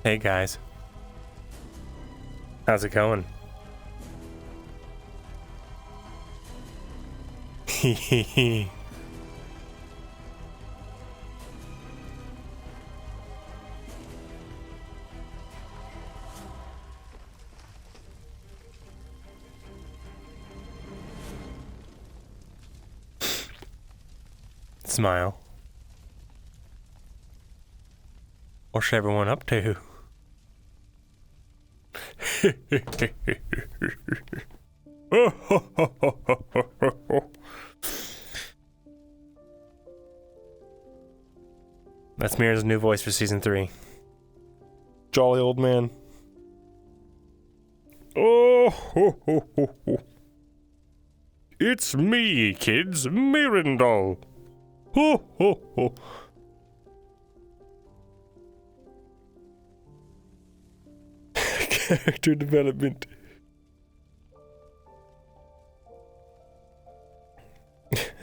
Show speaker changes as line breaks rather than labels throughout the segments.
Hey guys. How's it going? Hehehe. Smile. What's everyone up to? That's Mira's new voice for season 3. Jolly old man. Oh, ho, ho, ho, ho. It's me, kids, Myrindal. Ho, ho, ho. Character development.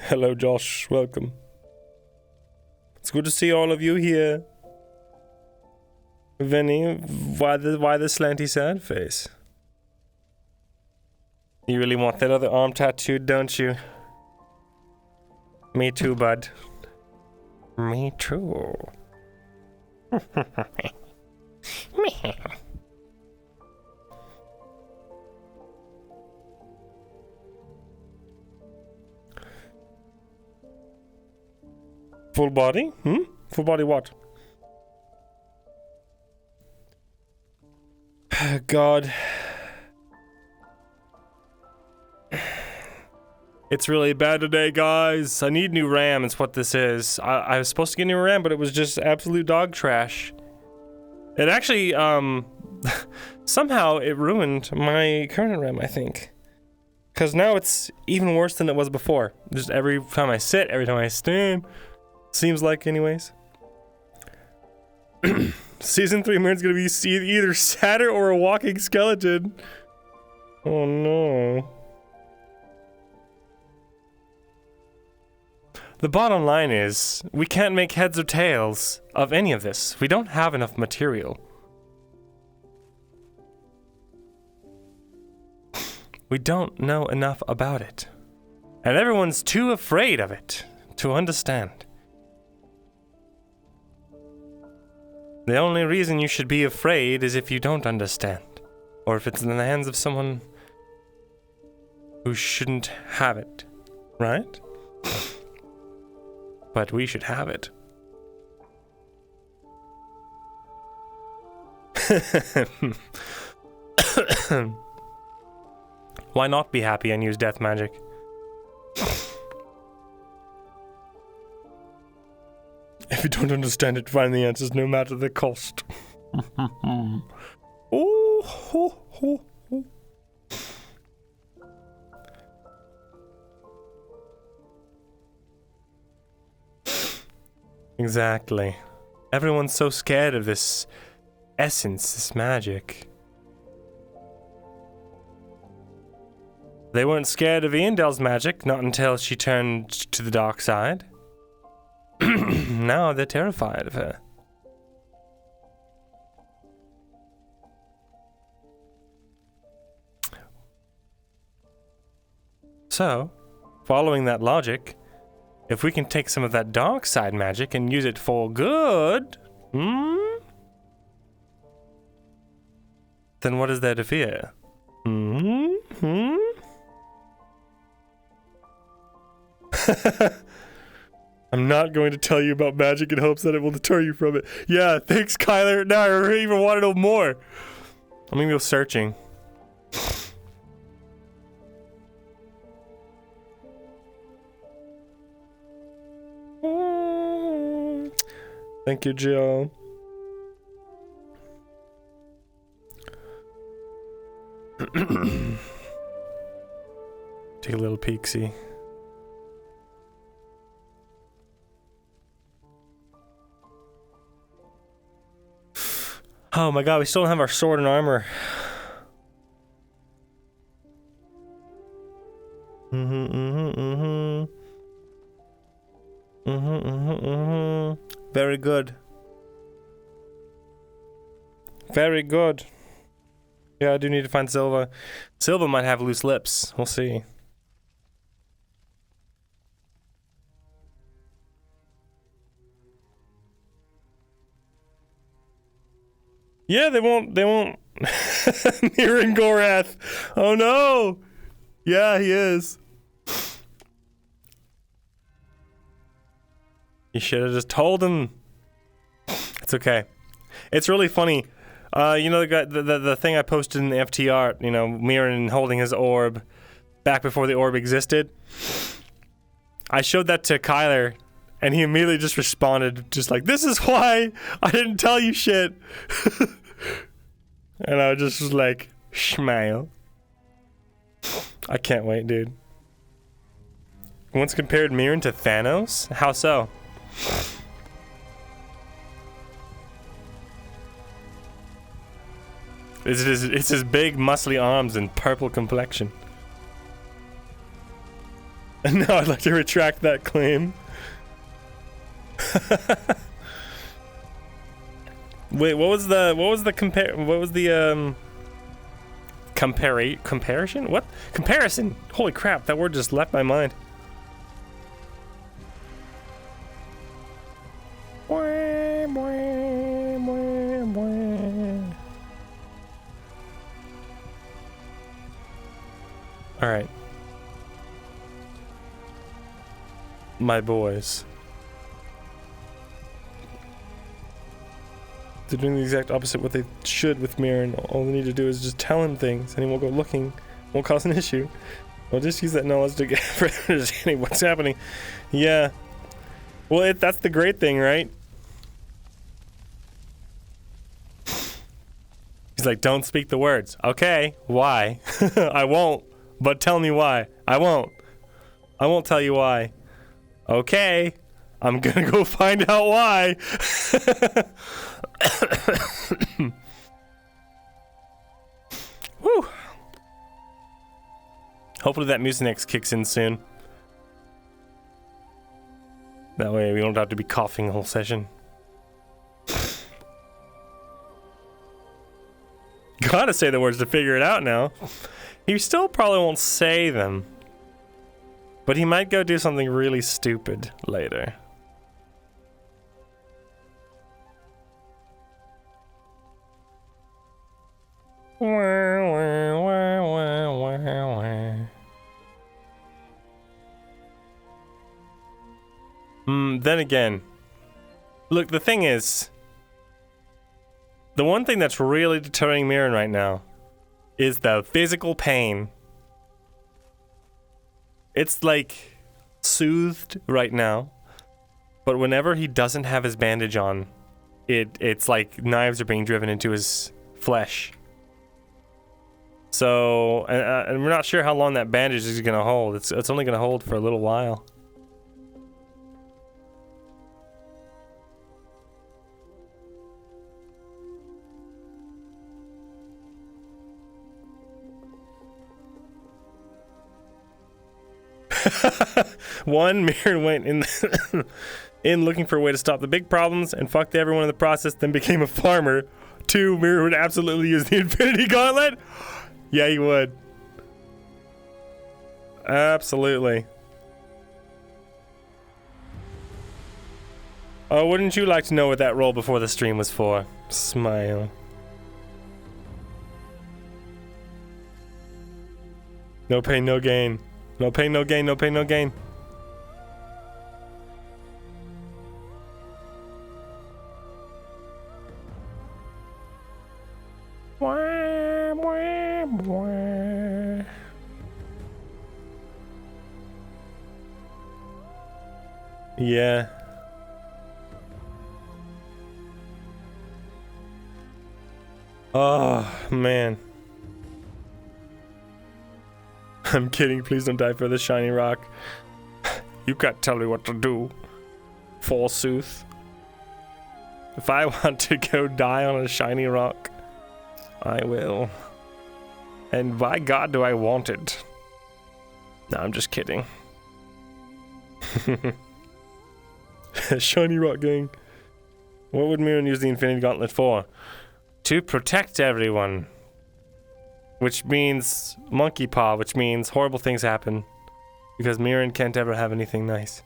Hello, Josh. Welcome. It's good to see all of you here. Vinny, why the slanty sad face? You really want that other arm tattooed, don't you? Me too, bud. Me too. Full body? Full body what? God. It's really bad today, guys. I need new RAM, is what this is. I was supposed to get new RAM, but it was just absolute dog trash. It actually, somehow it ruined my current RAM, I think. Because now it's even worse than it was before. Just every time I sit, every time I stand. Seems like, anyways. Season 3 Myrin's gonna be either sadder or a walking skeleton. Oh no. The bottom line is, we can't make heads or tails of any of this. We don't have enough material. We don't know enough about it. And everyone's too afraid of it to understand. The only reason you should be afraid is if you don't understand. Or if it's in the hands of someone who shouldn't have it. Right? But we should have it. Why not be happy and use death magic? If you don't understand it, find the answers no matter the cost. Oh, ho, ho, ho. Exactly. Everyone's so scared of this essence, this magic. They weren't scared of Myrindal's magic, not until she turned to the dark side. Now they're terrified of her. So, following that logic, if we can take some of that dark side magic and use it for good, then what is there to fear? I'm not going to tell you about magic in hopes that it will deter you from it. Yeah, thanks, Kyler. Now I even want to know more. I'm gonna go searching. Thank you, Jill. Take a little peek-see. Oh my god, we still don't have our sword and armor. Very good. Very good. Yeah, I do need to find Silva. Silva might have loose lips. We'll see. Yeah, they won't. Myrindal. Oh no! Yeah, he is. You should have just told him. It's okay. It's really funny. You know the thing I posted in the FTR, you know, Mirren holding his orb back before the orb existed. I showed that to Kyler, and he immediately just responded, just like, "This is why I didn't tell you shit." And I just was like, smile. I can't wait, dude. Once compared Mirren to Thanos? How so? It's his big, muscly arms and purple complexion. And now I'd like to retract that claim. Wait, what was the comparison? What? Comparison! Holy crap, that word just left my mind. Alright. My boys. They're doing the exact opposite what they should with Mirren. All they need to do is just tell him things and he won't go looking. Won't cause an issue. We'll just use that knowledge to get for understanding what's happening. Yeah. Well, that's the great thing, right? He's like, don't speak the words. Okay, why? I won't. But tell me why. I won't. I won't tell you why. Okay. I'm gonna go find out why. Whew. Hopefully that Mucinex kicks in soon. That way we don't have to be coughing the whole session. Gotta say the words to figure it out now. He still probably won't say them. But he might go do something really stupid later. Then again, look, the thing is, the one thing that's really deterring Mirren right now is the physical pain. It's like soothed right now, but whenever he doesn't have his bandage on, it's like knives are being driven into his flesh. So, and we're not sure how long that bandage is gonna hold. It's only gonna hold for a little while. One, Mirren went in looking for a way to stop the big problems and fucked everyone in the process, then became a farmer. Two, Mirren would absolutely use the Infinity Gauntlet. Yeah, he would. Absolutely. Oh, wouldn't you like to know what that roll before the stream was for? Smile. No pain, no gain. No pain, no gain, no pain, no gain. Yeah. Oh, man. I'm kidding, please don't die for the shiny rock. You can't tell me what to do, forsooth. If I want to go die on a shiny rock, I will. And by God do I want it. No, I'm just kidding. Shiny rock gang. What would Mirren use the Infinity Gauntlet for? to protect everyone. Which means monkey paw, which means horrible things happen. Because Myrin can't ever have anything nice.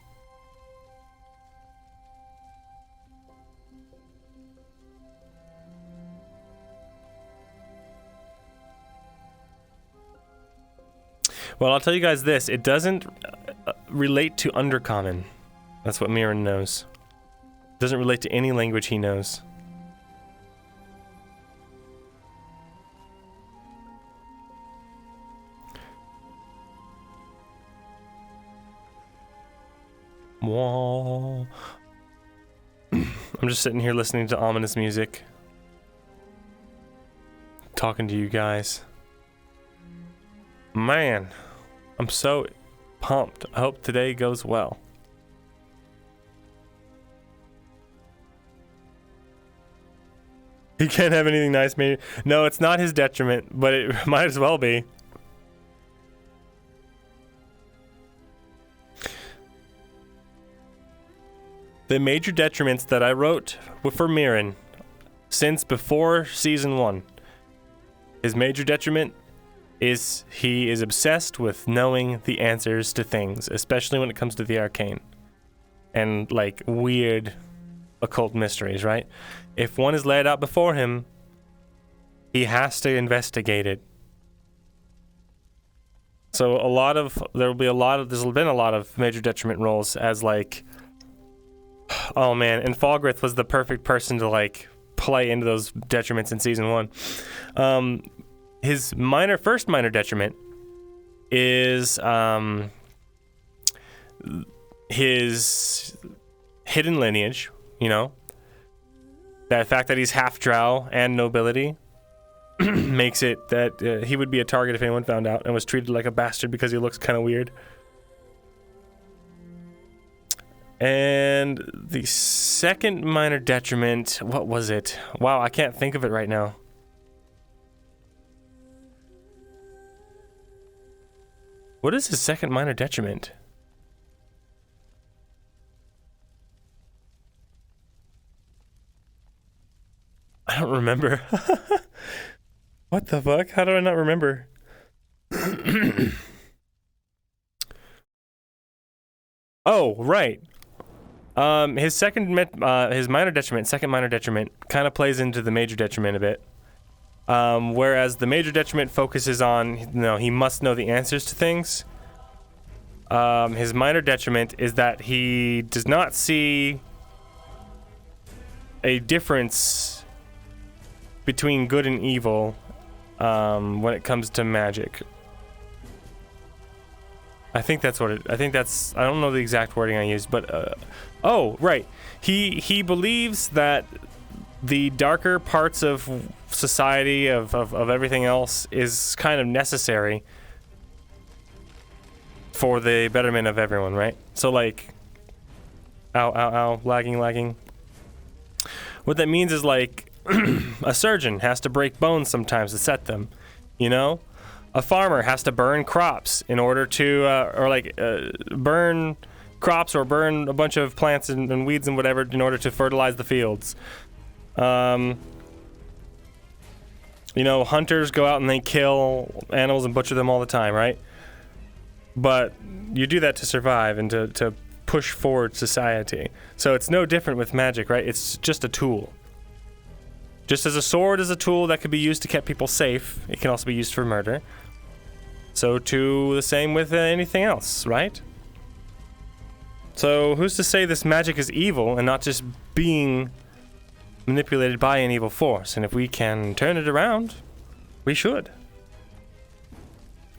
Well, I'll tell you guys this. It doesn't relate to Undercommon. That's what Myrin knows. It doesn't relate to any language he knows. Whoa. I'm just sitting here listening to ominous music. Talking to you guys. Man, I'm so pumped. I hope today goes well. He can't have anything nice, maybe. No, it's not his detriment, but it might as well be. The major detriments that I wrote for Myrin since before season 1. His major detriment is he is obsessed with knowing the answers to things, especially when it comes to the arcane and like weird occult mysteries, right? If one is laid out before him, he has to investigate it. So there's been a lot of major detriment rolls as like, oh man, and Falgrith was the perfect person to like play into those detriments in season 1. His first minor detriment is his hidden lineage, you know? That fact that he's half drow and nobility makes it that he would be a target if anyone found out and was treated like a bastard because he looks kind of weird. And the second minor detriment, what was it? Wow, I can't think of it right now. What is his second minor detriment? I don't remember. What the fuck? How do I not remember? Oh, right. His minor detriment, second minor detriment, kind of plays into the major detriment a bit. Whereas the major detriment focuses on, he must know the answers to things. His minor detriment is that he does not see a difference between good and evil when it comes to magic. I think that's what I don't know the exact wording I used, but oh, right. He believes that the darker parts of society, of everything else, is kind of necessary for the betterment of everyone, right? So like, lagging. What that means is like, a surgeon has to break bones sometimes to set them, you know? A farmer has to burn crops in order to, burn crops or burn a bunch of plants and weeds and whatever in order to fertilize the fields. Hunters go out and they kill animals and butcher them all the time, right? But you do that to survive and to push forward society. So it's no different with magic, right? It's just a tool. Just as a sword is a tool that could be used to keep people safe, it can also be used for murder. So too, the same with anything else, right? So who's to say this magic is evil and not just being manipulated by an evil force? And if we can turn it around, we should.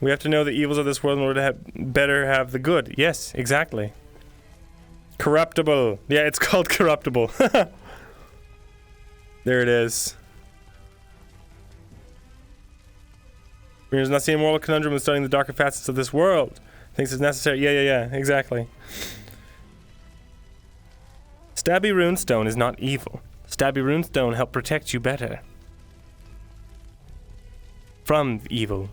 We have to know the evils of this world in order to have the good. Yes, exactly. Corruptible. Yeah, it's called corruptible. There it is. We're not seeing a moral conundrum with studying the darker facets of this world. Thinks it's necessary. Yeah, exactly. Stabby runestone is not evil. Stabby runestone help protect you better from evil.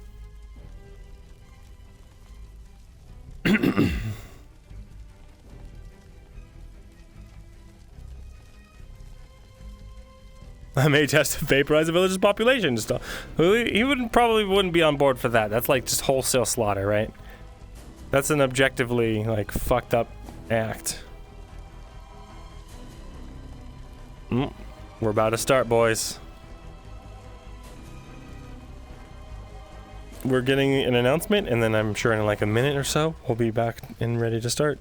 I may test to vaporize the village's population and stuff. He probably wouldn't be on board for that. That's like just wholesale slaughter, right? That's an objectively, like, fucked up act. We're about to start, boys. We're getting an announcement, and then I'm sure in like a minute or so, we'll be back and ready to start.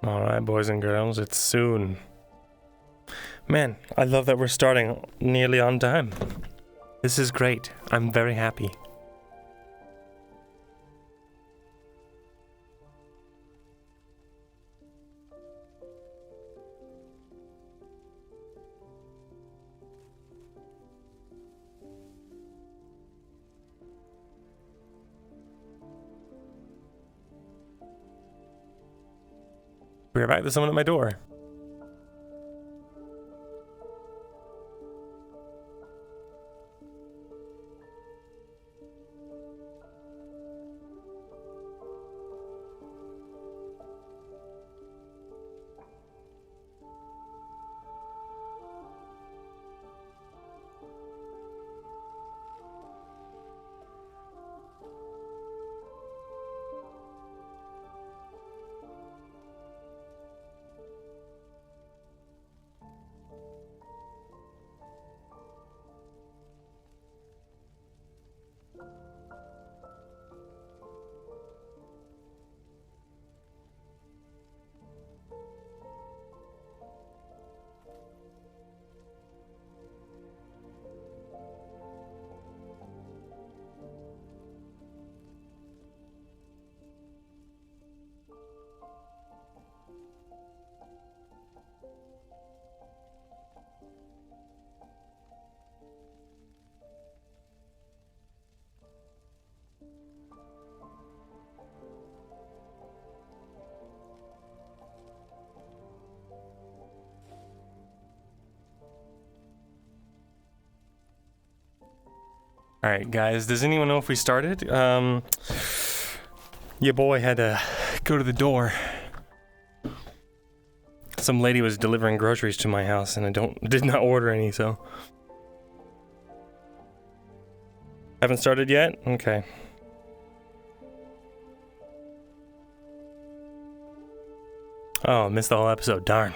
Alright, boys and girls, it's soon. Man, I love that we're starting nearly on time. This is great. I'm very happy. We're back. There's someone at my door. Alright, guys, does anyone know if we started? Your boy had to go to the door. Some lady was delivering groceries to my house, and I did not order any, so. Haven't started yet? Okay. Oh, missed the whole episode, darn.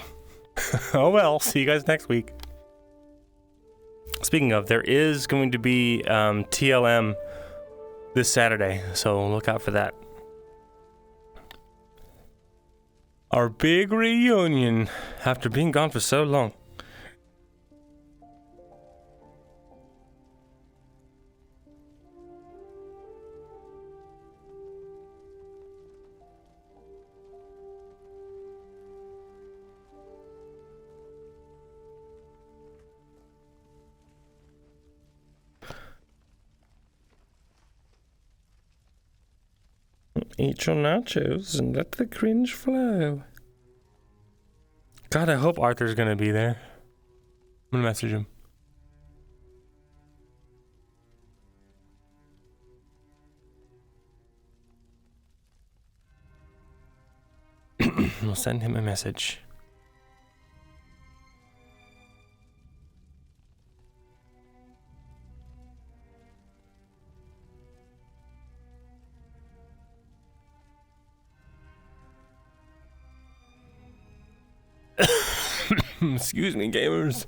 Oh well, see you guys next week. Speaking of, there is going to be TLM this Saturday, so look out for that. Our big reunion after being gone for so long. Eat your nachos and let the cringe flow. God, I hope Arthur's gonna be there. I'm gonna message him. We'll send him a message. Excuse me, gamers.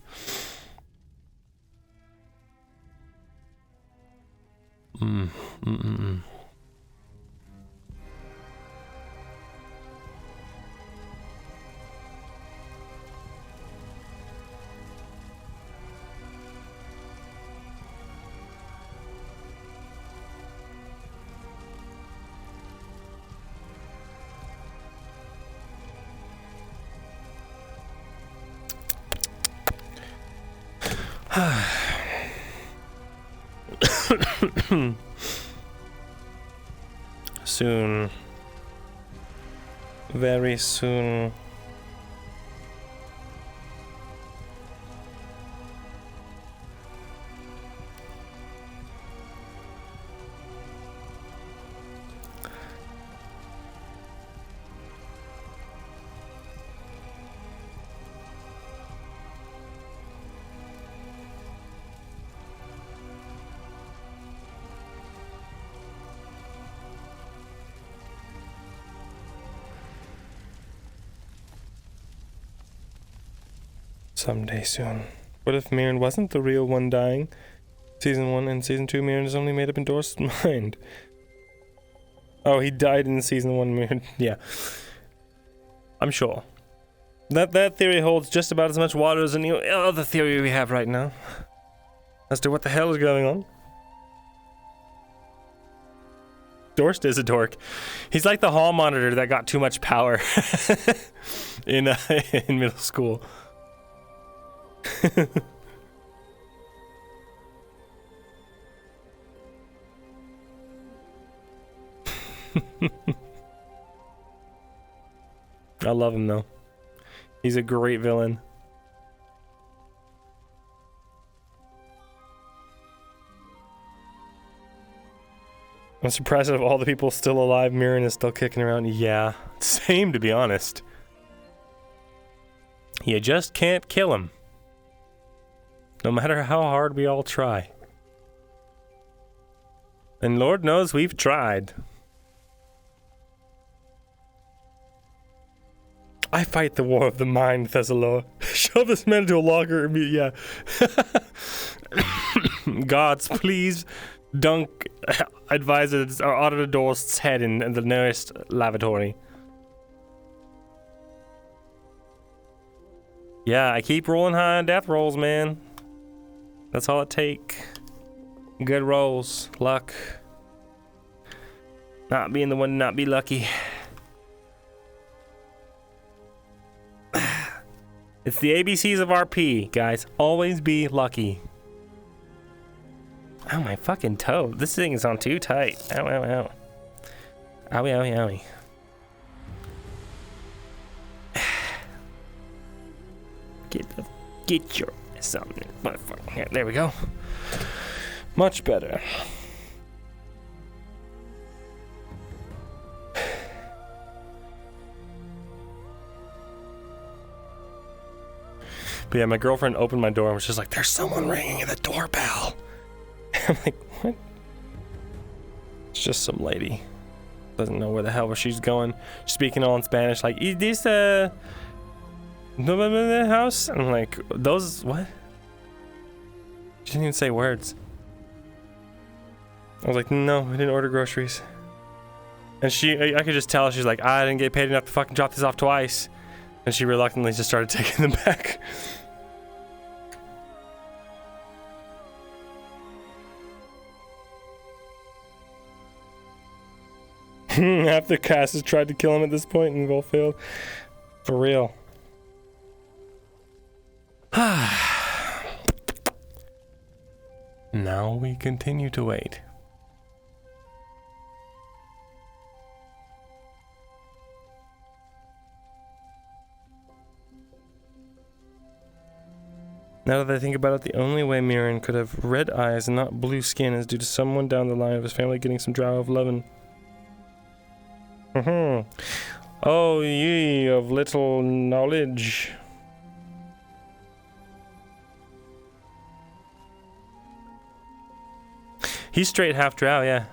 Soon. Very soon. Someday soon. What if Myrindal wasn't the real one dying? Season 1 and Season 2, Myrindal is only made up in Doris' mind. Oh, he died in Season 1, Myrindal. Yeah. I'm sure. That theory holds just about as much water as any other theory we have right now. As to what the hell is going on. Dorst is a dork. He's like the hall monitor that got too much power in middle school. I love him though. He's a great villain. I'm surprised of all the people still alive, Myrindal is still kicking around. Yeah, same to be honest. You just can't kill him. No matter how hard we all try. And Lord knows we've tried. I fight the war of the mind, Thesalor. Shove this man into a locker. Yeah. Gods, please dunk advisors or Auditor Dorst's head in the nearest lavatory. Yeah, I keep rolling high on death rolls, man. That's all it take. Good rolls, luck. Not being the one to not be lucky. It's the ABCs of RP, guys. Always be lucky. Ow, my fucking toe. This thing is on too tight. Ow, ow, ow. Owie, owie, owie. Get your something. Yeah, there we go. Much better. But yeah, my girlfriend opened my door and was just like, "There's someone ringing at the doorbell." I'm like, what? It's just some lady. Doesn't know where the hell she's going. Speaking all in Spanish, like, "Is this the house?" And I'm like, "Those what?" She didn't even say words. I was like, "No, I didn't order groceries." And I could just tell she's like, "I didn't get paid enough to fucking drop this off twice." And she reluctantly just started taking them back. Half the cast has tried to kill him at this point and we've all failed. For real. Now we continue to wait. Now that I think about it, the only way Myrin could have red eyes and not blue skin is due to someone down the line of his family getting some drow of lovin'. Oh, ye of little knowledge. He's straight half drow, yeah.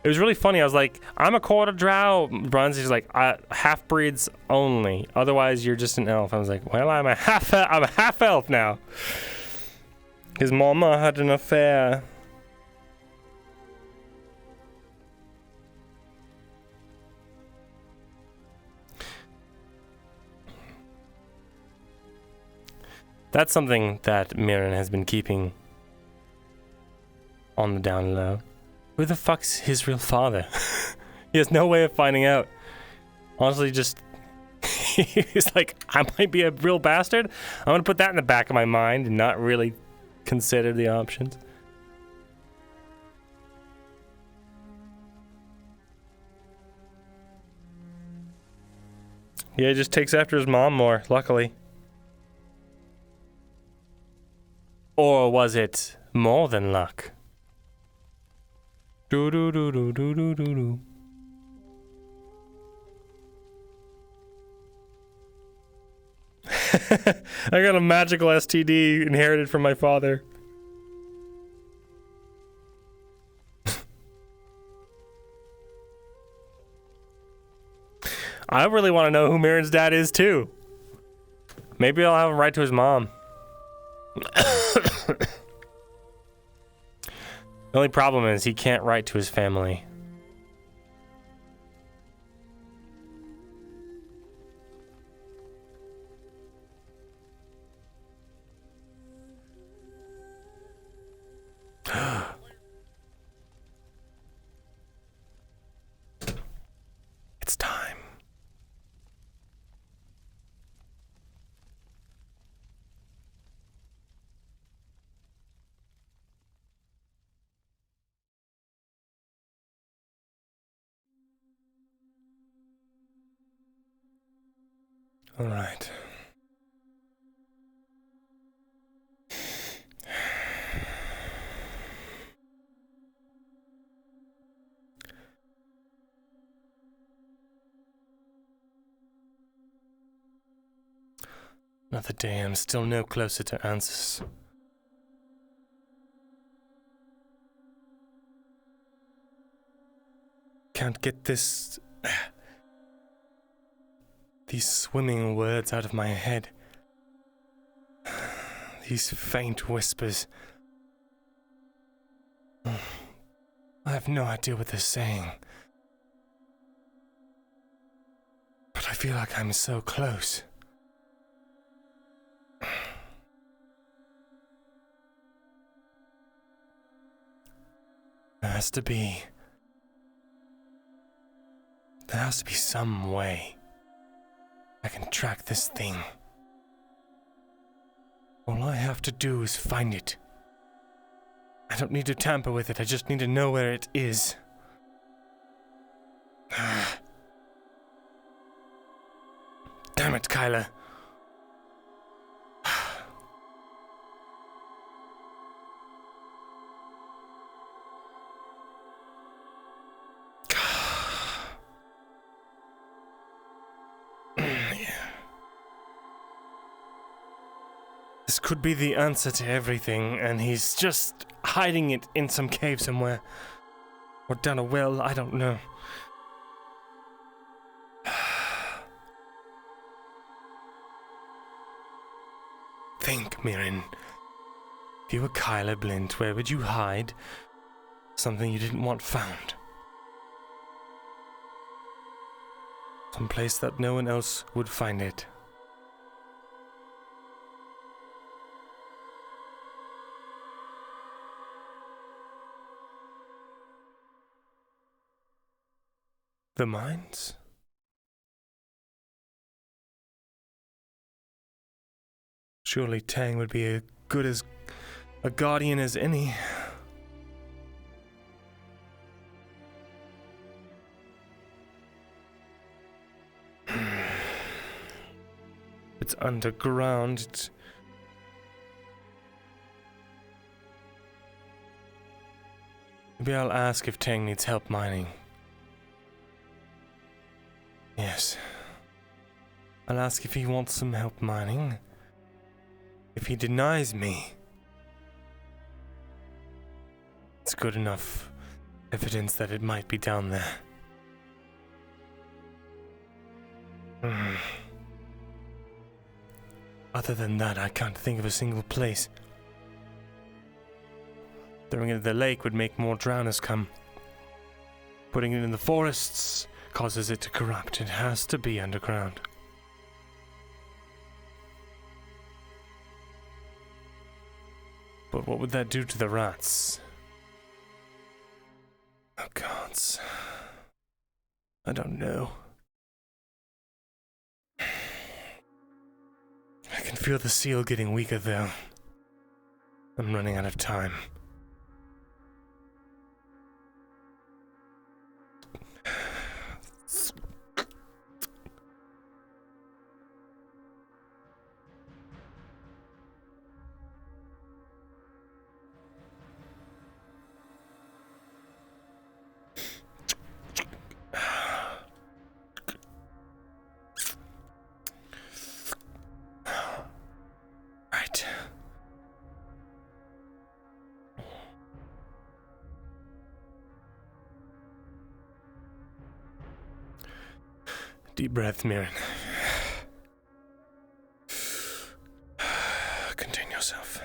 It was really funny. I was like, I'm a quarter drow. Bronzy's like, half breeds only. Otherwise, you're just an elf. I was like, well, I'm a half elf now. His mama had an affair. That's something that Myrin has been keeping on the down low. Who the fuck's his real father? He has no way of finding out. Honestly, just... he's like, I might be a real bastard. I'm gonna put that in the back of my mind and not really consider the options. Yeah, he just takes after his mom more, luckily. Or was it more than luck? Do do do do do do do do. I got a magical STD inherited from my father. I really want to know who Myrin's dad is too. Maybe I'll have him write to his mom. The only problem is he can't write to his family. It's time. All right. Another day, I'm still no closer to answers. Can't get these swimming words out of my head. These faint whispers. I have no idea what they're saying. But I feel like I'm so close. There has to be some way I can track this thing. All I have to do is find it. I don't need to tamper with it, I just need to know where it is. Damn it, Kyla. This could be the answer to everything, and he's just hiding it in some cave somewhere. Or down a well, I don't know. Think, Myrin. If you were Kyla Blint, where would you hide something you didn't want found? Some place that no one else would find it. The mines? Surely Tang would be as good as a guardian as any. It's underground. Maybe I'll ask if Tang needs help mining. Yes. I'll ask if he wants some help mining. If he denies me, it's good enough evidence that it might be down there. Other than that, I can't think of a single place. Throwing it in the lake would make more drowners come. Putting it in the forests causes it to corrupt. It has to be underground. But what would that do to the rats? Oh gods. I don't know. I can feel the seal getting weaker though. I'm running out of time. Right. Deep breath, Myrin. Contain yourself.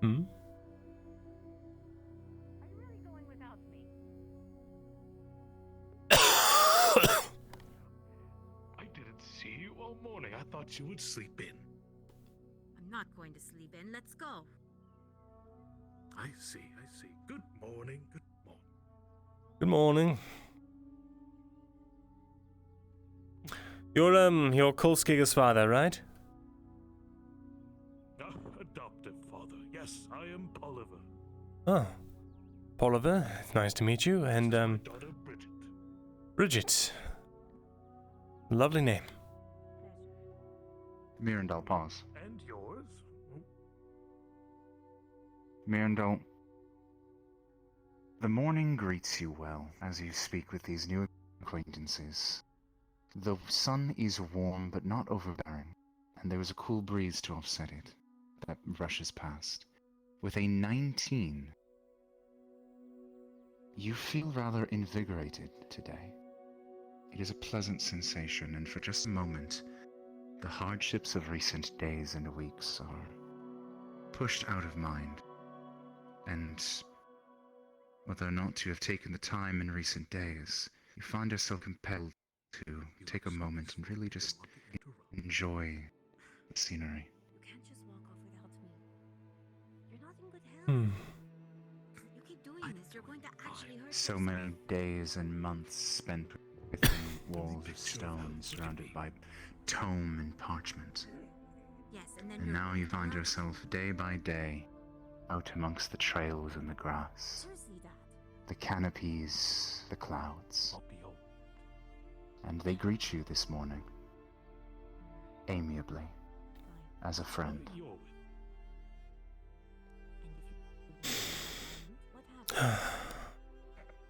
Hmm?
Are you really going without me?
I didn't see you all morning. I thought you would sleep in.
I'm not going to sleep in. Let's go.
I see. Good morning.
Good morning. You're Kolskiga's father, right?
Adoptive father. Yes, I am Oliver.
Oh. Oliver, nice to meet you, and,
My daughter Bridget.
Bridget. Lovely name.
Myrindal pause.
And yours?
Myrindal, the morning greets you well as you speak with these new acquaintances. The sun is warm but not overbearing, and there is a cool breeze to offset it that rushes past. With a 19, you feel rather invigorated today. It is a pleasant sensation, and for just a moment, the hardships of recent days and weeks are pushed out of mind. And whether or not you have taken the time in recent days, you find yourself compelled to take a moment and really just enjoy the scenery.
You can't just walk off without me. You're not in good health. You keep doing this, you're going to actually hurt
So
yourself.
many days and months spent within walls of stone surrounded by tome and parchment.
Yes, and then
And
you're
now
going
you
to
find
hurt
yourself day by day out amongst the trails and the grass,
Seriously, Dad.
the canopies, the clouds.
I'll be home.
And they greet you this morning, amiably,
Fine.
as a friend.
You're with.
And if you what happens?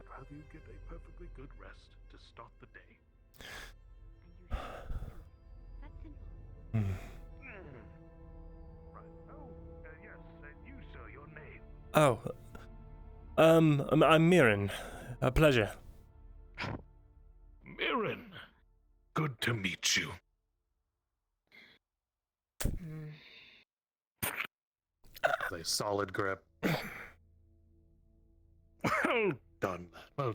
I'd rather you get a perfectly good rest to start the day.
And you should. That's simple.
Right. Oh, yes, and you, sir, your name.
Oh. I'm Myrin. A pleasure.
Myrin. Good to meet you. A solid grip. Well done, lad. Well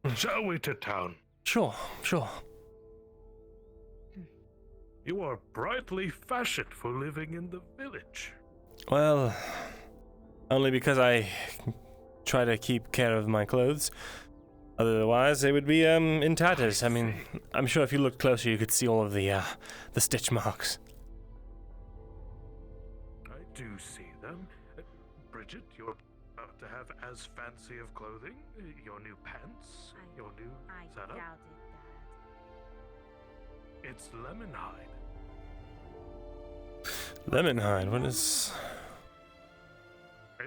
done. Shall we to town?
Sure.
You are brightly fashioned for living in the village.
Well, Only because I try to keep care of my clothes. Otherwise, they would be in tatters. I mean, I'm sure if you looked closer, you could see all of the stitch marks.
I do see them. Bridget, you're about to have as fancy of clothing? Your new pants? Your new
I
setup?
doubted that.
It's lemon hide.
Lemon hide. What is?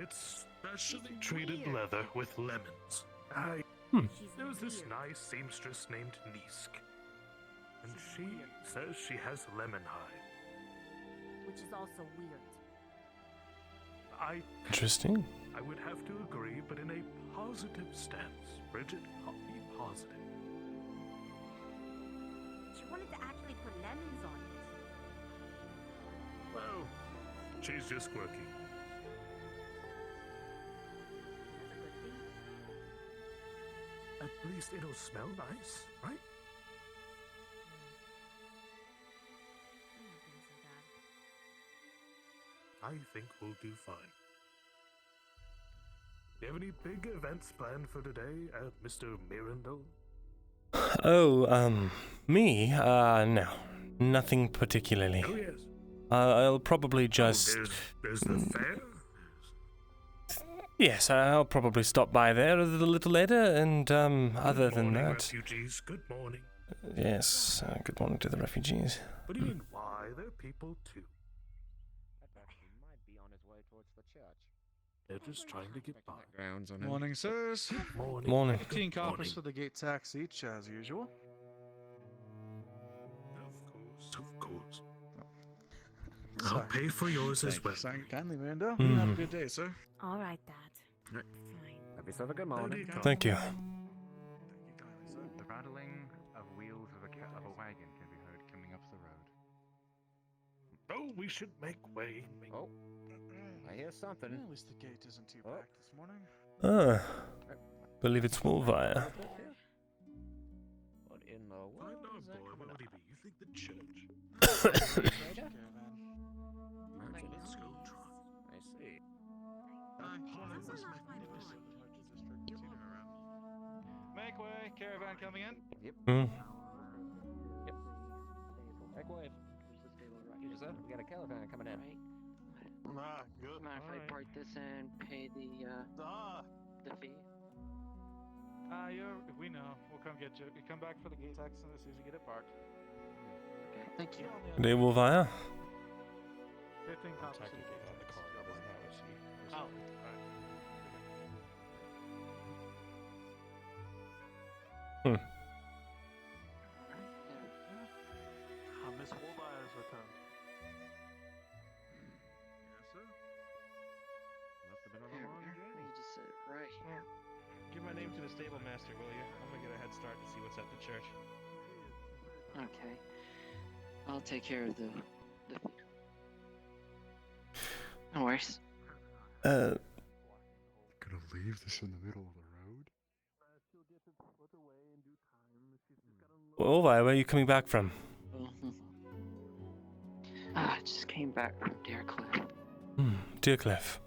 It's specially treated leather with lemons. There was this nice seamstress named Nisk, and she says she has lemon hide.
Which is also weird.
Interesting.
I would have to agree, but in a positive stance. Bridget, be positive.
She wanted to actually put lemons on it.
Well, she's just quirky.
That's a good thing.
At least it'll smell nice, right?
I'm not being so bad.
I think we'll do fine. Do you have any big events planned for today, Mr. Myrindal?
Oh, me? No. Nothing particularly.
Oh, yes.
I'll probably just...
There's the fair?
Yes, I'll probably stop by there a little later, and, other
Good
than
morning,
that...
refugees. Good morning.
Yes, good morning to the refugees.
What do you mean, why? They're people, too.
That actually might be on his way towards the church.
They're just trying to get by.
Grounds on him.
Morning, sirs.
Morning.
Morning.
15 coppers
Morning.
for the gate tax each, as usual.
Of course. I'll pay for yours as well.
Thank you kindly, Myrindal. You have a good day, sir.
All right, Dad.
Right.
Fine.
Have yourself a good morning.
Thank you.
Thank you kindly, sir.
The rattling of wheels of a wagon can be heard coming up the road.
Oh, we should make way.
Oh, I hear something.
At least the gate isn't too
Oh.
packed this morning.
Believe it's Wolvire.
What in the
I
world
know,
is that
boy.
coming
What would he
up?
be? You think the church?
Caravan.
Let's go try.
I see.
That's not my point.
Make way, caravan coming in.
Yep.
Hmm.
Yep. Make way. You said we got a caravan coming in.
Ah, good.
Mind if I park this and pay the fee?
We know. We'll come get you. You come back for the gate tax as soon as you get it parked.
Okay, thank you.
Good day, Wolvire.
15 coppers. for the gate tax. Oh,
Miss Wolvire's returned.
Yes, sir.
Must have been
There we go. You just said it right here.
Give my name to the stable master, will you? I'm gonna get a head start to see what's at the church.
Okay. I'll take care of the fee. No worries.
Gonna leave this in the middle of the road?
Wolvire, where are you coming back from?
I just came back from Deercliff.
Deercliff.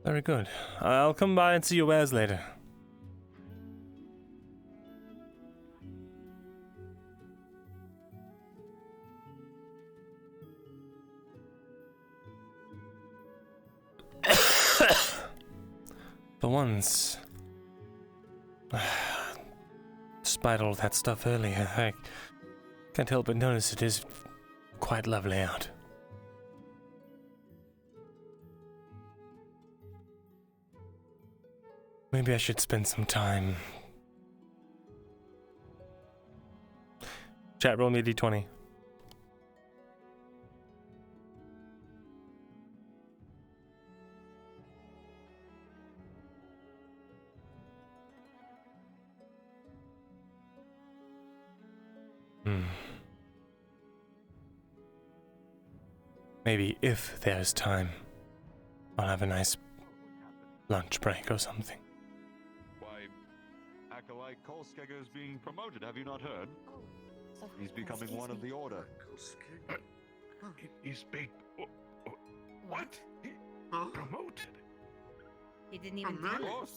Very good. I'll come by and see your wares later. For once, despite all that stuff earlier, I can't help but notice it is quite lovely out. Maybe I should spend some time. Chat, roll me a d20. Maybe if there's time, I'll have a nice lunch break or something.
Why, Acolyte Kolskegger is being promoted, have you not heard? He's becoming one of the Order.
He's big. What? Promoted?
He didn't even tell us.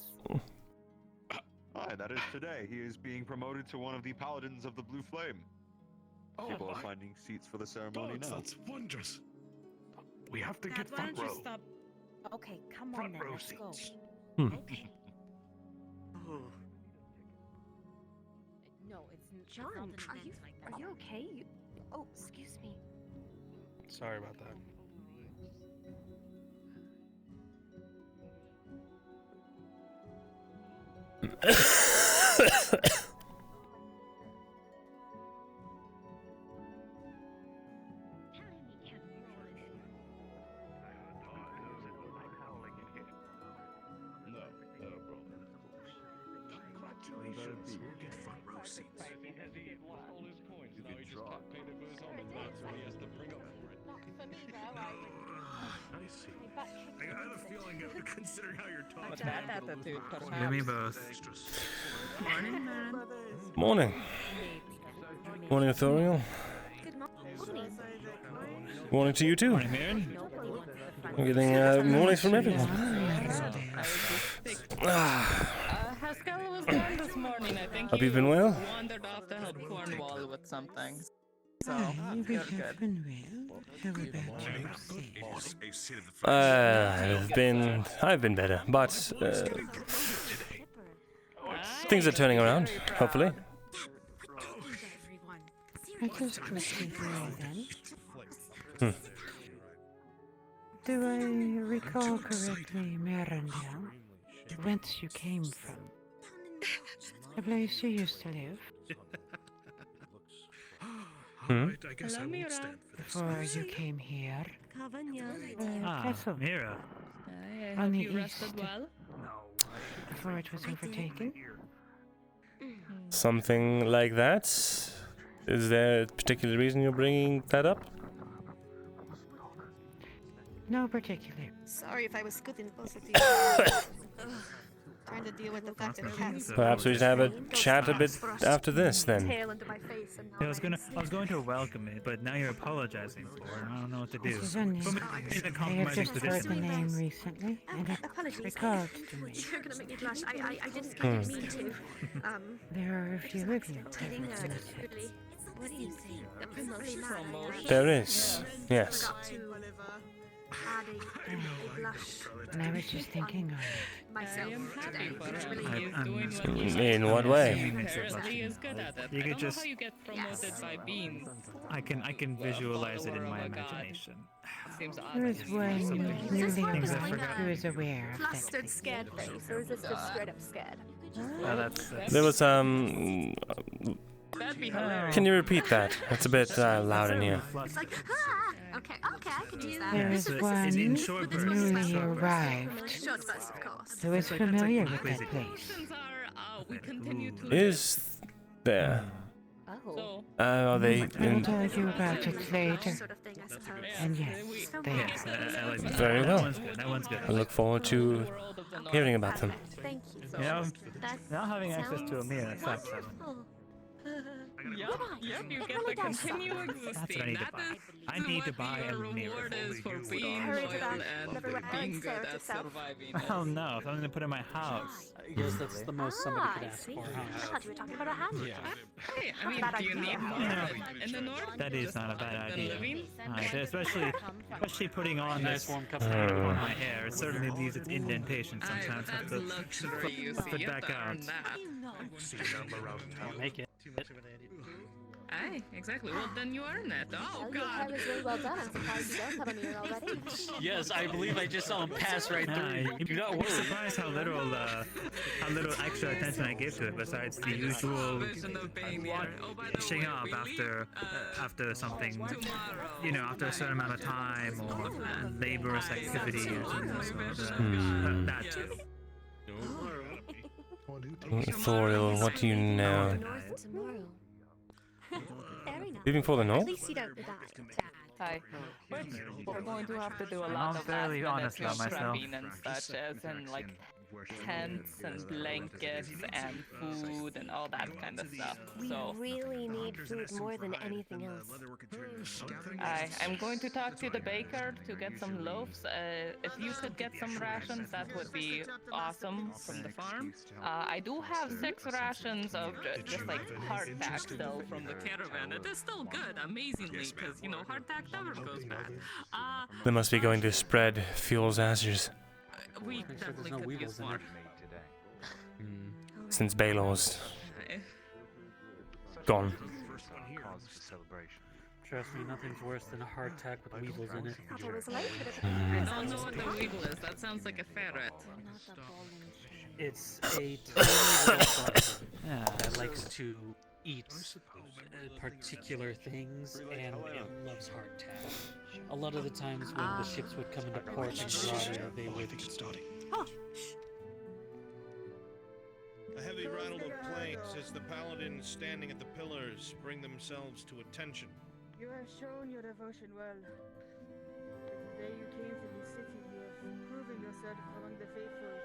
Aye, that is today. He is being promoted to one of the paladins of the Blue Flame. People are finding seats for the ceremony now.
That's wondrous. We have to
Dad,
get
why
front
don't you
row.
stop? Okay, come
Front
on then,
row
let's go.
seats.
Okay. No, it's
John,
not an
are
event
you
like that.
are you okay? Oh, excuse me.
Sorry about that.
Congratulations. We'll get front row seats. I see. I had a feeling, considering how you're talking.
Bad attitude,
Give me both.
Morning, man.
Morning. Morning, Authorial.
Good morning.
Morning to you too.
Morning, Myrin.
Nobody wants to fight.
I'm getting mornings from everyone.
Haskell was gone this morning. I think
Hope
he
you've been well.
wandered off to help Cornwall with something. So,
You've
you're good.
been well. How about you?
I've been better, but things are turning around. Hopefully.
I just quickly then. Do I recall correctly, Myrindal, whence you came from? The place you used to live?
Alright, I guess I won't stand for this.
Before you came here? Thesalor,
Mira.
I
on
hope
the
you rested
east.
well.
Before it was overtaken?
Something like that. Is there a particular reason you're bringing that up?
No particular.
Sorry if I was scooting both of you. Trying to deal with the fact that it has
Perhaps we should have a chat a bit after this then.
tail under my face and
I was going to welcome it, but now you're apologizing for it. I don't know what to do.
This is unusual. I have just heard the name recently, and it recalled to me.
You're gonna make me blush. I didn't mean to.
There are a few of you.
Kidding, really. What do you think? The promotion.
There is. Yes.
To add a blush
And I was just thinking of
myself
I am happy
today.
for
It's
him.
really
He is
I'm-
doing what he's
In what way?
Apparently he is good at it.
You
I
could
don't
just-
know how you get promoted by being
I can visualize it in my
follower of a god.
imagination.
Seems odd.
there was one
This
newly
one
Things I
arrived
forgot.
who is aware of that
flustered,
place.
scared face, or is this just straight up scared?
That's
There was
That'd be hilarious.
Can you repeat that? It's a bit loud in here.
It's like, okay, I can do that.
There
This
is
is
one
in short bursts.
newly arrived
short burst, of course.
who is
like- that's like
familiar with that
quizzing.
place.
Options are, we continue to
Is there?
So,
Are they
I will
in?
tell you about it later.
Sort of thing, I suppose.
And yes, they
yes, I like that.
Very
That
well.
one's good. That one's good.
I look forward to
world of the North.
hearing about them.
Thank you.
So,
Yeah,
That
now having access to a
sounds
mirror sucks.
wonderful.
Yep, you get to continue existing.
That's what I need to
That
buy.
is
I need to
what
buy
your
a mirror.
reward is for being
Hurry to
loyal
that.
and
Never mind.
being
Stare
good
at
at
yourself.
surviving.
Oh no, something to put in my house.
I guess that's the most somebody could
I
ask
see.
for,
I
huh?
thought you were talking about a hand.
Hey, I mean,
Bad
do you
idea.
need more in the north?
That is
Just
not a bad
other than
idea.
living?
Especially putting on
Nice
this
warm cup
on my hair. It certainly leaves its indentation sometimes.
That's
Have to
luxury, you
flip
see.
it
You have
back
to earn
out.
that.
See them around town.
Make it.
Aye, exactly. Well, then you earn it. Oh,
Well, your hair
God.
is really well done. I'm surprised you don't have a mirror already.
Yes, I believe I just saw him pass right through.
You'd
Do not
be
worry.
surprised how little extra attention I give to it besides the usual
Vision of being here. Oh, by the
washing
way,
up
we
after something,
tomorrow.
after a certain amount of time or laborious activity or something. That too.
Authorial, what do you know?
North tomorrow. Very nice.
Leaving for the
At
north?
least you don't die.
Hi. We're going to have to do a lot
I'm
of
fairly
last
honest
minute
about myself.
scrapping and such as in like
tents and blankets and food and all that kind of stuff.
We
So
really need food more than anything else.
I'm going to talk to the baker to get some loaves. If you could get some rations, that would be awesome from the farm. I do have 6 rations of just like hardtack still from the caravan. It is still good, amazingly, because you know hardtack never goes bad.
They must be going to spread fuel's ashes.
We definitely could use more.
Since Baelor's gone.
Trust me, nothing's worse than a hardtack with weevils in it.
I don't know what the weevil is. That sounds like a ferret.
It's a tiny little bug that likes to eat particular things, and it loves hardtack. A lot of the times when the ships would come into port and slaughter, they would...
A heavy rattle of planks as the paladins standing at the pillars bring themselves to attention.
You have shown your devotion well. The day you came to this city, you have proven yourself among the faithful.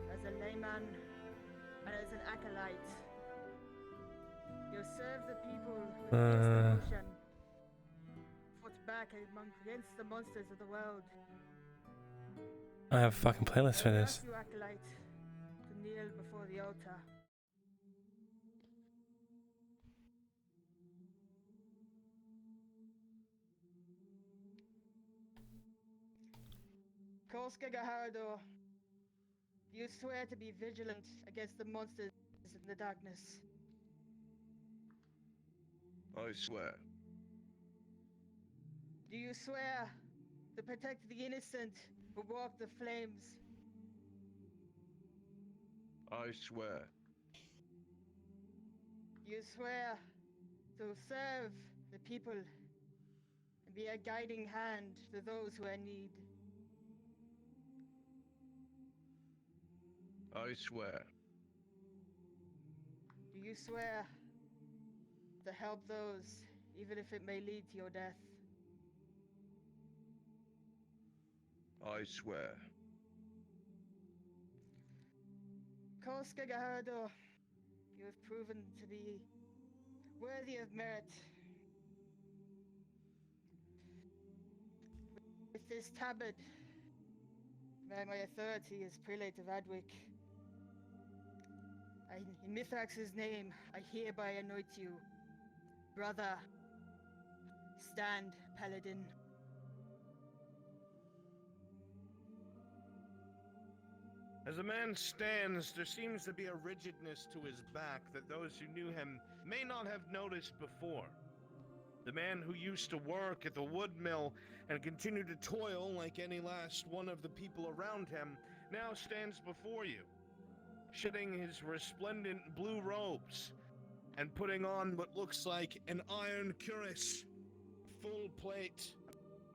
Both as a layman and as an acolyte. You have served the people with devotion. Fought back against the monsters of the world.
I have a fucking playlist for this.
You acolyte to kneel before the altar. Koska Gahardo, you swear to be vigilant against the monsters in the darkness.
I swear.
Do you swear to protect the innocent who walk the flames?
I swear.
You swear to serve the people and be a guiding hand to those who are in need.
I swear.
Do you swear to help those, even if it may lead to your death?
I swear.
Koska Gahardo, you have proven to be worthy of merit. With this tabard, by my authority as prelate of Adwick, in Mithrax's name, I hereby anoint you, brother. Stand, paladin.
As a man stands, there seems to be a rigidness to his back that those who knew him may not have noticed before. The man who used to work at the wood mill and continued to toil like any last one of the people around him now stands before you, shedding his resplendent blue robes and putting on what looks like an iron cuirass, full plate,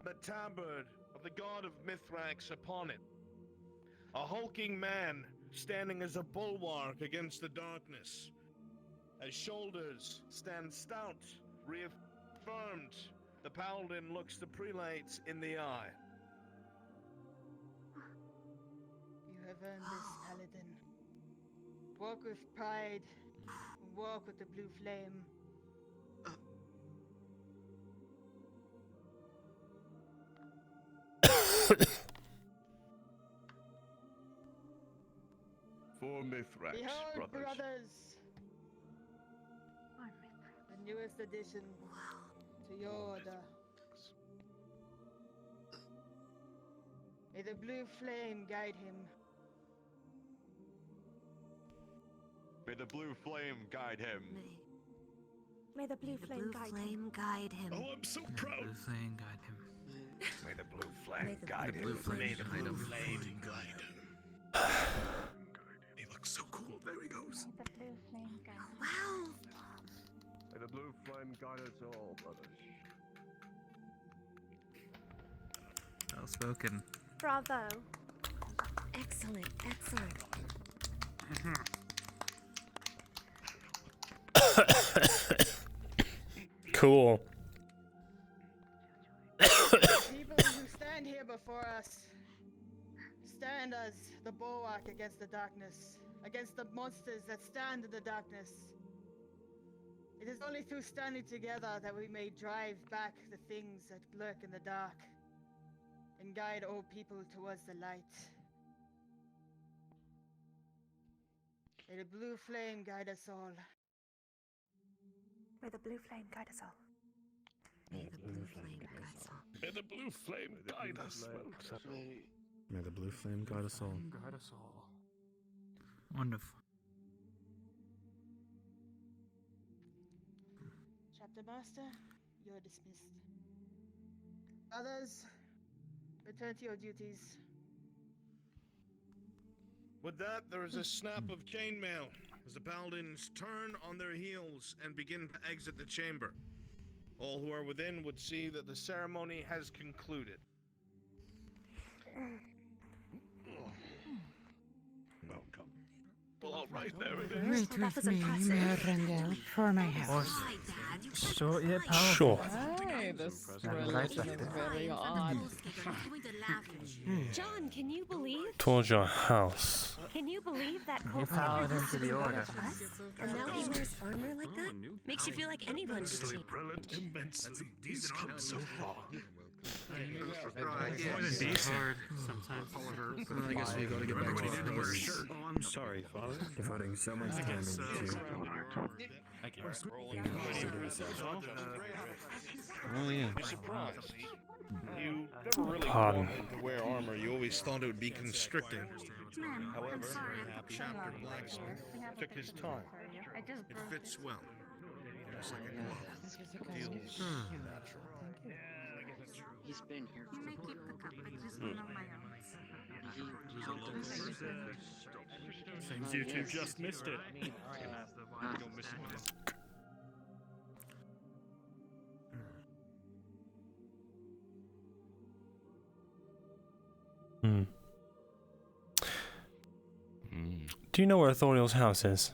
the tabard of the god of Mithrax upon it. A hulking man standing as a bulwark against the darkness. As shoulders stand stout, reaffirmed, the paladin looks the prelates in the eye.
You have earned this, paladin. Walk with pride, walk with the blue flame.
For Mithrax,
Behold,
brothers.
The newest addition to your order. May the blue flame guide him.
May the blue flame guide him.
May the blue flame guide him.
Oh, I'm so proud.
Blue flame guide him.
May the blue flame guide him.
May the blue
flame guide him. He looks so cool. There he goes.
Wow.
May the blue flame guide us all, brothers.
Well spoken.
Bravo. Excellent, excellent.
Cool.
People who stand here before us, stand as the bulwark against the darkness, against the monsters that stand in the darkness. It is only through standing together that we may drive back the things that lurk in the dark and guide all people towards the light. May the blue flame guide us all.
May the blue flame guide us all. May the blue flame guide us all.
May the blue flame guide us.
May the blue flame guide us all.
Guide us all.
Wonderful.
Chapter Master, you're dismissed. Others, return to your duties.
With that, there is a snap of chainmail as the paladins turn on their heels and begin to exit the chamber. All who are within would see that the ceremony has concluded.
Welcome. Well, all right, there it
Wait
is.
with me, Myrindal, for my house.
Sure, yeah, powerful.
Sure.
Hey, this religion is very odd.
John, can you believe?
Towards your house.
Can you believe that
You
Colt
followed him to the order.
and now he wears armor like that? Makes you feel like anyone could
Honestly,
take.
brilliant immensely. He's come so far.
Hard sometimes.
I guess we gotta get back to
Remember,
our
he did
shirt.
work.
Oh, I'm sorry, Father. Devoting so much time into
Oh yeah.
You're surprised. You never really
Pardon.
wanted to wear armor. You always thought it would be constricting. However, Chapter Blacksmith took his time. It fits well. Just like a glove. Feels natural.
He's been here for a
Seems you two just missed it.
Hmm. Do you know where Thoriel's house is?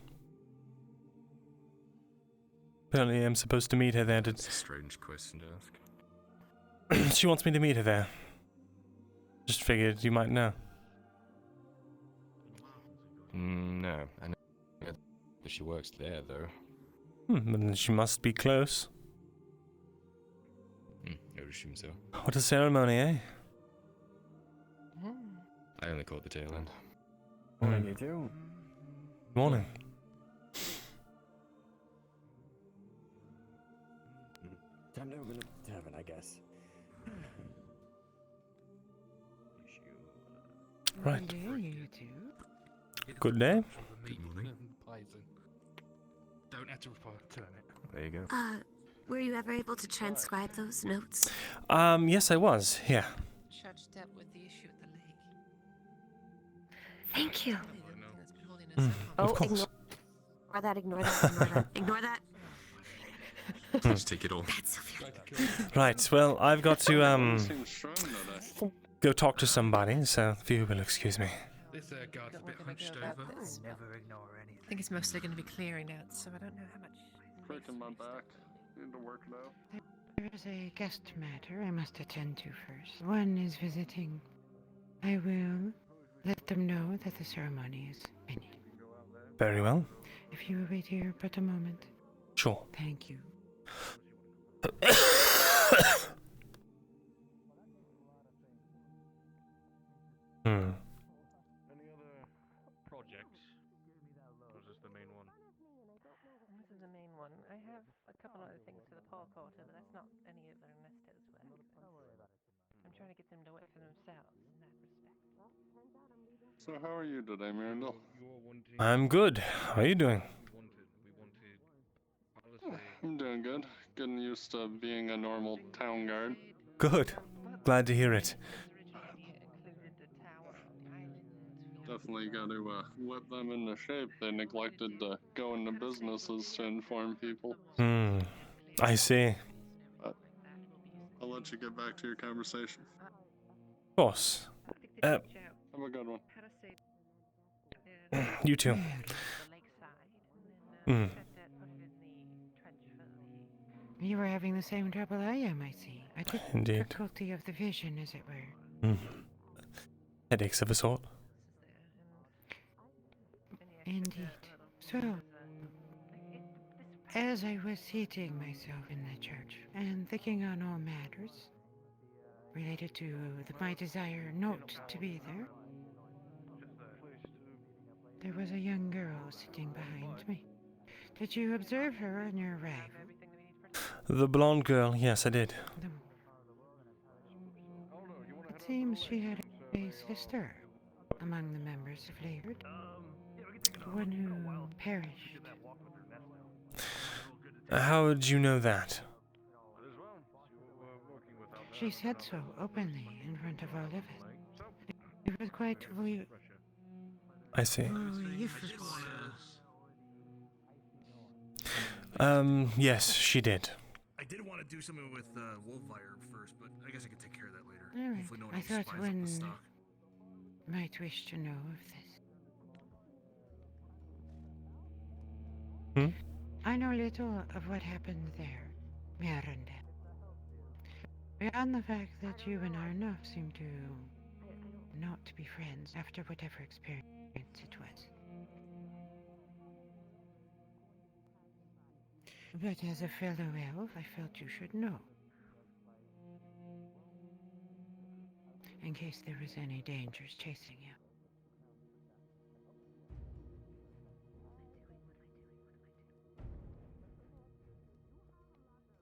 Apparently I'm supposed to meet her there
It's a strange question to ask.
She wants me to meet her there. Just figured you might know.
No, I know that she works there, though.
Then she must be close.
I would assume so.
What a ceremony, eh?
I only caught the tail end.
Morning,
you too.
Morning.
Time to open up the tavern, I guess.
Right.
Good day, you two.
Good day.
Good morning.
Don't have to return it.
There you go.
Were you ever able to transcribe those notes?
Yes I was, yeah.
Judge dealt with the issue at the lake.
Thank you.
Of course.
Ignore that, ignore that.
Just take it all.
Right, well, I've got to, go talk to somebody, so if you will excuse me.
This guard's a bit hunched over.
Never ignore anything.
I think it's mostly going to be clearing out, so I don't know how much.
Breaking my back. Need to work it out.
There is a guest matter I must attend to first. One is visiting. I will let them know that the ceremony is finished.
Very well.
If you will wait here but a moment.
Sure.
Thank you.
Any other projects? Or is this the main one?
This is the main one. I have a couple other things for the Paul Quarter, but that's not any of Ernesto's work. I'm trying to get them to work for themselves in that respect.
So how are you today, Myrindal?
I'm good. How are you doing?
I'm doing good. Getting used to being a normal town guard.
Good. Glad to hear it.
Definitely got to whip them into shape. They neglected to go into businesses to inform people.
I see.
But I'll let you get back to your conversation.
Of course.
Have a good one.
You too.
You were having the same trouble I am, I see. A
Indeed.
difficulty of the vision, as it were.
Headaches of a sort.
Indeed. So, as I was seating myself in the church and thinking on all matters related to my desire not to be there, there was a young girl sitting behind me. Did you observe her on your arrival?
The blonde girl, yes, I did.
It seems she had a sister among the members of Laird, one who perished.
How would you know that?
She said so openly in front of all of us. It was quite
I see. Yes, she did.
I did want to do something with Wolfire first, but I guess I can take care of that later.
All right.
Hopefully no one
I
else
thought
spies up
one
the stock.
might wish to know of this.
Hmm?
I know little of what happened there, Myrindal. Beyond the fact that you and Arnulf seem to not be friends after whatever experience it was. But as a fellow elf, I felt you should know. In case there was any dangers chasing you.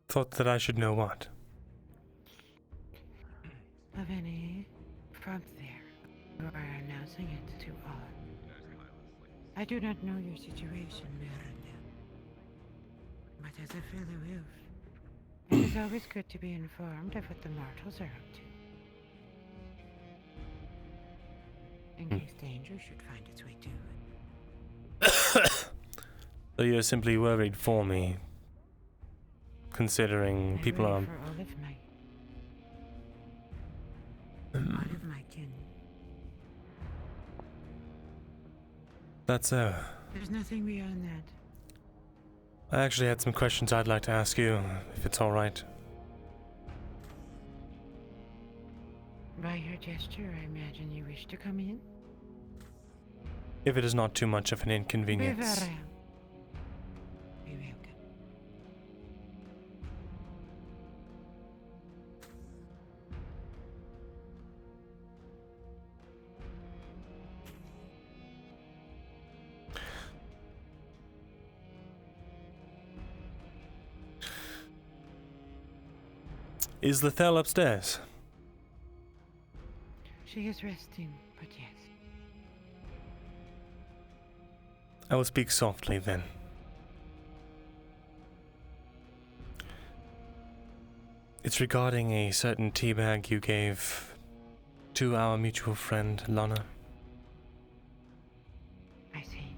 Thought that I should know what?
Of any front there, you are announcing it to all. I do not know your situation, Myrindal. But as a fellow elf, it is always good to be informed of what the mortals are up to. In case danger should find its way to it.
So you're simply worried for me, considering people are...
For all of my kin.
That's
There's nothing beyond that.
I actually had some questions I'd like to ask you, if it's alright.
By your gesture, I imagine you wish to come in?
If it is not too much of an inconvenience.
Be welcome.
Is Lethal upstairs?
She is resting, but yes.
I will speak softly then. It's regarding a certain tea bag you gave to our mutual friend, Lana.
I see.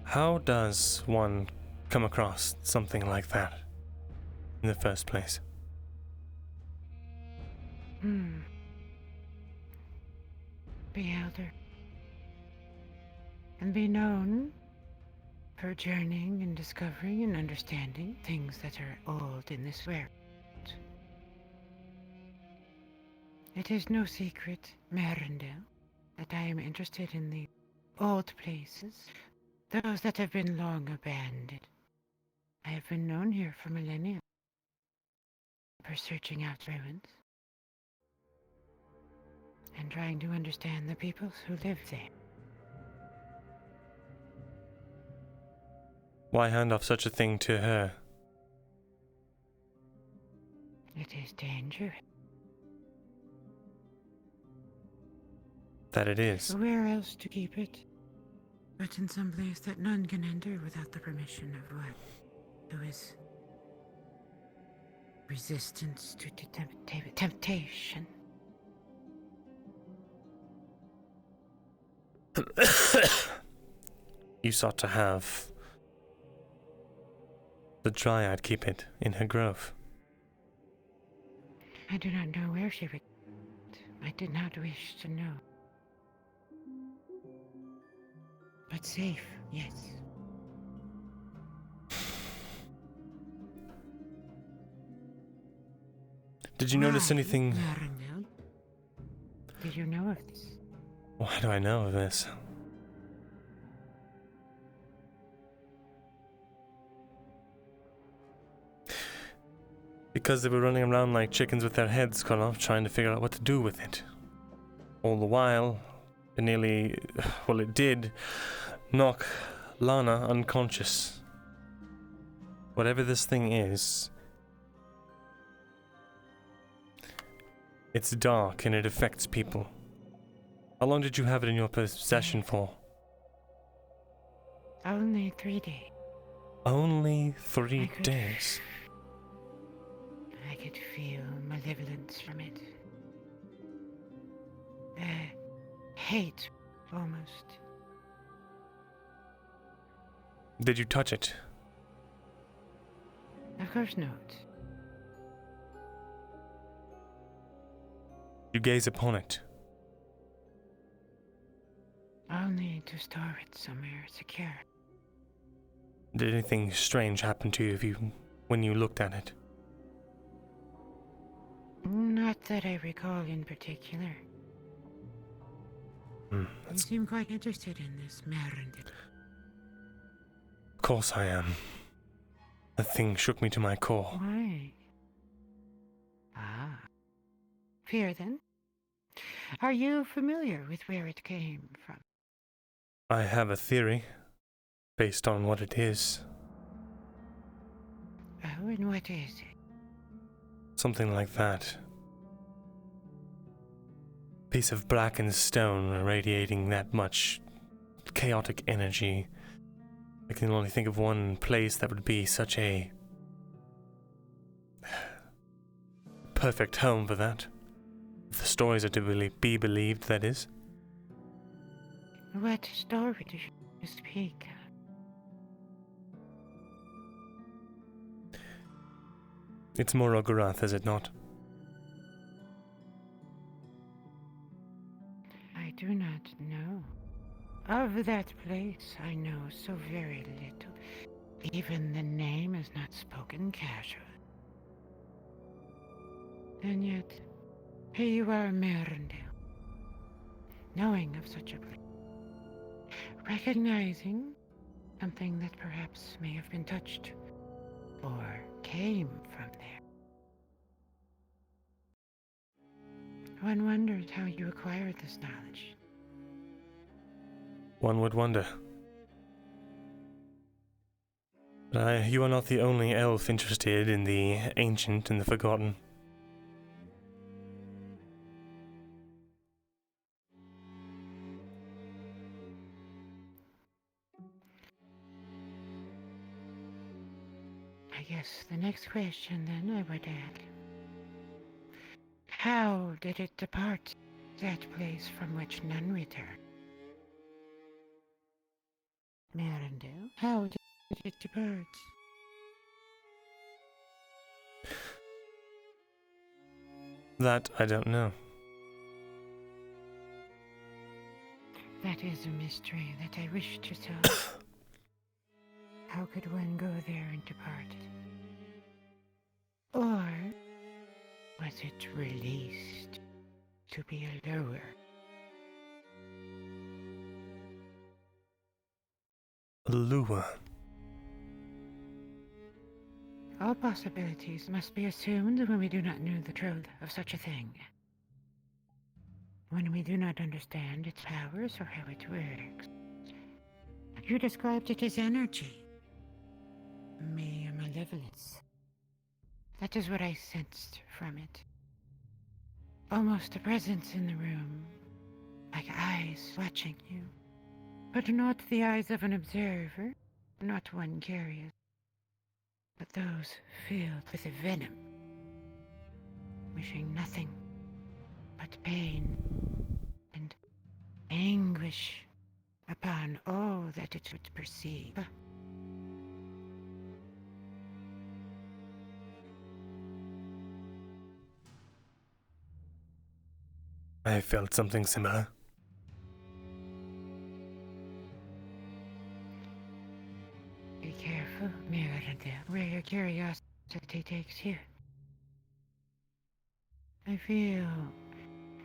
How does one come across something like that in the first place?
Be elder. And be known for journeying and discovering and understanding things that are old in this world. It is no secret, Myrindal, that I am interested in the old places, those that have been long abandoned. I have been known here for millennia for searching out ruins and trying to understand the peoples who live there.
Why hand off such a thing to her?
It is dangerous.
That it is.
Where else to keep it? But in some place that none can enter without the permission of one who is resistance to temptation.
You sought to have the Dryad keep it in her grove.
I do not know where she would. I did not wish to know. But safe, yes.
Did you notice
Why,
anything?
Myrindal? Did you know of this?
Why do I know of this? Because they were running around like chickens with their heads cut off, trying to figure out what to do with it. All the while, it nearly, well, it did knock Lana unconscious. Whatever this thing is, it's dark and it affects people. How long did you have it in your possession for?
Only 3 days.
Only 3 days.
I could feel malevolence from it. Hate, almost.
Did you touch it?
Of course not.
You gaze upon it.
Only to store it somewhere secure.
Did anything strange happen to you when you looked at it?
Not that I recall in particular. You seem quite interested in this, Myrindal.
Of course I am. The thing shook me to my core.
Why? Ah. Fear, then? Are you familiar with where it came from?
I have a theory, based on what it is.
Oh, and what is it?
Something like that. Piece of blackened stone radiating that much chaotic energy. I can only think of one place that would be such a perfect home for that. If the stories are to be believed, that is.
What story do you speak of?
It's Morogarath, is it not?
I do not know. Of that place, I know so very little. Even the name is not spoken casual. And yet, here you are, Myrindal, knowing of such a place, recognizing something that perhaps may have been touched or came from there. One wonders how you acquired this knowledge.
One would wonder. But you are not the only elf interested in the ancient and the forgotten.
I guess the next question then I would ask. How did it depart that place from which none return? Myrindal, how did it depart?
That I don't know.
That is a mystery that I wish to solve. How could one go there and depart? Or was it released to be a lure?
A lure.
All possibilities must be assumed when we do not know the truth of such a thing. When we do not understand its powers or how it works. You described it as energy. Mere malevolence. That is what I sensed from it. Almost a presence in the room, like eyes watching you. But not the eyes of an observer, not one curious, but those filled with venom, wishing nothing but pain and anguish upon all that it would perceive.
I felt something similar.
Be careful, Myrindal, where your curiosity takes you. I feel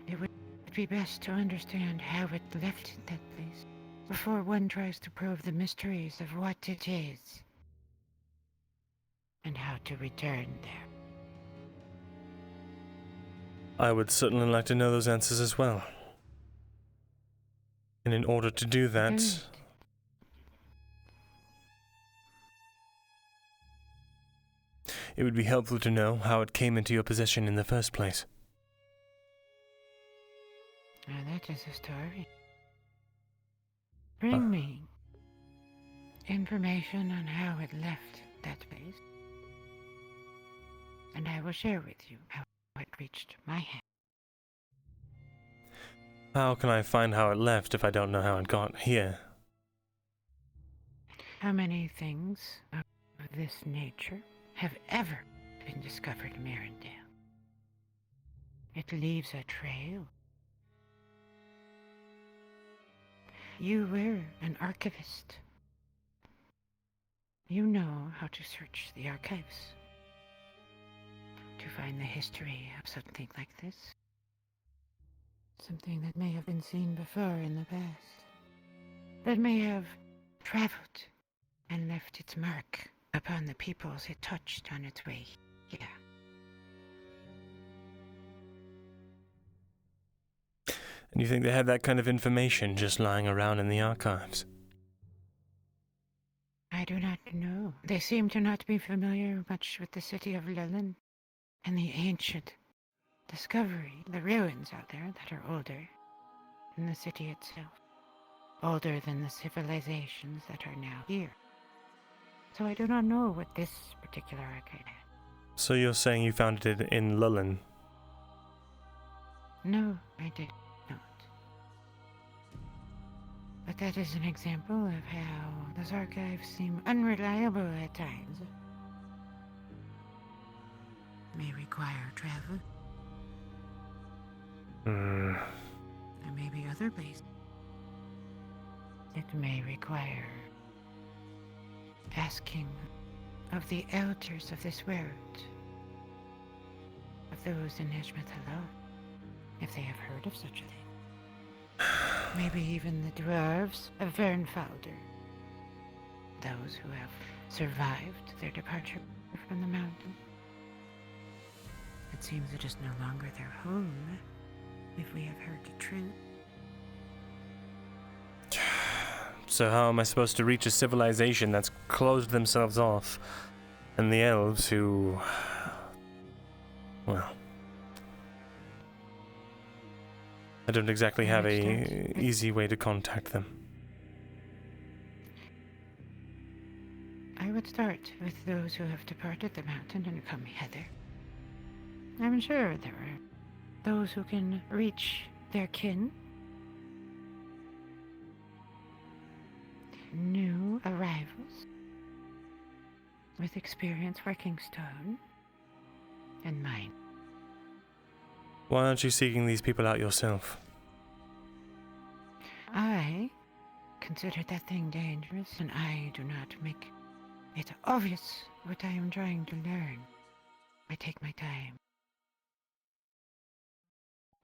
it would be best to understand how it left that place before one tries to probe the mysteries of what it is and how to return there.
I would certainly like to know those answers as well. And in order to do that, it would be helpful to know how it came into your possession in the first place.
Now that is a story. Bring me information on how it left that place, and I will share with you how it reached my hand.
How can I find how it left if I don't know how it got here?
How many things of this nature have ever been discovered in Myrindal? It leaves a trail. You were an archivist. You know how to search the archives to find the history of something like this. Something that may have been seen before in the past. That may have traveled and left its mark upon the peoples it touched on its way here.
And you think they had that kind of information just lying around in the archives?
I do not know. They seem to not be familiar much with the city of Lilin and the ancient discovery, the ruins out there that are older than the city itself, older than the civilizations that are now here. So I do not know what this particular archive had.
So you're saying you found it in Lullen?
No, I did not. But that is an example of how those archives seem unreliable at times. May require travel. There may be other places. It may require asking of the elders of this world, of those in Eshma Thalas, if they have heard of such a thing. Maybe even the dwarves of Vernfalder, those who have survived their departure from the mountain. It seems it is no longer their home, if we have heard the truth.
So how am I supposed to reach a civilization that's closed themselves off? And the elves who... well... I don't exactly have a easy way to contact them.
I would start with those who have departed the mountain and come hither. I'm sure there are those who can reach their kin. New arrivals with experience working stone and mine.
Why aren't you seeking these people out yourself?
I consider that thing dangerous, and I do not make it obvious what I am trying to learn. I take my time.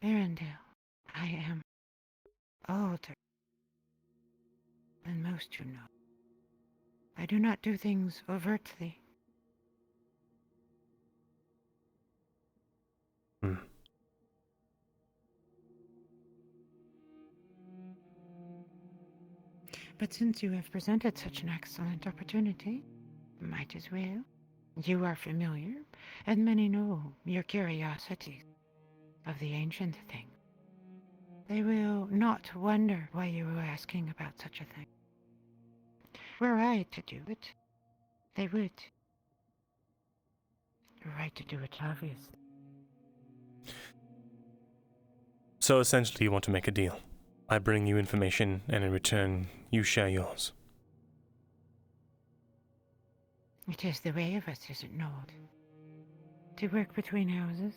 Myrindal, I am older than most you know. I do not do things overtly. But since you have presented such an excellent opportunity, might as well. You are familiar, and many know your curiosity of the ancient thing. They will not wonder why you are asking about such a thing. Were I to do it, they would. You're right to do it, obviously.
So essentially you want to make a deal. I bring you information, and in return, you share yours.
It is the way of us, is it not? To work between houses?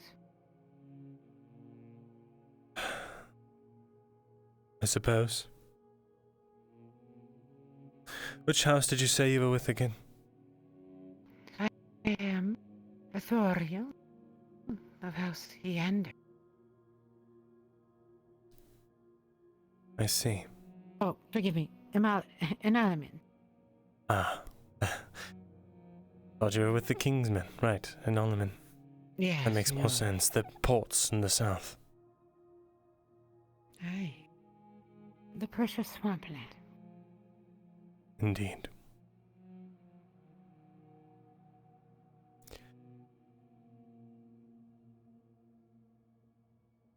I suppose. Which house did you say you were with again?
I am authorial. of House Eander.
I see.
Oh, forgive me. An element.
Ah. Thought you were with the Kingsmen, right? An Alderman.
Yes.
That makes more sense. The ports in the south.
Aye. The precious swampland.
Indeed.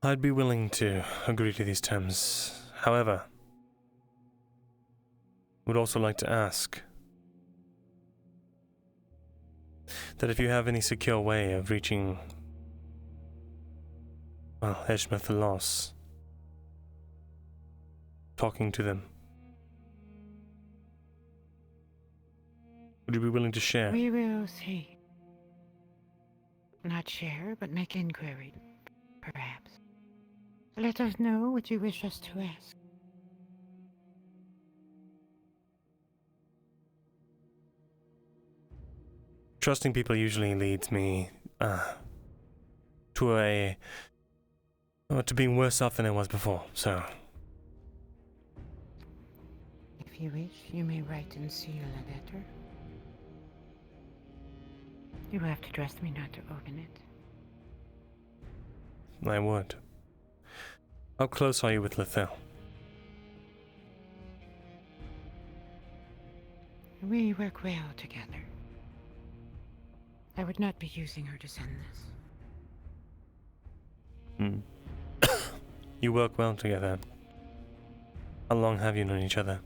I'd be willing to agree to these terms. However, would also like to ask that if you have any secure way of reaching, well, Eshma Thalas, talking to them, would you be willing to share?
We will see. Not share, but make inquiry, perhaps. Let us know what you wish us to ask.
Trusting people usually leads me to being worse off than I was before, so.
If you wish, you may write and seal a letter. You will have to trust me not to open it.
I would. How close are you with Lethal?
We work well together. I would not be using her to send this.
You work well together. How long have you known each other?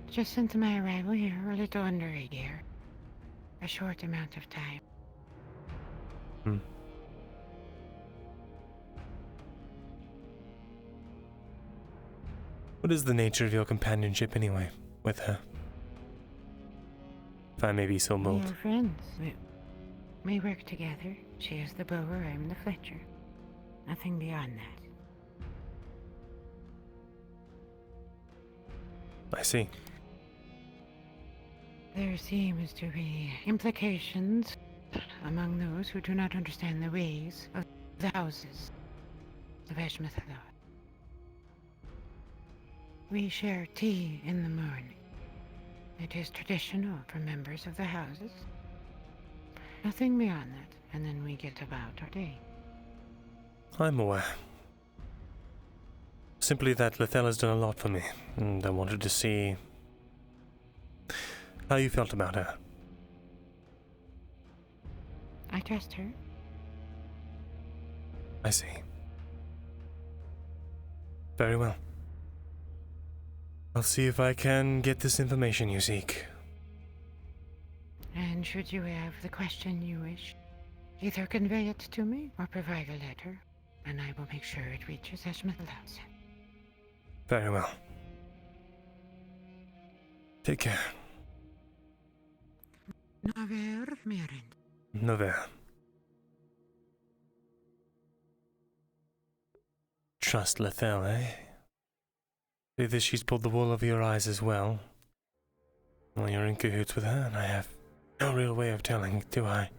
Just since my arrival here, a little under a year. A short amount of time.
What is the nature of your companionship anyway, with her? If I may be so
We
bold.
are friends. We work together. She is the bower, I'm the fletcher. Nothing beyond that.
I see.
There seems to be implications among those who do not understand the ways of the houses of Eshma Thalas. We share tea in the morning. It is traditional for members of the houses. Nothing beyond that, and then we get about our day.
I'm aware. Simply that Lethal has done a lot for me, and I wanted to see how you felt about her.
I trust her.
I see. Very well. I'll see if I can get this information you seek.
And should you have the question you wish, either convey it to me or provide a letter, and I will make sure it reaches Eshma Thalas.
Very well. Take care.
Naver Myrindal.
Nover. Trust Lethal, eh? See that she's pulled the wool over your eyes as well. Well, you're in cahoots with her, and I have no real way of telling, do I?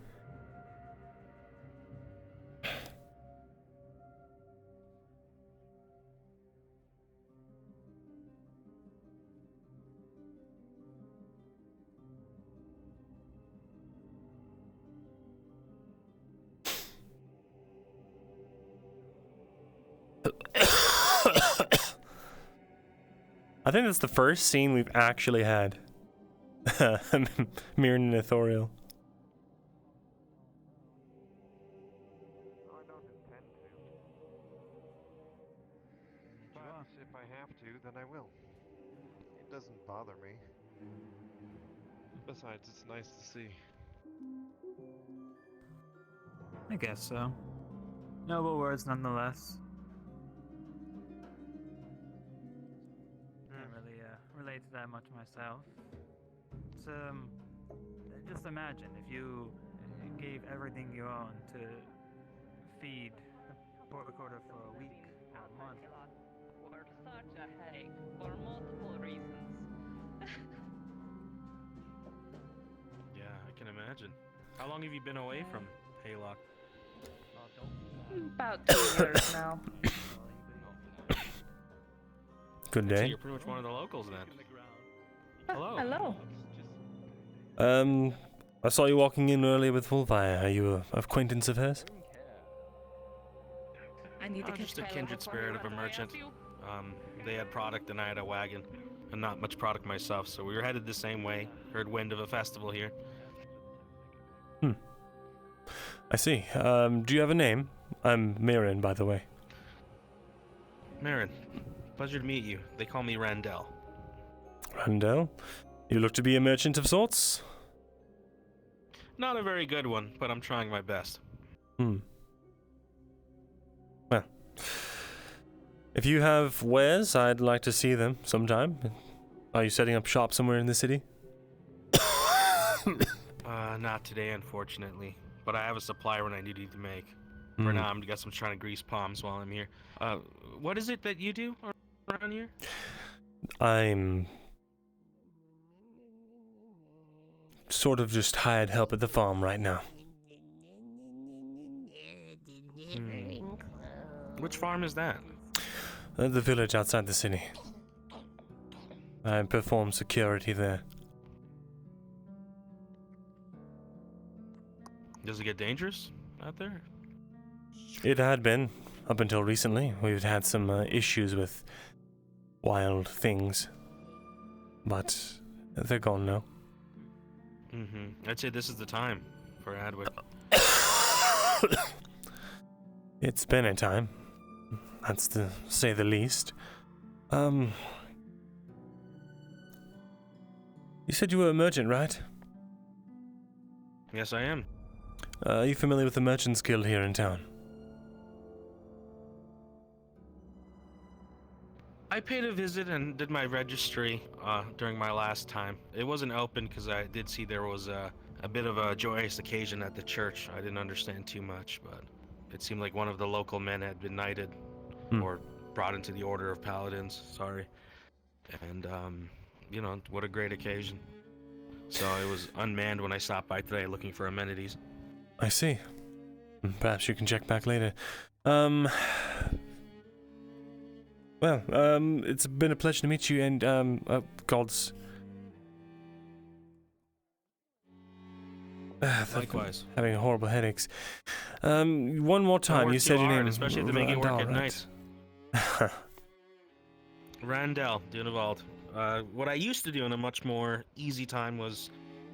I think that's the first scene we've actually had. Myrindal Thesalor.
But if I have to, then I will. It doesn't bother me. Besides, it's nice to see.
I guess so. Noble words nonetheless. I don't really relate to that much myself. It's, just imagine if you gave everything you own to feed a pork quarter for a week or a month.
We're such a headache for multiple reasons.
Yeah, I can imagine. How long have you been away from Haylock.
About 2 years now.
Good
So
day.
you're pretty much one of the locals then. Hello.
Hello.
I saw you walking in earlier with Wolfire. Are you an acquaintance of hers?
I need to
Just a kindred spirit of a merchant. They had product and I had a wagon, and not much product myself, so we were headed the same way. Heard wind of a festival here.
I see. Do you have a name? I'm Mirin, by the way.
Marin, pleasure to meet you. They call me Randell.
Randell? You look to be a merchant of sorts?
Not a very good one, but I'm trying my best.
Well, if you have wares, I'd like to see them sometime. Are you setting up shop somewhere in the city?
Not today, unfortunately. But I have a supply when I need to make. For now, I'm trying to grease palms while I'm here. What is it that you do around here?
I'm sort of just hired help at the farm right now.
Which farm is that?
The village outside the city. I perform security there.
Does it get dangerous out there?
It had been, up until recently. We've had some issues with wild things. But they're gone now.
I'd say this is the time for Adwick.
It's been a time. That's to say the least. You said you were a merchant, right?
Yes, I am.
Are you familiar with the Merchants Guild here in town?
I paid a visit and did my registry during my last time. It wasn't open because I did see there was a bit of a joyous occasion at the church. I didn't understand too much, but it seemed like one of the local men had been knighted or brought into the Order of Paladins, sorry. And, what a great occasion. So it was unmanned when I stopped by today looking for amenities.
I see. Perhaps you can check back later. It's been a pleasure to meet you, and, gods.
Likewise.
Having horrible headaches. One more time, you said your name.
Especially if they make you work at
Randall,
night. Randell, Dunevald. What I used to do in a much more easy time was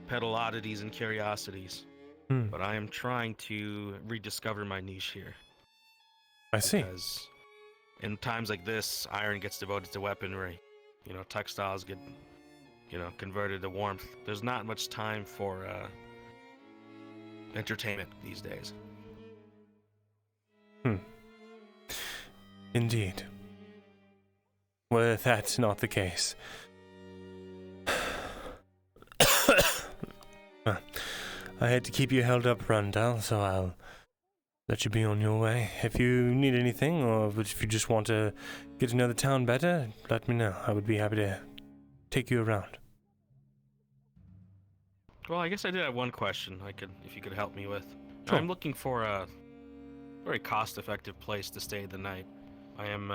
peddle oddities and curiosities. But I am trying to rediscover my niche here.
I see.
Because in times like this, iron gets devoted to weaponry. Textiles get, converted to warmth. There's not much time for entertainment these days.
Indeed. Were that not the case? I hate to keep you held up, Randall, so I'll let you be on your way. If you need anything, or if you just want to get to know the town better, let me know. I would be happy to take you around.
Well, I guess I did have one question if you could help me with.
Sure.
I'm looking for a very cost-effective place to stay the night. I am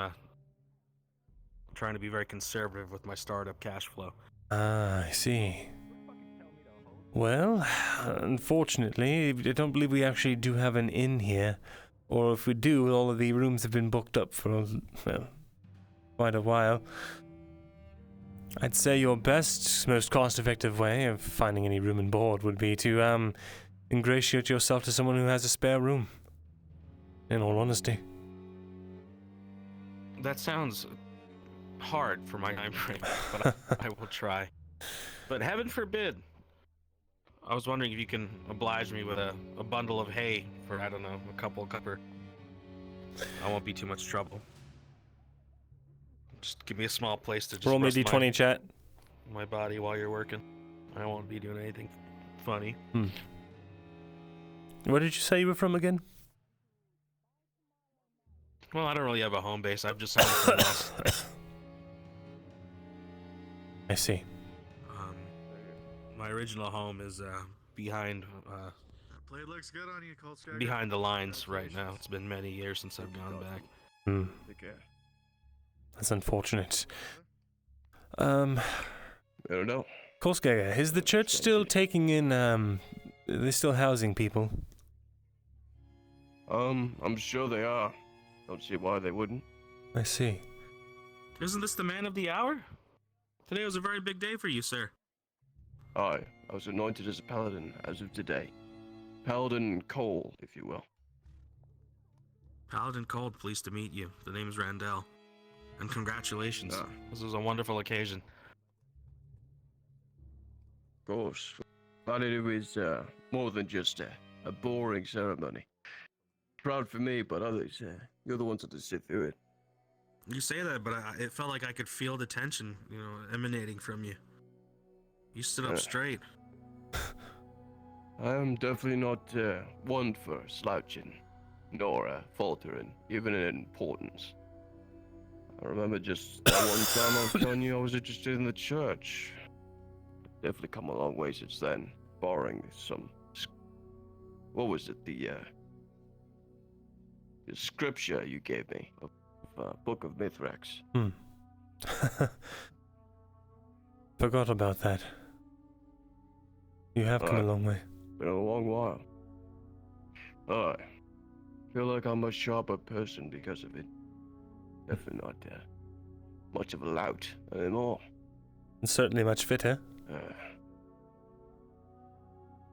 trying to be very conservative with my startup cash flow.
Ah, I see. Well, unfortunately, I don't believe we actually do have an inn here. Or if we do, all of the rooms have been booked up for, quite a while. I'd say your best, most cost-effective way of finding any room and board would be to, ingratiate yourself to someone who has a spare room. In all honesty.
That sounds hard for my time frame, but I will try. But heaven forbid. I was wondering if you can oblige me with a bundle of hay for, I don't know, a couple of copper. I won't be too much trouble. Just give me a small place to just
Roll me
rest
D20, chat.
my body while you're working. I won't be doing anything funny.
Where did you say you were from again?
Well, I don't really have a home base. I've just signed up.
I see.
My original home is behind
Blade looks good on you, Cold Skagger.
Behind the lines right now. It's been many years since I've gone back.
Hmm. That's unfortunate. I
don't know.
Kolskaga, is the church still taking in, they're still housing people?
I'm sure they are. Don't see why they wouldn't.
I see.
Isn't this the man of the hour? Today was a very big day for you, sir.
I was anointed as a paladin as of today. Paladin Cole, if you will.
Paladin Cold, pleased to meet you. The name's Randall. And congratulations. This was a wonderful occasion.
Of course. But it was more than just a boring ceremony. Proud for me, but others, you're the ones that had to sit through it.
You say that, but it felt like I could feel the tension, emanating from you. You stood up straight.
I am definitely not one for slouching, nor faltering, even in importance. I remember just that one time I was telling you I was interested in the church. Definitely come a long way since then, barring some... What was it, the scripture you gave me, of Book of Mithrax.
Forgot about that. You have come a long way.
Been a long while. I feel like I'm a sharper person because of it. Definitely not much of a lout anymore.
And certainly much fitter.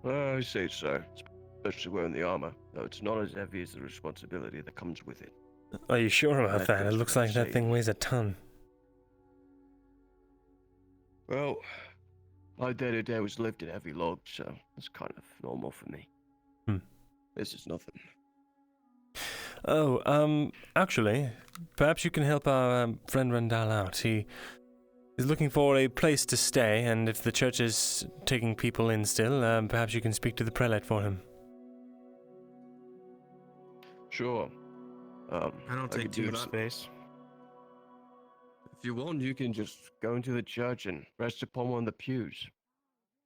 I say so. Especially wearing the armor, though it's not as heavy as the responsibility that comes with it.
Are you sure about that? It looks like that thing weighs a ton.
Well, my day-to-day was lifting heavy logs, so it's kind of normal for me. This is nothing.
Oh, actually, perhaps you can help our friend Randall out. He is looking for a place to stay, and if the church is taking people in still, perhaps you can speak to the prelate for him.
Sure.
I don't take too much
space. If you want, you can just go into the church and rest upon one of the pews.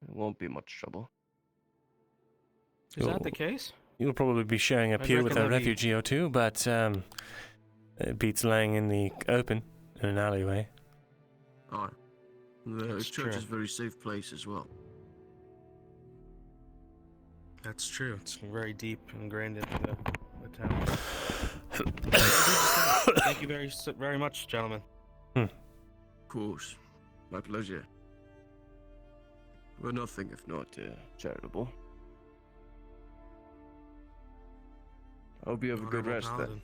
It won't be much trouble.
Is that the case?
You'll probably be sharing a pew with a refugee or two, but it beats laying in the open in an alleyway.
Alright. The church is a very safe place as well.
That's true. It's very deep ingrained into the town. Thank you very much, gentlemen.
Of course. My pleasure. We're nothing if not charitable. I hope you have a good rest then.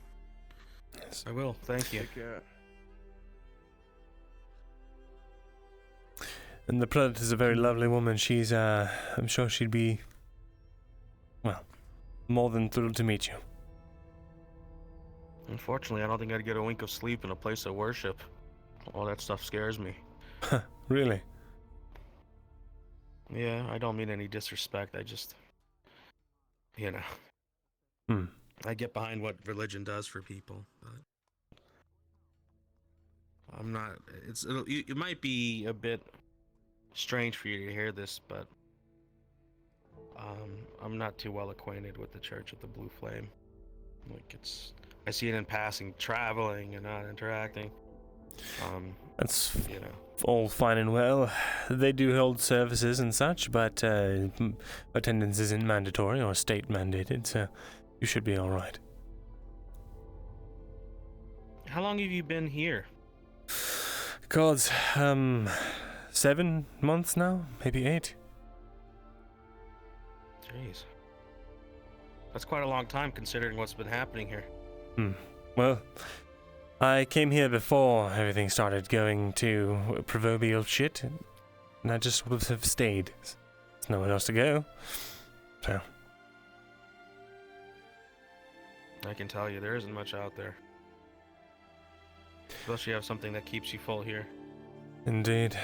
Yes, I will. Thank you.
Take care.
And the prelate is a very lovely woman. She's, I'm sure she'd be, well, more than thrilled to meet you.
Unfortunately, I don't think I'd get a wink of sleep in a place of worship. All that stuff scares me.
Really?
Yeah, I don't mean any disrespect. I just, I get behind what religion does for people, but I'm not. It might be a bit strange for you to hear this, but I'm not too well acquainted with the Church of the Blue Flame. I see it in passing, traveling and not interacting.
That's all fine and well. They do hold services and such, but attendance isn't mandatory or state mandated, so you should be all right.
How long have you been here?
God, 7 months now, maybe 8.
Jeez, that's quite a long time considering what's been happening here.
Well, I came here before everything started going to proverbial shit, and I just would have stayed. There's nowhere else to go, so.
I can tell you, there isn't much out there. Unless you have something that keeps you full here.
Indeed.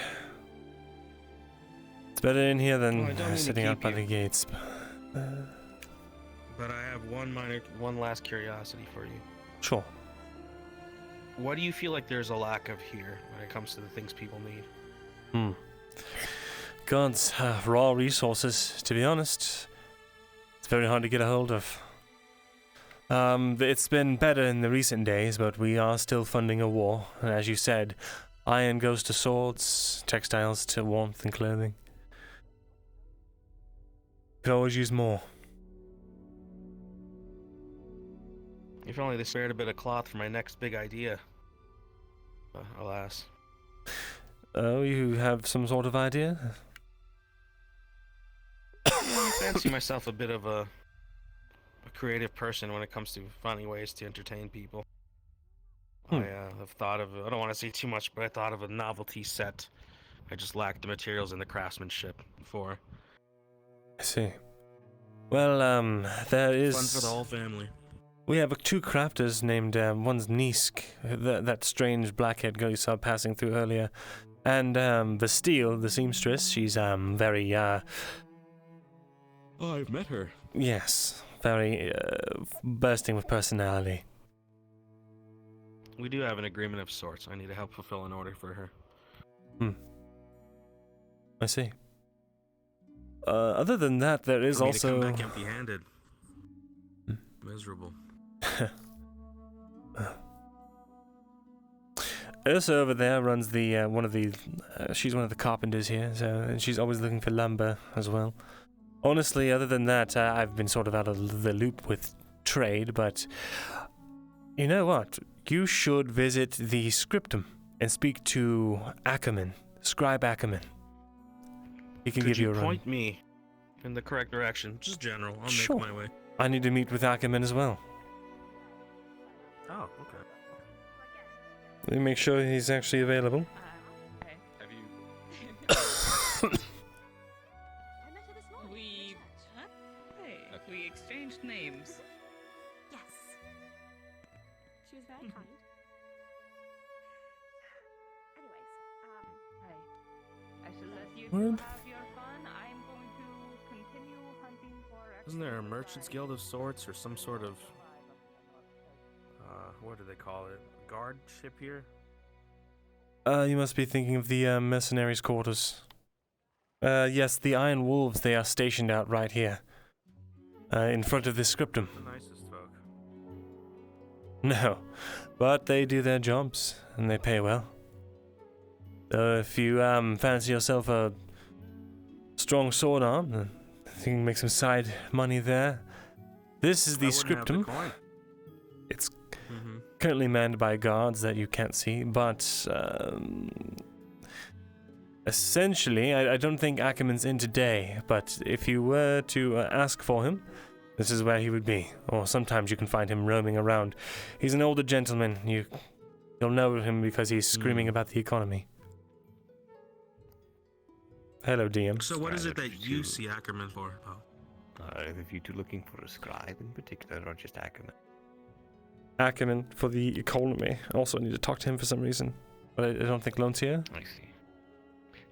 It's better in here than sitting out by the gates.
But I have one last curiosity for you.
Sure.
What do you feel like there's a lack of here when it comes to the things people need?
God's raw resources, to be honest. It's very hard to get a hold of. It's been better in the recent days, but we are still funding a war. And as you said, iron goes to swords, textiles to warmth and clothing. Could always use more.
If only they spared a bit of cloth for my next big idea. Alas.
Oh, you have some sort of idea?
I fancy myself a bit of a creative person when it comes to finding ways to entertain people. I have thought of, I don't want to say too much, but I thought of a novelty set. I just lacked the materials and the craftsmanship for.
I see. Well, there is...
Fun for the whole family.
We have two crafters named, one's Nisk, that strange blackhead girl you saw passing through earlier, and Bastille, the seamstress. She's very
Oh, I've met her.
yes, very bursting with personality.
We do have an agreement of sorts. I need to help fulfill an order for her.
I see. Other than that, there is
For me
also...
to come back empty-handed. Miserable.
Ursa over there runs the she's one of the carpenters here, and she's always looking for lumber as well. Honestly, other than that, I've been sort of out of the loop with trade, but you know what? You should visit the scriptum and speak to Ackerman, Scribe Ackerman. He can give you a run.
Point me in the correct direction, just general. I'll
Sure.
make my way.
I need to meet with Ackerman as well.
Oh, okay.
Let me make sure he's actually available.
Have you? We exchanged names.
Yes. She was very kind. Anyways,
I shall let you
Word.
two have your fun. I'm going to continue hunting for.
Isn't there a merchant's guild of sorts or some sort of what do they call it? Guard ship here?
You must be thinking of the mercenaries' quarters. Yes, the Iron Wolves, they are stationed out right here. In front of this scriptum.
The nicest folk.
No, but they do their jobs, and they pay well. So if you fancy yourself a strong sword arm, then you can make some side money there. This is the scriptum. It's currently manned by guards that you can't see, but essentially, I don't think Ackerman's in today, but if you were to ask for him, this is where he would be. Or sometimes you can find him roaming around. He's an older gentleman. You'll know him because he's screaming about the economy. Hello, DM.
So what is it that you see Ackerman for? Oh.
If you two looking for a scribe in particular, or just Ackerman?
Ackerman for the economy. Also, I need to talk to him for some reason. But I don't think Lone's here.
I see.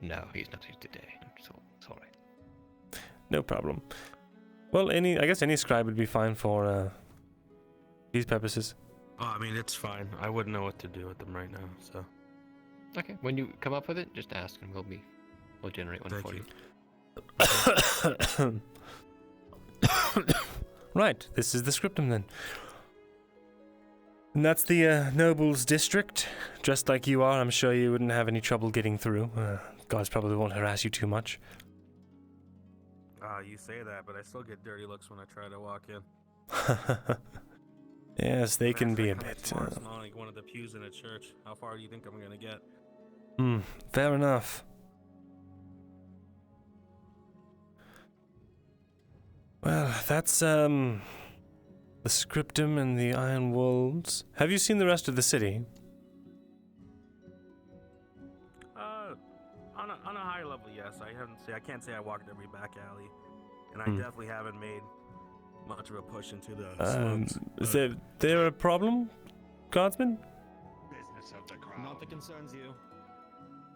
No, he's not here today. So sorry.
No problem. Well, I guess any scribe would be fine for these purposes.
Oh, I mean, it's fine. I wouldn't know what to do with them right now, so.
Okay, when you come up with it, just ask and we'll generate one for you.
Right, this is the scriptum then. And that's the nobles district. Dressed like you are, I'm sure you wouldn't have any trouble getting through. Guards probably won't harass you too much.
You say that, but I still get dirty looks when I try to walk in.
Yes, they can be a bit.
It's not like one of the pews in a church. How far do you think I'm gonna get?
Fair enough. Well, that's the scriptum and the Iron Wolves. Have you seen the rest of the city?
On a high level, yes. I can't say I walked every back alley, and I definitely haven't made much of a push into the slums.
Is there a problem, guardsman?
Business of the crowd.
Not that concerns you.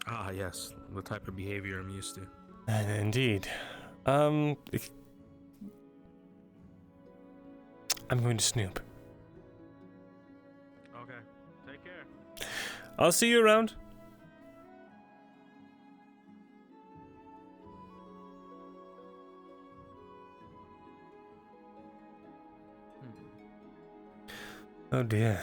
Ah, yes, the type of behavior I'm used to.
Indeed. I'm going to snoop.
Okay, take care.
I'll see you around. Oh dear.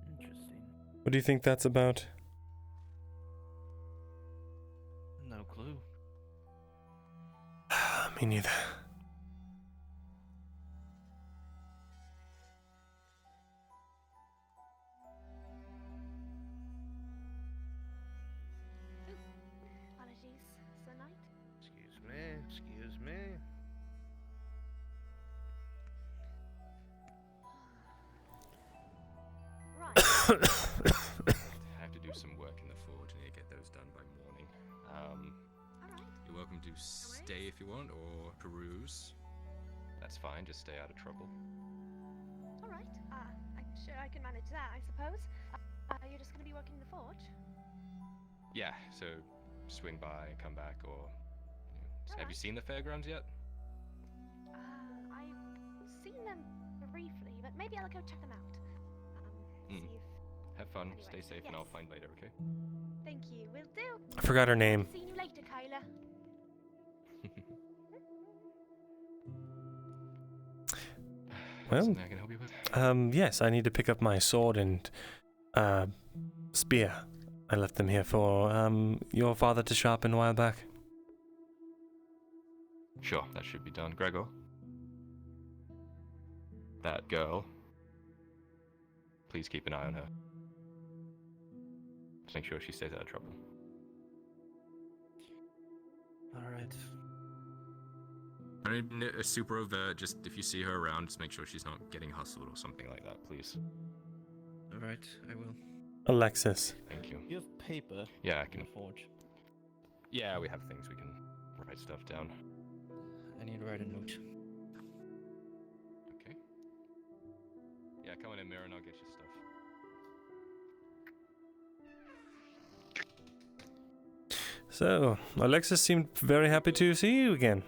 Interesting.
What do you think that's about?
No clue.
Me neither.
Apologies, Sir Knight.
Excuse me, excuse me.
Right.
I have to do some work in the forge and need to get those done by morning. You're welcome to stay if you want, or peruse. That's fine, just stay out of trouble.
All right. I'm sure I can manage that, I suppose. You're just going to be working the forge?
Yeah, so swing by, come back, or... Have you seen the fairgrounds yet?
I've seen them briefly, but maybe I'll go check them out. See if...
Have fun,
Anyway,
stay safe, and I'll find later, okay?
Thank you. Will do.
I forgot her name.
See you later, Kyla.
Well,
Something I can help you with?
yes, I need to pick up my sword and spear. I left them here for your father to sharpen a while back.
Sure, that should be done. Gregor? That girl. Please keep an eye on her. Just make sure she stays out of trouble.
Alright.
I mean, super overt, just if you see her around, just make sure she's not getting hustled or something like that, please.
Alright, I will.
Alexis.
Thank you.
You have paper?
Yeah, I can.
Forge.
Yeah, we have things we can write stuff down.
I need to write a note.
Okay. Yeah, come on in, Mira, and I'll get you stuff.
So, Alexis seemed very happy to see you again.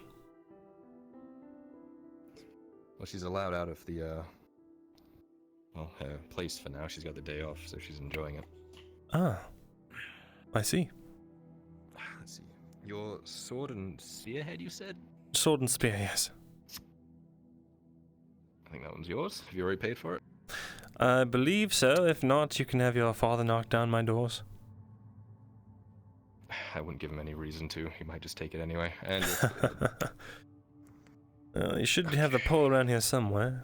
Well, she's allowed out of the, her place for now. She's got the day off, so she's enjoying it.
Ah, I see.
Let's see. Your sword and spearhead, you said?
Sword and spear, yes.
I think that one's yours. Have you already paid for it?
I believe so. If not, you can have your father knock down my doors.
I wouldn't give him any reason to. He might just take it anyway. And
You should have the pole around here somewhere.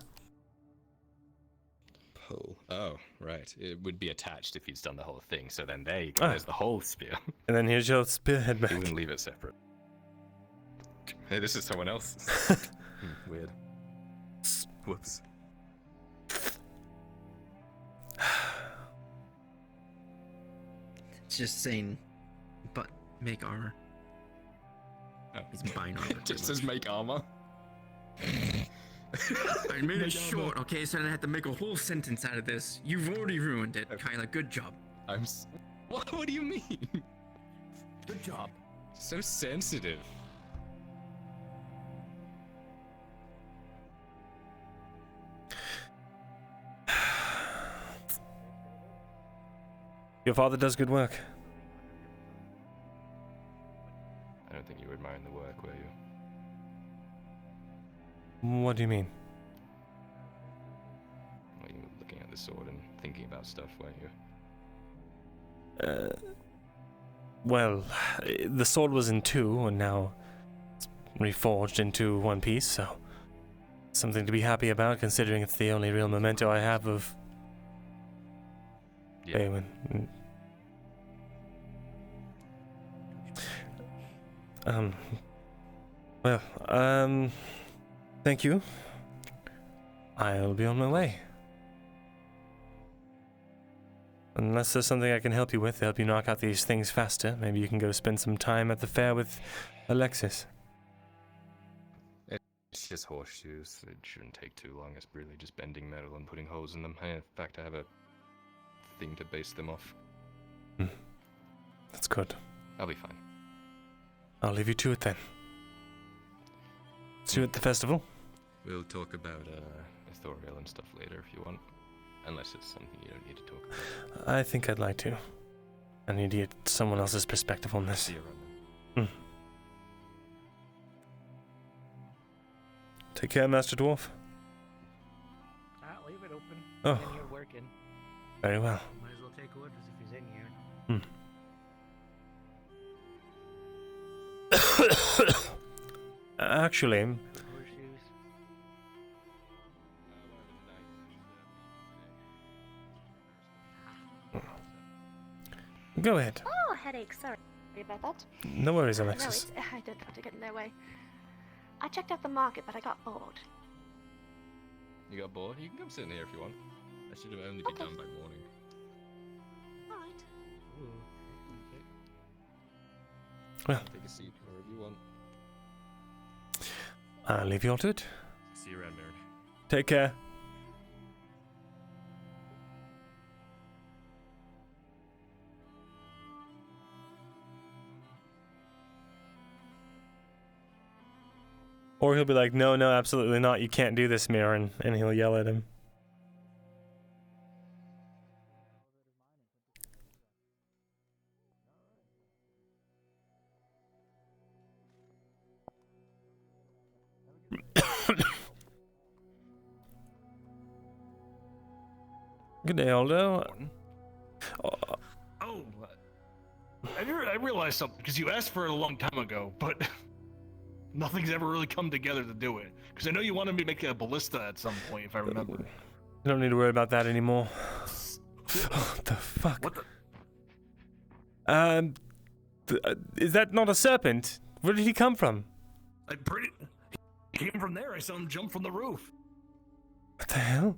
pole. Oh, right. It would be attached if he's done the whole thing. So then there you go. There's the whole spear.
And then here's your spearhead back.
He wouldn't leave it separate. Hey, this is someone else's. Weird. Whoops.
It's just saying, but make armor.
Oh.
It's buying armor.
It just says make armor.
I made it short, okay? So I had to make a whole sentence out of this. You've already ruined it, Kyla. Good job.
What do you mean?
Good job.
So sensitive.
Your father does good work.
I don't think you were admiring the work, were you?
What do you mean?
Well, you were looking at the sword and thinking about stuff, weren't you?
Well, the sword was in two, and now it's reforged into one piece, so something to be happy about, considering it's the only real memento I have of Eowyn. Thank you. I'll be on my way. Unless there's something I can help you with to help you knock out these things faster, maybe you can go spend some time at the fair with Alexis.
It's just horseshoes. It shouldn't take too long. It's really just bending metal and putting holes in them. In fact, I have a thing to base them off.
That's good.
I'll be fine.
I'll leave you to it then. See you at the festival.
We'll talk about Ithoriel and stuff later if you want. Unless it's something you don't need to talk about.
I think I'd like to. I need to get someone else's perspective on this.
See you around then.
Take care, Master Dwarf.
Leave it open.
Oh.
He's in here working.
Very well.
Might as well take orders if he's in here.
Actually,
Horseshoes.
go ahead.
Oh, headache. Sorry about that.
No worries,
No,
Alexis.
I didn't want to get in their way. I checked out the market, but I got bored.
You got bored? You can come sit in here if you want. That should have only been done by morning.
All right.
Well.
Take a seat wherever you want.
I'll leave you all to it.
See you around, Mirren.
Take care. Or he'll be like, no, absolutely not. You can't do this, Mirren. And he'll yell at him. Good day, Aldo.
I realized something, because you asked for it a long time ago, but nothing's ever really come together to do it. Because I know you wanted me to make a ballista at some point, if I remember.
You don't need to worry about that anymore. What the fuck?
What the?
Is that not a serpent? Where did he come from?
He came from there. I saw him jump from the roof.
What the hell?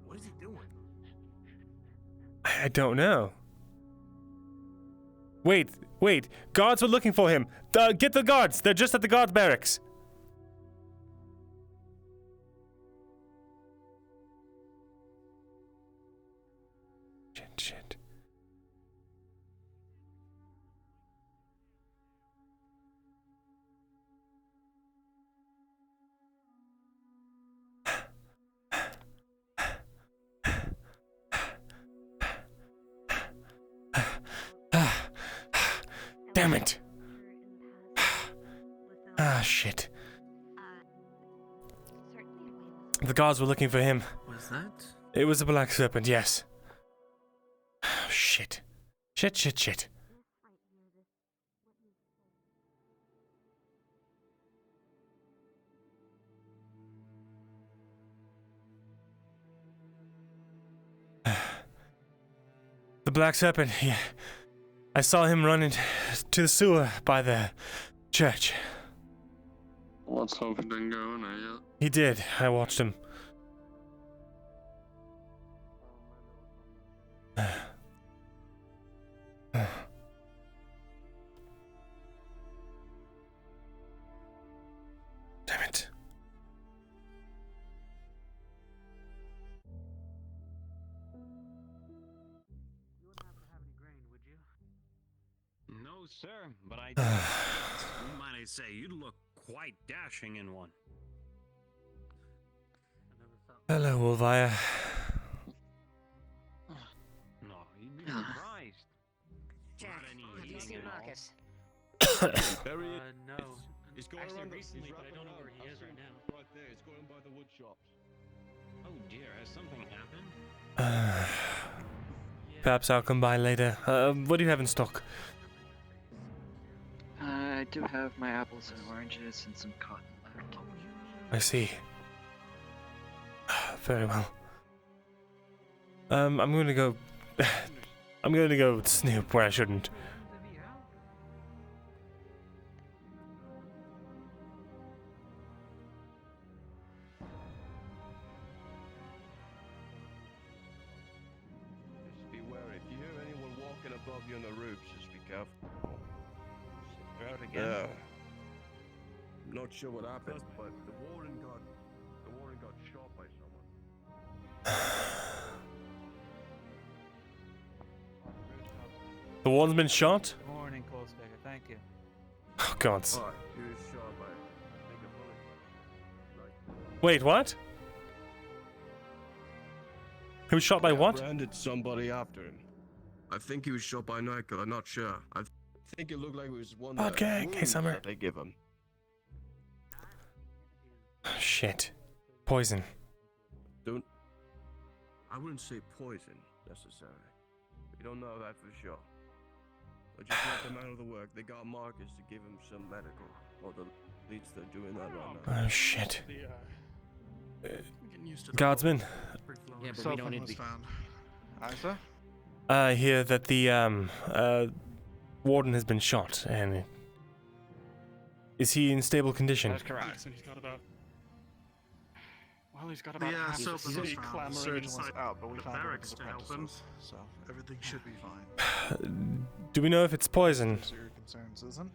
What is he doing?
I don't know. Wait. Guards were looking for him. Get the guards. They're just at the guard barracks. Shit. Damn it. Shit. The guards were looking for him.
Was that?
It was a black serpent, yes. Shit. Shit. The black serpent, yeah. I saw him running to the sewer by the church.
Let's hope it didn't go in there yet.
He did. I watched him. Damn it.
No, sir, but I might I say, you'd look quite dashing in one.
Hello, Ulvaya.
No, you'd be surprised.
Jack, have you seen Marcus?
No.
He's going around recently, but I don't know where he is right now.
Right there, it's going by the wood shops.
Oh dear, has something happened?
Perhaps I'll come by later. What do you have in stock?
I do have my apples and oranges and some cotton left.
I see. Very well. I'm gonna go. I'm gonna go snoop where I shouldn't.
Just be wary. If you hear anyone walking above you on the roofs, just be careful.
Out again. I'm not sure what happened, but the warden got shot by someone.
The one's been shot?
Morning, Colespecker. Thank you.
Oh, God.
He was shot by a bullet.
Wait, what? He was shot by what?
Branded somebody after him.
I think he was shot by a night killer, I'm not sure. I think it looked like it was one
Vodka,
of the
K
wounds
Summer.
that they give him.
Shit. Poison.
I wouldn't say poison, necessarily. We don't know that for sure. But just let them out of the work. They got Marcus to give him some medical. Or at least they're doing that right now.
Oh, shit. Guardsman,
Yeah, but we don't need to be found. Isa?
I hear that the warden has been shot, and is he in stable condition?
That's correct.
He's got about. Well, he's got about.
The
half
soap
his
was
feet
found. The
clamoring
surgeon was
inside
out, but we
the
found one of
barracks
his
to help him.
apprentices, so everything should be fine.
Do we know if it's poison?
Those are your concerns, Susan?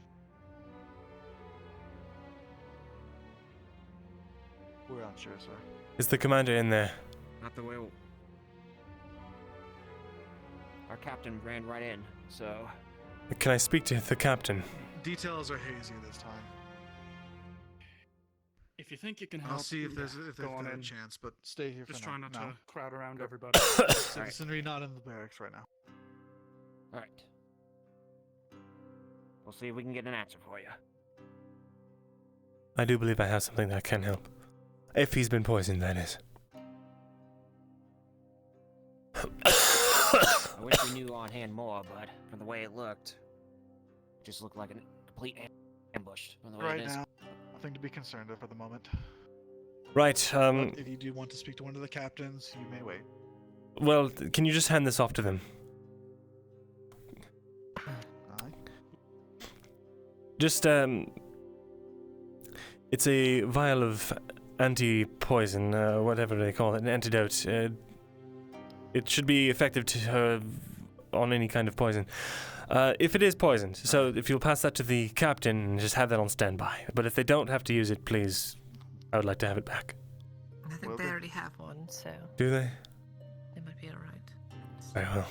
We're unsure, sir.
Is the commander in there?
Not the way.
Our captain ran right in, so.
Can I speak to the captain?
Details are hazy this time.
If you think you can help,
I'll see if there's
go on
a
in.
chance, but stay here
Just
for
try
now.
not
No.
to crowd around everybody.
Citizenry not in the barracks right now.
Alright. We'll see if we can get an answer for you.
I do believe I have something that can help. If he's been poisoned, that is.
I wish we knew on hand more, but from the way it looked, it just looked like a complete ambush from the way
Right
it is.
now, nothing to be concerned of for the moment.
Right,
But if you do want to speak to one of the captains, you may wait.
well, can you just hand this off to them? Just, it's a vial of anti-poison, whatever they call it, an antidote. It should be effective to on any kind of poison. If it is poisoned, so if you'll pass that to the captain and just have that on standby. But if they don't have to use it, please, I would like to have it back.
I think they already have one, so
Do they?
they might be alright.
Very well.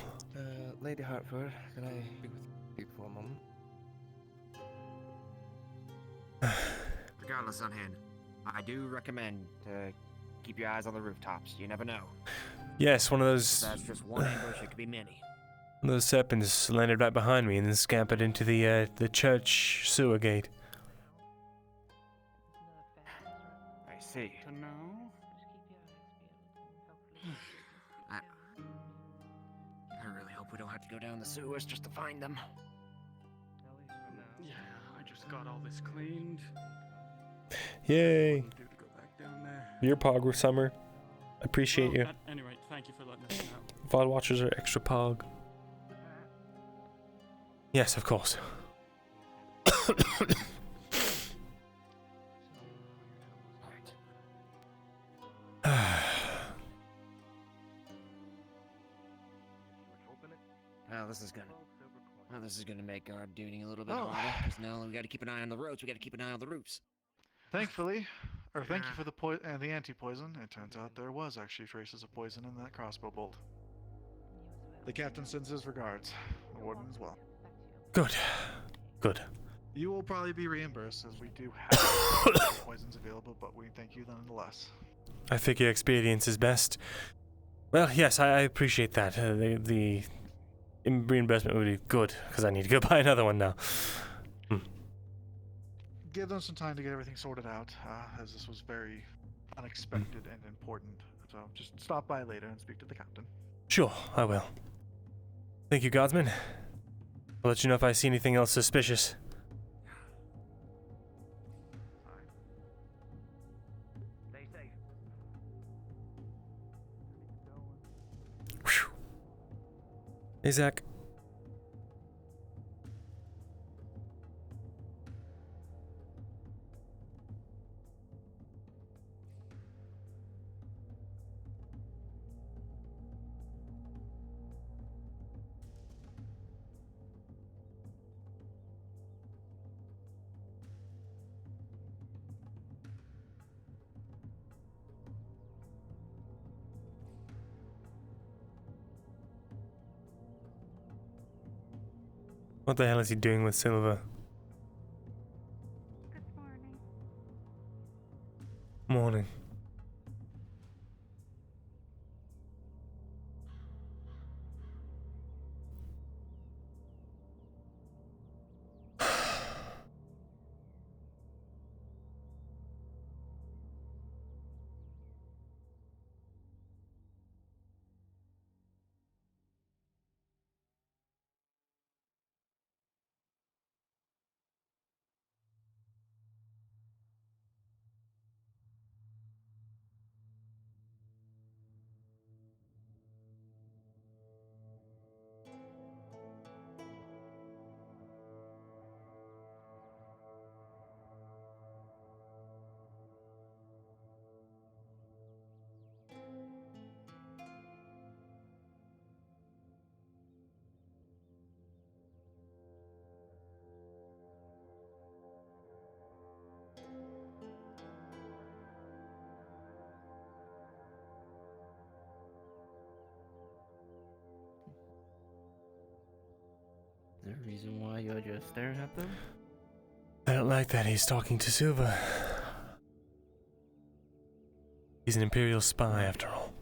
Lady Hartford, can I speak with you for a moment?
Regardless on hand, I do recommend to keep your eyes on the rooftops. You never know.
Yes, one of those.
That's just one ambush. It could be many.
One of those serpents landed right behind me and then scampered into the church sewer gate.
I see.
To know.
I really hope we don't have to go down the sewers just to find them.
Yeah, I just got all this cleaned.
Yay!
Due to go back down there.
Your pog, Summer. Appreciate
Well,
you.
at any rate, thank you for letting us know.
VOD watchers are extra pog. Yes, of course.
Well, this is gonna make our duty a little bit harder, because now we gotta keep an eye on the roads, we gotta keep an eye on the roofs.
Thankfully, or thank you for the anti-poison. It turns out there was actually traces of poison in that crossbow bolt. The captain sends his regards. The warden as well.
Good. Good.
You will probably be reimbursed, as we do have poisons available, but we thank you nonetheless.
I figure experience is best. Well, yes, I appreciate that. The reimbursement would be good, because I need to go buy another one now.
Give them some time to get everything sorted out, as this was very unexpected and important. So just stop by later and speak to the captain.
Sure, I will. Thank you, Guardsman. I'll let you know if I see anything else suspicious.
Stay safe.
Hey, Zach. What the hell is he doing with Silver? Morning.
Reason why you're just staring at them?
I don't like that he's talking to Silva. He's an Imperial spy, after all.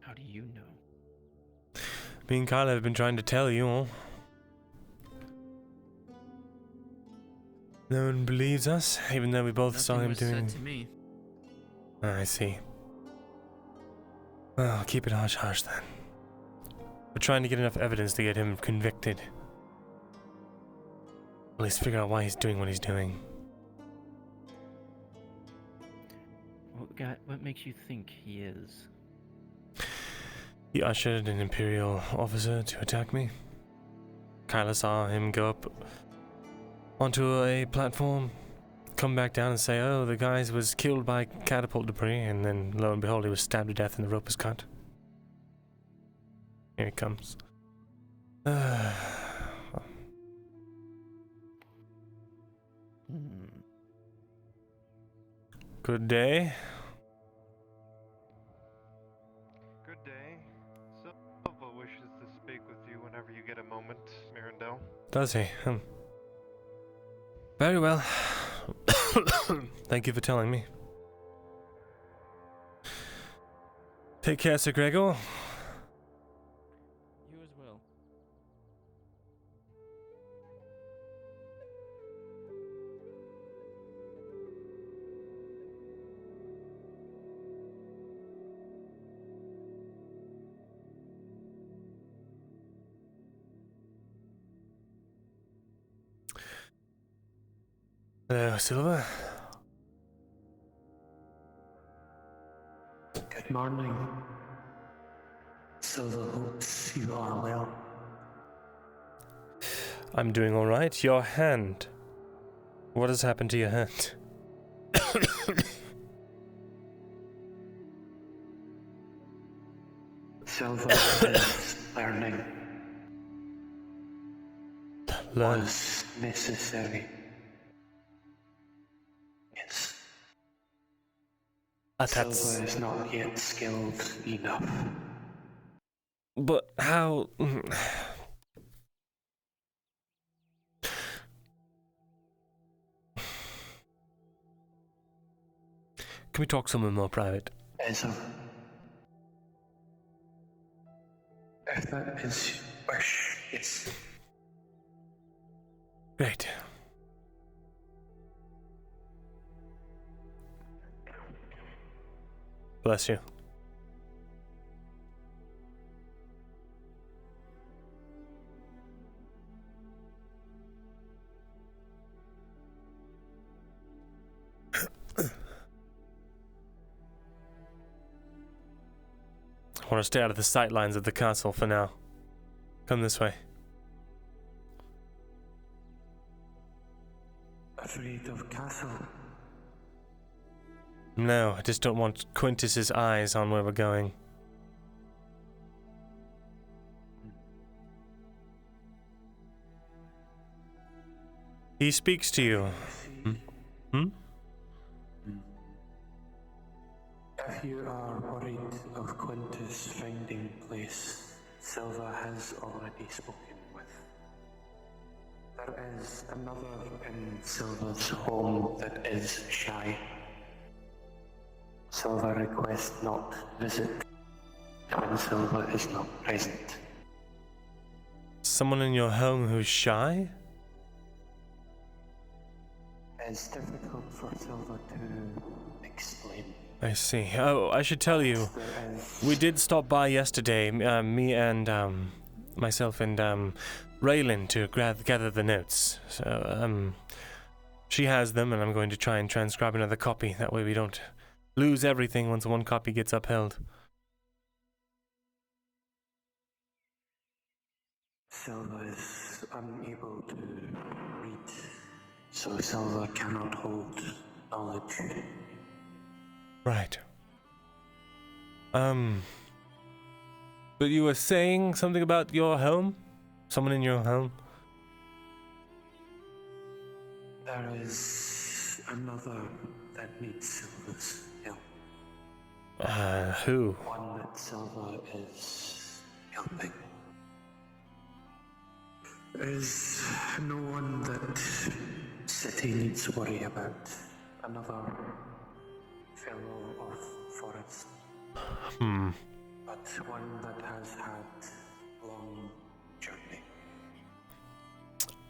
How do you know?
Me and Kyla have been trying to tell you all. No one believes us, even though we both saw him doing...
Nothing was said to me.
I see. Well, keep it hush-hush then. We're trying to get enough evidence to get him convicted. At least figure out why he's doing what he's doing.
What makes you think he is?
He ushered an Imperial officer to attack me. Kyla saw him go up onto a platform, come back down and say, oh, the guy was killed by catapult debris, and then lo and behold, he was stabbed to death and the rope was cut. Here he comes. Good day.
Good day. Silva wishes to speak with you whenever you get a moment, Myrindal.
Does he? Very well. Thank you for telling me. Take care, Sir Gregor.
You as well.
Hello, Silva.
Good morning. Silva hopes you are well.
I'm doing all right. Your hand. What has happened to your hand?
Silva is learning.
Learn.
Was necessary. Yes.
That's...
Silva is not yet skilled enough.
But how... Can we talk somewhere more private?
Ezra. If that is your wish, yes.
Great. Bless you. I want to stay out of the sight lines of the castle for now. Come this way.
Afraid of castle?
No, I just don't want Quintus's eyes on where we're going. He speaks to you. Hmm?
If you are worried of Quintus finding place, Silva has already spoken with. There is another in Silva's home that is shy. Silva requests not visit when Silva is not present.
Someone in your home who's shy?
It's difficult for Silva to explain.
I see. Oh, I should tell you, we did stop by yesterday, me and, myself and, Raylan to gather the notes. So, she has them, and I'm going to try and transcribe another copy. That way we don't lose everything once one copy gets upheld.
Silva is unable to read, so Silva cannot hold knowledge.
Right. But you were saying something about your home? Someone in your home?
There is another that needs Silva's help.
Who?
One that Silva is helping. Is no one that city needs to worry about. Another fellow of forest. But one that has had long journey.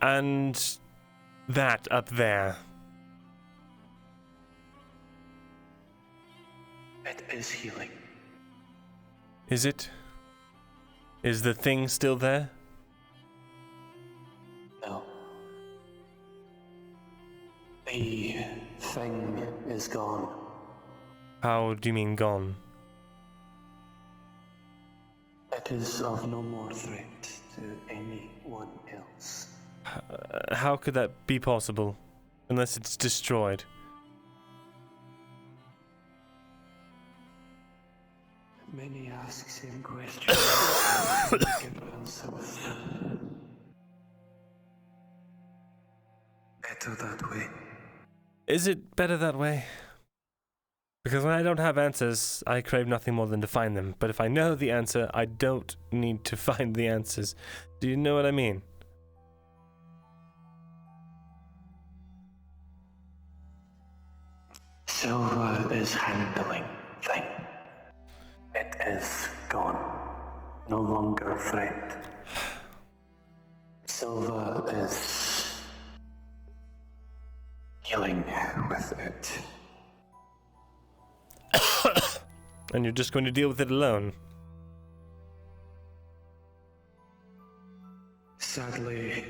And that up there.
It is healing.
Is it? Is the thing still there?
No. The thing is gone.
How do you mean gone?
It is of no more threat to anyone else.
How could that be possible? Unless it's destroyed.
Many ask same question. Give answers. Better that way.
Is it better that way? Because when I don't have answers, I crave nothing more than to find them. But if I know the answer, I don't need to find the answers. Do you know what I mean?
Silva is handling thing. It is gone. No longer a threat. Silva is healing with it.
And you're just going to deal with it alone?
Sadly,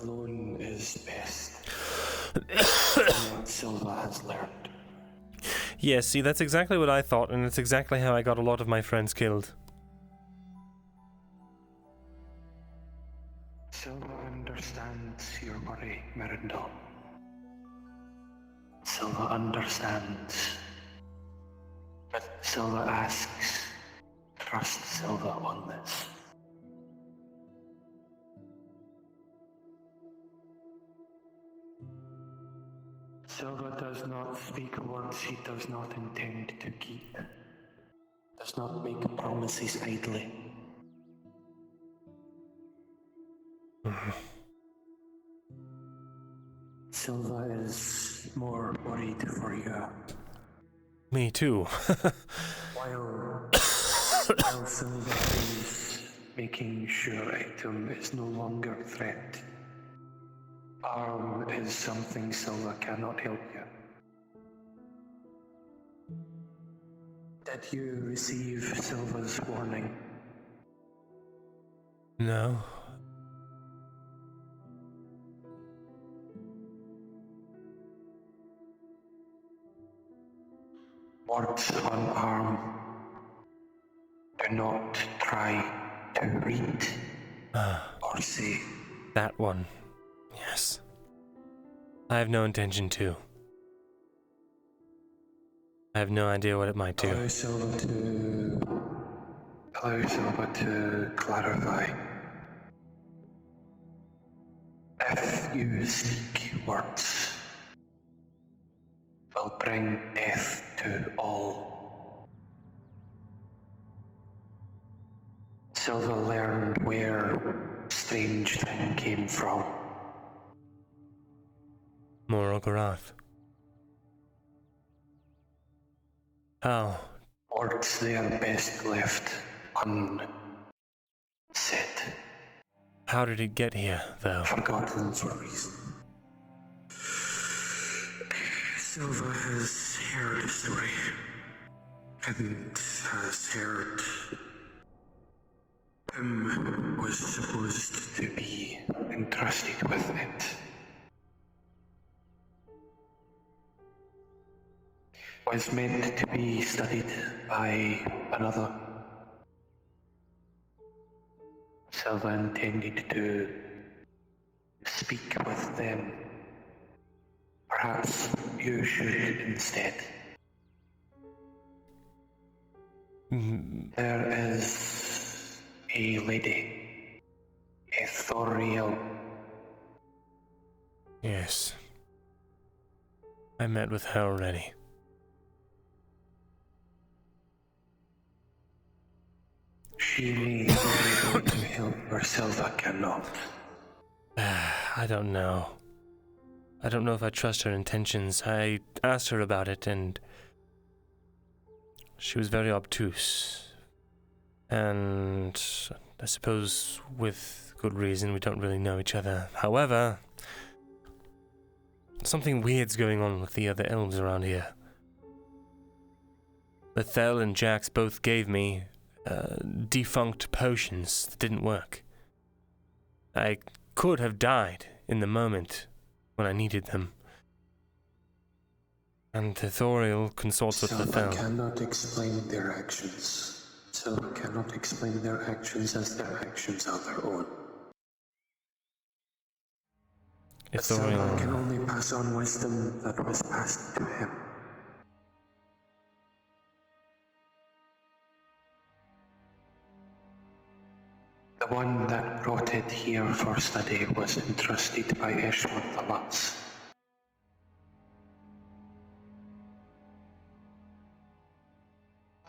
alone is best. From what Silva has learned.
Yes, see, that's exactly what I thought, and it's exactly how I got a lot of my friends killed.
Silva understands your worry, Myrindal. Silva understands. But Silva asks, trust Silva on this. Silva does not speak words he does not intend to keep. Does not make promises idly. Silva is more worried for you.
Me too.
While Silva is making sure item is no longer a threat. Arm is something Silva cannot help you. Did you receive Silva's warning?
No.
Words on arm. Do not try to read or say.
That one. Yes. I have no intention to. I have no idea what it might do.
Allow Silva to clarify. If you speak words, will bring death to all. Silva learned where strange thing came from.
Moral Garath. How?
Words they are best left unsaid.
How did it get here, though?
Forgotten for a reason. Silva has heard a story, and has heard whom was supposed to be entrusted with it. Was meant to be studied by another. Silva intended to speak with them. Perhaps you should instead. There is a lady, Ethoriel.
Yes. I met with her already.
She may be able to help where Silva cannot.
I don't know. I don't know if I trust her intentions. I asked her about it, and she was very obtuse. And I suppose with good reason we don't really know each other. However, something weird's going on with the other elves around here. Lethel and Jax both gave me defunct potions that didn't work. I could have died in the moment when I needed them. And Thoriel consults with
Silva
Lethel.
cannot explain their actions. Silva cannot explain their actions as their actions are their own. Silva can only pass on wisdom that was passed to him. The one that brought it here for study was entrusted by Eshma Thalas.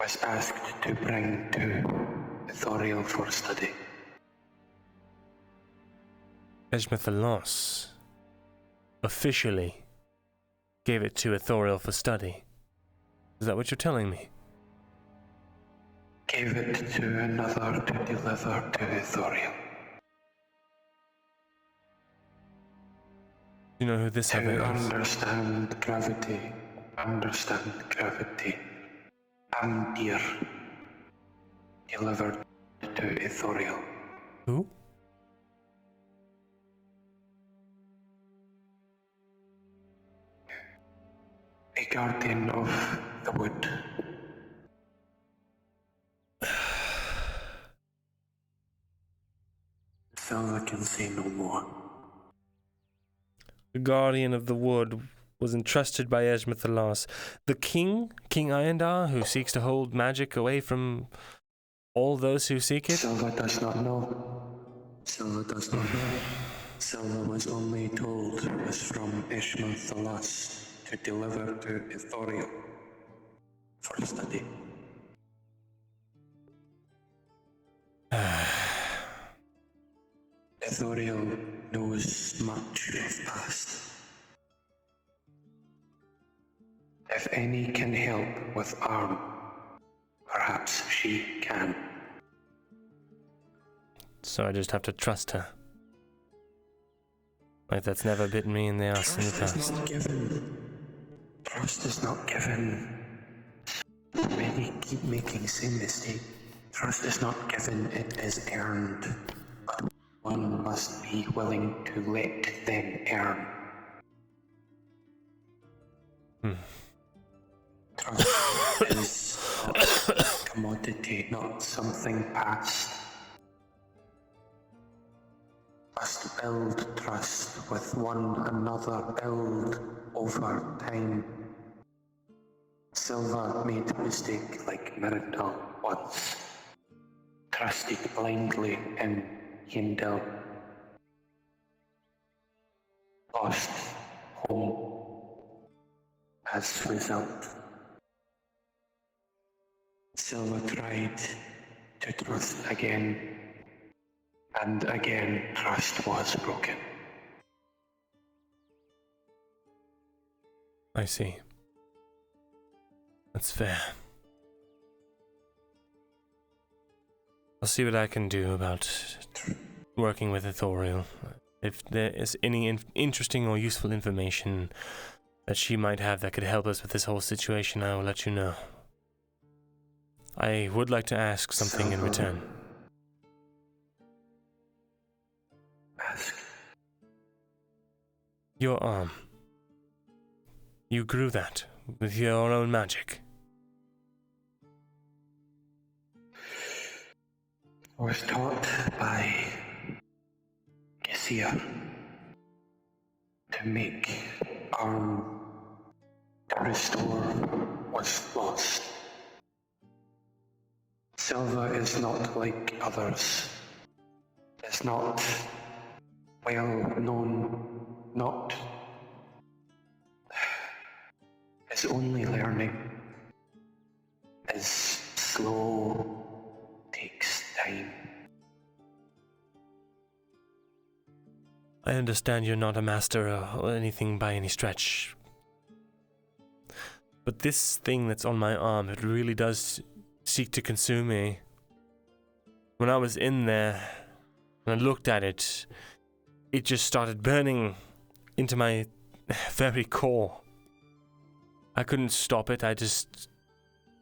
Was asked to bring to Thoriel for study.
Eshma Thalas officially gave it to Thoriel for study. Is that what you're telling me?
Gave it to another to deliver to Thoriel.
You know who this other
To
is?
understand gravity, and dear, delivered to Thoriel.
Who?
A guardian of the wood. Silva can say no more.
The guardian of the wood was entrusted by Eshma Thalas. The king, King Iandar, who seeks to hold magic away from all those who seek it?
Silva does not know. Silva does not know. Silva was only told it was from Eshma Thalas to deliver to Thoriel for study. Thoriel knows much of past. If any can help with arm, perhaps she can.
So I just have to trust her. Like that's never bitten me in the ass in the
Trust is
past.
not given. Trust is not given. Many keep making the same mistake. Trust is not given, it is earned. But one must be willing to let them earn. Trust is a commodity, not something past. Must build trust with one another, build over time. Silva made a mistake like Myrindal once. Trusted blindly in Myrindal. Lost home as a result. Silva tried to trust again, and again trust was broken.
I see. That's fair. I'll see what I can do about working with Thoriel. If there is any interesting or useful information that she might have that could help us with this whole situation, I will let you know. I would like to ask something in return.
Ask.
Your arm. You grew that with your own magic.
Was taught by Gessia to make arm to restore was lost. Silva is not like others. Is not well known, not is only learning, is slow, takes time.
I understand you're not a master or anything by any stretch. But this thing that's on my arm, it really does seek to consume me. When I was in there, and I looked at it, it just started burning into my very core. I couldn't stop it, I just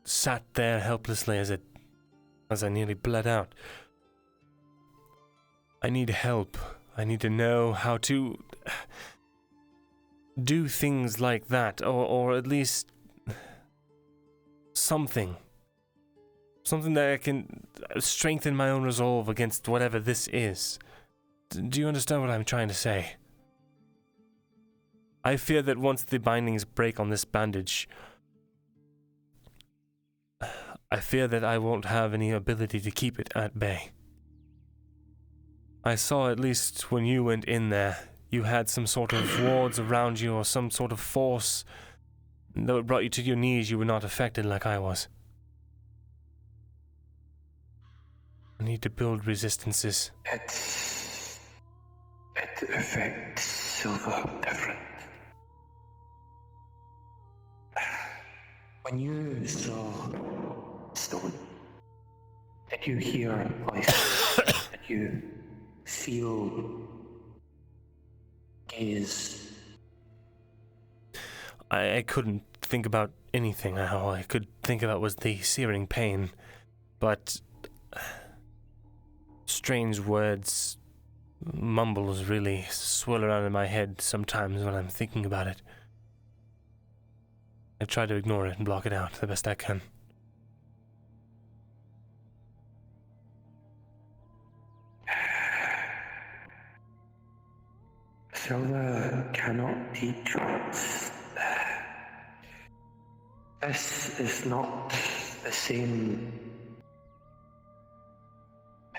sat there helplessly as I nearly bled out. I need help. I need to know how to do things like that, or at least something that I can strengthen my own resolve against whatever this is. Do you understand what I'm trying to say? I fear that once the bindings break on this bandage, I fear that I won't have any ability to keep it at bay. I saw, at least when you went in there, you had some sort of wards around you or some sort of force. Though it brought you to your knees, you were not affected like I was. I need to build resistances.
It affects silver different. When you saw stone, did you hear voices? Did you feel gaze?
I couldn't think about anything. All I could think about was the searing pain. But strange words, mumbles really swirl around in my head sometimes when I'm thinking about it. I try to ignore it and block it out the best I can.
Silver cannot teach us. This is not the same.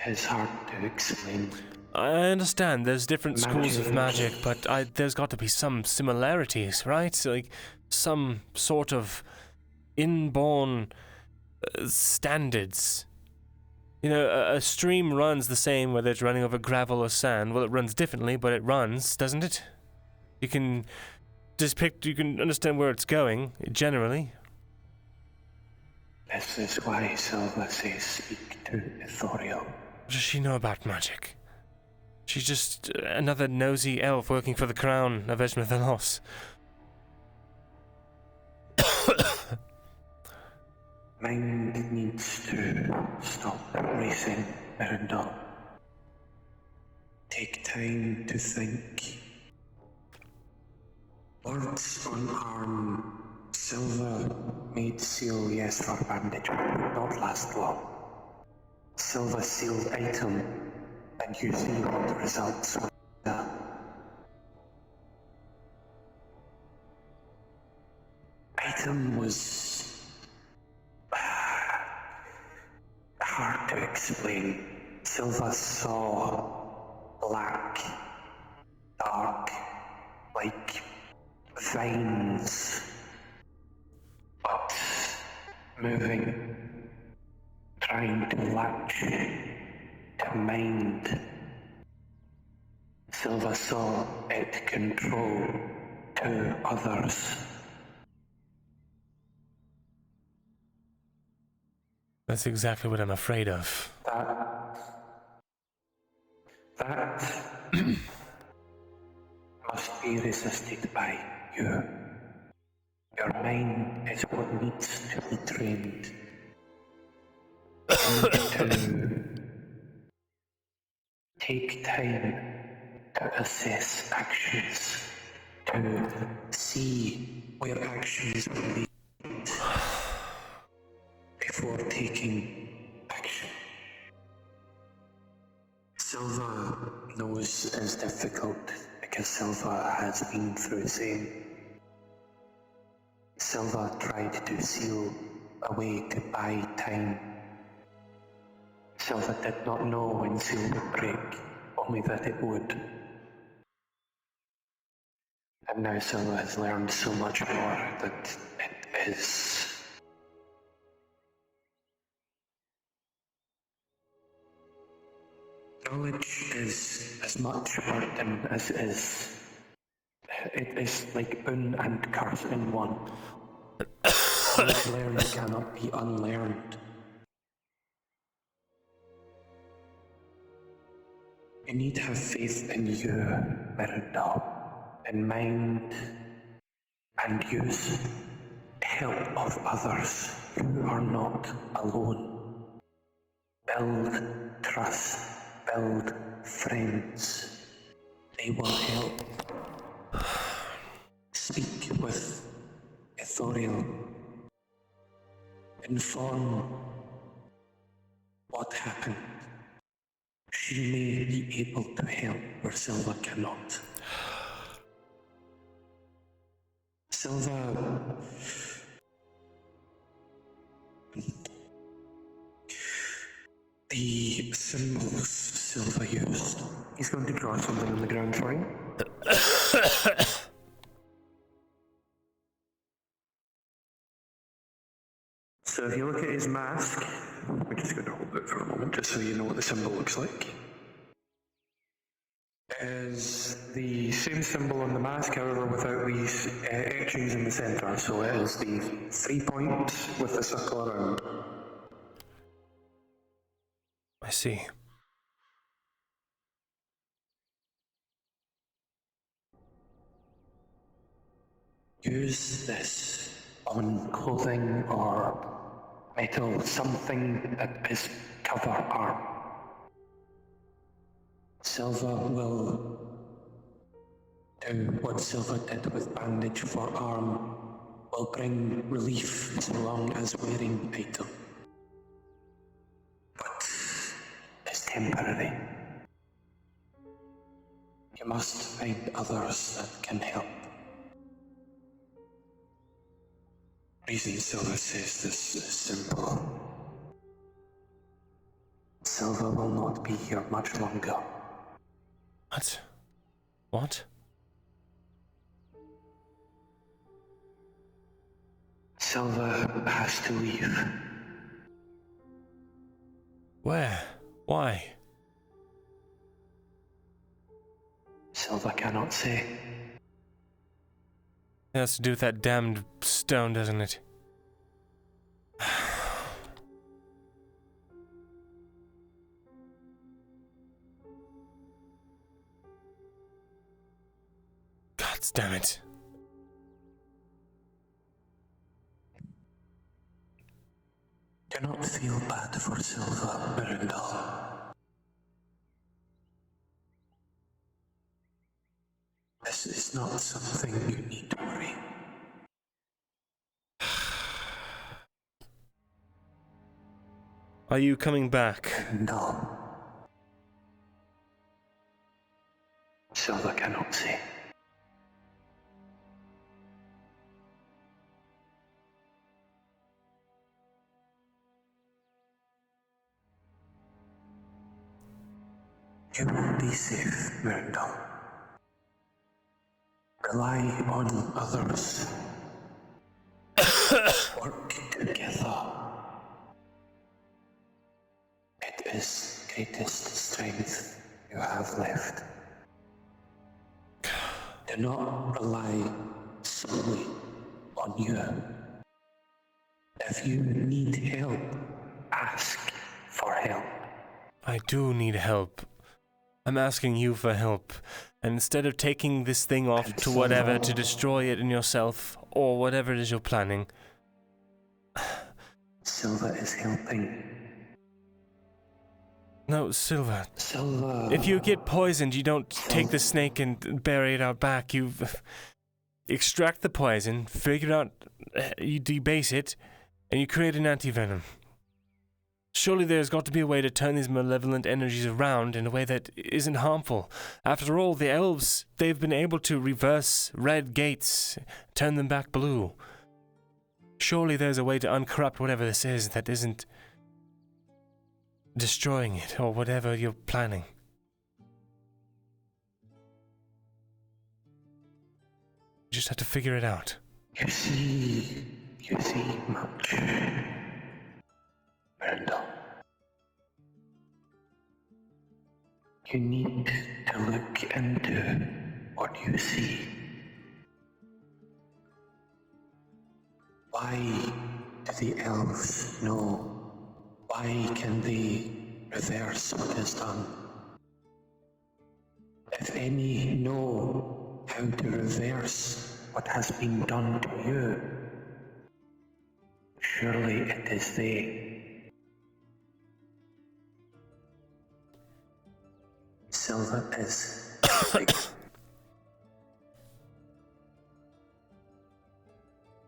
It's hard to explain.
I understand there's different schools of magic, but there's got to be some similarities, right? Like some sort of inborn standards. You know, a stream runs the same whether it's running over gravel or sand. Well, it runs differently, but it runs, doesn't it? You can you can understand where it's going, generally.
This is why Silva says speak to Ethereal.
What does she know about magic? She's just another nosy elf working for the crown of Eshma Thalas.
Mind needs to stop racing, Myrindal. Take time to think. Words on arm, silver made seal, yes, for bandage, but would not last long. Silver sealed item, and you see what the results were. Item was hard to explain. Silva saw black, dark, like veins, but moving, trying to latch to mind. Silva saw it control two others.
That's exactly what I'm afraid of.
That must be resisted by you. Your mind is what needs to be trained. You need to take time to assess actions, to see where actions will lead before taking action. Silva knows it's difficult because Silva has been through the same. Silva tried to seal a way to buy time. Silva did not know when seal would break, only that it would. And now Silva has learned so much more that it is Knowledge is as much burden as it is. It is like boon and curse in one. Knowledge learned cannot be unlearned. You need to have faith in you, Myrindal, in mind, and use help of others. You are not alone. Build trust, build friends. They will help. Speak with Ethoriel. Inform what happened. She may be able to help where Silva cannot. Silva... The symbols Silva used. He's going to draw something on the ground for you. So if you look at his mask, we're just going to hold it for a moment just so you know what the symbol looks like. It is the same symbol on the mask, however without these etchings in the centre. So it is the 3 points with the circle around.
I see.
Use this on clothing or metal, something that is cover arm. Silva will do what Silva did with bandage for arm, will bring relief so long as wearing the item. But it's temporary. You must find others that can help. Reason Silva says this is simple. Silva will not be here much longer.
What? What?
Silva has to leave.
Where? Why?
Silva cannot say.
It has to do with that damned stone, doesn't it? God damn it.
Do not feel bad for Silva, Myrindal. This is not something you need to worry.
Are you coming back?
No. Silva cannot say. You will be safe, Myrindal. Rely on others. Work together. It is greatest strength you have left. Do not rely solely on you. If you need help, ask for help.
I do need help. I'm asking you for help. And instead of taking this thing off to whatever to destroy it in yourself, or whatever it is you're planning.
Silva is helping.
No, Silva.
Silva.
If you get poisoned, you don't take the snake and bury it out back. You extract the poison, figure out, you debase it, and you create an anti-venom. Surely there's got to be a way to turn these malevolent energies around in a way that isn't harmful. After all, the elves, they've been able to reverse red gates, turn them back blue. Surely there's a way to uncorrupt whatever this is that isn't destroying it, or whatever you're planning. You just have to figure it out.
You see much. Myrindal. You need to look into what you see. Why do the elves know? Why can they reverse what is done? If any know how to reverse what has been done to you, surely it is they. Silva is like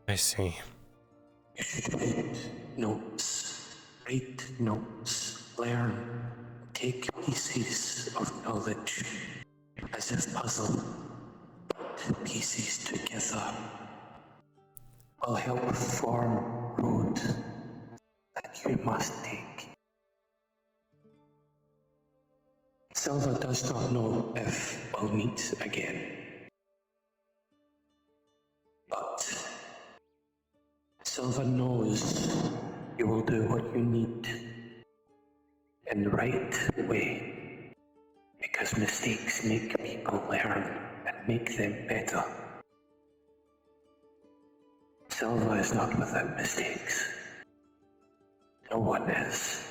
I see.
you should write notes, learn, take pieces of knowledge as if puzzle, put pieces together will help form road that you must take. Silva does not know if we'll meet again, but Silva knows you will do what you need in the right way, because mistakes make people learn and make them better. Silva is not without mistakes. No one is.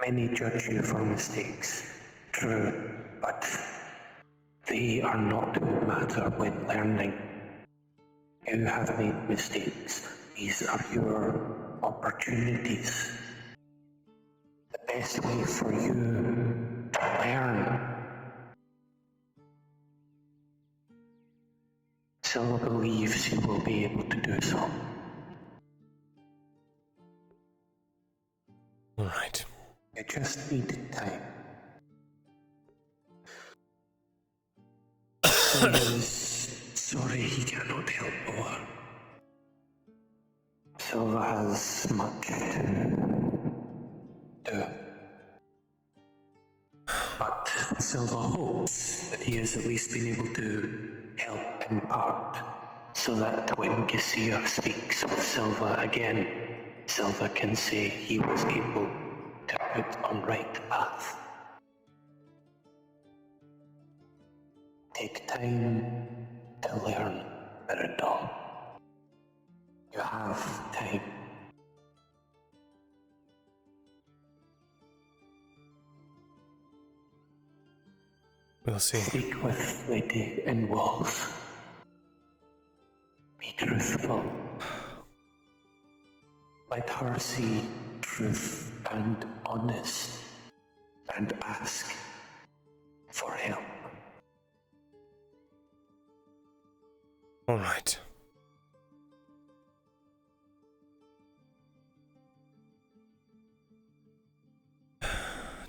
Many judge you for mistakes, true, but they are not who matter when learning. You have made mistakes. These are your opportunities. The best way for you to learn. Silva believes you will be able to do so.
Alright.
You just need time. Silva is sorry he cannot help more. Silva has much to do. But Silva hopes that he has at least been able to help in part, so that when Gesir speaks with Silva again, Silva can say he was able to put on right path. Take time to learn, Myrindal. You have time.
We'll see.
Speak with Lady in Walls. Be truthful. Let her see truth and honest, and ask for help.
All right.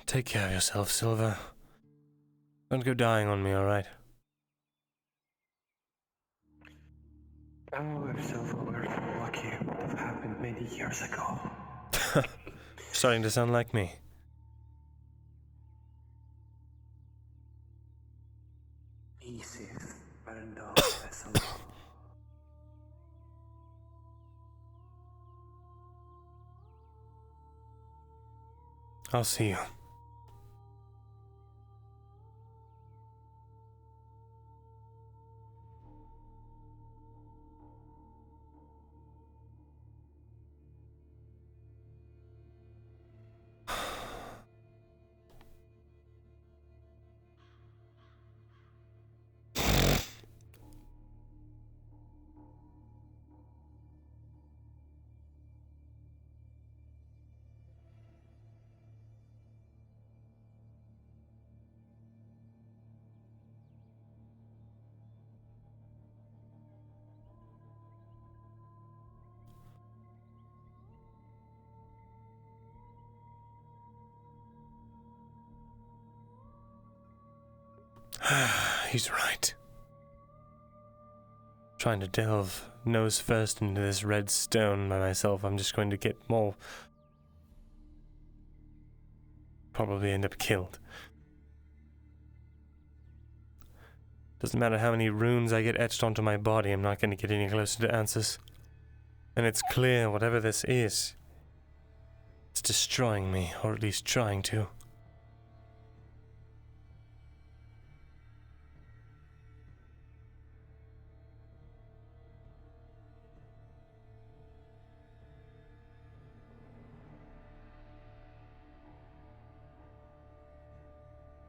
Take care of yourself, Silva. Don't go dying on me, all right?
Oh, if Silva were so lucky, it would have happened many years ago.
Starting to sound like me.
Be safe, Myrindal Thesalor.
I'll see you. He's right. Trying to delve nose first into this red stone by myself, I'm just going to get more. Probably end up killed. Doesn't matter how many runes I get etched onto my body, I'm not going to get any closer to answers. And it's clear, whatever this is, it's destroying me, or at least trying to.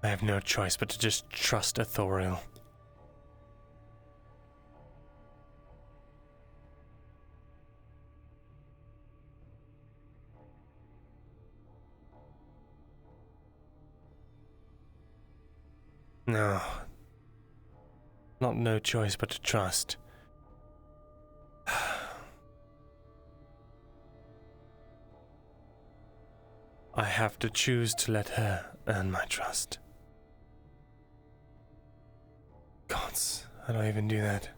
I have no choice but to just trust Ithoriel. No. Not no choice but to trust. I have to choose to let her earn my trust. Gods, how do I even do that?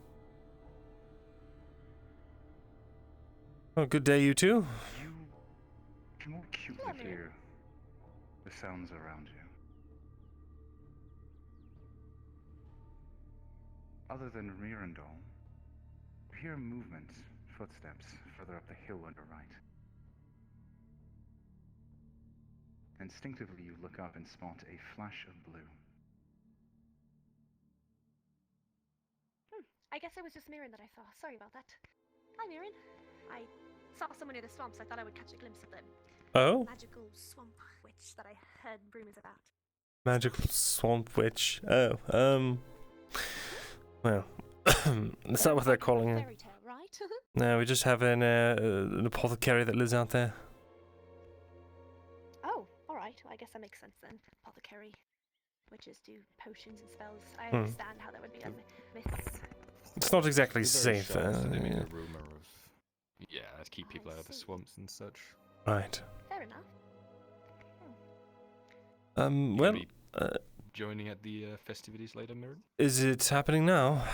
Oh, good day, you two.
You can more acutely hear the sounds around you. Other than Myrindal, you hear movement, footsteps further up the hill on your right. Instinctively, you look up and spot a flash of blue.
I guess it was just Mirren that I saw. Sorry about that. Hi, Mirren. I saw someone near the swamps. I thought I would catch a glimpse of them.
Oh?
Magical swamp witch that I heard rumors about.
Magical swamp witch. Oh, well, that's not what they're calling her.
Fairy tale, right?
No, we just have an apothecary that lives out there.
Oh, alright. I guess that makes sense then. Apothecary. Witches do potions and spells. I
Hmm.
understand how that would be a myth.
It's not exactly
It's very
safe.
sharp, so they make
Yeah.
a rumor of, to keep people out of the swamps and such.
Right.
Fair enough.
Well,
Maybe joining at the festivities later, Mirren?
is it happening now?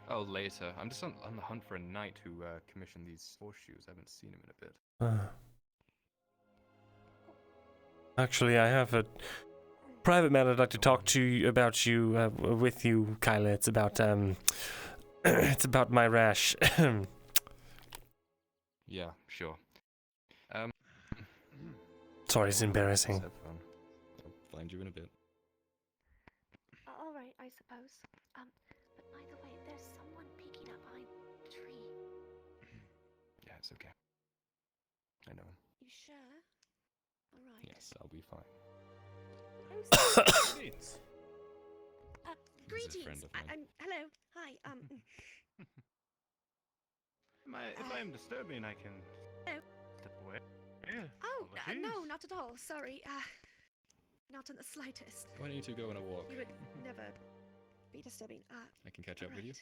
Oh, later. I'm just on the hunt for a knight who commissioned these horseshoes. I haven't seen him in a bit.
Actually, I have a private matter I'd like to talk to you about with you, Kyla. It's about it's about my rash.
Yeah, sure.
Sorry, it's embarrassing.
Have fun. I'll find you in a bit.
Alright, I suppose. But by the way, there's someone peeking up behind the tree.
Yeah, it's okay. I know him.
You sure? Alright.
Yes, I'll be fine.
Greetings. Greetings.
friend of mine.
Hello. Hi.
If I am disturbing, I can
Hello.
step away. Yeah.
Oh,
apologies.
no, not at all. Sorry. Not in the slightest.
Why don't you two go on a walk?
You would never be disturbing.
I can catch up with you.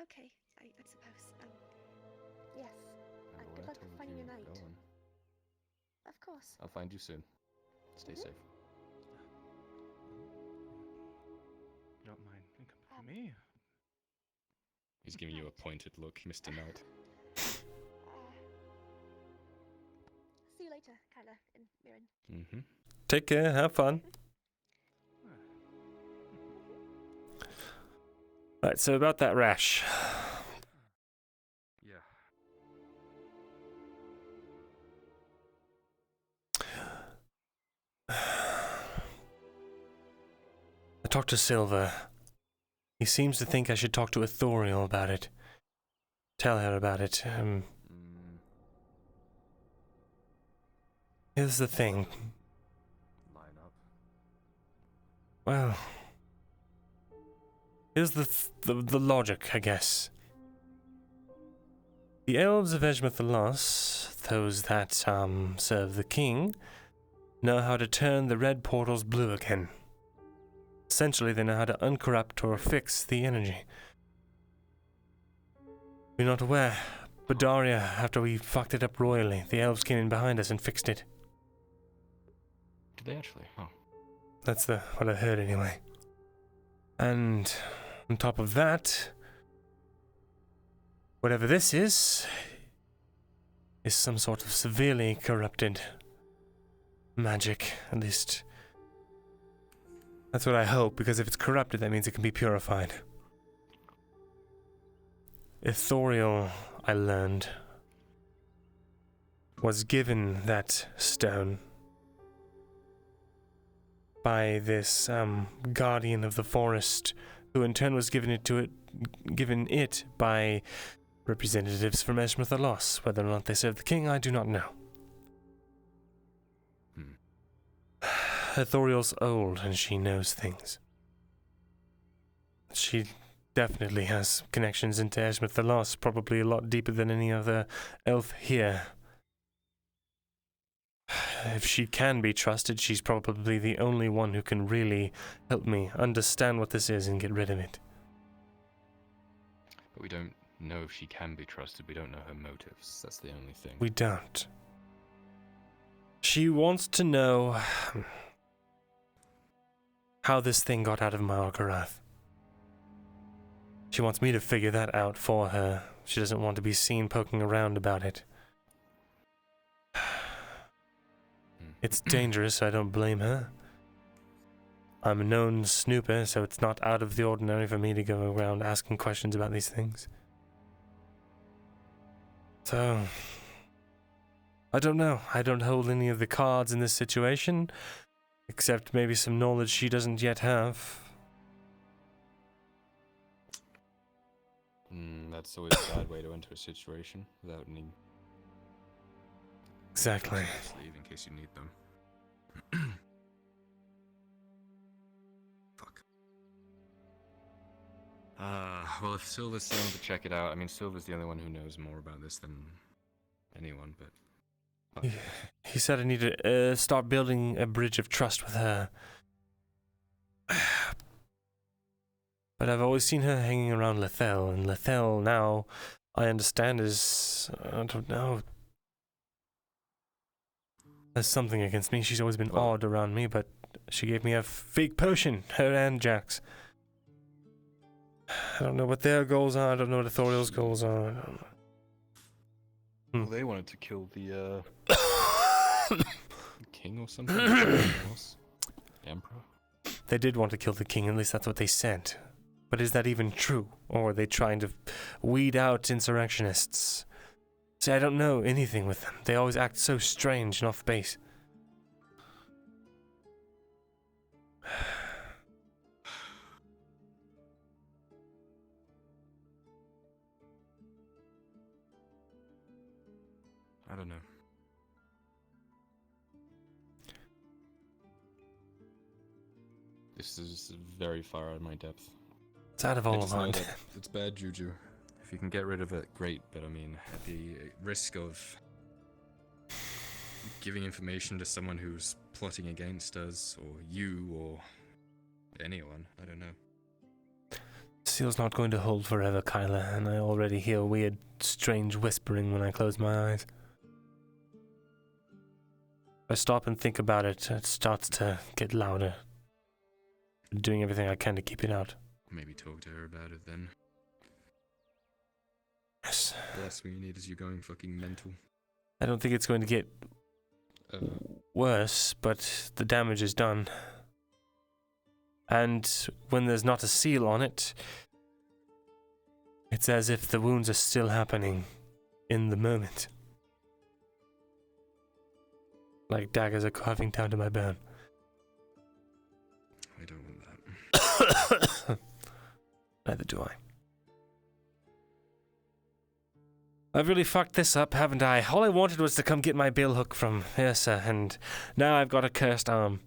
Okay, I suppose. Yes.
I've
Good luck
told
finding
you,
your knight.
go on.
Of course.
I'll find you soon. Stay safe.
You don't mind accompanying me?
He's giving you a pointed look, Mr. Knight.
See you later, Kyla and Mirren.
Mm-hmm.
Take care. Have fun. Right. So about that rash.
Yeah.
I talked to Silver. He seems to think I should talk to Ithoriel about it. Tell her about it. Here's the thing.
Line up.
Well, here's the logic, I guess. The elves of Eshma Thalas, those that serve the king, know how to turn the red portals blue again. Essentially, they know how to uncorrupt or fix the energy. You're not aware, but Daria, after we fucked it up royally, the elves came in behind us and fixed it.
Did they actually? Oh.
That's what I heard anyway. And on top of that, whatever this is some sort of severely corrupted magic, at least. That's what I hope, because if it's corrupted, that means it can be purified. Ithoriel, I learned, was given that stone by this guardian of the forest, who in turn was given it by representatives from Eshma Thalas. Whether or not they serve the king, I do not know. Ethoriel's old and she knows things. She definitely has connections into Eshma Thalas, probably a lot deeper than any other elf here. If she can be trusted, she's probably the only one who can really help me understand what this is and get rid of it.
But we don't know if she can be trusted. We don't know her motives. That's the only thing.
We don't. She wants to know how this thing got out of my Algarath. She wants me to figure that out for her. She doesn't want to be seen poking around about it. It's dangerous, I don't blame her. I'm a known snooper, so it's not out of the ordinary for me to go around asking questions about these things. So, I don't know. I don't hold any of the cards in this situation, except maybe some knowledge she doesn't yet have.
That's always a bad way to enter a situation without any.
Exactly.
Leave in case you need them. Fuck. Well, if Silver's willing to check it out, I mean, Silver's the only one who knows more about this than anyone, but.
He said I need to start building a bridge of trust with her. But I've always seen her hanging around Lethel, and Lethel now, I understand, is, I don't know, has something against me. She's always been odd around me, but she gave me a fake potion, her and Jack's. I don't know what their goals are, I don't know what Ethoriel's goals are. I don't know.
Well, they wanted to kill the, king or something? The emperor?
They did want to kill the king, at least that's what they said. But is that even true? Or are they trying to weed out insurrectionists? See, I don't know anything with them. They always act so strange and off base.
I don't know. This is very far out of my depth.
It's out of all of
our
mine.
depth. It's bad juju. If you can get rid of it, great. But I mean, at the risk of giving information to someone who's plotting against us, or you, or anyone, I don't know.
Seal's not going to hold forever, Kyla, and I already hear weird, strange whispering when I close my eyes. If I stop and think about it, it starts to get louder. I'm doing everything I can to keep it out.
Maybe talk to her about it then.
Yes.
The last thing you need is you going fucking mental.
I don't think it's going to get worse, but the damage is done. And when there's not a seal on it, it's as if the wounds are still happening in the moment. Like daggers are carving down to my bone.
I don't want that.
Neither do I. I've really fucked this up, haven't I? All I wanted was to come get my billhook from Ursa, and now I've got a cursed arm.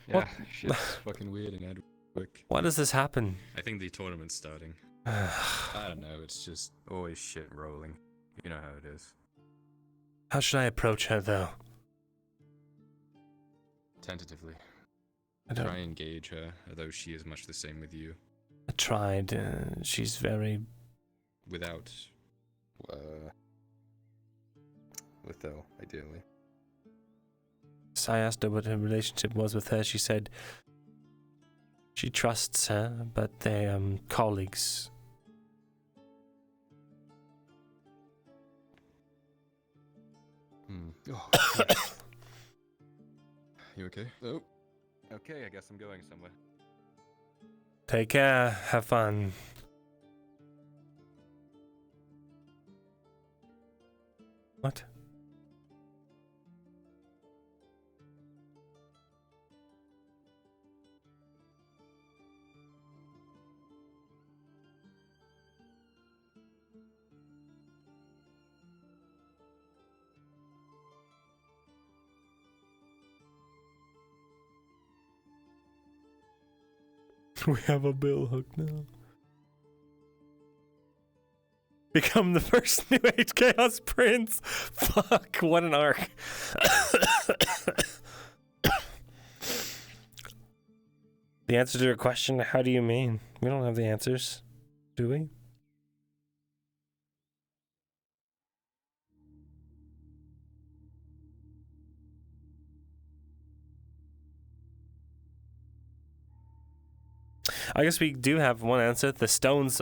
Yeah,
What?
shit's fucking weird in Edwick.
Why does this happen?
I think the tournament's starting. I don't know, it's just always shit rolling. You know how it is.
How should I approach her, though?
Tentatively.
I don't-
Try and engage her, although she is much the same with you.
I tried. She's very...
Without... Lethel, ideally.
So I asked her what her relationship was with her. She said she trusts her, but they're colleagues.
Oh, you okay? Oh. Okay, I guess I'm going somewhere.
Take care. Have fun. What? We have a bill hook now. Become the first New Age Chaos Prince. Fuck, what an arc. The answer to your question, how do you mean? We don't have the answers, do we? I guess we do have one answer. The stones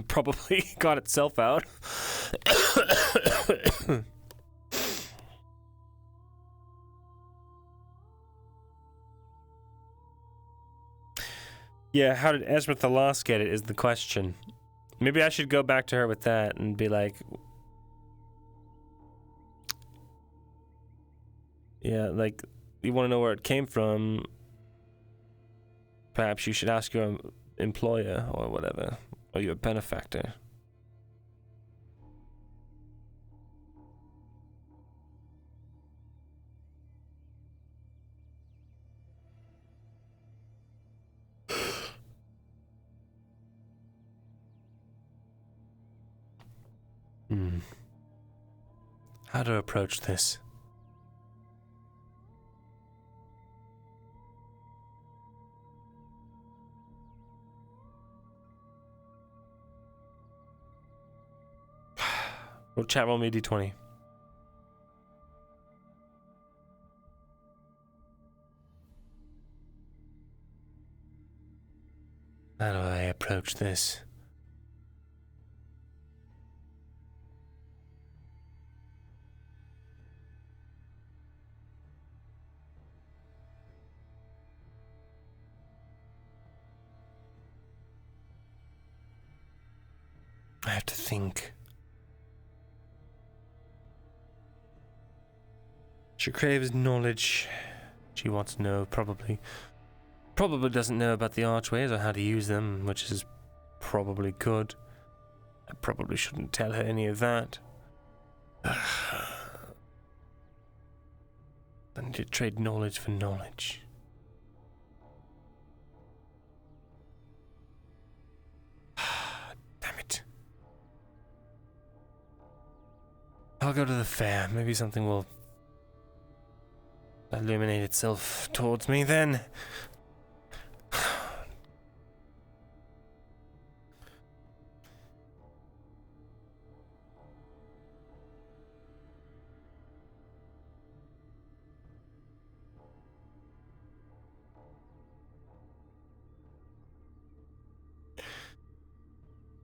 probably got itself out. Yeah, how did Eshma Thalas get it is the question. Maybe I should go back to her with that and be like... Yeah, like, you want to know where it came from? Perhaps you should ask your employer or whatever, or your benefactor. How to approach this? Well, chat, roll me a d20. How do I approach this? I have to think. She craves knowledge. She wants to know, probably. Probably doesn't know about the archways or how to use them, which is probably good. I probably shouldn't tell her any of that. I need to trade knowledge for knowledge. Damn it. I'll go to the fair. Maybe something will illuminate itself towards me then.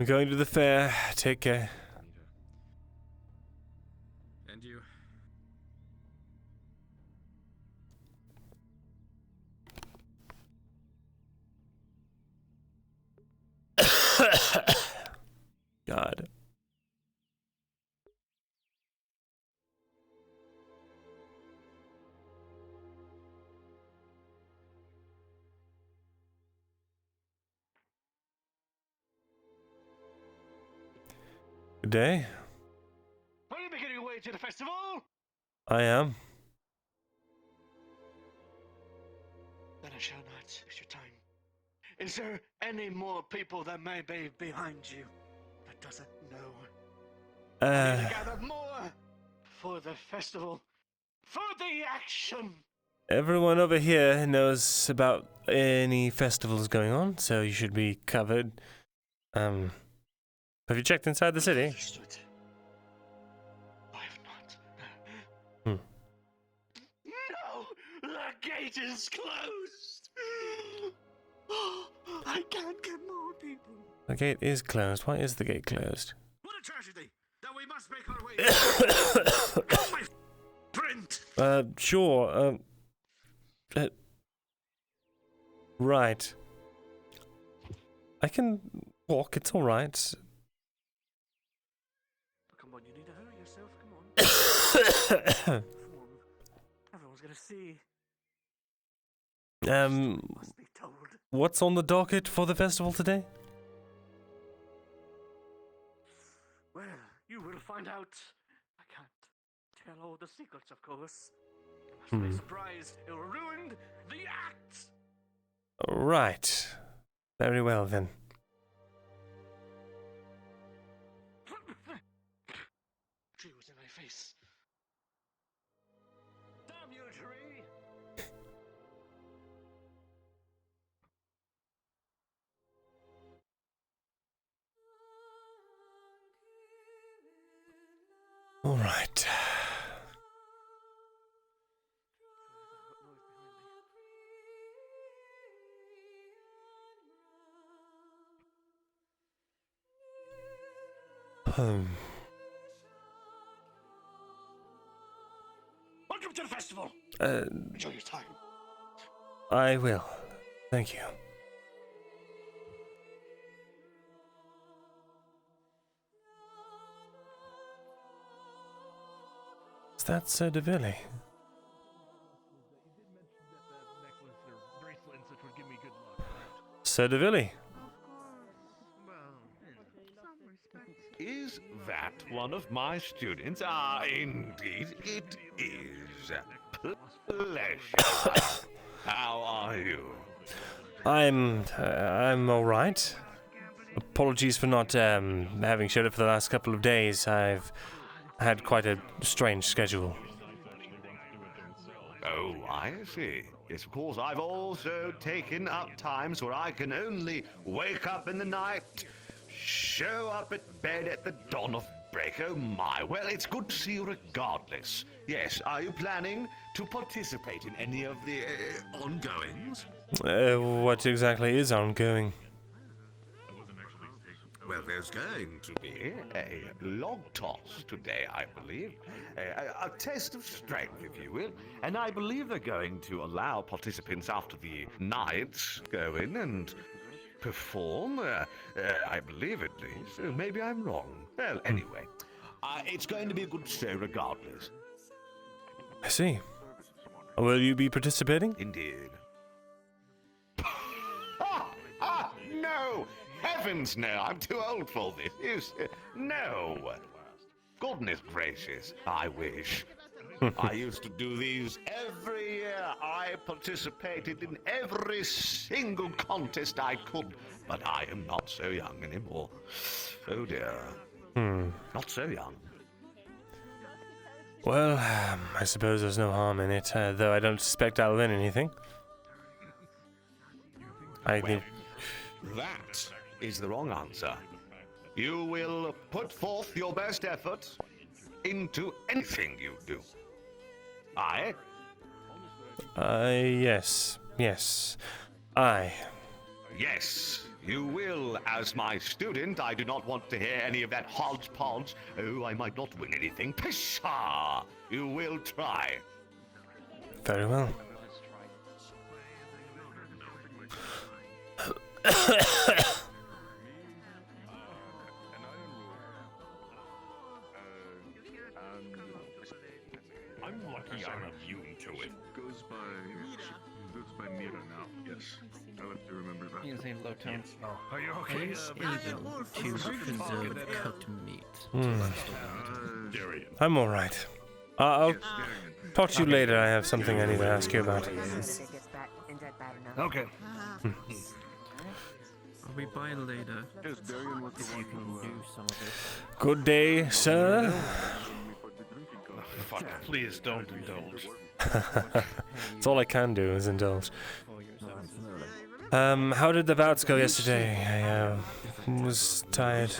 I'm going to the fair. Take care.
And you?
God. Good day.
Are you making your way to the festival?
I am.
Then I shall not waste your time. Is there any more people that may be behind you that doesn't know? I need to gather more for the festival, for the action.
Everyone over here knows about any festivals going on, so you should be covered. Have you checked inside the city?
Understood. I have not. No! The gate is closed! I can't get more people.
The gate is closed. Why is the gate closed?
What a tragedy that we must make our way. Come, my friend!
Sure. Right. I can walk, it's alright.
Come on, you need to hurry yourself, come on. Everyone's gonna see. Must be told.
What's on the docket for the festival today?
Well, you will find out. I can't tell all the secrets, of course. You must be surprised it ruined the act.
Right. Very well then.
Tree was in my face. Damn you, tree!
All right.
Welcome to the festival. Enjoy your time.
I will. Thank you. Is that Sir DeVille? Sir DeVille?
Is that one of my students? Ah, indeed, it is. Pleasure. How are you?
I'm all right. Apologies for not having showed up for the last couple of days. I've had quite a strange schedule.
Oh, I see. Yes, of course, I've also taken up times where I can only wake up in the night, show up at bed at the dawn of break. Oh my, well, it's good to see you regardless. Yes, are you planning to participate in any of the ongoings?
What exactly is ongoing?
Well, there's going to be a log toss today, I believe. A test of strength, if you will. And I believe they're going to allow participants after the nights go in and perform. I believe at least. Maybe I'm wrong. Well, anyway, it's going to be a good show regardless.
I see. Will you be participating?
Indeed. No! Heavens, no! I'm too old for this. No! Goodness gracious, I wish. I used to do these every year. I participated in every single contest I could, but I am not so young anymore. Oh dear. Not so young.
Well, I suppose there's no harm in it, though I don't suspect I'll win anything. I think...
That is the wrong answer. You will put forth your best effort into anything you do. Aye?
Yes. Aye.
Yes, you will. As my student, I do not want to hear any of that hodgepodge. Oh, I might not win anything. Pshaw! You will try.
Very well.
I'm lucky I'm immune to it.
Goes by Mira now. Yes, I'll have to remember that.
He is a low tone.
Oh, are you okay?
Is able to preserve cooked meat.
I'm all right. I'll talk to you later. I have something I need to ask you about.
Okay.
I'll be by later. If you can do some of it.
Good day, sir.
Fuck, please don't indulge.
That's all I can do is indulge. How did the bouts go yesterday? I was tired.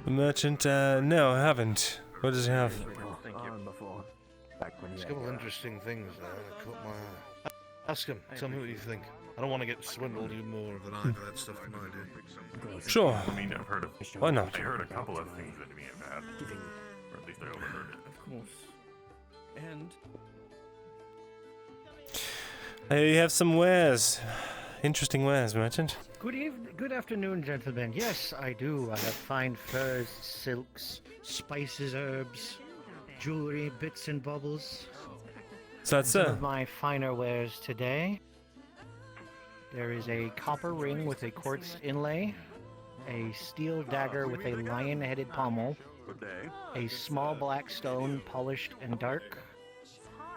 The merchant? No, I haven't. What does he have?
There's a couple of interesting things there that caught my eye. Ask him. Tell me what you think. I don't want to get swindled you more than I for that stuff than I do.
Sure.
I mean, I've heard of.
Why not?
I heard a couple of things that may have had, or at least I overheard it.
Of course. And
You have some wares. Interesting wares, merchant.
Good afternoon, gentlemen. Yes, I do. I have fine furs, silks, spices, herbs, jewelry, bits and baubles.
So that's
some of my finer wares today. There is a copper ring with a quartz inlay, a steel dagger with a lion-headed pommel, a small black stone polished and dark,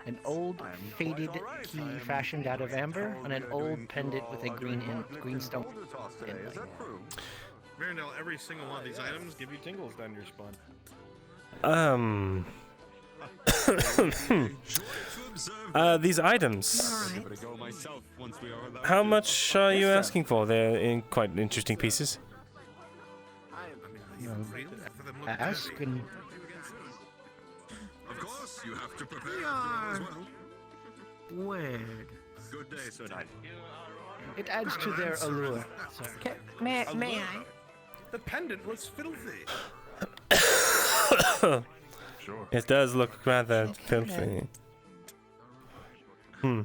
an old faded key fashioned out of amber, and an old pendant with a green stone.
Myrindal, every single one of these items give you tingles down your spine.
These items. How much are you asking for? They're in quite interesting pieces.
Ask and.
Of course, you have to prepare as well.
Weird.
Good day, sir.
It adds to their allure. So.
May I?
The pendant looks filthy.
Sure. It does look rather filthy.
Yeah.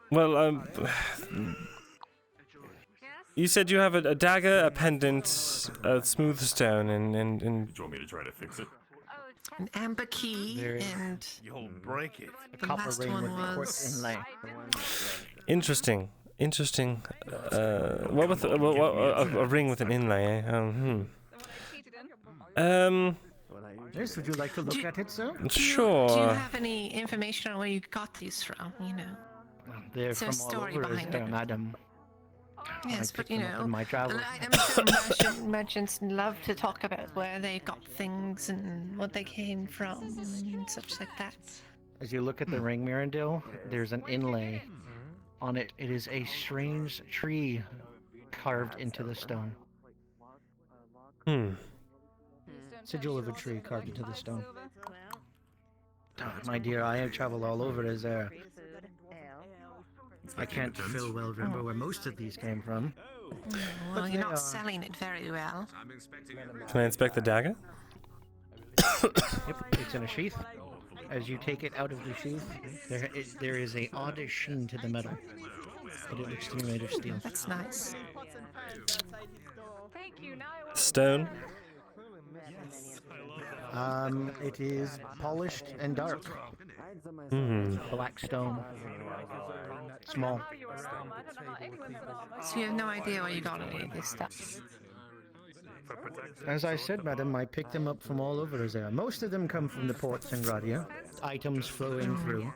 Well, you said you have a dagger, a pendant, a smooth stone, and.
Do you want me to try to fix it?
An amber key and
You'll break it.
A copper
last
ring
one
with the quartz
was-
inlay.
Interesting. What with a ring with an inlay?
Yes, would you like to look at it, sir?
Sure.
Do you have any information on where you got these from? You know.
They're
Is there a
from all
story
over,
behind it?
madam.
Yes,
I
but
picked
you
them up
know,
in my travels.
I'm sure merchants love to talk about where they got things and what they came from and such like that.
As you look at the ring, Myrindal, there's an inlay on it. It is a strange tree carved into the stone. Sigil of a tree carved into the stone. My dear, I have traveled all over Auzera. I can't so well remember where most of these came from.
Well,
But
you're
they
not
are-
selling it very well.
Can I inspect the dagger?
Yep, it's in a sheath. As you take it out of the sheath, there is a odd sheen to the metal, but it looks to be made of steel.
That's nice.
Stone.
It is polished and dark. Black stone. Small.
So you have no idea where you got any of this stuff.
As I said, madam, I picked them up from all over Auzera. Most of them come from the ports in Gradia. Items flowing through.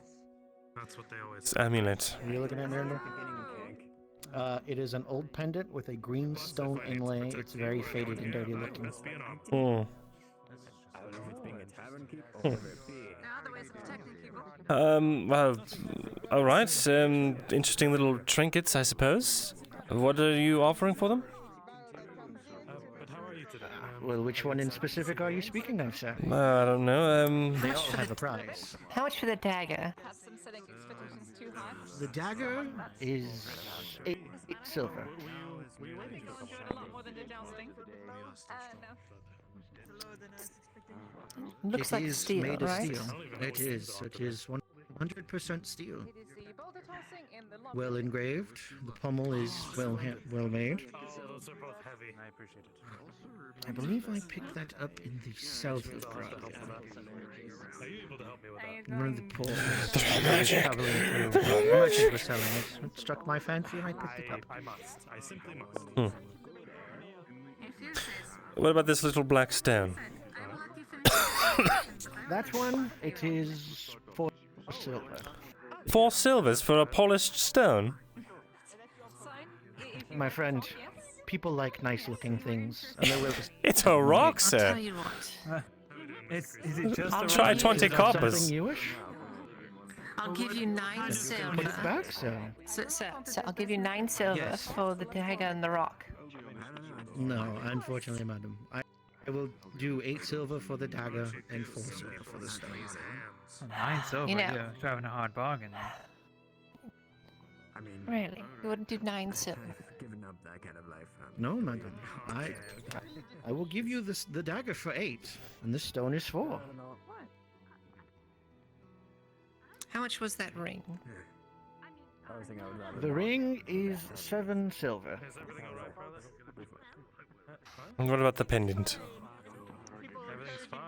That's what they always
It's amulet.
Are you looking at Myrindal? It is an old pendant with a green stone inlay. It's very faded and dirty looking.
Well, all right. Interesting little trinkets, I suppose. What are you offering for them?
Well, which one in specific are you speaking of, sir?
I don't know.
They all have a price.
How much for the dagger?
The dagger is 8 silver.
Looks
It
like
is
steel,
made
right?
of steel. It is. It is 100% steel. Well engraved. The pommel is well made.
Those are both heavy. I appreciate it.
I believe I picked that up in the south of Gradia.
Are you able to help me with that?
One of the ports. Traveling through. Merchants were selling it. It struck my fancy and I picked it up.
I must. I simply must.
What about this little black stone?
That one, it is 4 silver.
4 silvers for a polished stone?
My friend, people like nice-looking things, and they will.
It's a rock,
I'll
sir.
tell you what.
Is it just
I'll
a
try
rock?
20 coppers.
Something newish?
I'll give you 9 silver.
Put it back, sir.
So I'll give you 9 silver
Yes.
for the dagger and the rock.
No, unfortunately, madam. I will do 8 silver for the dagger and 4 silver for the stone.
9 silver.
You know-
Yeah, driving a hard bargain.
Really? You wouldn't do 9 silver?
Giving up that kind of life.
No, madam. I will give you the dagger for 8, and this stone is 4.
How much was that ring?
The ring is 7 silver.
And what about the pendant?
Everything's fine.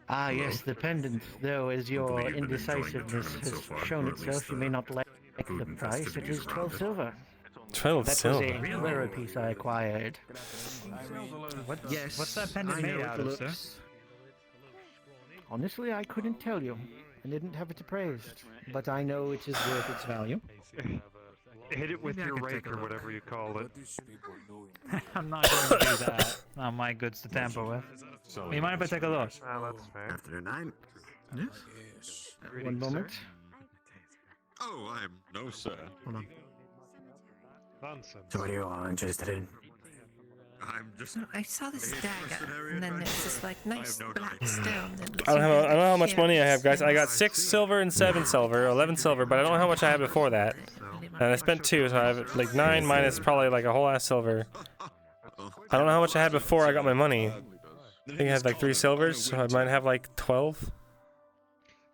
Ah, yes, the pendant, though, as your indecisiveness has shown itself, you may not like the price. It is 12 silver.
12
That
silver.
was a rarer piece I acquired.
What,
Yes,
what's that pendant
I
made
know
out
it
of, sir?
looks Honestly, I couldn't tell you. I didn't have it appraised, but I know it is worth its value.
Hit it with
Maybe I
your
could take
rake
a
or
look.
whatever you call it.
I'm not going to do that. Not my goods to tamper with. You mind if I take a look?
That's fair.
Afternoon 9.
Yes.
One moment.
Oh, I'm no sir.
Hold on.
Nonsense.
So what are you all interested in? I'm just.
No, I saw this dagger, and then there's this like nice black stone. That
I don't know how much money I have, guys. I got 6 silver and 7 silver, 11 silver, but I don't know how much I had before that. And I spent 2, so I have like 9 minus probably like a whole ass silver. I don't know how much I had before I got my money. I think I had like 3 silvers, so I might have like 12.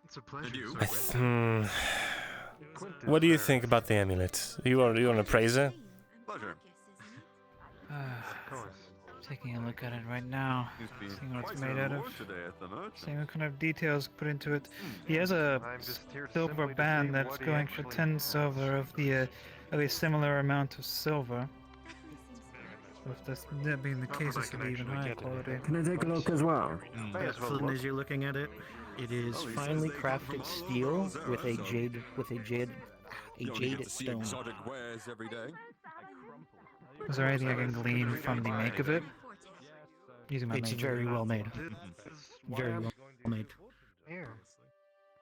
It's a pleasure.
What do you think about the amulet? You want to praise it?
Pleasure.
Taking a look at it right now, seeing what it's made out of, seeing what kind of details put into it. He has a silver band that's going for 10 silver of the of a similar amount of silver. So if that being the case, this would be even higher quality.
Can I take a look as well?
Fulton, as you're looking at it, it is finely crafted steel with a jade stone.
Is there anything I can glean from the make of it? Using my
It's
make.
very well made. Very well made.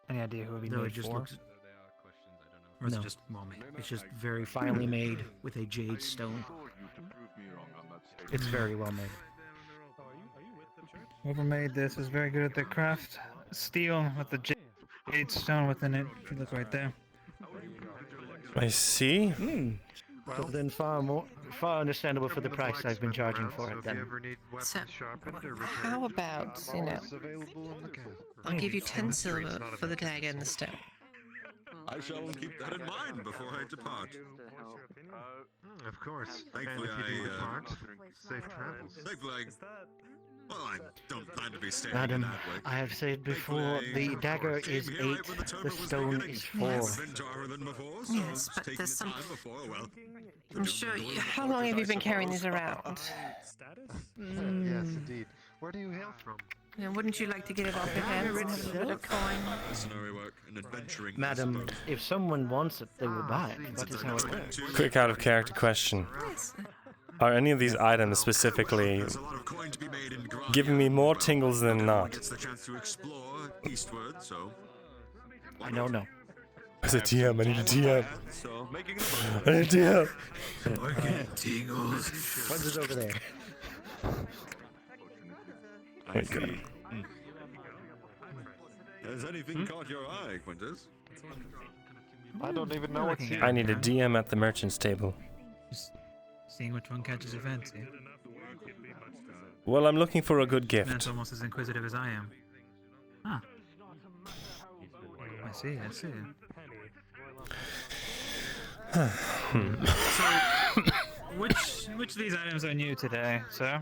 Any idea who it would be
No,
made
it just
for?
looks.
Or is it
No,
just well made?
it's just very finely made with a jade stone. It's very well made.
Whoever made this is very good at their craft. Steel with the jade stone within it. If you look right there.
I see.
Well, then far understandable for the price I've been charging for it then.
So, how about, you know, I'll give you 10 silver for the dagger and the stone.
I shall keep that in mind before I depart.
Of course.
Thankfully,
and if you do depart, safe travels.
Thankfully, well, I don't plan to be staying
Madam,
that way.
I have said before, the dagger is 8, the stone is 4.
Yes, but there's some... I'm sure... How long have you been carrying these around?
Yes, indeed. Where do you hail from?
Yeah, wouldn't you like to get it off your hands and have a bit of coin?
Mercenary work and adventuring.
Madam, if someone wants it, they will buy it. That is how it works.
Quick out of character question. Are any of these items specifically giving me more tingles than not?
Gets the chance to explore eastward, so.
I don't know.
It's a TM, I need a TM.
So making
I need a TM.
tingles.
What is over there?
I see. Has anything caught your eye, Quintus?
I don't even know what's here.
I need a DM at the merchant's table.
Just seeing which one catches your fancy.
Well, I'm looking for a good
Man's
gift.
almost as inquisitive as I am. Huh. I see, I see. So, which of these items are new today, sir?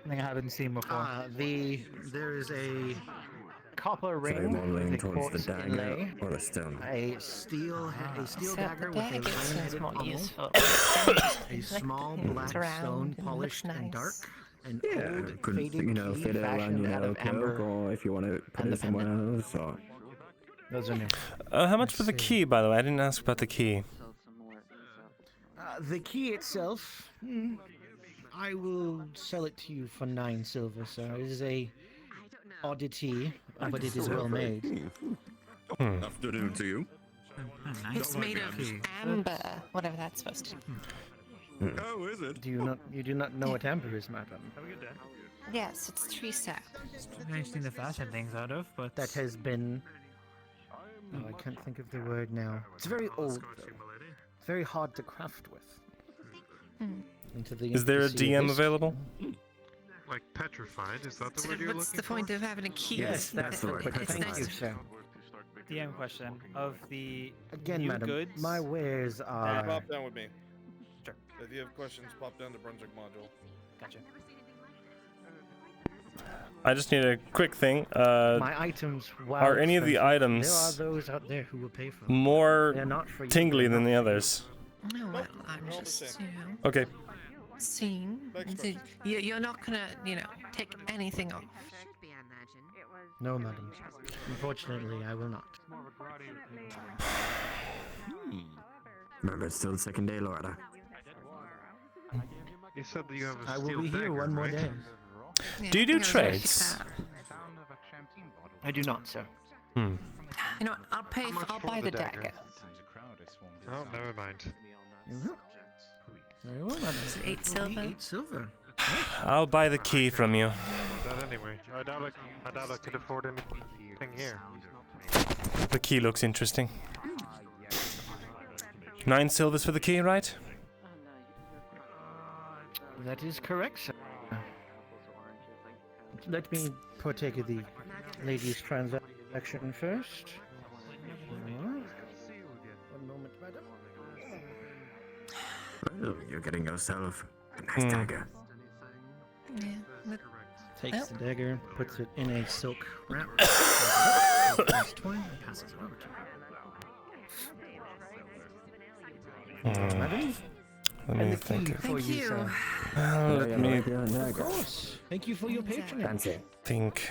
I think I haven't seen before.
There is a copper
So you're
ring
more leaning
with a
towards the
quartz
dagger
inlay,
or the stone?
a steel
So
dagger
the
with a
dagger seems
lion-headed
more
pommel,
useful.
a small
It's
black
round
stone
and
polished
looks
and
nice.
dark, an
Yeah,
old
could
faded
you know
key
fit it around
fashioned
your
out of
cloak,
amber.
or if you want to put
and
it
the
somewhere else, or.
Those are new.
How much for the key, by the way? I didn't ask about the key.
The key itself, I will sell it to you for 9 silver, sir. It is a oddity, but it is well made.
Afternoon to you.
It's made of amber, whatever that's supposed to be.
Oh, is it?
You do not know what amber is, madam?
Yes, it's tree sap.
Interesting to fashion things out of, but
That has been. Oh, I can't think of the word now. It's very old, though. It's very hard to craft with.
Is there a DM available?
Like petrified, is that the
So
word you're
what's
looking
the point of having a key?
Yes, that's the word.
It's
Thank
nice
you,
to-
sir.
DM question of the
Again,
new
madam,
goods.
my wares are.
Pop down with me.
Sure.
If you have questions, pop down the Brunswick module.
Gotcha.
I just need a quick thing.
My items. While
Are any of the
expensive,
items
There are those out there who will pay for them.
more
They're not for you,
tingly
they're
than
not
the
for
others?
No, well, I'm just, you know,
Okay.
seeing. You're not gonna, you know, take anything off.
No, madam. Unfortunately, I will not.
Remember, it's still the second day, Lorda.
You said that you have a
I will
steel
be here
dagger,
one more
right?
day.
Do you do trades?
I do not, sir.
Hmm.
You know what? I'll buy the dagger.
Oh, never mind.
Very well, madam.
Is it 8 silver?
8 silver.
I'll buy the key from you.
That anyway. I doubt I could afford anything here.
The key looks interesting. 9 silvers for the key, right?
That is correct, sir. Let me partake of the lady's transaction first. One moment, madam.
Well, you're getting yourself a nice dagger.
Yeah.
Takes the dagger, puts it in a silk wrap. Twine, and passes it over to her. Madam?
Let me think.
For you, sir.
Let me
Of course. Thank you for your patronage.
think.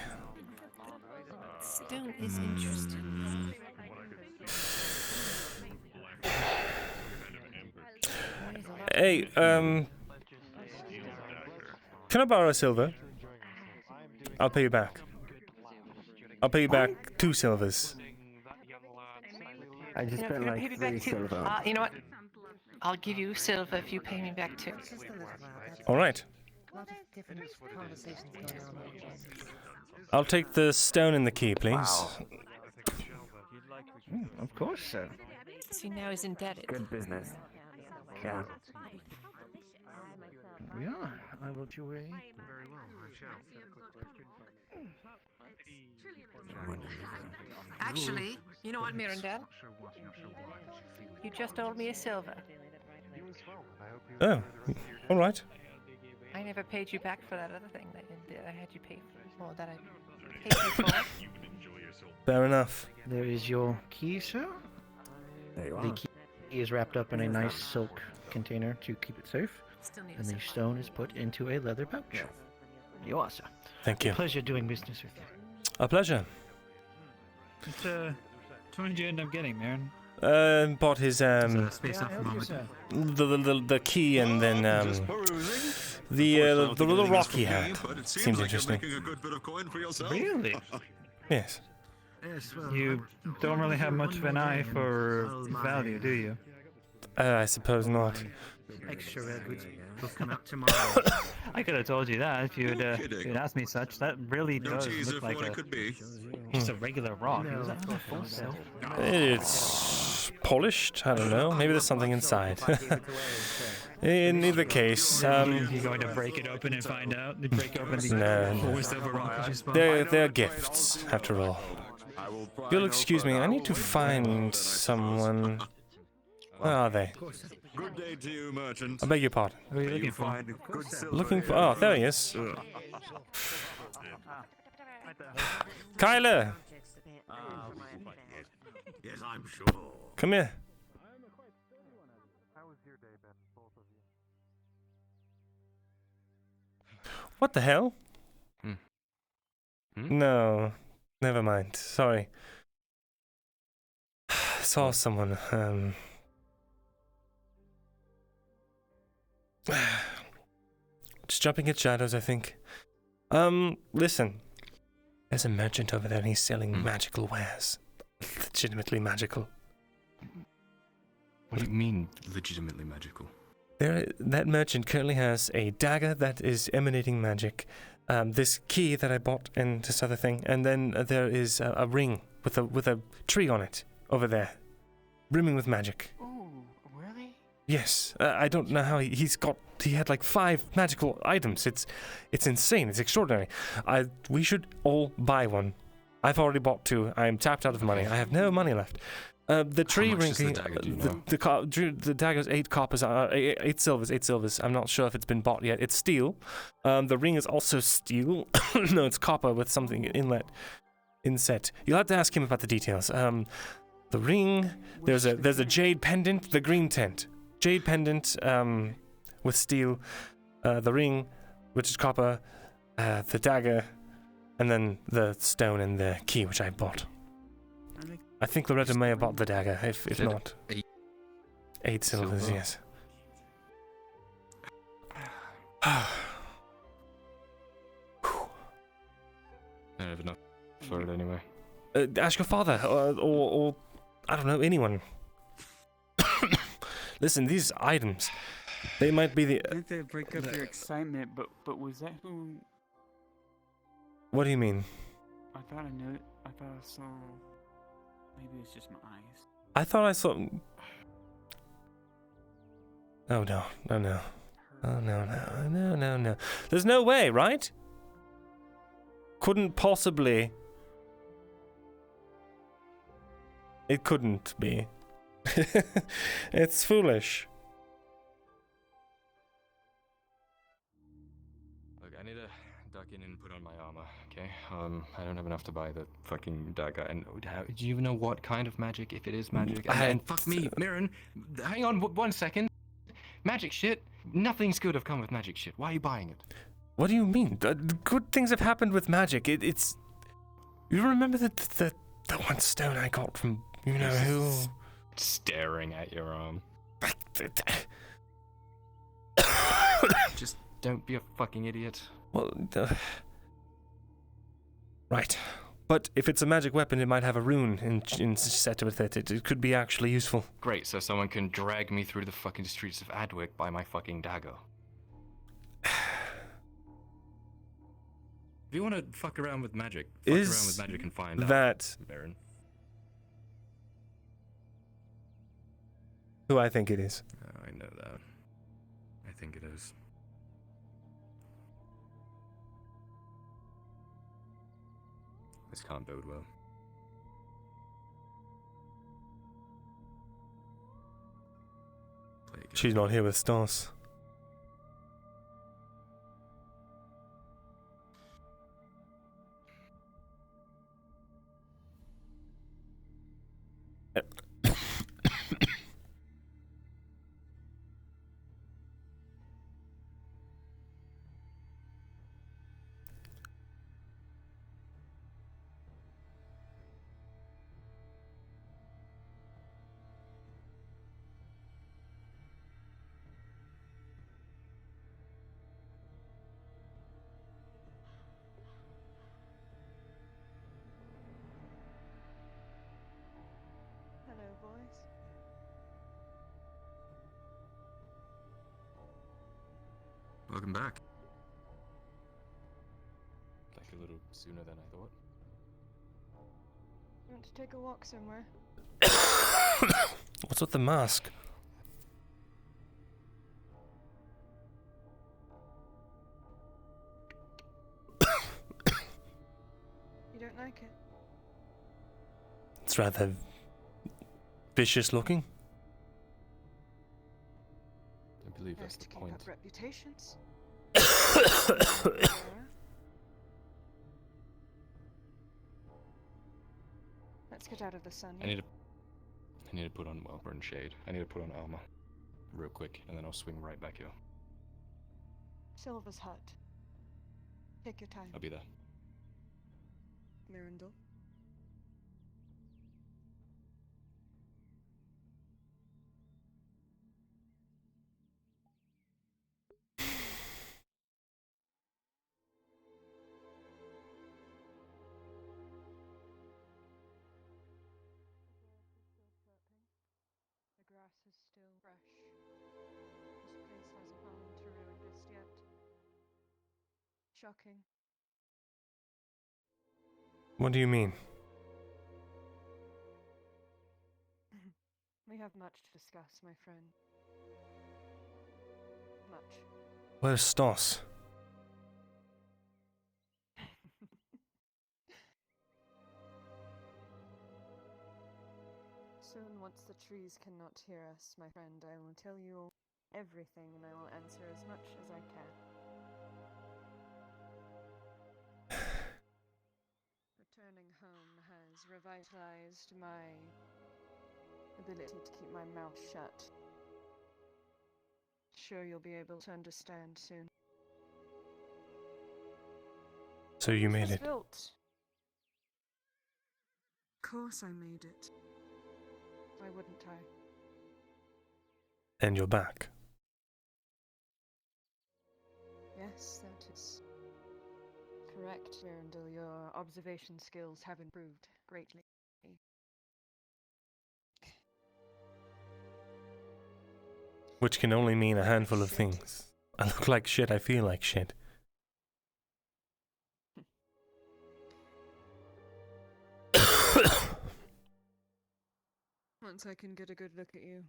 Stone is interesting.
Hey, can I borrow a silver? I'll pay you back. I'll pay you back 2 silvers.
I just spent like 3 silver.
You know what? I'll give you silver if you pay me back 2.
All right. I'll take the stone and the key, please.
Of course, sir.
See, now he's indebted.
Good business. Yeah.
We are. I will do a.
Actually, you know what, Myrindal? You just owed me a silver.
Oh, all right.
I never paid you back for that other thing that I had you pay for. Or that I paid you for.
Fair enough.
There is your key, sir.
There you
The
are.
key is wrapped up in a nice silk container to keep it safe, and the stone is put into a leather pouch. You are, sir.
Thank you.
Pleasure doing business with you.
A pleasure.
Which one did you end up getting, Marin?
Bought his
Space off for a moment.
the key and then the little rock he had. Seems interesting.
Really?
Yes.
You don't really have much of an eye for value, do you?
I suppose not.
Extra rare goods will come out tomorrow.
I could have told you that if you'd asked me such. That really does look like just a regular rock. Is that full silver?
It's polished. I don't know. Maybe there's something inside. In either case,
You're going to break it open and find out? You break open the full silver rock?
they're gifts, after all. You'll excuse me. I need to find someone. Where are they?
Good day to you, merchant.
I beg your pardon.
Who are you looking for?
Looking for. Oh, there he is. Kyler!
Yes, I'm sure.
Come here. What the hell? No. Never mind. Sorry. Saw someone. Just jumping at shadows, I think. Listen. There's a merchant over there and he's selling magical wares. Legitimately magical.
What do you mean, legitimately magical?
That merchant currently has a dagger that is emanating magic, this key that I bought, and this other thing, and then there is a ring with a tree on it over there, brimming with magic.
Ooh, really?
Yes, I don't know how he had like 5 magical items. It's insane. It's extraordinary. We should all buy one. I've already bought 2. I'm tapped out of money. I have no money left. The tree ring. The dagger's 8 coppers, 8 silvers, 8 silvers. I'm not sure if it's been bought yet. It's steel. The ring is also steel. No, it's copper with something inset. You'll have to ask him about the details. The ring. There's a jade pendant. The green tent. Jade pendant. With steel. The ring, which is copper. The dagger. And then the stone and the key, which I bought. I think Loretta may have bought the dagger, if not. 8 silvers,
silver?
yes.
I have enough for it anyway.
Ask your father, or I don't know, anyone. Listen, these items, they might be the.
Not to break up your excitement, but was that who?
What do you mean?
I thought I knew it. I thought I saw. Maybe it's just my eyes.
I thought I saw. Oh no! Oh no! Oh no! There's no way, right? Couldn't possibly. It couldn't be. It's foolish.
Look, I need to duck in and put on my armor, okay? I don't have enough to buy the fucking dagger, and do you even know what kind of magic, if it is magic? And fuck me, Mirren, hang on 1 second. Magic shit? Nothing's good have come with magic shit. Why are you buying it?
What do you mean? Good things have happened with magic. It's. You remember the one stone I got from you know who?
Staring at your arm. Just don't be a fucking idiot.
Well, right. But if it's a magic weapon, it might have a rune set with it. It could be actually useful.
Great, so someone can drag me through the fucking streets of Adwick by my fucking dagger. If you want to fuck around with magic, fuck around with magic and find
that
out, Baron.
Who I think it is.
Oh, I know that. I think it is. This can't bode well.
She's not here with Stas.
Hello, boys.
Welcome back. Like a little sooner than I thought.
You want to take a walk somewhere?
What's with the mask?
You don't like it?
It's rather vicious looking.
I believe
Nice
that's
to
the
keep
point.
up reputations. Let's get out of the sun.
I need to put on, well, we're in shade. I need to put on armor. Real quick, and then I'll swing right back here.
Silver's hut. Take your time.
I'll be there.
Myrindal. The grass is still fresh. This place hasn't fallen to ruin just yet. Shocking.
What do you mean?
We have much to discuss, my friend. Much.
Where's Stas?
Soon, once the trees cannot hear us, my friend, I will tell you everything and I will answer as much as I can. Returning home has revitalized my ability to keep my mouth shut. Sure, you'll be able to understand soon.
So you made
was
it.
built. Of course I made it. Why wouldn't I?
And you're back.
Yes, that is correct, Myrindal. Your observation skills have improved greatly.
Which can only mean a handful of things. I look like shit, I feel like shit.
Once I can get a good look at you,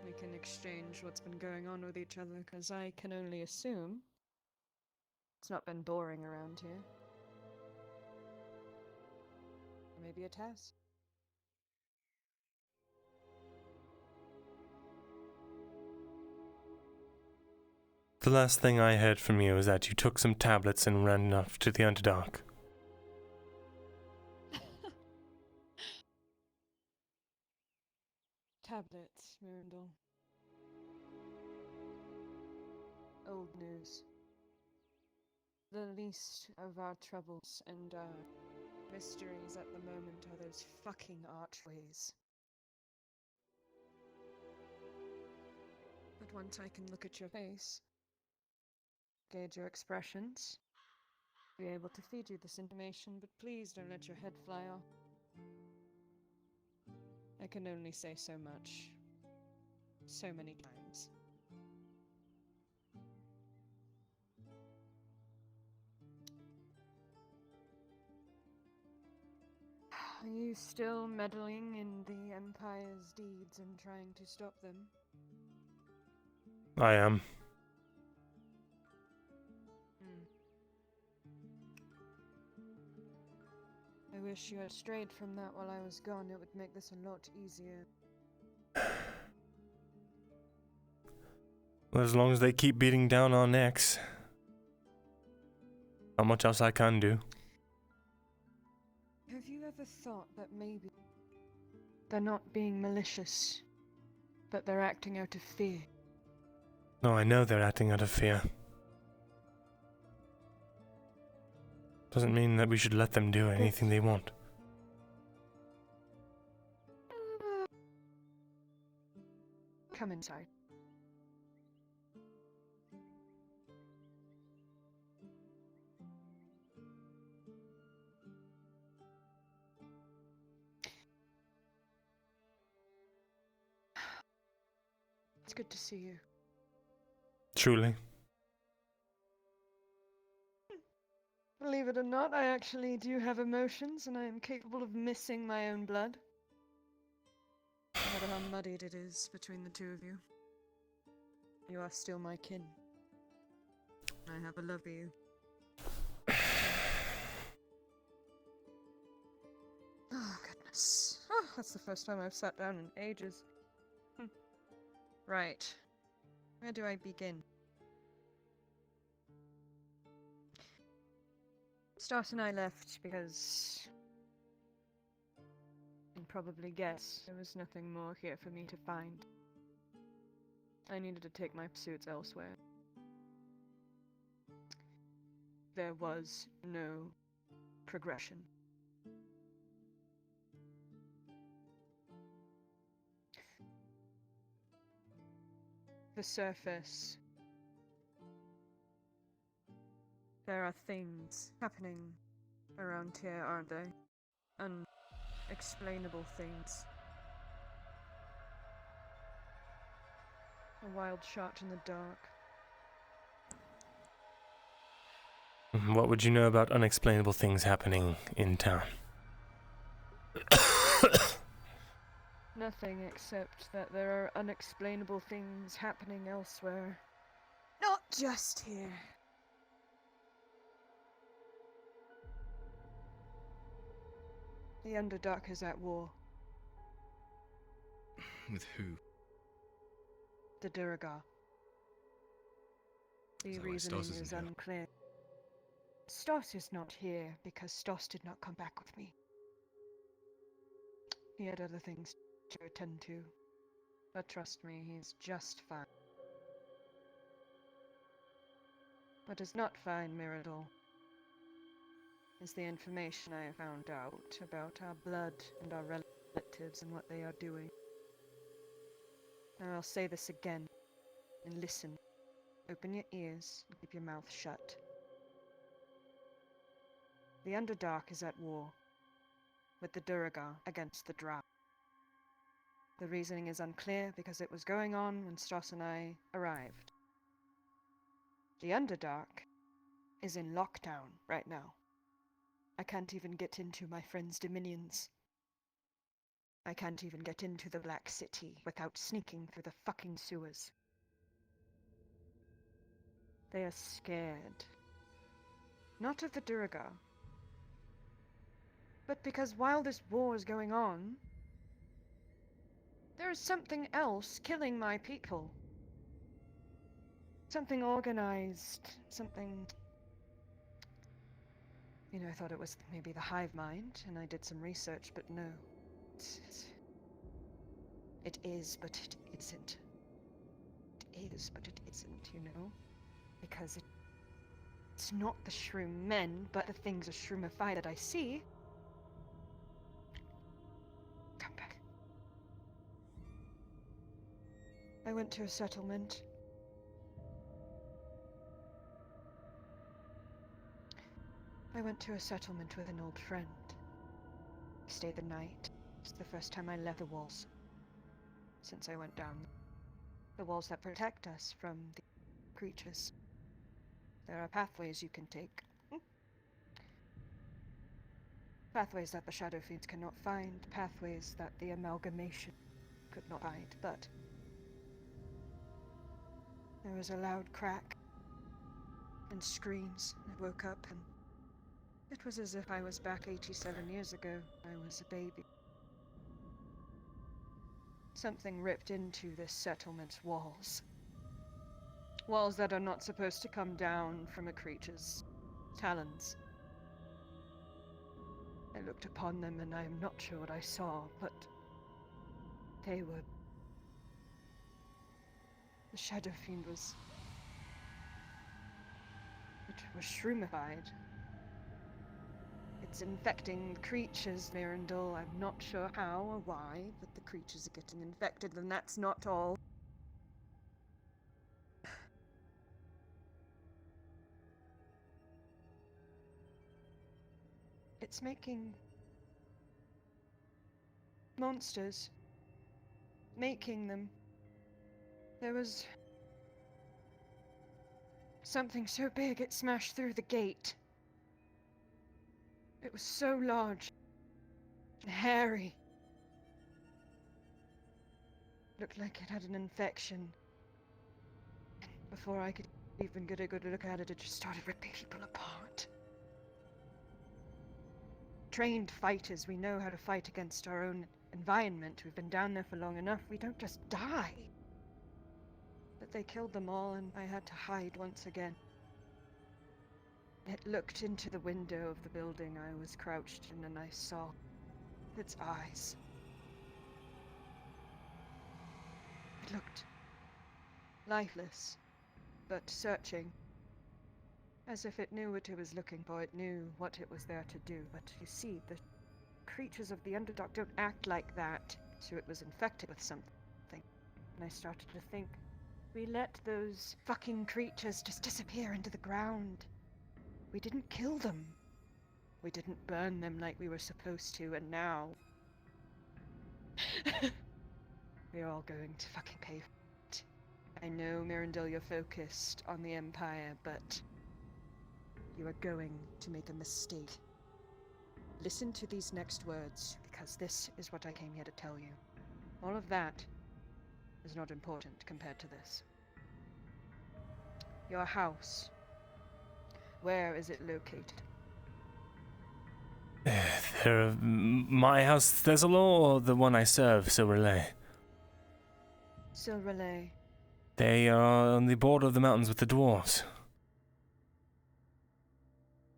we can exchange what's been going on with each other, because I can only assume it's not been boring around here. Maybe it has.
The last thing I heard from you is that you took some tablets and ran off to the Underdark.
Tablets, Myrindal. Old news. The least of our troubles and our mysteries at the moment are those fucking archways. But once I can look at your face, gauge your expressions, be able to feed you this information, but please don't let your head fly off. I can only say so much. So many times. Are you still meddling in the Empire's deeds and trying to stop them?
I am.
I wish you had strayed from that while I was gone. It would make this a lot easier.
Well, as long as they keep beating down our necks. How much else I can do?
Have you ever thought that maybe they're not being malicious, but they're acting out of fear?
No, I know they're acting out of fear. Doesn't mean that we should let them do anything they want.
Come inside. It's good to see you.
Truly.
Believe it or not, I actually do have emotions, and I am capable of missing my own blood. No matter how muddied it is between the two of you. You are still my kin. I have a love for you. Oh, goodness. Oh, that's the first time I've sat down in ages. Right. Where do I begin? Stas and I left because you can probably guess there was nothing more here for me to find. I needed to take my pursuits elsewhere. There was no progression. The surface. There are things happening around here, aren't they? Unexplainable things. A wild shot in the dark.
What would you know about unexplainable things happening in town?
Nothing except that there are unexplainable things happening elsewhere. Not just here. The Underdark is at war.
With who?
The Duragar. The reasoning is unclear. Stas is not here because Stas did not come back with me. He had other things to attend to. But trust me, he's just fine. What is not fine, Myrindal, is the information I found out about our blood and our relatives and what they are doing. Now I'll say this again, and listen. Open your ears and keep your mouth shut. The Underdark is at war with the Duergar against the Drow. The reasoning is unclear because it was going on when Stoss and I arrived. The Underdark is in lockdown right now. I can't even get into my friend's dominions. I can't even get into the Black City without sneaking through the fucking sewers. They are scared. Not of the Duergar, but because while this war is going on, there is something else killing my people. Something organized, something... You know, I thought it was maybe the hive mind, and I did some research, but no. It is, but it isn't. It is, but it isn't, you know? Because it's not the shroom men, but the things of shroomify that I see. Come back. I went to a settlement. With an old friend. I stayed the night. It's the first time I left the walls since I went down. The walls that protect us from the creatures. There are pathways you can take. Pathways that the Shadow Fiends cannot find. Pathways that the Amalgamation could not find. But there was a loud crack and screams. I woke up and it was as if I was back 87 years ago. I was a baby. Something ripped into this settlement's walls. Walls that are not supposed to come down from a creature's talons. I looked upon them and I am not sure what I saw, but they were... The Shadow Fiend was... It was shroomified. It's infecting creatures, Myrindal. I'm not sure how or why, but the creatures are getting infected, and that's not all. It's making monsters. Making them. There was something so big it smashed through the gate. It was so large and hairy. Looked like it had an infection. Before I could even get a good look at it, it just started ripping people apart. Trained fighters, we know how to fight against our own environment. We've been down there for long enough. We don't just die. But they killed them all, and I had to hide once again. It looked into the window of the building I was crouched in, and I saw its eyes. It looked lifeless, but searching. As if it knew what it was looking for, it knew what it was there to do. But you see, the creatures of the Underdark don't act like that, so it was infected with something. And I started to think, we let those fucking creatures just disappear into the ground. We didn't kill them. We didn't burn them like we were supposed to, and now... we're all going to fucking pay for it. I know, Myrindal, you're focused on the Empire, but... you are going to make a mistake. Listen to these next words, because this is what I came here to tell you. All of that is not important compared to this. Your house. Where is it located?
My house, Thesalor, or the one I serve, Silverlay?
Silverlay.
They are on the border of the mountains with the dwarves.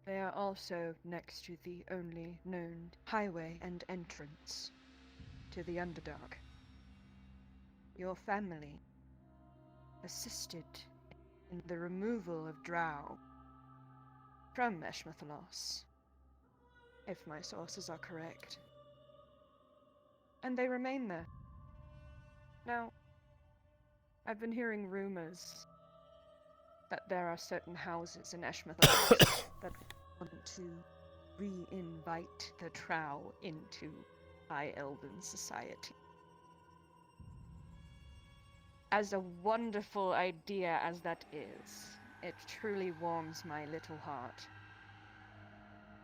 They are also next to the only known highway and entrance to the Underdark. Your family assisted in the removal of Drow from Eshma Thalas if my sources are correct. And they remain there. Now, I've been hearing rumors that there are certain houses in Eshma Thalas that want to re-invite the Trow into High Elven society. As a wonderful idea as that is, it truly warms my little heart.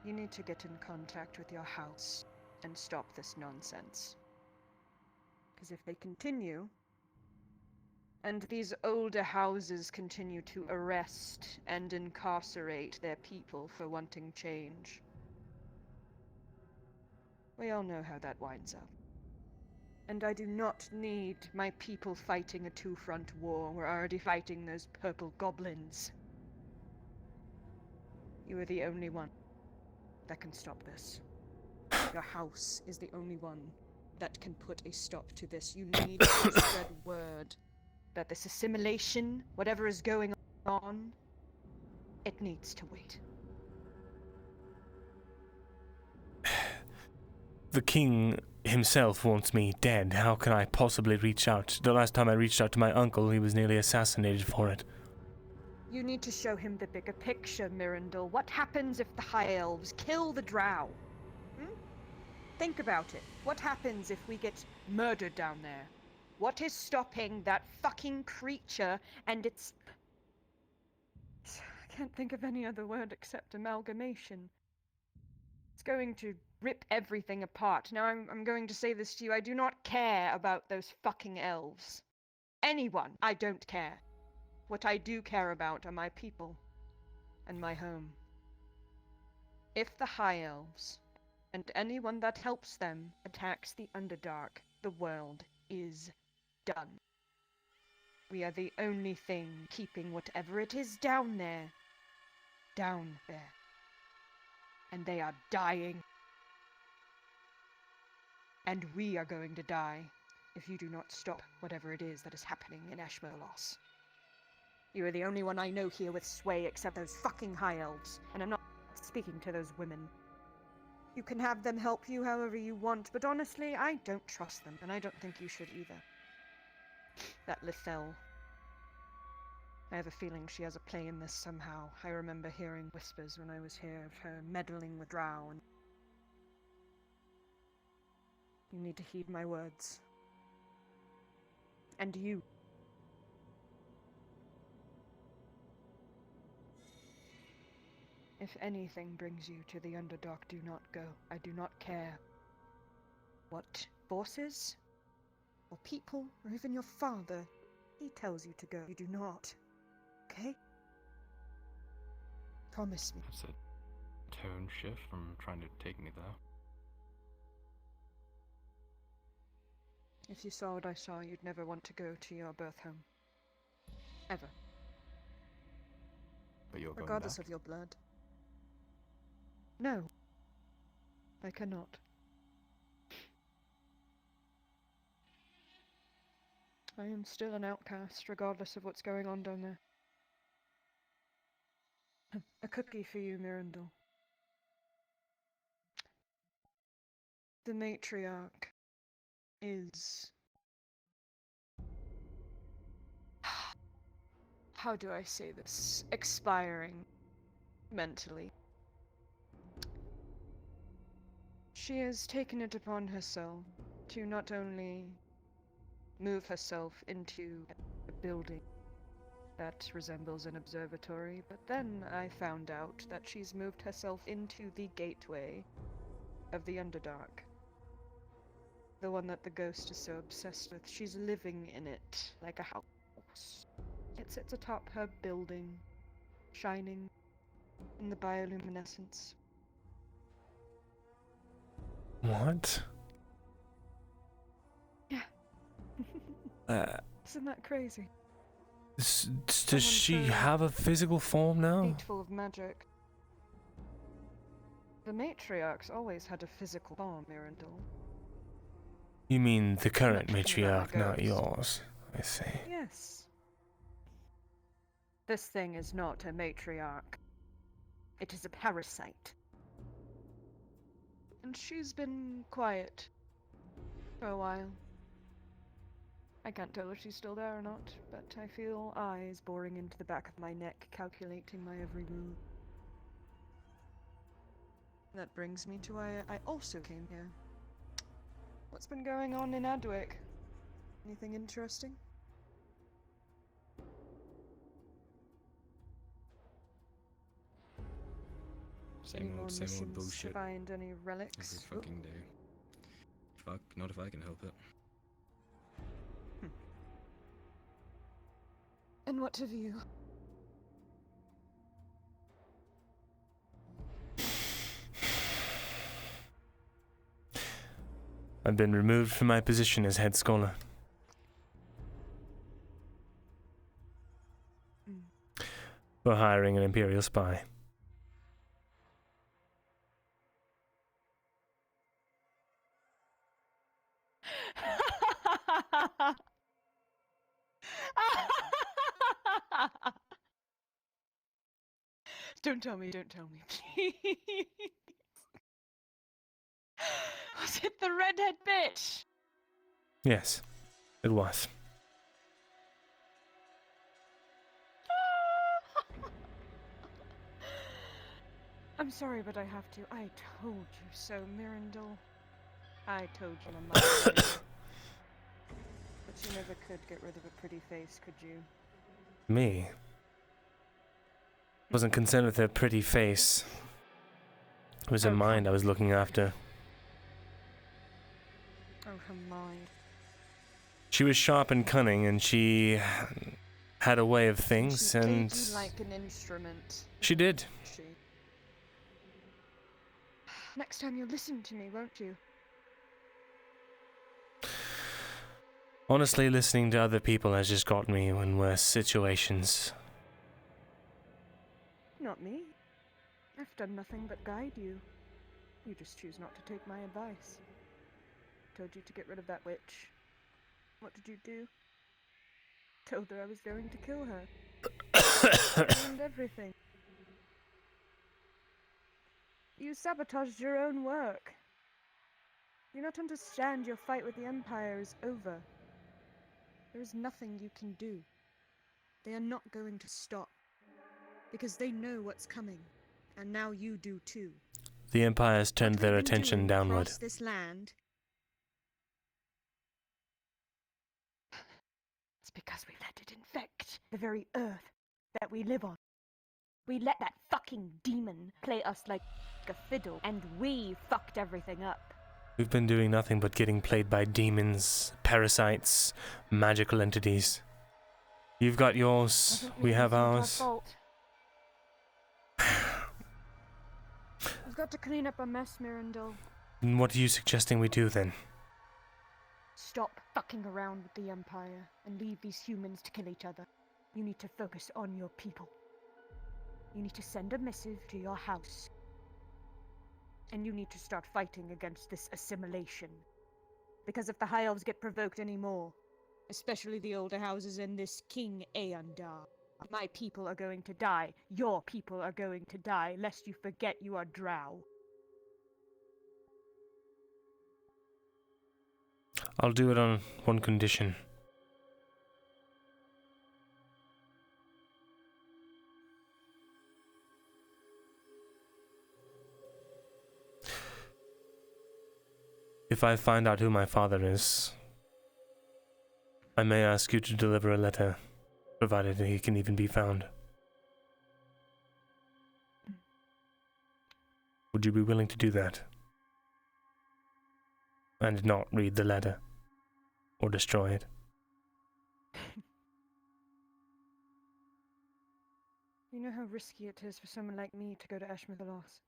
You need to get in contact with your house and stop this nonsense. Because if they continue, and these older houses continue to arrest and incarcerate their people for wanting change, we all know how that winds up. And I do not need my people fighting a two-front war. We're already fighting those purple goblins. You are the only one that can stop this. Your house is the only one that can put a stop to this. You need to spread word that this assimilation, whatever is going on, it needs to wait.
The king himself wants me dead. How can I possibly reach out? The last time I reached out to my uncle, he was nearly assassinated for it.
You need to show him the bigger picture, Myrindal. What happens if the High Elves kill the Drow? Think about it. What happens if we get murdered down there? What is stopping that fucking creature and its... I can't think of any other word except amalgamation. It's going to rip everything apart. Now I'm going to say this to you. I do not care about those fucking elves. Anyone. I don't care. What I do care about are my people and my home. If the High Elves and anyone that helps them attacks the Underdark, the world is done. We are the only thing keeping whatever it is down there. And they are dying. And we are going to die if you do not stop whatever it is that is happening in Eshma Thalas. You are the only one I know here with sway except those fucking High Elves, and I'm not speaking to those women. You can have them help you however you want, but honestly, I don't trust them, and I don't think you should either. That Lithel. I have a feeling she has a play in this somehow. I remember hearing whispers when I was here of her meddling with Drow, and you need to heed my words. And you. If anything brings you to the Underdark, do not go. I do not care what forces, or people, or even your father, he tells you to go. You do not. Okay? Promise me.
That's a tone shift from trying to take me there.
If you saw what I saw, you'd never want to go to your birth home. Ever.
But you're going
regardless
back?
of your blood. No. I cannot. I am still an outcast, regardless of what's going on down there. A cookie for you, Myrindal. The matriarch is... How do I say this? Expiring mentally. She has taken it upon herself to not only move herself into a building that resembles an observatory, but then I found out that she's moved herself into the gateway of the Underdark. The one that the ghost is so obsessed with. She's living in it like a house. It sits atop her building, shining in the bioluminescence.
What?
Yeah. Isn't that crazy?
Does she have a physical form now?
Hateful of magic. The matriarch's always had a physical form, Myrindal.
You mean the current matriarch, not yours? I see.
Yes. This thing is not a matriarch. It is a parasite. And she's been quiet for a while. I can't tell if she's still there or not, but I feel eyes boring into the back of my neck, calculating my every move. That brings me to why I also came here. What's been going on in Adwick? Anything interesting?
Same old bullshit.
Find any relics?
Every fucking day. Fuck, not if I can help it.
And what have you?
I've been removed from my position as head scholar. For hiring an Imperial spy.
Don't tell me, please. Was it the redhead bitch?
Yes, it was.
I'm sorry, but I have to. I told you so, Myrindal. I told you I'm not sorry. But you never could get rid of a pretty face, could you?
Me? Wasn't concerned with her pretty face. It was her mind I was looking after.
Oh, her mind.
She was sharp and cunning, and she had a way of things, and...
She played you like an instrument.
She did.
She. Next time you'll listen to me, won't you?
Honestly, listening to other people has just got me in worse situations.
Not me. I've done nothing but guide you. You just choose not to take my advice. Told you to get rid of that witch. What did you do? Told her I was going to kill her. And everything. You sabotaged your own work. You not understand your fight with the Empire is over. There is nothing you can do. They are not going to stop. Because they know what's coming. And now you do too.
The Empire has turned their attention downward.
Across this land. It's because we let it infect the very earth that we live on. We let that fucking demon play us like a fiddle, and we fucked everything up.
We've been doing nothing but getting played by demons, parasites, magical entities. You've got yours, we have ours.
We've got to clean up a mess, Myrindal.
And what are you suggesting we do then?
Stop fucking around with the Empire and leave these humans to kill each other. You need to focus on your people. You need to send a missive to your house. And you need to start fighting against this assimilation. Because if the High Elves get provoked anymore, especially the older houses and this King Aondar, my people are going to die. Your people are going to die, lest you forget you are drow.
I'll do it on one condition. If I find out who my father is, I may ask you to deliver a letter, provided he can even be found. Would you be willing to do that? And not read the letter, or destroy it?
You know how risky it is for someone like me to go to Eshma Thalas.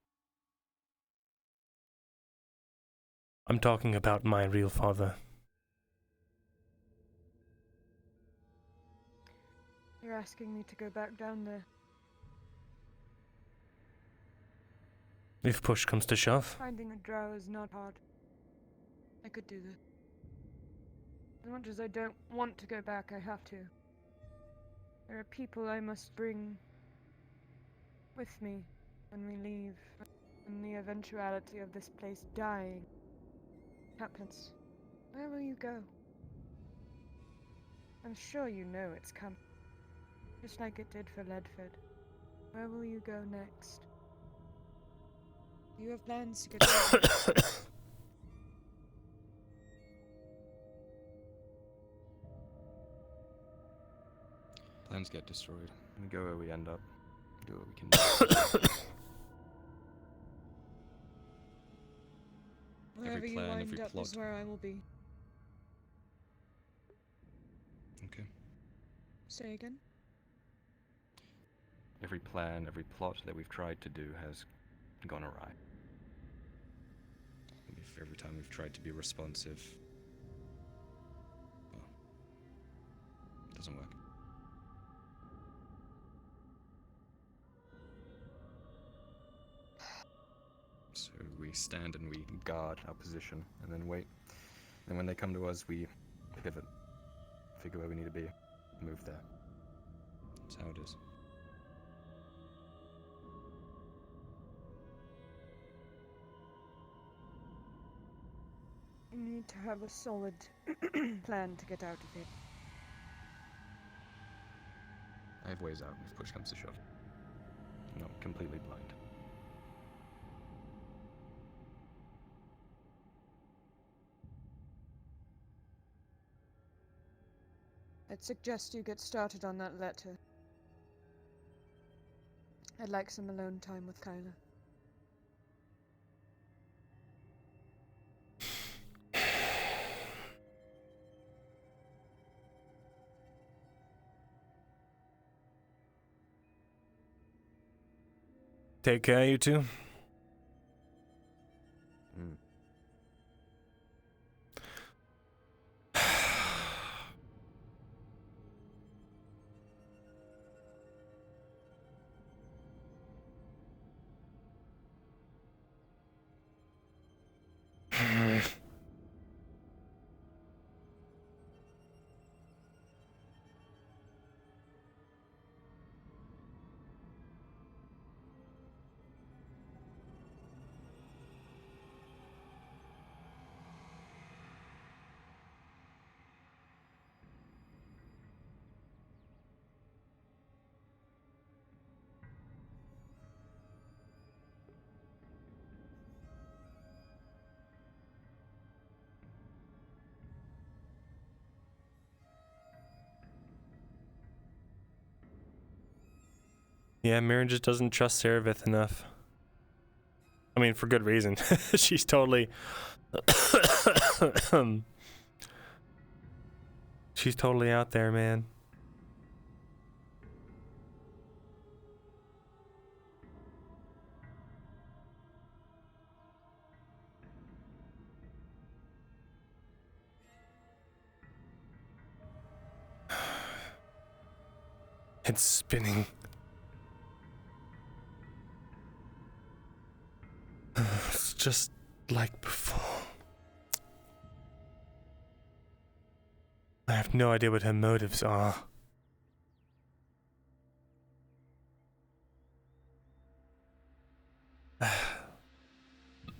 I'm talking about my real father.
You're asking me to go back down there.
If push comes to shove.
Finding a drow is not hard. I could do that. As much as I don't want to go back, I have to. There are people I must bring with me when we leave. In the eventuality of this place dying happens, where will you go? I'm sure you know it's coming, just like it did for Ledford. Where will you go next? Do you have plans to get out?
Plans get destroyed. We go where we end up. Do what we can do.
Wherever you
plan,
wind
every
up
plot.
is where I will be.
Okay.
Say again?
Every plan, every plot that we've tried to do has gone awry. Every time we've tried to be responsive, well, it doesn't work. So we stand and we guard our position and then wait. And when they come to us, we pivot, figure where we need to be, move there. That's how it is.
You need to have a solid plan to get out of here.
I have ways out if push comes to shove. I'm not completely blind.
I'd suggest you get started on that letter. I'd like some alone time with Kyla.
Take care, you two. Yeah, Myrindal just doesn't trust Serevith enough. I mean, for good reason. She's totally... She's totally out there, man. It's spinning. It's just like before. I have no idea what her motives are.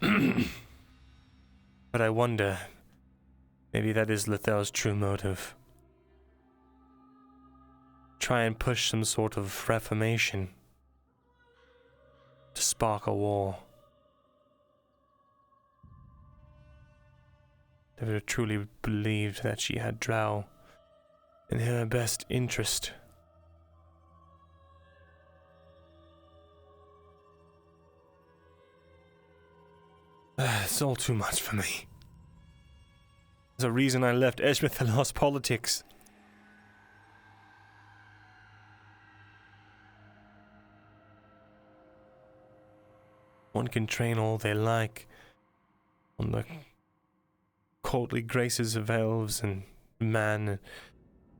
But I wonder, maybe that is Lethel's true motive. Try and push some sort of reformation to spark a war. Never truly believed that she had Drow in her best interest. It's all too much for me. There's a reason I left Eshma Thalas politics. One can train all they like on the courtly graces of elves and man,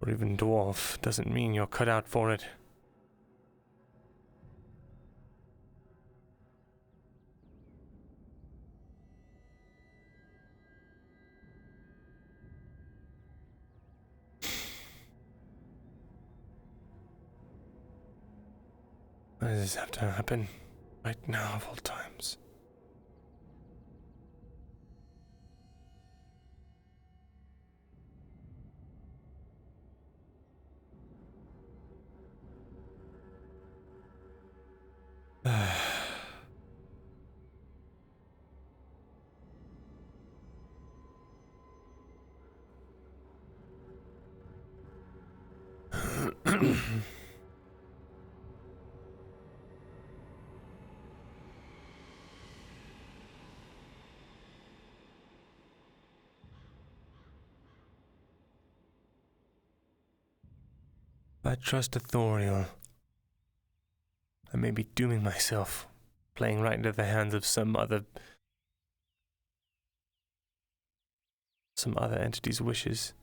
or even dwarf. Doesn't mean you're cut out for it. Why does this have to happen right now of all times? If I trust Authorial, I may be dooming myself, playing right into the hands of some other entity's wishes.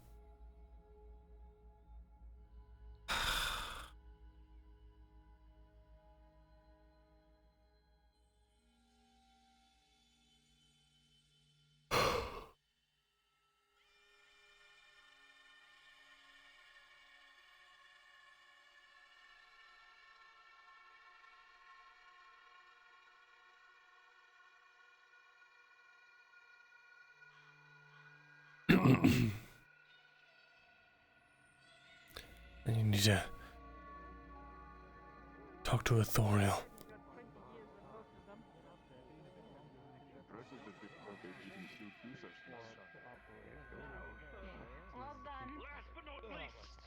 And you need to talk to Authorial.
Last but not least,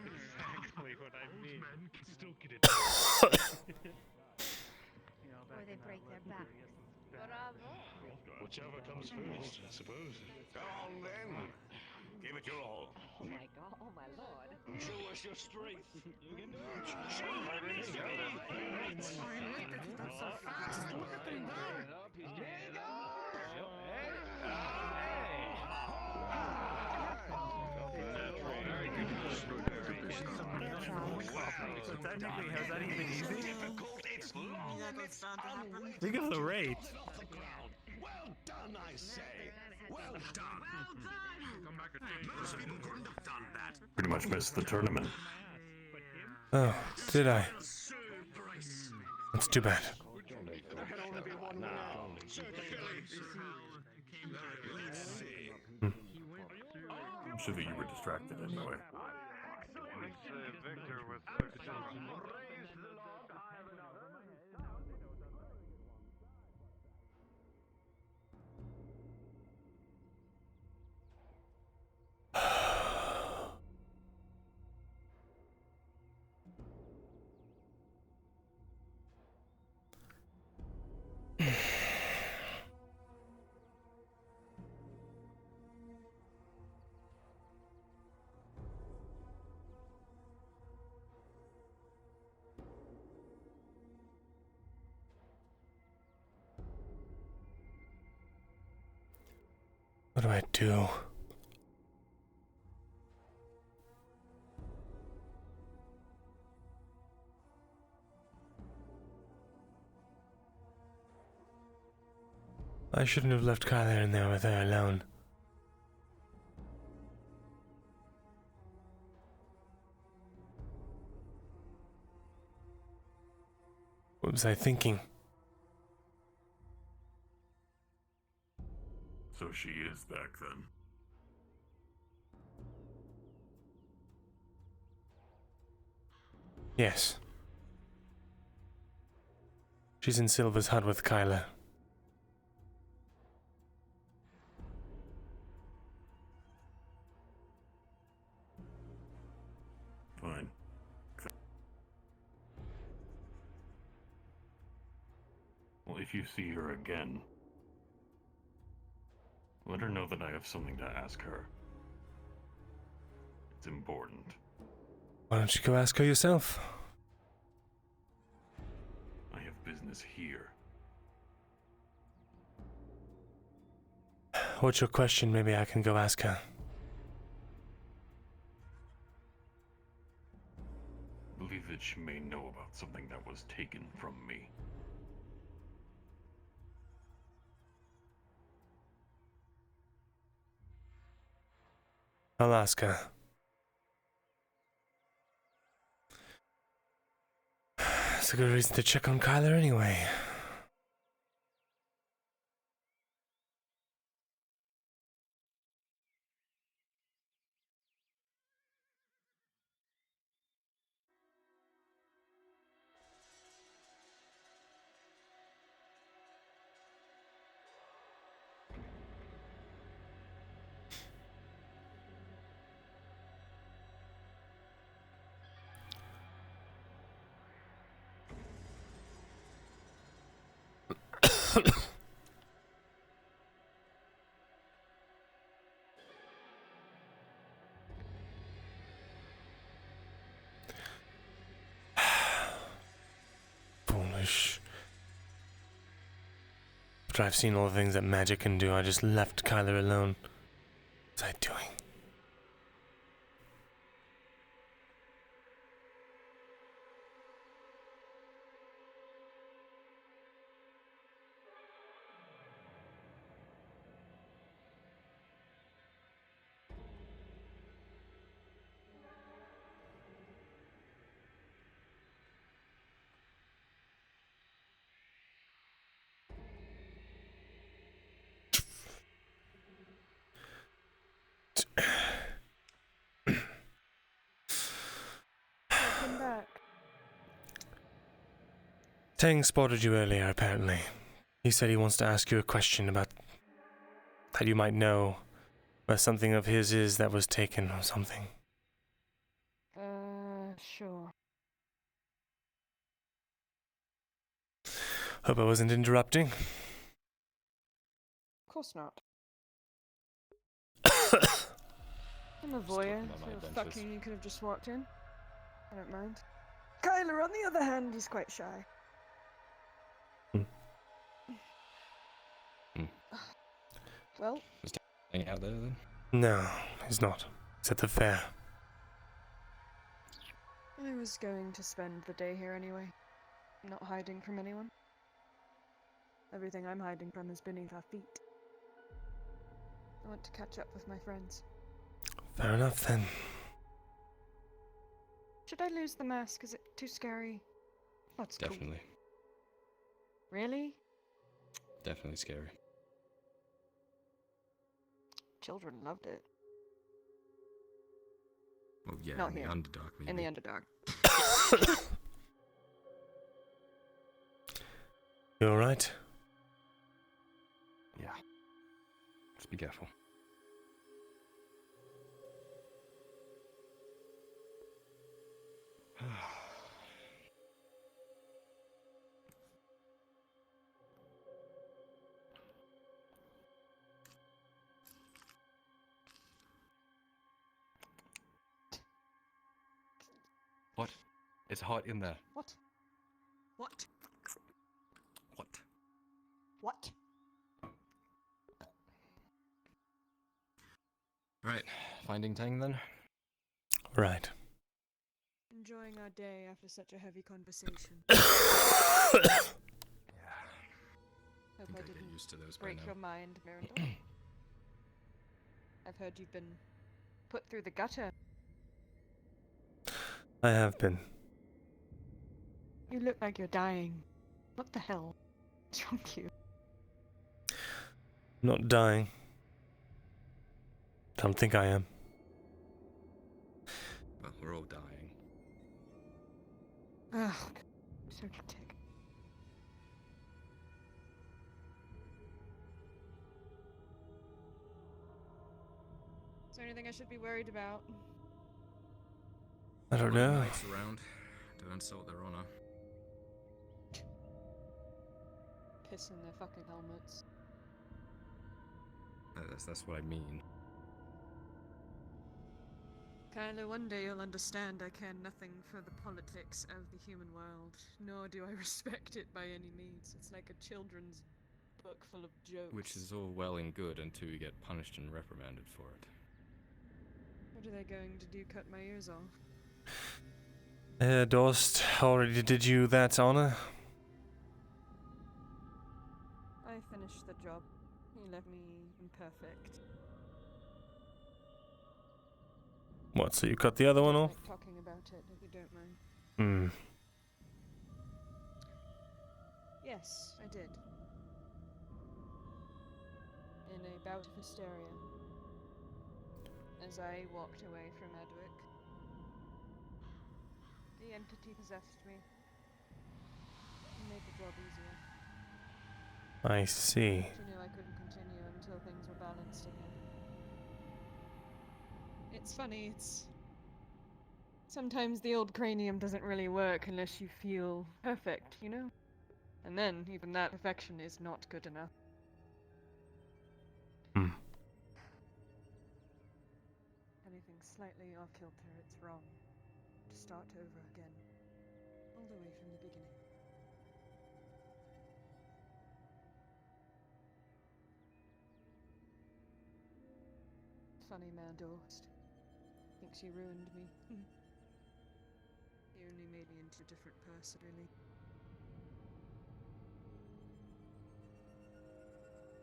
exactly what I mean. Men can still get it.
Or they break their backs. Bravo.
Whichever comes first, I suppose. Go on then. Give it your all.
Oh my god, oh my lord.
Show us your strength. You can do it. Show me strength.
That's so fast. Look at them
So technically, has that even easy?
It's long and it's unwieldy.
Think of the rate.
Well done, I say. Well done. Well done. Most people couldn't have done that.
Pretty much missed the tournament.
Oh, did I? That's too bad.
I'm sure that you were distracted anyway.
Victor with
What do I do? I shouldn't have left Kyler in there with her alone. What was I thinking?
So she is back then.
Yes. She's in Silver's hut with Kyler.
Fine. Well, if you see her again, let her know that I have something to ask her. It's important.
Why don't you go ask her yourself?
I have business here.
What's your question? Maybe I can go ask her.
I believe that she may know about something that was taken from me.
I'll ask her. It's a good reason to check on Kyler anyway. Foolish. After I've seen all the things that magic can do, I just left Kyler alone. What's I doing?
Welcome back.
Tang spotted you earlier, apparently. He said he wants to ask you a question about that you might know where something of his is that was taken or something.
Sure.
Hope I wasn't interrupting.
Of course not. I'm a voyeur, so fucking you could have just walked in. I don't mind. Kyler, on the other hand, he's quite shy. Well,
Hanging out there then?
No, he's not. He's at the fair.
I was going to spend the day here anyway. I'm not hiding from anyone. Everything I'm hiding from is beneath our feet. I want to catch up with my friends.
Fair enough then.
Should I lose the mask? Is it too scary? That's
Definitely.
Cool. Really?
Definitely scary.
Children loved it.
Well, yeah,
Not
in
here.
the Underdark, maybe.
In the Underdark.
You alright?
Yeah. Just be careful. What? It's hot in there.
What? What?
What?
What?
Right, finding Tang then?
Right.
Enjoying our day after such a heavy conversation.
Yeah.
Hope
think
I
I'd get
didn't
used to those by
break
now.
your mind, Myrindal. I've heard you've been put through the gutter.
I have been.
You look like you're dying. What the hell? What's wrong with you?
Not dying. Don't think I am.
Well, we're all dying.
Ugh, so tick. Is there anything I should be worried about?
I don't
All the
know.
knights around. Don't insult their honor.
Piss in their fucking helmets.
That's what I mean.
Kylo, one day you'll understand I care nothing for the politics of the human world, nor do I respect it by any means. It's like a children's book full of jokes.
Which is all well and good until you get punished and reprimanded for it.
What are they going to do, cut my ears off?
Dorst already did you that honor?
I finished the job. He left me imperfect.
What, so you cut the other one off?
Like talking about it, if you don't mind.
Hmm.
Yes, I did. In a bout of hysteria. As I walked away from Edwick, the entity possessed me. It made the job easier.
I see.
She knew I couldn't continue until things were balanced again. It's funny, sometimes the old cranium doesn't really work unless you feel perfect, you know? And then, even that perfection is not good enough. Anything slightly off kilter, it's wrong. To start over again. All the way from the beginning. Funny man, Dorst. Thinks he ruined me. He only made me into a different person, really.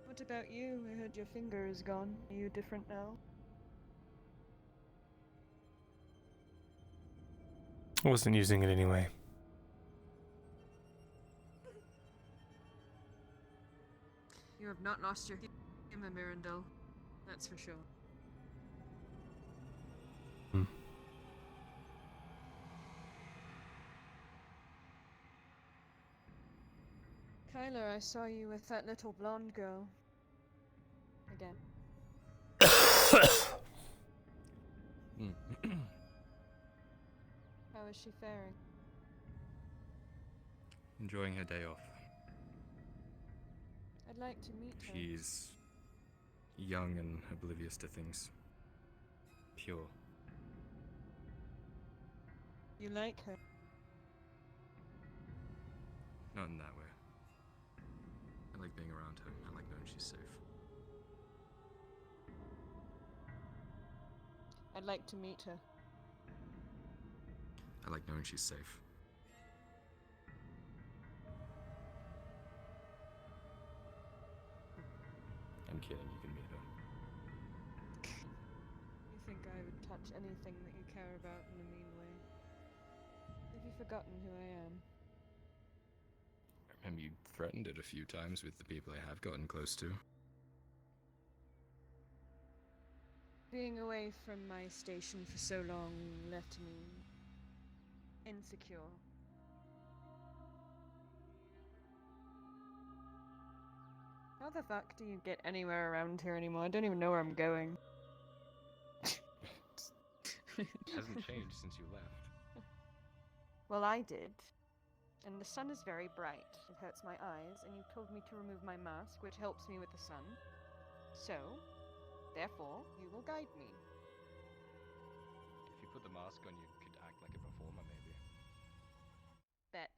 What about you? I heard your finger is gone. Are you different now?
I wasn't using it anyway.
You have not lost your humor, Myrindal. That's for sure. Kyler, I saw you with that little blonde girl. Again. How is she faring?
Enjoying her day off.
I'd like to meet her.
She's young and oblivious to things. Pure.
You like her?
Not in that way. I like being around her. I like knowing she's safe.
I'd like to meet her.
I like knowing she's safe. I'm kidding, you can meet her.
You think I would touch anything that you care about in a mean way? Have you forgotten who I am?
I remember you threatened it a few times with the people I have gotten close to.
Being away from my station for so long left me insecure. How the fuck do you get anywhere around here anymore? I don't even know where I'm going.
It hasn't changed since you left.
Well, I did. And the sun is very bright. It hurts my eyes, and you told me to remove my mask, which helps me with the sun. So, therefore, you will guide me.
If you put the mask on, you could act like a performer, maybe.
Bet.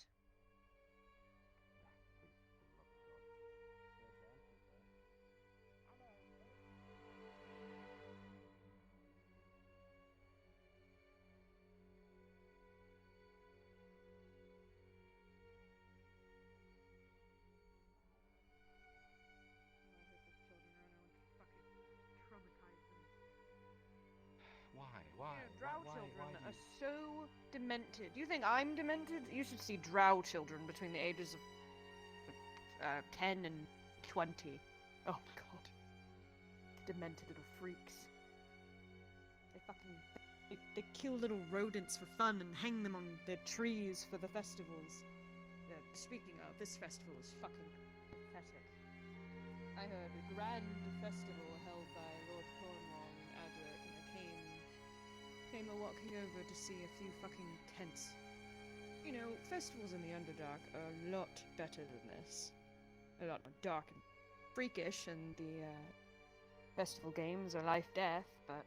Why?
Drow children are so demented. You think I'm demented? You should see drow children between the ages of 10 and 20. Oh my god. Demented little freaks. They kill little rodents for fun and hang them on their trees for the festivals. Speaking of, this festival is fucking pathetic. I heard a grand festival held by Lord Cornwall in Adric, and I came walking over to see a few fucking tents. You know, festivals in the Underdark are a lot better than this. A lot more dark and freakish, and the festival games are life-death, but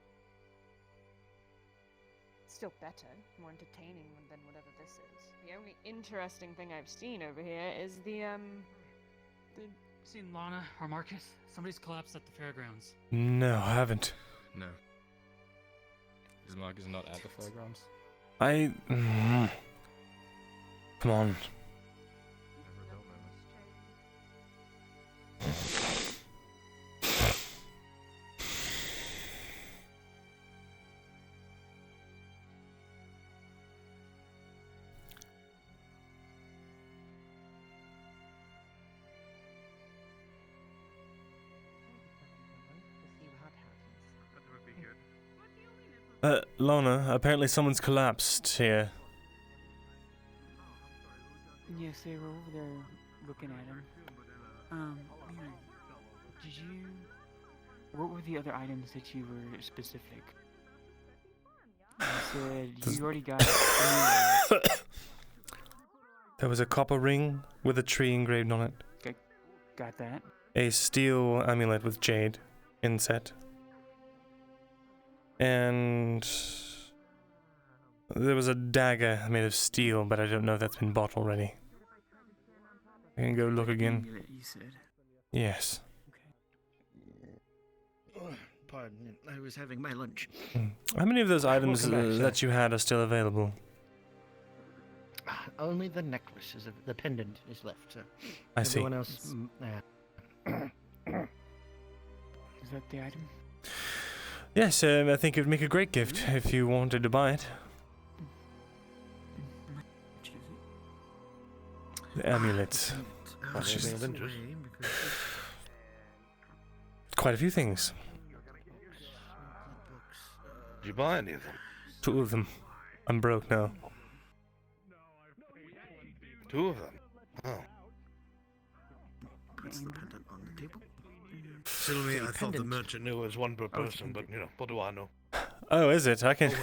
still better, more entertaining than whatever this is. The only interesting thing I've seen over here is the
Seen Lana or Marcus? Somebody's collapsed at the fairgrounds.
No, I haven't.
No. Is Marcus not at the fairgrounds?
Come on. Lana, apparently someone's collapsed here.
Yes, they were over there looking at him. Mary, did you... What were the other items that you were specific? You said you already got...
There was a copper ring with a tree engraved on it.
Got that.
A steel amulet with jade inset. And there was a dagger made of steel, but I don't know if that's been bought already. I can go look again.
Amulet, you said.
Yes.
Pardon, I was having my lunch.
How many of those items
Welcome back, sir.
that you had are still available?
Only the necklace the pendant is left, sir.
I see.
Everyone else,
Is that the item?
Yes, I think it would make a great gift if you wanted to buy it. The amulet. Quite a few things.
Did you buy any of them?
2 of them. I'm broke now.
2 of them? Oh.
Puts the pendant on the table.
Silly, I thought the merchant knew it was 1 per person, but you know, what do I know?
Oh, is it? I can.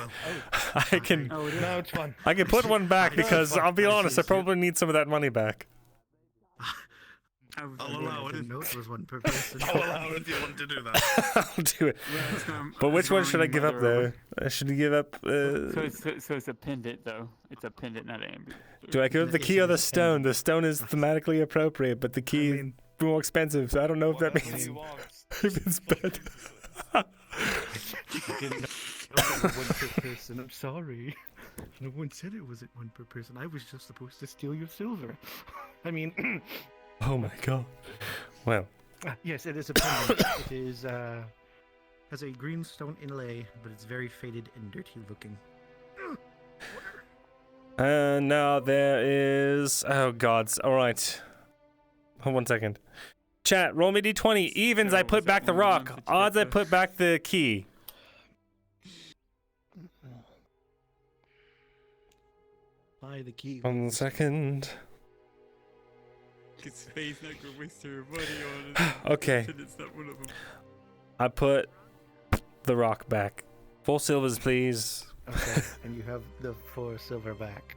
I can.
No, it's fine.
I can put one back because I'll be honest, I probably need some of that money back.
I'll allow it.
Note was 1 per person.
I'll allow it if you want to do that.
I'll do it. But which one should I give up though? I should give up.
So it's a pendant though. It's a pendant, not an amulet.
Do I give up the key or the stone? The stone is thematically appropriate, but the key is more expensive, so I don't know if that means if it's better.
One per person. I'm sorry. No one said it wasn't 1 per person. I was just supposed to steal your silver. I mean.
Oh my god. Well.
Yes, it is a pendant. It is has a green stone inlay, but it's very faded and dirty looking.
And now there is. Oh gods. All right. Hold 1 second. Chat. Roll me d20. Evens. I put back the rock. Odds. I put back the key.
Buy the key.
1 second.
His face not gonna waste your money on it.
Okay.
It's not one of them.
I put the rock back. 4 silvers, please.
Okay, and you have the 4 silver back.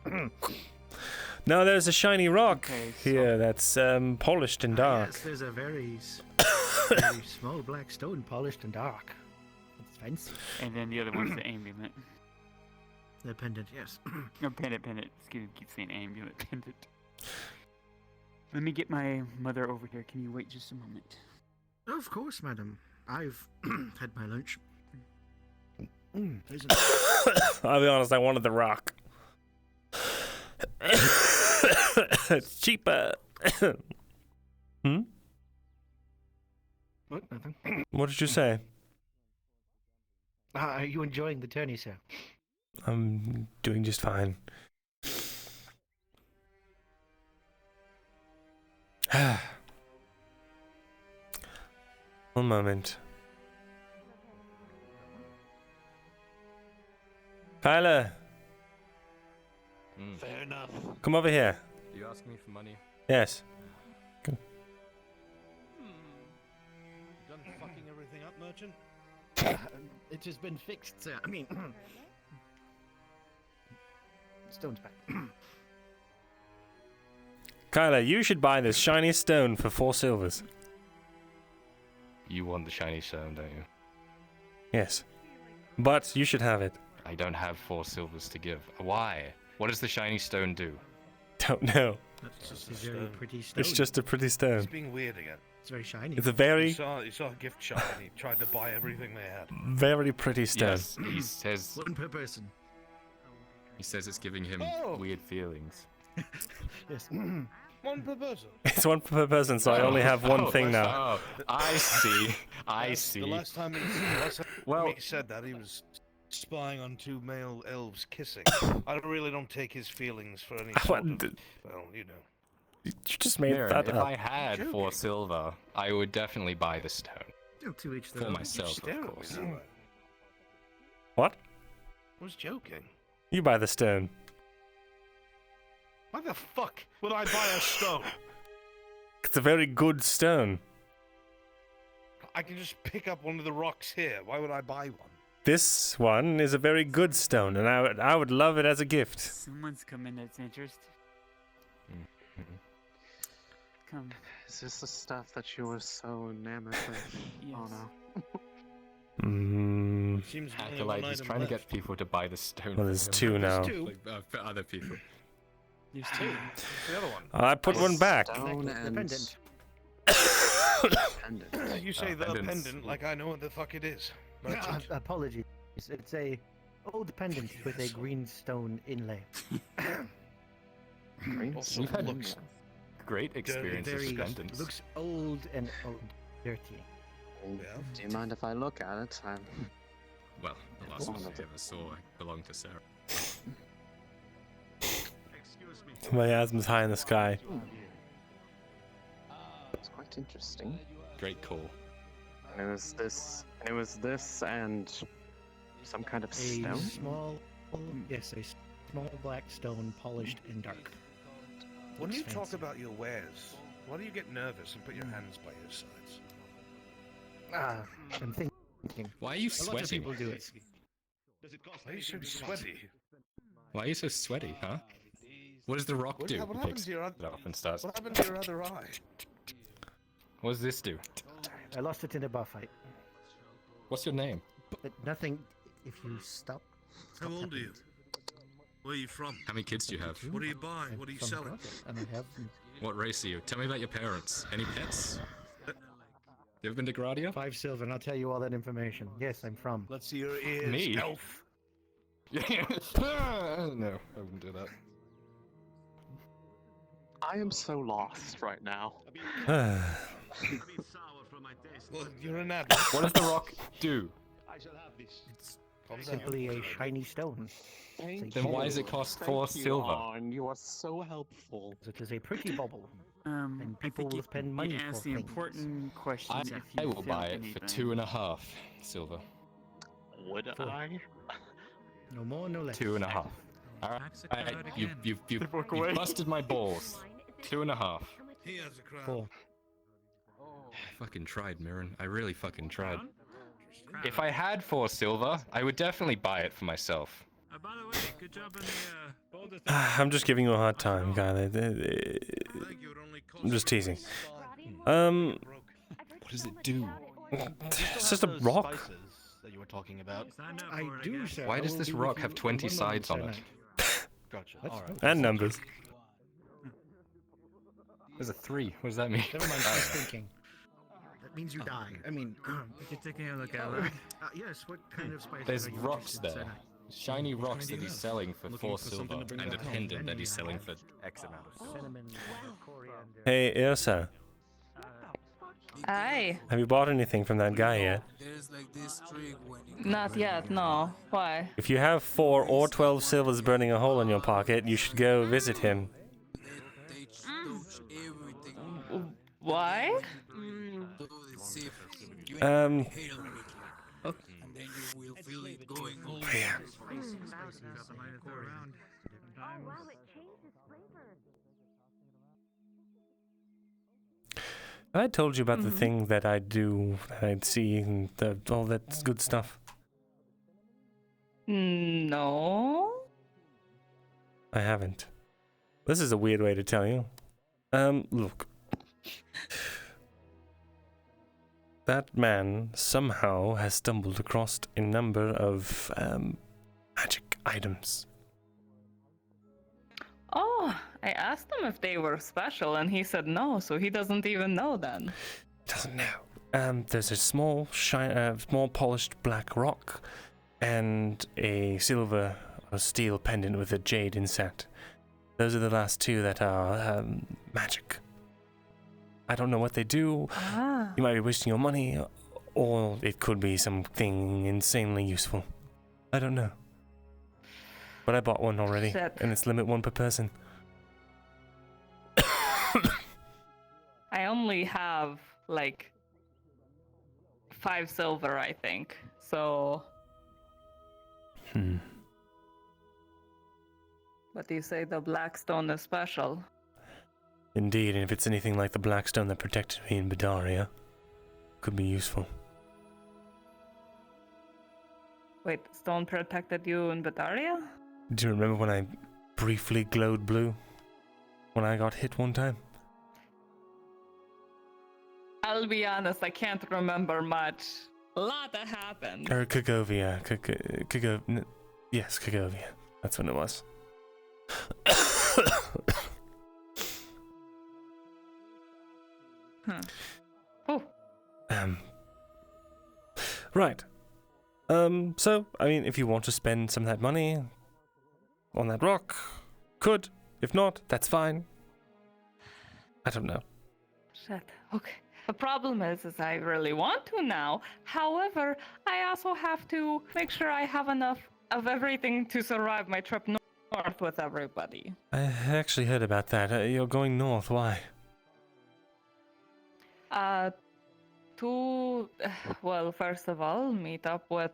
No, there's a shiny rock here that's polished and dark.
Yes, there's a very small black stone, polished and dark. It's fancy.
And then the other one's the amulet.
The pendant, yes.
No, pendant. Excuse me, keep saying amulet, pendant. Let me get my mother over here. Can you wait just a moment?
Of course, madam. I've had my lunch.
I'll be honest, I wanted the rock. It's cheaper. Hmm?
What? Nothing.
What did you say?
Are you enjoying the tourney, sir?
I'm doing just fine. One moment. Kyler,
Fair enough.
come over here.
You asking me for money?
Yes.
Done fucking everything up, merchant?
It has been fixed, sir. I mean, stone's back.
Kyler, you should buy this shiny stone for 4 silvers.
You want the shiny stone, don't you?
Yes. But you should have it.
I don't have 4 silvers to give. Why? What does the shiny stone do?
Don't know.
That's just a very pretty stone.
It's just a pretty stone.
He's being weird again.
It's very shiny.
It's a very,
He saw a gift shop and he tried to buy everything they had.
very pretty stone.
Yes, he says.
1 per person.
He says it's giving him weird feelings.
Yes.
1 per person.
It's 1 per person, so I only have one thing now.
Oh, I see. I see.
The last time he said that, he was spying on 2 male elves kissing. I really don't take his feelings for any sort of, well, you know.
You just made
Myrin,
that
if
up.
I had 4 silver, I would definitely buy the stone.
To each
For
their own.
myself, of course.
What?
I was joking.
You buy the stone.
Why the fuck would I buy a stone?
It's a very good stone.
I can just pick up one of the rocks here. Why would I buy one?
This one is a very good stone, and I would love it as a gift.
Someone's come in that's interested. Come.
Is this the stuff that you were so enamored with?
Yes.
Oh no.
Seems only
Acolyte
one
is
item
trying to
left.
get people to buy the stone.
Well, there's
for
two
him.
now.
Like, for other people.
There's two.
The other one.
I put one back.
Stone
The
and
pendant.
pendant.
You say the
pendants.
pendant like I know what the fuck it is. Merchant.
Apologies. It's a old pendant with a green stone inlay.
Also
We've had
looks
great experience with
Very
pendants.
looks old and dirty.
Do you mind if I look at it?
Well, the last one I ever saw belonged to Sarah.
Miasma's high in the sky.
It's quite interesting.
Great call.
And it was this and some kind of
A
stone.
small, yes, a small black stone polished in dark.
when
Looks
you talk
fancy.
about your wares, why do you get nervous and put your hands by your sides?
I'm thinking.
Why are you
A lot of
sweating?
people do it.
Why are you so sweaty?
Why are you so sweaty, huh? What does the rock do?
What
He
happened
picks
to your
it up and starts.
What happened to your other eye?
What does this do?
I lost it in a bar fight.
What's your name?
But nothing. If you stop.
How old are you? Where are you from?
How many kids do you have?
What are you buying? What are you
From
selling?
Crockett, and I have.
What race are you? Tell me about your parents. Any pets? You ever been to Gradia?
5 silver, and I'll tell you all that information. Yes, I'm from.
Let's see your ears,
Me?
elf.
No, I wouldn't do that.
I am so lost right now.
Well, you're an adult.
What does the rock do?
It's simply a shiny stone.
Then why does it cost 4 silver?
And you are so helpful.
It is a pretty bubble. And
I
people
think
will
you
spend money
need to
for
ask the
things.
important questions if
I
you
will
felt
buy it for
anything.
2.5 silver.
Would I?
No more, no less.
2.5. Alright, you've busted my balls. 2.5.
He has a crown.
4.
I fucking tried, Mirren. I really fucking tried. If I had 4 silver, I would definitely buy it for myself.
By the way, good job on the boulder thing.
I'm just giving you a hard time, guy. I'm just teasing. What
does it do?
It's just a rock.
That you were talking about.
I do, sir.
Why
I
does
will
this
be with
rock
you
have
in
20
one
sides on
moment,
it?
sir.
Gotcha.
Let's
All right.
And numbers.
There's a 3. What does that mean?
Never mind, I was thinking. That means you die. I mean,
If you're taking a look at it.
yes, what kind of spice?
There's rocks there. Shiny rocks that he's selling for 4 silver, and a pendant that he's selling for X amount of silver.
Cinnamon, coriander.
Hey, Ursa,
Aye.
have you bought anything from that guy yet?
Not yet, no. Why?
If you have 4 or 12 silvers burning a hole in your pocket, you should go visit him.
Why?
I told you about the thing that I do, that I'd see, and all that good stuff.
No.
I haven't. This is a weird way to tell you. Look. That man somehow has stumbled across a number of, magic items.
Oh, I asked him if they were special, and he said no, so he doesn't even know then.
Doesn't know. There's a small, small polished black rock, and a silver or steel pendant with a jade inset. Those are the last 2 that are magic. I don't know what they do.
Ah.
You might be wasting your money, or it could be something insanely useful. I don't know. But I bought one already,
Shit.
and it's limit 1 per person.
I only have, like, 5 silver, I think. So. But you say the black stone is special.
Indeed, and if it's anything like the black stone that protected me in Bedaria, could be useful.
Wait, stone protected you in Bedaria?
Do you remember when I briefly glowed blue? When I got hit one time?
I'll be honest, I can't remember much. A lot that happened.
Or Kagovia. Yes, Kagovia. That's what it was.
Huh. Oh.
Right. So, I mean, if you want to spend some of that money on that rock, could. If not, that's fine. I don't know.
Shit. Okay. The problem is I really want to now. However, I also have to make sure I have enough of everything to survive my trip north with everybody.
I actually heard about that. You're going north. Why?
Well, first of all, meet up with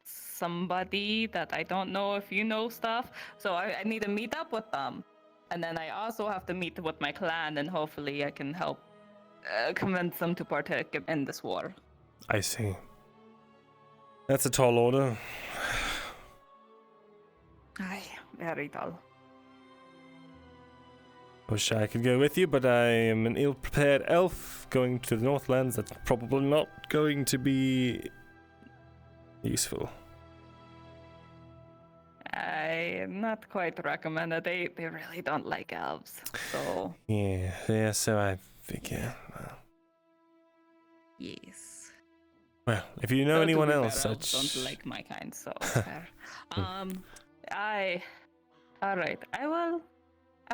somebody that I don't know if you know stuff. So I need to meet up with them. And then I also have to meet with my clan, and hopefully I can help convince them to partake in this war.
I see. That's a tall order.
Aye, very tall.
Wish I could go with you, but I am an ill-prepared elf going to the Northlands. That's probably not going to be useful.
I not quite recommend it. They really don't like elves, so...
Yeah, so I figure.
Yes.
Well, if you know anyone else,
elves don't like my kind, so fair. Alright, I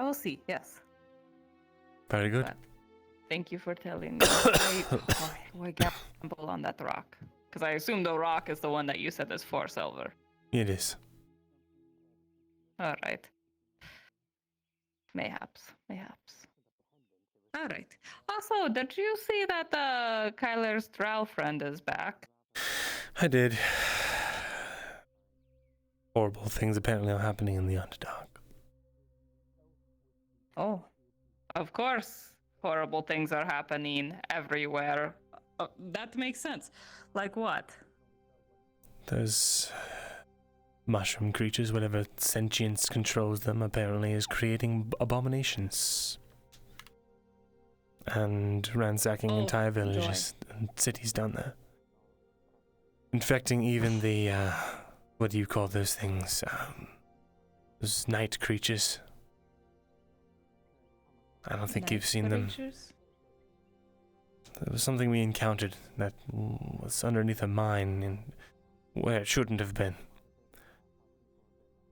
will see, yes.
Very good.
But thank you for telling me. Why gamble on that rock? Because I assume the rock is the one that you said is 4 silver.
It is.
Alright. Mayhaps. Alright. Also, did you see that Kyler's drow friend is back?
I did. Horrible things apparently are happening in the Underdark.
Oh. Of course, horrible things are happening everywhere. That makes sense. Like what?
Those mushroom creatures, whatever sentience controls them, apparently is creating abominations. And ransacking entire villages and cities down there. Infecting even the, what do you call those things? Those night creatures. I don't think you've seen them. There was something we encountered that was underneath a mine and where it shouldn't have been.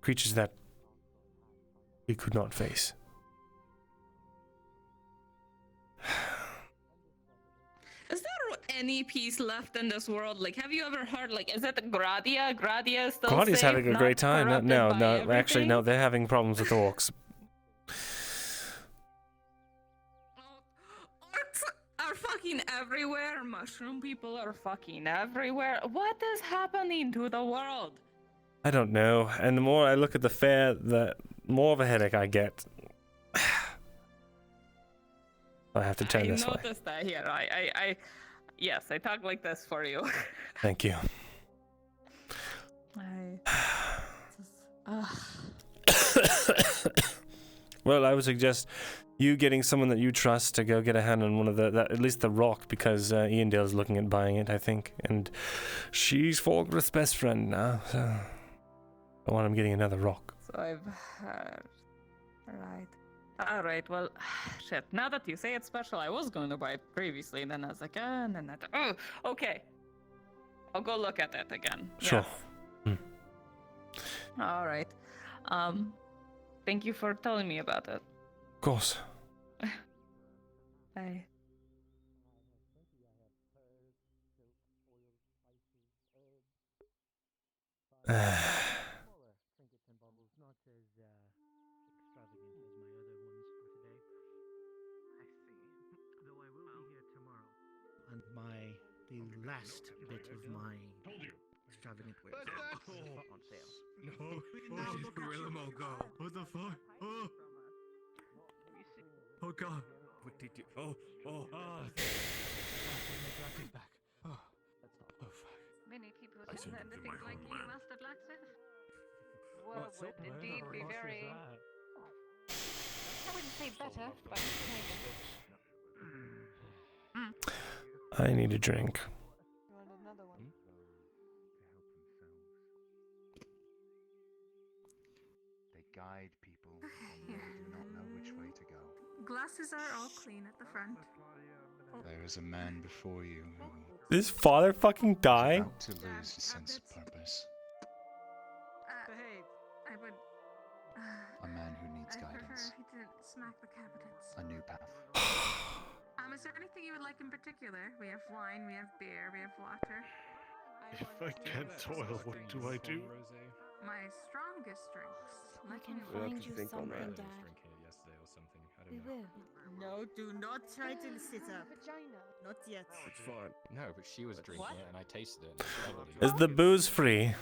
Creatures that we could not face.
Is there any peace left in this world? Like, have you ever heard, like, is it Gradia? Gradia is still
Gradia's
safe,
having a great time. No, actually, no, they're having problems with orcs.
Are fucking everywhere. Mushroom people are fucking everywhere. What is happening to the world?
I don't know. And the more I look at the fair, the more of a headache I get. I have to turn this way.
I noticed that here. Yes, I talk like this for you.
Thank you. Well, I would suggest you getting someone that you trust to go get a hand on one of at least the rock, because Iandale's looking at buying it, I think, and she's Forgreth's best friend now, so I want him getting another rock.
So I've heard. Right. Alright, well, shit, now that you say it's special, I was going to buy it previously, and then I was like, and then okay. I'll go look at it again.
Sure.
Yes. Alright. Thank you for telling me about it.
Of course.
Bye.
And the last bit of my extravagant wares on sale.
No, where did Gorilla go? What the fuck? Oh, oh god. What did you? Oh.
Back. Oh, fuck.
Many people don't learn the things like you, Master Blacksmith. War would indeed be very... I wouldn't say better, but
I need a drink.
You want another one?
They guide people when they do not know which way to go.
Glasses are all clean at the front.
There is a man before you who
Did his father fucking die?
is about to lose his sense of purpose.
Behave. I would.
A man who needs
I'd prefer
guidance.
if he didn't smack the cabinets.
A new path.
Is there anything you would like in particular? We have wine, we have beer, we have water.
If I can't toil, what do I do?
My strongest drinks.
We
Let
can
me
find
to
you
think on
something,
that.
Dad.
Yesterday or something. I
We
don't know.
will.
No, do not try to sit up. Not yet.
It's fine.
No, but she was drinking it and I tasted it.
Is the booze free?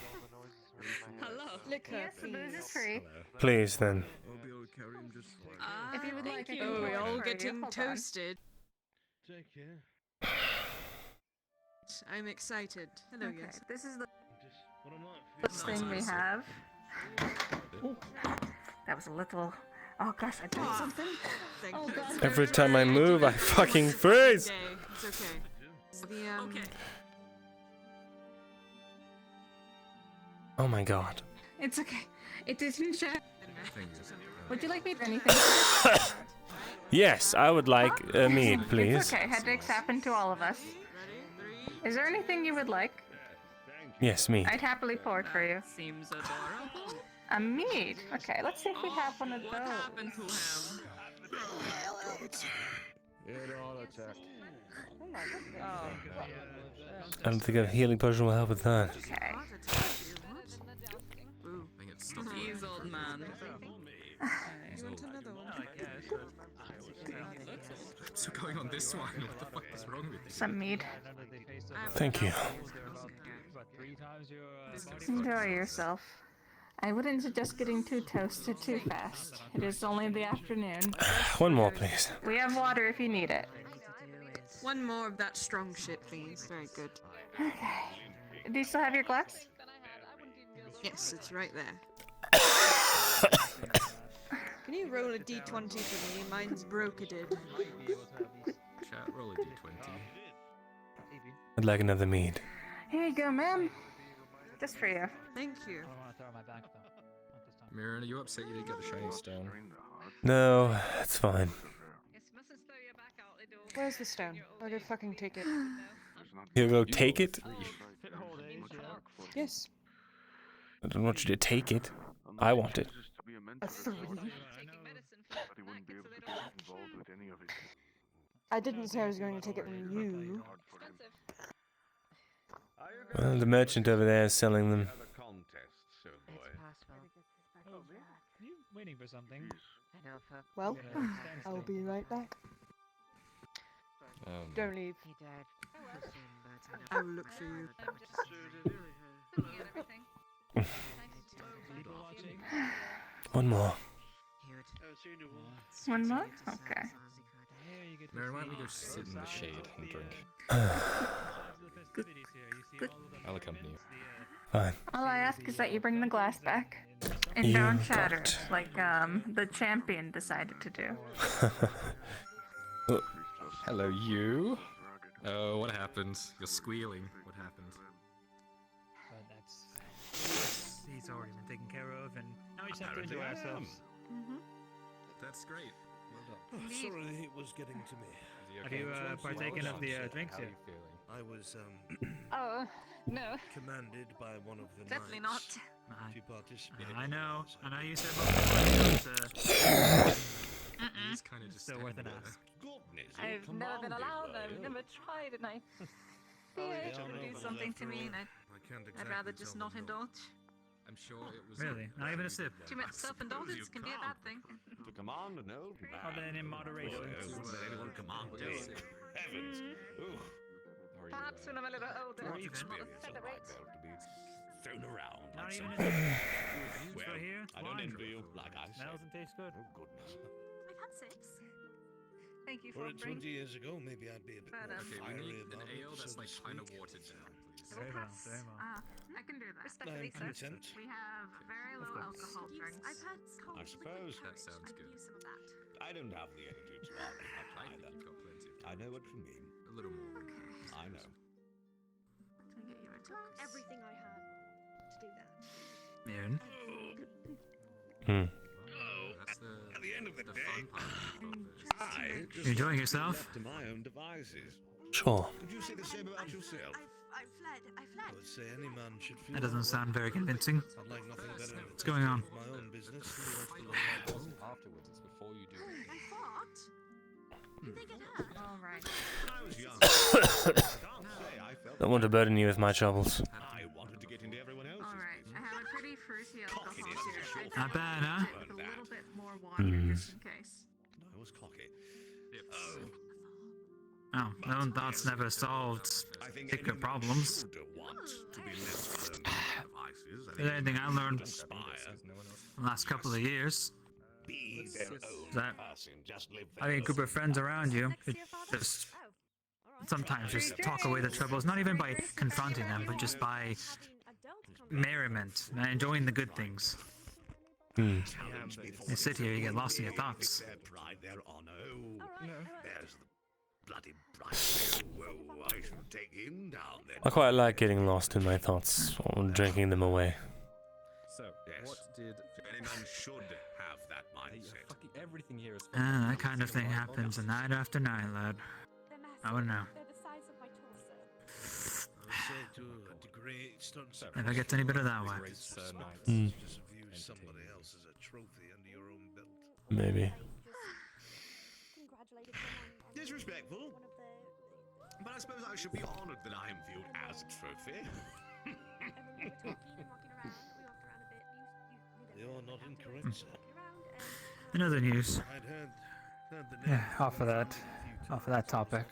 Hello.
Liquor,
Yes, the booze is free.
Please then.
If you would like, I can
Oh, we're
pour it
all
for you.
getting
Hold on.
toasted.
Take care.
I'm excited. Hello,
Okay,
yes.
this is the
What am I?
first thing we have. Ooh, that was a little. Oh gosh, I did something.
Thank
Oh
you.
god.
Every time I move, I fucking freeze.
Okay, it's okay. The,
Okay.
Oh my god.
It's okay. It isn't sure.
Thank you.
Would you like me to anything?
Yes, I would like a mead, please.
It's okay. Headaches happen to all of us. Is there anything you would like?
Yes, mead.
I'd happily pour it for you. Seems adorable. A mead. Okay, let's see if we have one of those. What happened to him?
It all attacked.
Oh my goodness.
I don't think a healing potion will help with that.
Okay.
He's old man.
You want another one?
What's going on this one? What the fuck is wrong with you?
Some mead.
Thank you.
Enjoy yourself. I wouldn't suggest getting too toasted too fast. It is only the afternoon.
One more, please.
We have water if you need it.
One more of that strong shit, please. Very good.
Okay. Do you still have your glass?
Yes, it's right there. Can you roll a d20 for me? Mine's brokered.
Chat, roll a d20.
I'd like another mead.
Here you go, ma'am. Just for you.
Thank you.
Mirren, are you upset you didn't get the shiny stone?
No, it's fine.
Where's the stone? I'll go fucking take it.
You go take it?
Yes.
I don't want you to take it. I want it.
A 3. I didn't say I was going to take it from you.
Well, the merchant over there is selling them.
You waiting for something?
Well, I'll be right back. Don't leave. I will look for you.
One more.
One more? Okay.
Mirren, why don't we go sit in the shade and drink? I'll accompany you.
Fine.
All I ask is that you bring the glass back. And
You
don't
got
shatter,
it.
like the champion decided to do.
Hello, you. Oh, what happened? You're squealing. What happened?
He's already been taken care of, and now we just have to enjoy ourselves.
That's great. Well done.
Oh, sorry, it was getting to me.
Have you partaken of the drinks
How are
yet?
you feeling?
I was
Oh, no.
commanded by one of the
Definitely
knights
not.
to participate.
I know you said before, but
He's kind of just
still worth an
standing
ask.
I've never been allowed, I've never tried, and I fear it would do something to me, and I'd rather just not indulge.
I'm sure it was.
Really? Not even a sip?
Too much self-indulgence can be a bad thing.
To command an old man.
Well, then in moderation.
Let anyone command you. Heavens. Ooh.
Perhaps when I'm a little older,
What
not a
experience of my
featherweight.
belt to be thrown around
Not
like
even
some...
a sip.
Well,
Right here?
I don't
Wine.
envy you, like I said.
Smells and tastes good.
Oh, goodness.
I've had sips. Thank you
Were
for
it 20
bringing.
years ago, maybe I'd be a bit
But,
more
Okay, we
fiery
need
about
an ale
it,
that's
so
like
to
kind of
speak.
watered down, please.
Very well, very well.
I can do that.
Respectfully,
Respectfully,
sir.
sir. We have very low alcohol drinks. I've had
I suppose
That sounds good.
I don't have the energy to apply
I
that.
think you've got plenty of
I know what you mean.
A little more. I know.
Took everything I had to do that.
Mirren?
That's at the end of the day,
You enjoying yourself?
To my own devices.
Sure.
Would you say the same about yourself?
I fled.
I would say any man should feel.
That doesn't sound very convincing.
I'd like nothing better than
What's going on?
my own business.
Afterwards, it's before you do.
They fought. Did they get hurt? All right.
When I was young,
Don't want to burden you with my troubles.
I wanted to get into everyone else's.
All right. I have a pretty fruity alcohol here.
Not bad, huh?
With a little bit more water just in case.
I was cocky.
Oh, no, that's never solved particular problems. If there's anything I learned the last couple of years, that having a group of friends around you, it just sometimes just talk away the troubles, not even by confronting them, but just by merriment and enjoying the good things. You sit here, you get lost in your thoughts.
I quite like getting lost in my thoughts or drinking them away.
So, what did
any man should have that mindset?
Fucking everything here is.
That kind of thing happens night after night, lad. I wouldn't know. Never gets any better that way.
Just view somebody else as a trophy under your own belt.
Maybe.
Disrespectful. But I suppose I should be honored that I am viewed as a trophy. You're not incorrect, sir.
In other news,
I'd heard the name.
yeah, off of that topic.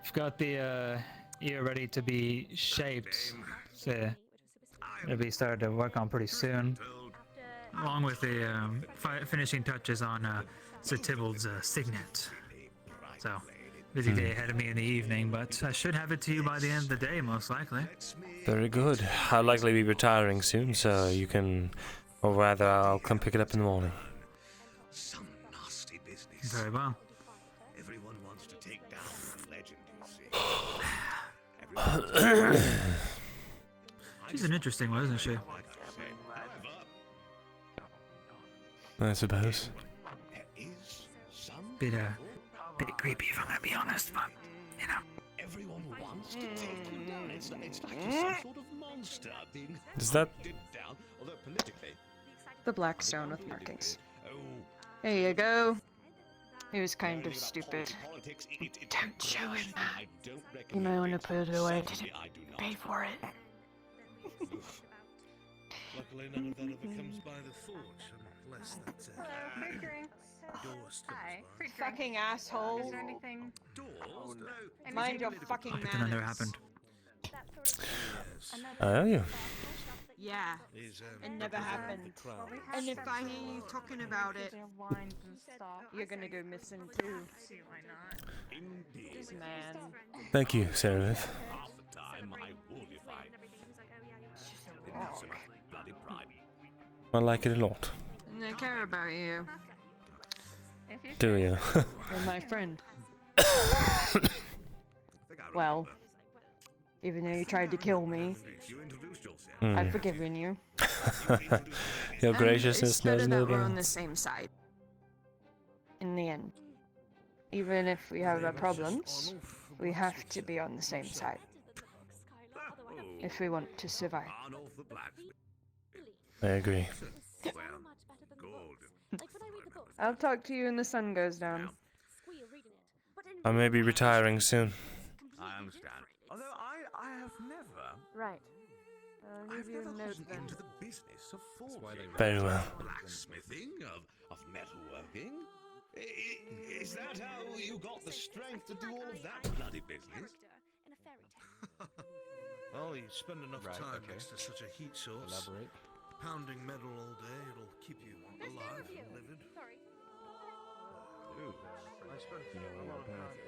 We've got the ear ready to be shaped. So it'll be started to work on pretty soon, along with the finishing touches on Sir Tybalt's signet. So busy day ahead of me in the evening, but I should have it to you by the end of the day, most likely.
Very good. I'll likely be retiring soon, so you can, or rather, I'll come pick it up in the morning.
Some nasty business.
Very well.
Everyone wants to take down the legend, you see.
She's an interesting one, isn't she?
I suppose.
Bit creepy, if I'm gonna be honest, but you know.
Everyone wants to take you down. It's like some sort of monster being
Is that
down, although politically.
The black stone with markings. There you go. It was kind of stupid.
Don't show him that. You might want to put it away to pay for it.
Luckily, none of that ever comes by the forge, unless that's a
Hi.
Fucking asshole.
Is there anything?
Mind your fucking
That never
manners.
happened.
I owe you.
Yeah, it never happened. And if I hear you talking about it, you're gonna go missing too. This man.
Thank you, Seraph.
Half the time I would if I didn't have so much bloody pride.
I like it a lot.
And I care about you.
Do you?
You're my friend. Well, even though you tried to kill me, I've forgiven you.
Your graciousness knows no
It's better that we're on the
bounds.
same side. In the end. Even if we have our problems, we have to be on the same side. If we want to survive.
I agree.
I'll talk to you when the sun goes down.
I may be retiring soon.
I understand. Although I have never.
Right. I'll leave you a note then.
Into the business of forging.
Very well.
Blacksmithing, of metalworking. Is that how you got the strength to do all of that bloody business? Well, you spend enough time next to such a heat source.
Elaborate.
Pounding metal all day, it'll keep you alive and livid. Ooh, I spent a lot of time.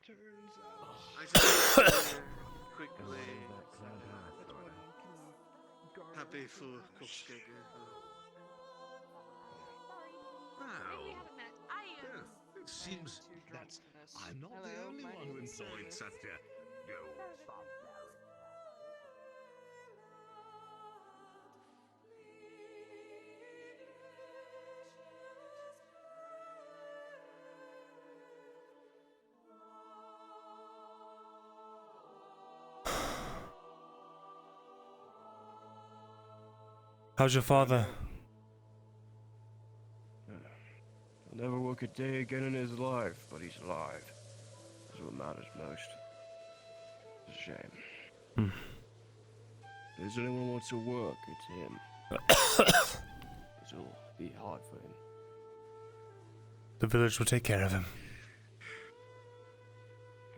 Turns out. I just quickly. Happy for Koskega.
seems that I'm not the only one who employed such a...
How's your father?
He'll never work a day again in his life, but he's alive. That's what matters most. It's a shame. If there's anyone who wants to work, it's him. It'll be hard for him.
The village will take care of him.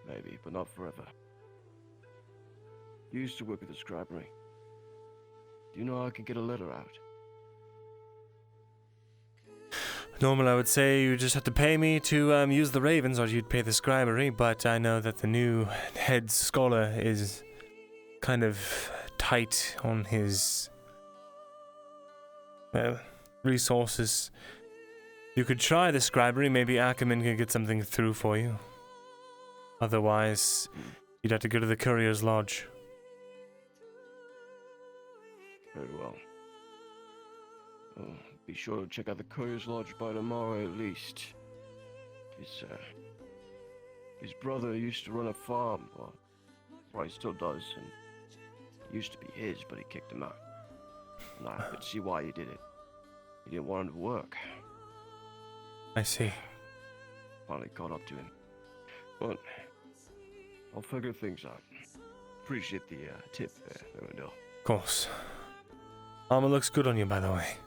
Maybe, but not forever. He used to work at the scribery. Do you know how I can get a letter out?
Normally I would say you just have to pay me to use the ravens, or you'd pay the scribery, but I know that the new head scholar is kind of tight on his resources. You could try the scribery, maybe Ackerman could get something through for you. Otherwise, you'd have to go to the courier's lodge.
Very well. Be sure to check out the courier's lodge by tomorrow at least. His brother used to run a farm, well, he still does, and it used to be his, but he kicked him out. And I could see why he did it. He didn't want him to work.
I see.
Finally caught up to him. But I'll figure things out. Appreciate the tip there, Myrindal.
Of course. Armor looks good on you, by the way.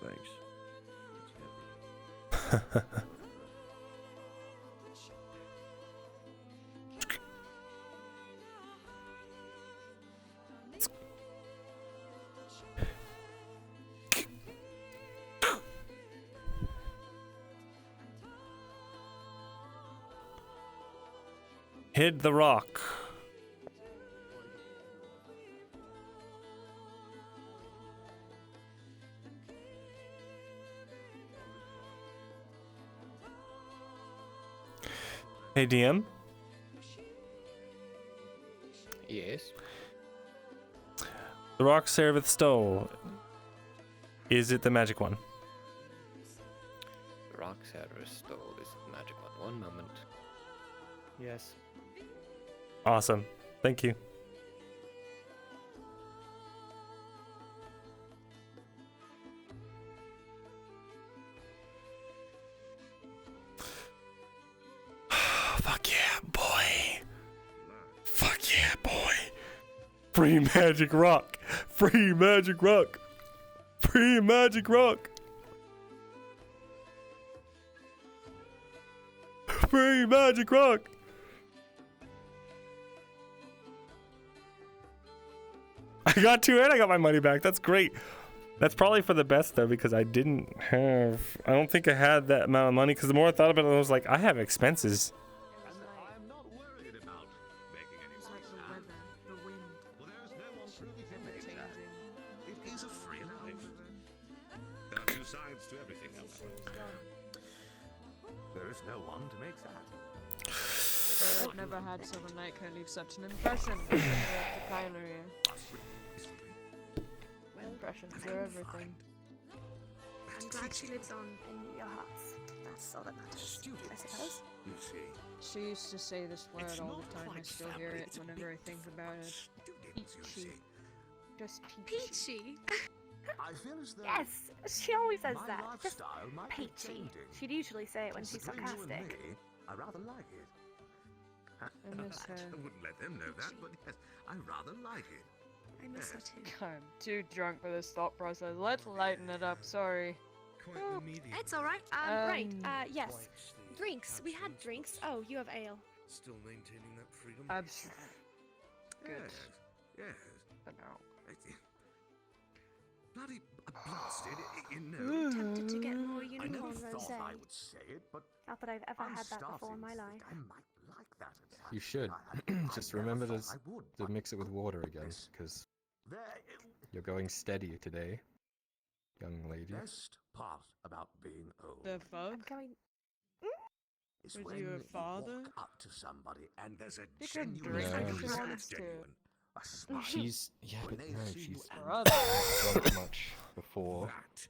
Thanks.
Hid the rock. Hey, DM?
Yes?
The rock Serveth stole. Is it the magic one?
The rock Sarah stole is the magic one. One moment. Yes.
Awesome. Thank you. Fuck yeah, boy. Fuck yeah, boy. Free magic rock. Free magic rock. Free magic rock. Free magic rock. I got 2 and I got my money back. That's great. That's probably for the best though, because I don't think I had that amount of money, because the more I thought about it, I was like, I have expenses.
I'm not worried about making any money.
The wind.
Well, there's no one really to make that. It is a free life. There are two sides to everything, however. There is no one to make that.
I've never had someone like her leave such an impression. To Kyler here. Impressions are everything.
I'm glad she lives on in your hearts. That's all that matters, I suppose.
You see,
She used to say this word all the time. I still hear it whenever I think about it. Peachy. Just
Peachy?
I feel as though
Yes, she always says
my
that. Just
lifestyle might be
peachy.
changing.
She'd usually say it when she's
Between you and
sarcastic.
me, I rather like it.
I miss her.
I wouldn't let them know that, but yes, I rather like it.
I miss her too.
I'm too drunk for this thought process. Let's lighten it up. Sorry.
Oh, it's alright. Right. Yes. Drinks. We had drinks. Oh, you have ale.
Still maintaining that freedom?
Good.
Yes.
But no.
Bloody blasted, you know.
Tempted to get more
I never
unicorn
thought
rosé.
I would say it, but
Not that I've ever
I'm
had that before in
starting
my
to
life.
think I might like that.
You should. Just remember to mix it with water again, because you're going steady today. young lady.
Best part about being old
The fuck?
is
Was
when
you a
you
father?
walk up to somebody and there's a
You can
genuine,
drink
if
you want to.
a smile.
She's
when
but
they
no,
see you
she's
and
not drunk much before,
that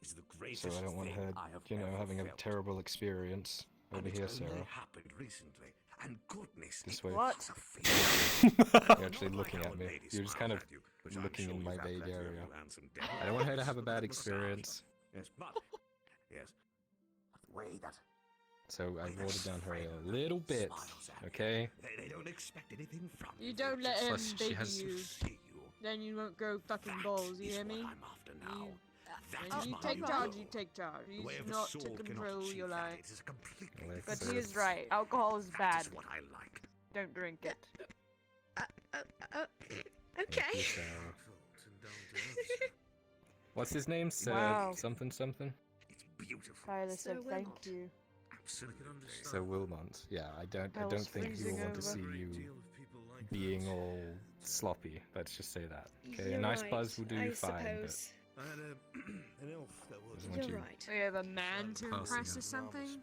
is the
so
greatest
I don't want
thing
her,
I have
you know,
ever
having a
felt.
terrible experience over
And
here,
it's only
Sarah.
happened recently, and goodness,
This
it
way.
was a feeling.
You're actually looking at me. You're just kind of looking in my vague area. I don't want her to have a bad experience.
Yes, but yes, but the way that
So I watered down her ale a little bit, okay?
they don't expect anything from
You don't let him
Plus, she
baby
has-
you. Then you won't grow fucking balls, you hear me?
now.
When you take charge, you take charge. He's not to control your life. But he is right. Alcohol is bad.
What I like.
Don't drink it.
Okay. Sarah. What's his name? Sir
Wow.
something something?
Tyler said thank you.
Sir Wilmont. Yeah, I don't
Hell's
think he will
freezing
want to see
over.
you being all sloppy. Let's just say that. Okay, a
You're
nice
right,
buzz will do
I
you fine, but
suppose.
I had an elf that was.
doesn't want
You're
you
right.
We have a man to
Passing
impress
him.
or something?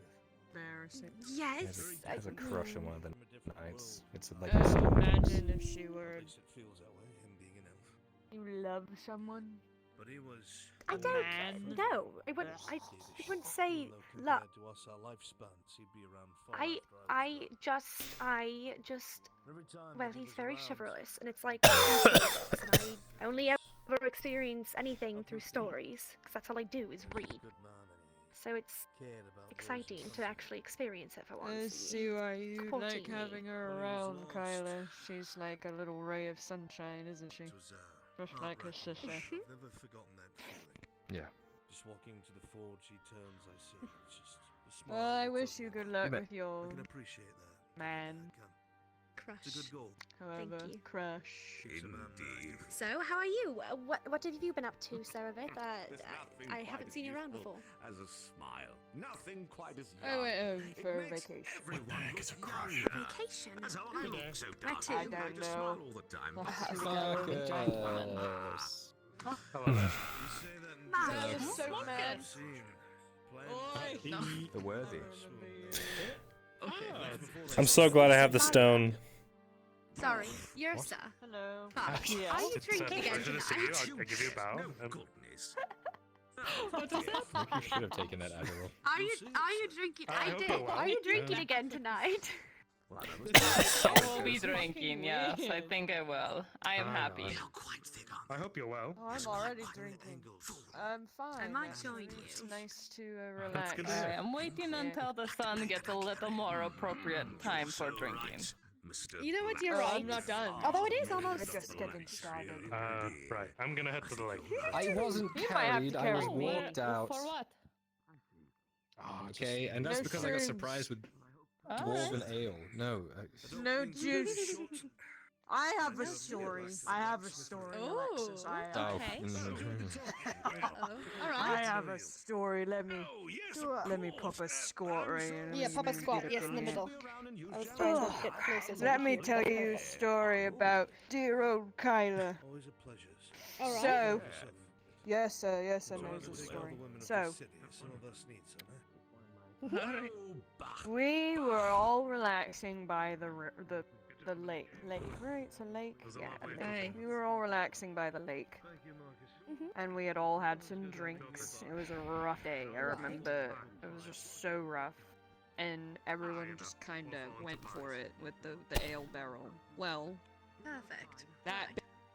Embarrassing.
Yes.
has a crush on one of the knights. It's like
Oh,
a story.
imagine if she were.
At least it feels that way, him being an elf.
You love someone?
But he was.
I
A
don't
man?
know. I wouldn't say love.
Compared to us, our lifespans, he'd be around 5
I just
Every time
well,
that he
he's
was
very
around,
chivalrous, and it's like and I only ever experience anything through stories, because that's all I do is read. So it's exciting to actually experience it for once.
I see why you
Supporting
like
me.
having her around, Kyla. She's like a little ray of sunshine, isn't she? Just like her sister.
I've never forgotten that feeling.
Yeah.
Just walking to the forge, she turns, I see. It's just a smile.
Well, I
that's
wish
on
you
my
good
face.
luck
bet.
with your
I can appreciate that.
man.
Crush.
It's a good goal.
However,
you.
crush.
Indeed.
So, how are you? What have you been up to, Cerevic? I haven't seen you around before.
As a smile. Nothing quite as
I
young.
went home
It
for a
makes
vacation.
Everyone
It's a
look
crush.
younger.
Vacation?
That's how I look so
Where
dark.
to?
I
I
don't
just
know.
smile all the time.
I have to
Fuck
go enjoy
us.
You say that in
That was so mad.
The worthy.
I'm so glad I have the stone.
Sorry, Yersa.
Hello.
Fuck.
Yeah.
Are you
It's
drinking
a
again
pleasure to see
tonight?
you. I give you a bow.
No goodness.
What is it?
I think you should have taken that Adderall.
Are you drinking?
I hope you're well.
Are you drinking again tonight?
I will be drinking, yes. I think I will. I am happy.
I hope you're well.
Oh, I'm already drinking. I'm fine.
I might
actually.
join
It's
you.
nice to relax.
good to
I
hear.
am waiting until the sun gets a little more appropriate time for drinking.
You know what? You're
Oh,
right.
I'm not done.
Although it is almost.
We're just getting started.
Right. I'm gonna head to the lake.
I wasn't
You might have to
carried, I was
carry me.
walked out.
For what?
Okay, and that's
No
because I got
shrooms.
surprised with
Alright.
dwarven ale. No.
No juice. I have a story. I have a story, Alexis. I have.
Oh.
Okay. Uh-oh. All
I
right.
have a story. Let me pop a squat right in.
Yeah, pop a
Let me
squat.
get
Yes,
up
in the
here.
middle. I was trying to get closer. so
Let
we
me
could
tell
get
you a
there.
story about dear old Kyla.
Always a pleasure.
All right.
So, yes, sir, knows the story. So,
Some of us need some, eh?
we were all relaxing by the lake. Lake, right? It's a lake. Yeah, a lake.
Aye.
We were all relaxing by the lake, and we had all had some drinks. It was a rough day. I remember it was just so rough, and everyone just kind of went for it with the ale barrel. Well,
Perfect.
that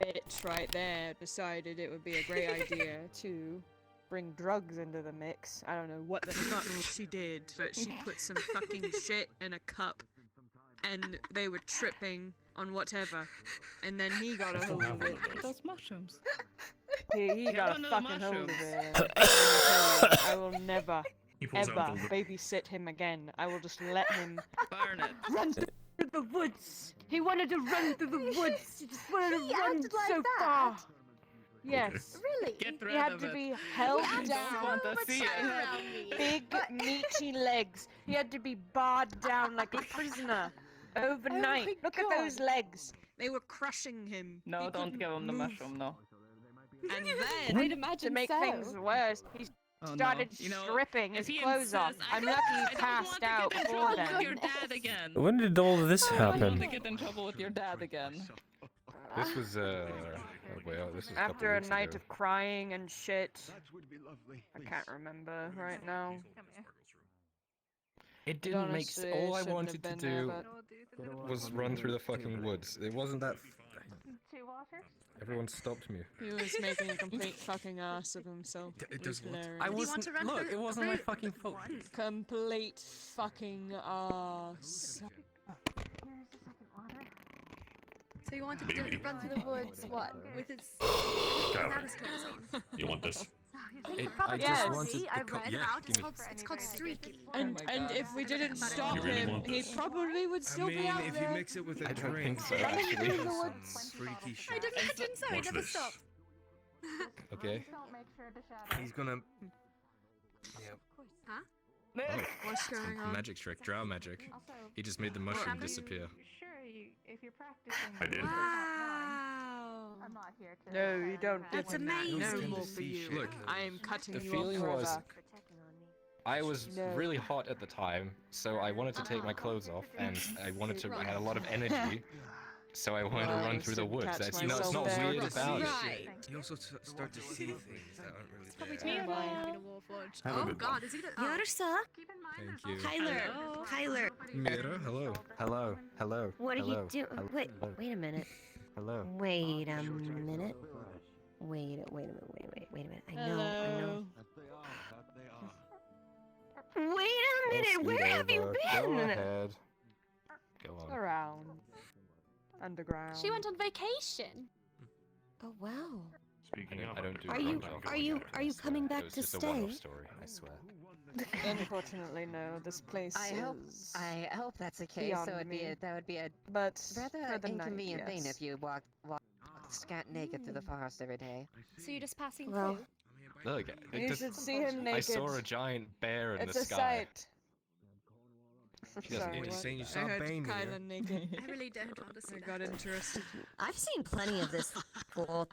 bitch right there decided it would be a great idea to bring drugs into the mix. I don't know what the fuck she did, but she put some fucking shit in a cup, and they were tripping on whatever, and then he got a hold of it.
Those mushrooms.
He got
one
a
of the
fucking hold of
mushrooms.
it. I will never, ever babysit him again. I will just let him
Burn it.
run through the woods. He wanted to run through the woods. He just wanted to
He
run
acted like
so
that?
far. Yes.
Really?
Get
He
rid
had
of
to
it.
be held
I don't
down.
want to see it.
around me.
Big, meaty legs. He had to be barred down like a prisoner overnight. Look at those legs. They were crushing him.
No,
He
don't
couldn't
give him the
move.
mushroom, no.
And then,
I'd imagine
to make
so.
things worse, he
Oh,
started
no. You know,
stripping his
if he
clothes off.
insists,
I'm lucky he passed out before then.
with your dad again.
When did all of this
I don't want
happen?
to get in trouble with your dad again.
This was well, this was a couple
After a
weeks
night
ago.
of crying and shit. I can't remember right now.
It didn't make
Honestly,
all I
shouldn't
wanted
have
to
been
do
there,
was run through the fucking woods. It wasn't that.
Two waters?
Everyone stopped me.
He was making a complete fucking ass of himself.
It does what?
hilarious.
I wasn't. Look, it wasn't my fucking fault.
Complete fucking ass.
So you wanted to run through the woods, what? With his
Coward.
on.
You want this?
I just wanted.
It's called streaking.
And if we didn't stop
You really
him,
want
he
this?
probably would still be out
if
there.
you mix it with a
I don't
drink,
think so,
Running
actually.
through the
some
woods.
freaky shit.
I'd imagine so. He
Watch
never
this.
stopped.
Okay.
He's gonna. Yeah.
Huh?
Oh,
What's going on?
magic trick, drow magic. He just made the mushroom disappear.
Sure, if you're practicing.
I did.
Wow.
I'm not here to.
No, you don't.
That's
give him that.
amazing.
No more for you.
Look,
I am cutting
the
you off
feeling
forever.
was I was
No.
really hot at the time, so I wanted to take my clothes off, and I had a lot of energy, so I wanted to
Right.
run through the woods.
Catch
That's, it's not
myself there.
weird about it.
Right.
You also start to see things that aren't really
Probably
there.
too long being a warforged.
Have a
Oh
good
god,
one.
is he gonna.
Yarsa?
Thank you.
Kyler. Kyler.
Mira, hello. Hello. Hello.
What are
hello.
you doing?
Hello.
Wait,
Hello.
wait a minute.
Hello.
Wait a minute. Wait a minute. I know. Wait a minute. Where have you
Go
been?
ahead. Go on.
Around. Underground.
She went on vacation.
Oh wow.
Speaking of,
I don't do
Are you
underground.
are you coming
It
back
was
to
just a
stay?
one-off story, I swear.
Unfortunately, no. This place is
I hope that's the case.
beyond
So it'd be
me.
that would be a
But
rather
for the
inconvenient
night,
thing
yes.
if you walk scat naked through the forest every day.
So you're just passing
Well,
through.
Look,
You
it just,
should see him naked.
I saw a giant bear in
It's
the
a
sky.
sight.
She doesn't
Sorry,
need
What,
to
he's
what?
saying you
I
saw
heard
Bane
Kyla
here?
naked.
I really don't want to see
I
that.
got interested.
I've seen plenty of this before.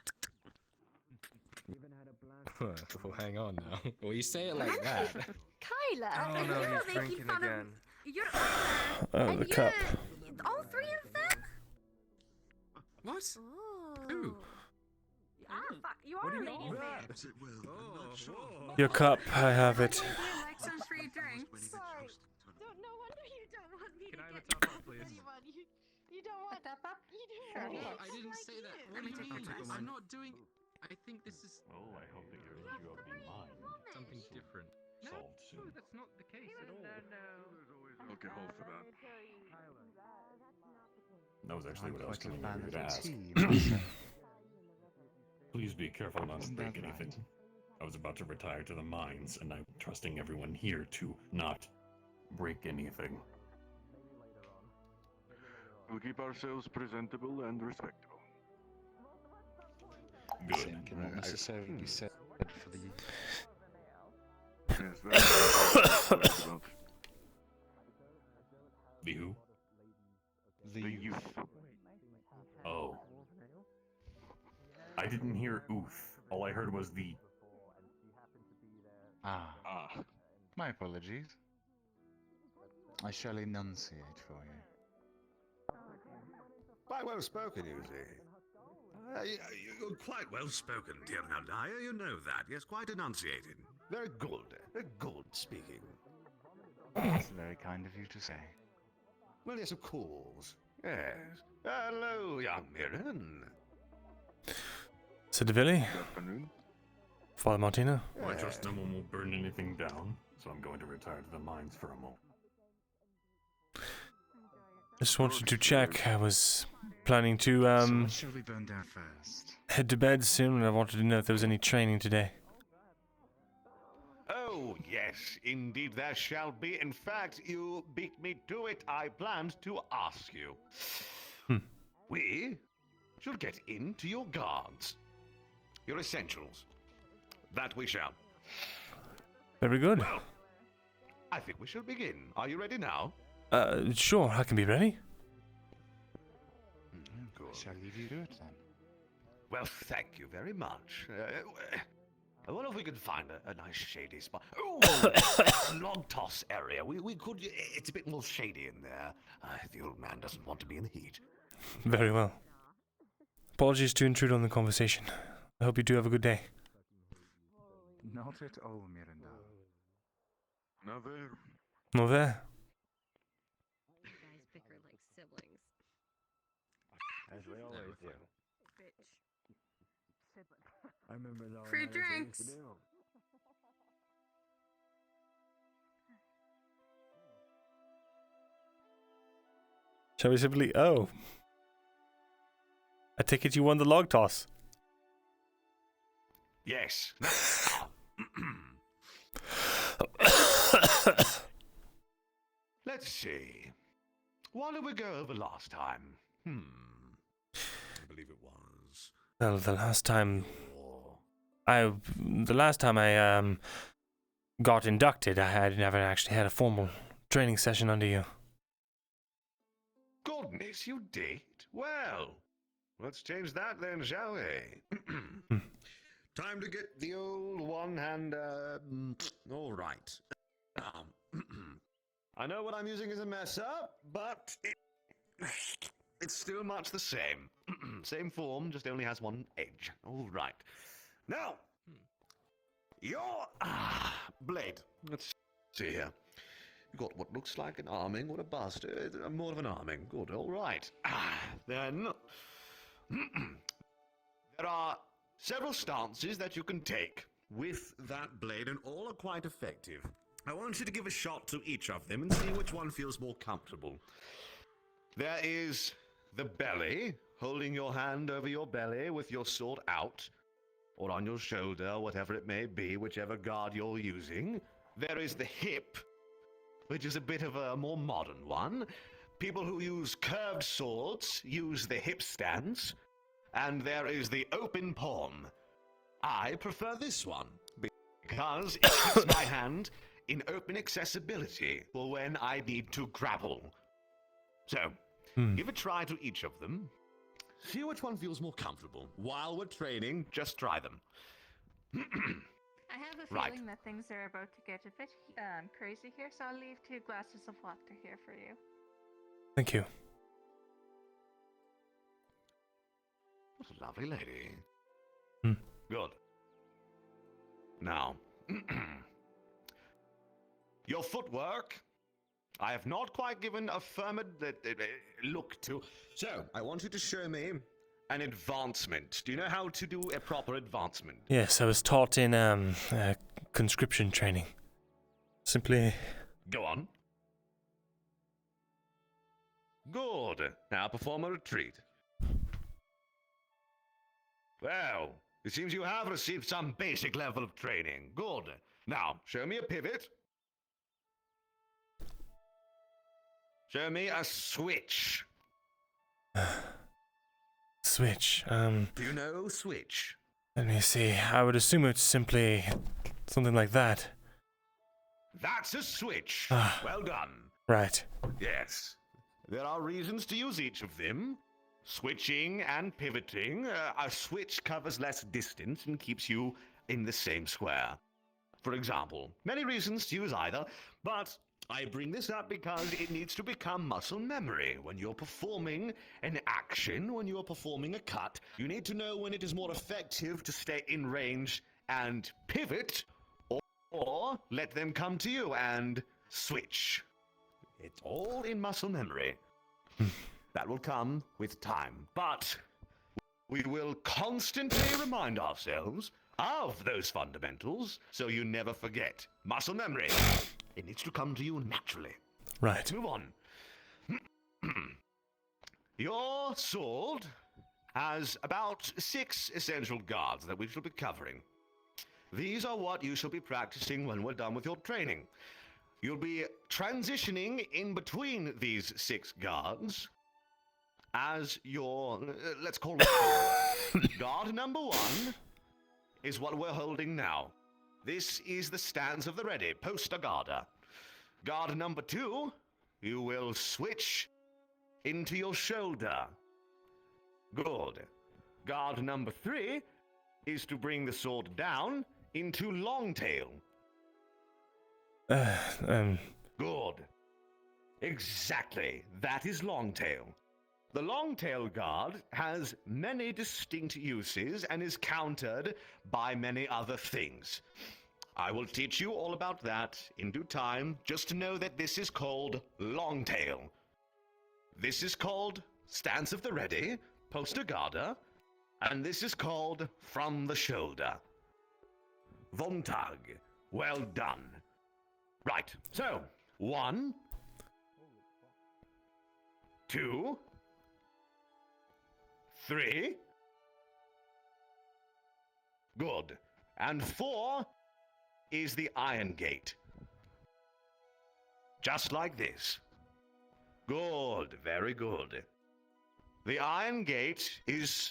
Well, hang on now. Well, you say it like that.
Kyla,
Oh
and
no,
you're
he's
making
drinking
fun
again.
of you're Auzera,
Oh,
and
the cup.
all three of them.
What?
Oh.
Who?
Ah, fuck. You are a lady bear.
As it will. I'm not sure.
Your cup, I have it.
Would you like some free drinks? Sorry. No wonder you don't want me
Can
to
I have a
get
top up, please?
You don't want that up? You don't want
No,
it.
I didn't say that. What do you mean? I'm not doing. I think this is
Oh, I hope that your issue of the mind
something different.
solved
No,
soon.
that's not the case at all.
Okay, hold for that.
That was actually what I was
Quite a
coming
fan
over
of
to
the
ask.
tea myself.
Please be careful not to
Isn't
break
that
anything.
right?
I was about to retire to the mines, and I'm trusting everyone here to not break anything.
We'll keep ourselves presentable and respectable.
Good.
Cannot necessarily be said for the
Yes, that's what it's about.
The who?
The youth.
Oh. I didn't hear oof. All I heard was the.
Ah. My apologies. I shall enunciate for you.
Quite well spoken, you see. You're quite well spoken, dear Naldaya. You know that. Yes, quite enunciated. Very good. Very good speaking.
That's very kind of you to say.
Well, yes, of course. Yes. Hello, young Mirren.
Cedvilli?
Afternoon.
Father Martino?
Well, I trust no one will burn anything down, so I'm going to retire to the mines for a moment.
Just wanted to check. I was planning to
So what shall we burn down first?
head to bed soon, and I wanted to know if there was any training today.
Oh, yes, indeed there shall be. In fact, you beat me to it. I planned to ask you. We shall get into your guards. Your essentials. That we shall.
Very good.
Well, I think we shall begin. Are you ready now?
Sure, I can be ready.
I shall leave you to it then.
Well, thank you very much. I wonder if we could find a nice shady spot. Oh, a log toss area. We could. It's a bit more shady in there. The old man doesn't want to be in the heat.
Very well. Apologies to intrude on the conversation. I hope you do have a good day.
Not at all, Myrindal.
Never.
Never.
You guys bicker like siblings.
As we always do.
Bitch.
I remember though.
Free drinks!
Shall we simply... Oh. I take it you won the log toss.
Yes. Let's see. What did we go over last time?
I believe it was.
Well, the last time I got inducted, I never actually had a formal training session under you.
Goodness, you did? Well, let's change that then, shall we?
Time to get the old one-hand, all right.
I know what I'm using is a mess up, but it's still much the same. Same form, just only has one edge. All right. Now, your blade. Let's see here. You've got what looks like an arming or a bust. More of an arming. Good, all right. Then, there are several stances that you can take
With that blade, and all are quite effective. I want you to give a shot to each of them and see which one feels more comfortable.
There is the belly, holding your hand over your belly with your sword out, or on your shoulder, whatever it may be, whichever guard you're using. There is the hip, which is a bit of a more modern one. People who use curved swords use the hip stance. And there is the open palm. I prefer this one, because it keeps my hand in open accessibility for when I need to grapple. So, give a try to each of them. See which one feels more comfortable. While we're training, just try them.
I have a
Right.
feeling that things are about to get a bit crazy here, so I'll leave 2 glasses of water here for you.
Thank you.
What a lovely lady.
Hmm.
Good. Now, your footwork, I have not quite given a firm look to. So, I want you to show me an advancement. Do you know how to do a proper advancement?
Yes, I was taught in conscription training. Simply...
Go on. Good. Now perform a retreat. Well, it seems you have received some basic level of training. Good. Now, show me a pivot. Show me a switch.
Switch,
Do you know switch?
let me see. I would assume it's simply something like that.
That's a switch.
Ah.
Well done.
Right.
Yes. There are reasons to use each of them. Switching and pivoting. A switch covers less distance and keeps you in the same square. For example, many reasons to use either, but I bring this up because it needs to become muscle memory. When you're performing an action, when you're performing a cut, you need to know when it is more effective to stay in range and pivot, or let them come to you and switch. It's all in muscle memory. That will come with time, but we will constantly remind ourselves of those fundamentals so you never forget. Muscle memory. It needs to come to you naturally.
Right.
Let's move on. Your sword has about 6 essential guards that we shall be covering. These are what you shall be practicing when we're done with your training. You'll be transitioning in between these 6 guards as your, let's call it guard number 1 is what we're holding now. This is the stance of the ready, posta guarda. Guard number 2, you will switch into your shoulder. Good. Guard number 3 is to bring the sword down into Longtail. Good. Exactly. That is Longtail. The Longtail Guard has many distinct uses and is countered by many other things. I will teach you all about that in due time. Just know that this is called Longtail. This is called Stance of the Ready, Poster Garda, and this is called From the Shoulder. Vontag. Well done. Right, so 1, 2, 3. Good. And 4 is the Iron Gate. Just like this. Good, very good. The Iron Gate is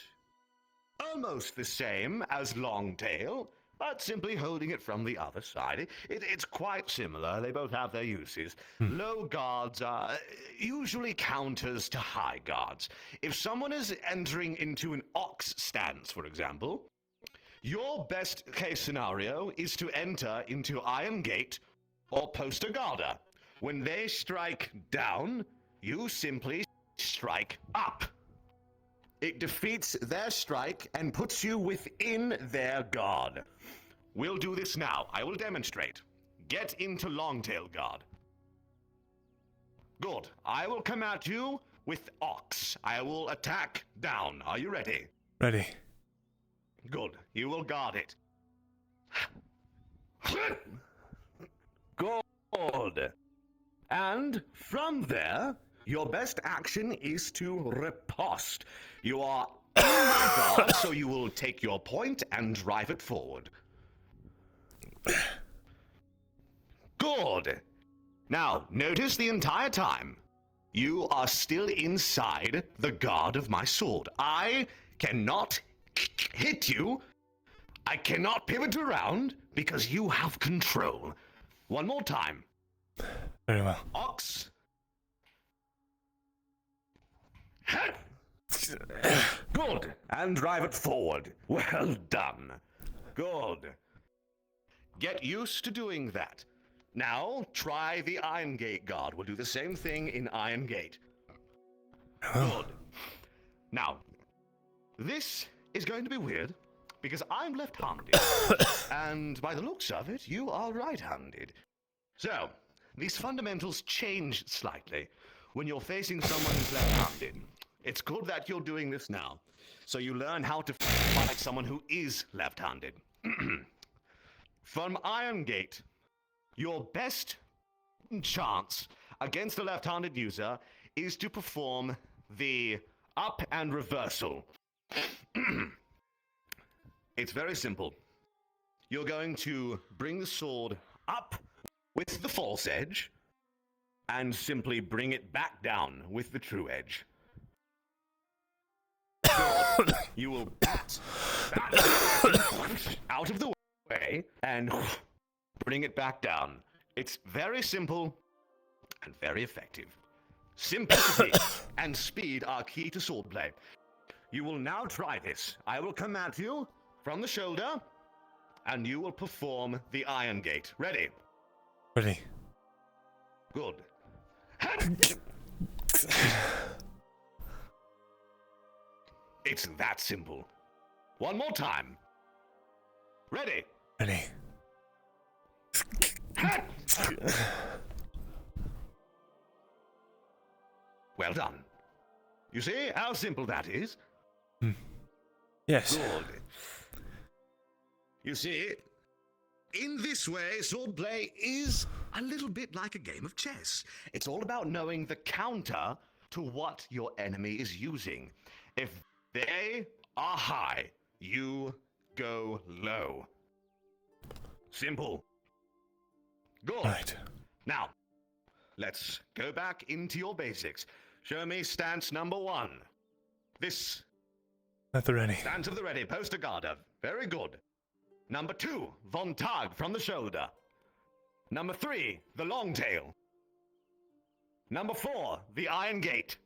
almost the same as Longtail, but simply holding it from the other side. It's quite similar. They both have their uses. Low guards are usually counters to high guards. If someone is entering into an ox stance, for example, your best case scenario is to enter into Iron Gate or Poster Garda. When they strike down, you simply strike up. It defeats their strike and puts you within their guard. We'll do this now. I will demonstrate. Get into Longtail Guard. Good. I will come at you with Ox. I will attack down. Are you ready?
Ready.
Good. You will guard it. Good. And from there, your best action is to riposte. You are in my guard, so you will take your point and drive it forward. Good. Now, notice the entire time, you are still inside the guard of my sword. I cannot hit you. I cannot pivot around because you have control. One more time.
Very well.
Ox. Good. And drive it forward. Well done. Good. Get used to doing that. Now, try the Iron Gate Guard. We'll do the same thing in Iron Gate. Good. Now, this is going to be weird, because I'm left-handed, and by the looks of it, you are right-handed. So, these fundamentals change slightly when you're facing someone who's left-handed. It's good that you're doing this now, so you learn how to fight someone who is left-handed. From Iron Gate, your best chance against a left-handed user is to perform the up and reversal. It's very simple. You're going to bring the sword up with the false edge and simply bring it back down with the true edge. You will bat out of the way and bring it back down. It's very simple and very effective. Simplicity and speed are key to swordplay. You will now try this. I will come at you from the shoulder, and you will perform the Iron Gate. Ready?
Ready.
Good. It's that simple. One more time. Ready?
Ready.
Well done. You see how simple that is?
Yes.
Good. You see, in this way, swordplay is a little bit like a game of chess. It's all about knowing the counter to what your enemy is using. If they are high, you go low. Simple. Good.
Right.
Now, let's go back into your basics. Show me stance number 1. This.
At the ready.
Stance of the ready, poster garda. Very good. Number 2, von Tag from the shoulder. Number 3, the long tail. Number 4, the Iron Gate.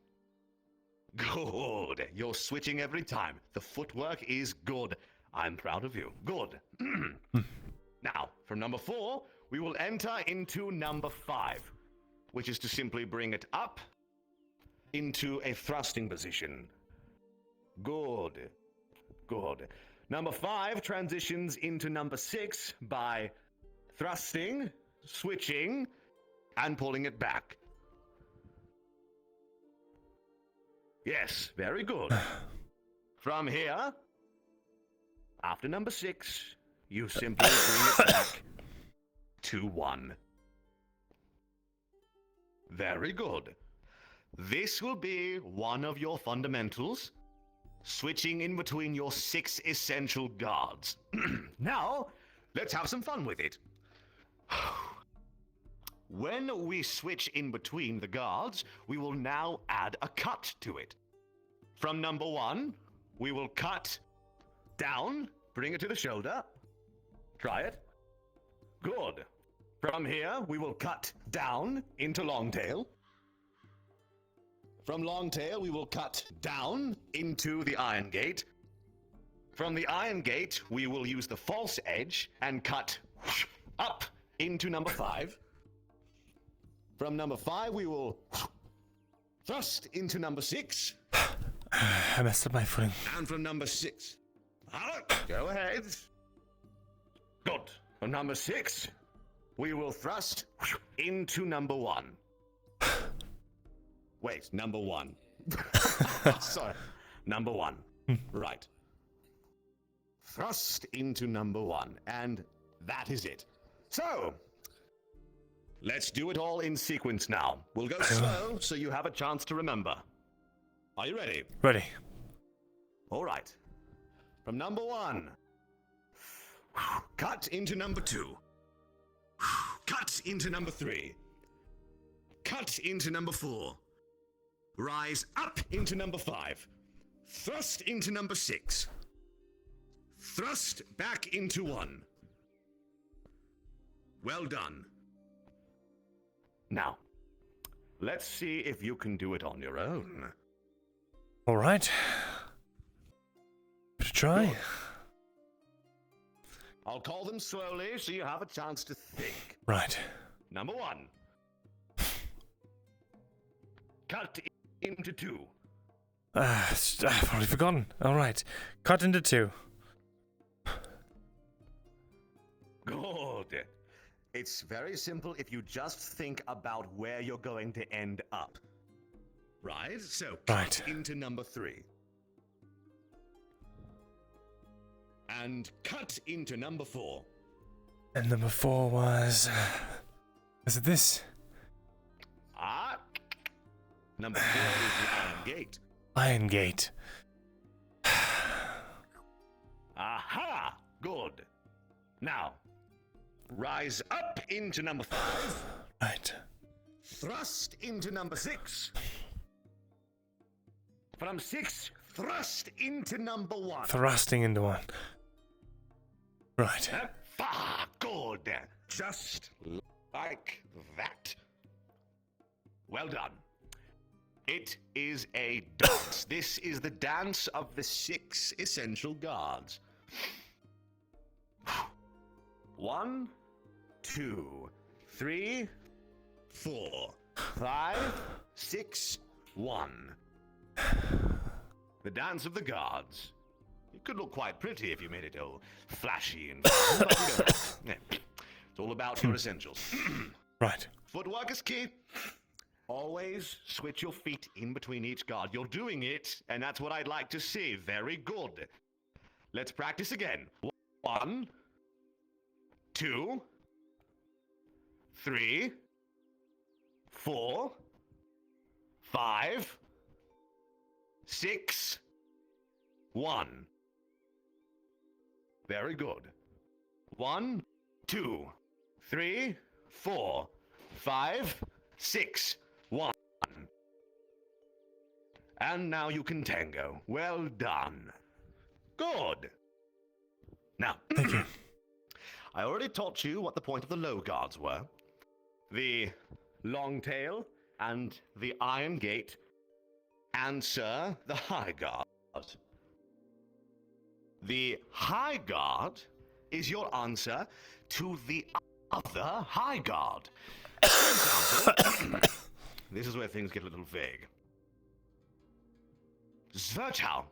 Good. You're switching every time. The footwork is good. I'm proud of you. Good. Now, from number 4, we will enter into number 5, which is to simply bring it up into a thrusting position. Good. Good. Number 5 transitions into number 6 by thrusting, switching, and pulling it back. Yes, very good. From here, after number 6, you simply bring it back to 1. Very good. This will be one of your fundamentals, switching in between your 6 essential guards. Now, let's have some fun with it. When we switch in between the guards, we will now add a cut to it. From number 1, we will cut down, bring it to the shoulder. Try it. Good. From here, we will cut down into long tail. From long tail, we will cut down into the iron gate. From the iron gate, we will use the false edge and cut up into number 5. From number 5, we will thrust into number 6.
I messed up my footing.
And from number 6, go ahead. Good. From number 6, we will thrust into number 1. Wait, number 1. Sorry. Number 1. Right. Thrust into number 1, and that is it. So, let's do it all in sequence now. We'll go slow so you have a chance to remember. Are you ready?
Ready.
All right. From number 1, cut into number 2. Cut into number 3. Cut into number 4. Rise up into number 5. Thrust into number 6. Thrust back into 1. Well done. Now, let's see if you can do it on your own.
All right. Give it a try.
Good. I'll call them slowly so you have a chance to think.
Right.
Number 1. Cut into 2.
I've already forgotten. All right. Cut into 2.
Good. It's very simple if you just think about where you're going to end up. Right? So, cut into number 3. And cut into number 4.
And number 4 was... is it this?
Number 4 is the Iron Gate.
Iron Gate.
Aha! Good. Now, rise up into number 5.
Right.
Thrust into number 6. From 6, thrust into number 1.
Thrusting into 1. Right.
Good. Just like that. Well done. It is a dance. This is the dance of the 6 essential guards. 1, 2, 3, 4, 5, 6, 1. The dance of the guards. It could look quite pretty if you made it all flashy and fun, but you don't. Yeah. It's all about your essentials.
Right.
Footwork is key. Always switch your feet in between each guard. You're doing it, and that's what I'd like to see. Very good. Let's practice again. 1, 2, 3, 4, 5, 6, 1. Very good. 1, 2, 3, 4, 5, 6, 1. And now you can tango. Well done. Good. Now,
thank you.
I already taught you what the point of the low guards were. The long tail and the iron gate answer the High Guard. The High Guard is your answer to the other High Guard. For example, this is where things get a little vague. Zverchau.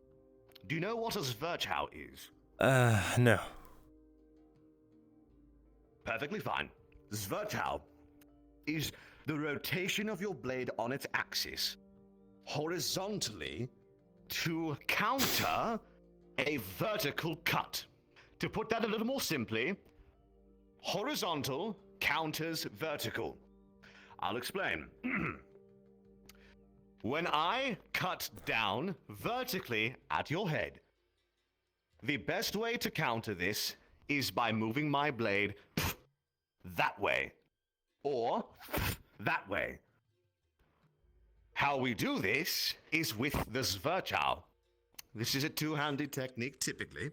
Do you know what a Zverchau is?
No.
Perfectly fine. Zverchau is the rotation of your blade on its axis horizontally to counter a vertical cut. To put that a little more simply, horizontal counters vertical. I'll explain. When I cut down vertically at your head, the best way to counter this is by moving my blade that way, or that way. How we do this is with the Zverchau. This is a two-handed technique, typically,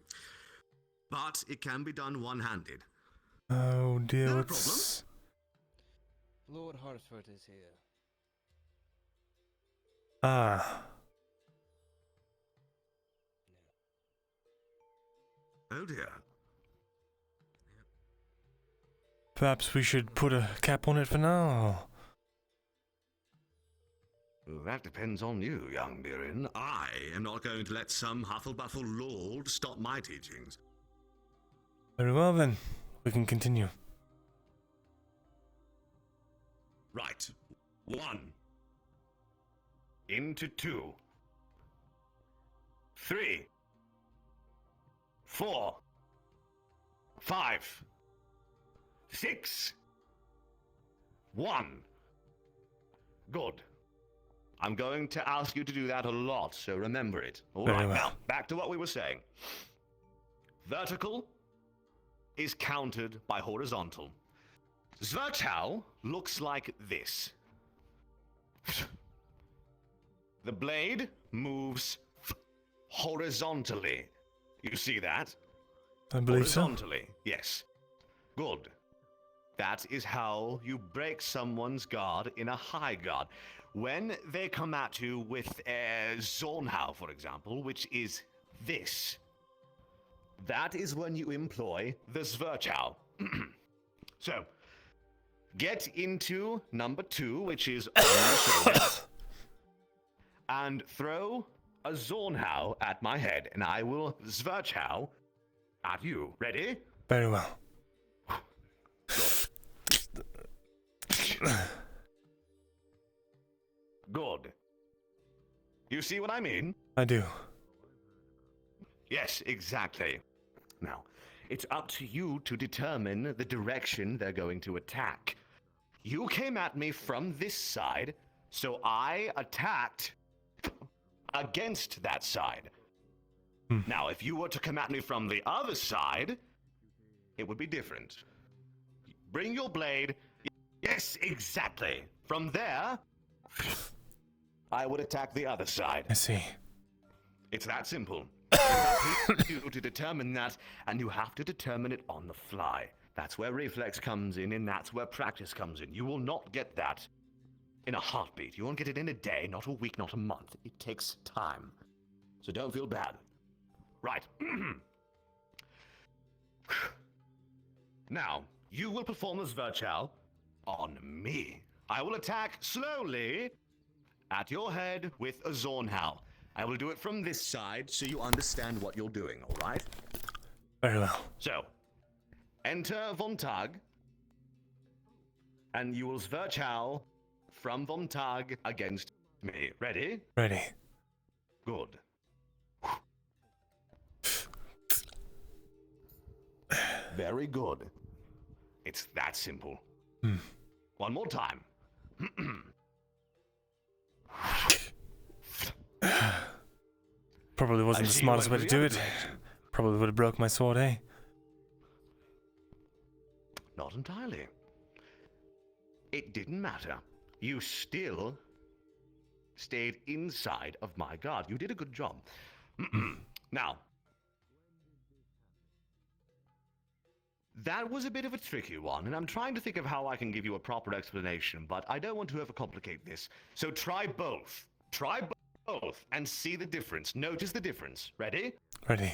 but it can be done one-handed.
Oh dear,
No
what's...
Lord Hartford is here.
Ah.
Oh dear.
Perhaps we should put a cap on it for now.
Well, that depends on you, young Mirin. I am not going to let some Hufflepuffle lord stop my teachings.
Very well then, we can continue.
Right. 1. Into 2. 3. 4. 5. 6. 1. Good. I'm going to ask you to do that a lot, so remember it. All right, now, back to what we were saying. Vertical is countered by horizontal. Zverchau looks like this. The blade moves horizontally. You see that?
I believe so.
Horizontally, yes. Good. That is how you break someone's guard in a high guard. When they come at you with a Zornhau, for example, which is this, that is when you employ the Zverchau. So, get into number 2, which is on your shoulder, and throw a Zornhau at my head, and I will Zverchau at you. Ready?
Very well.
Good. You see what I mean?
I do.
Yes, exactly. Now, it's up to you to determine the direction they're going to attack. You came at me from this side, so I attacked against that side. Now, if you were to come at me from the other side, it would be different. Bring your blade. Yes, exactly. From there, I would attack the other side.
I see.
It's that simple. It's up to you to determine that, and you have to determine it on the fly. That's where reflex comes in, and that's where practice comes in. You will not get that in a heartbeat. You won't get it in a day, not a week, not a month. It takes time. So don't feel bad. Right. Now, you will perform the Zverchau on me. I will attack slowly at your head with a Zornhau. I will do it from this side so you understand what you're doing, all right?
Very well.
So, enter Von Tag, and you will Zverchau from Von Tag against me. Ready?
Ready.
Good. Very good. It's that simple. One more time.
Probably wasn't the smartest way to do it. Probably would have broke my sword, eh?
Not entirely. It didn't matter. You still stayed inside of my guard. You did a good job. Now, that was a bit of a tricky one, and I'm trying to think of how I can give you a proper explanation, but I don't want to overcomplicate this. So try both. Try both. both and see the difference. Notice the difference. Ready?
Ready.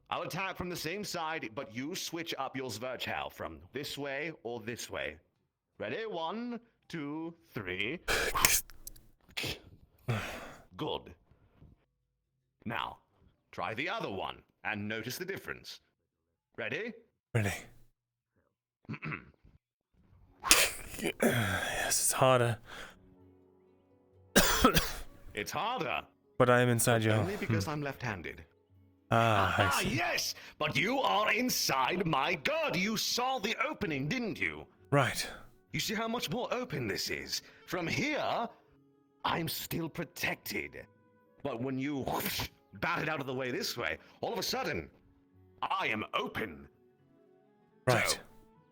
I'll attack from the same side, but you switch up your Zwerchhal from this way or this way. Ready? 1, 2, 3. Good. Now, try the other one and notice the difference. Ready?
Ready. Yes, it's harder.
It's harder.
But I am inside you.
Only because I'm left-handed.
I see.
Yes, but you are inside my god. You saw the opening, didn't you?
Right.
You see how much more open this is? From here, I'm still protected. But when you bat it out of the way this way, all of a sudden, I am open.
Right.
So,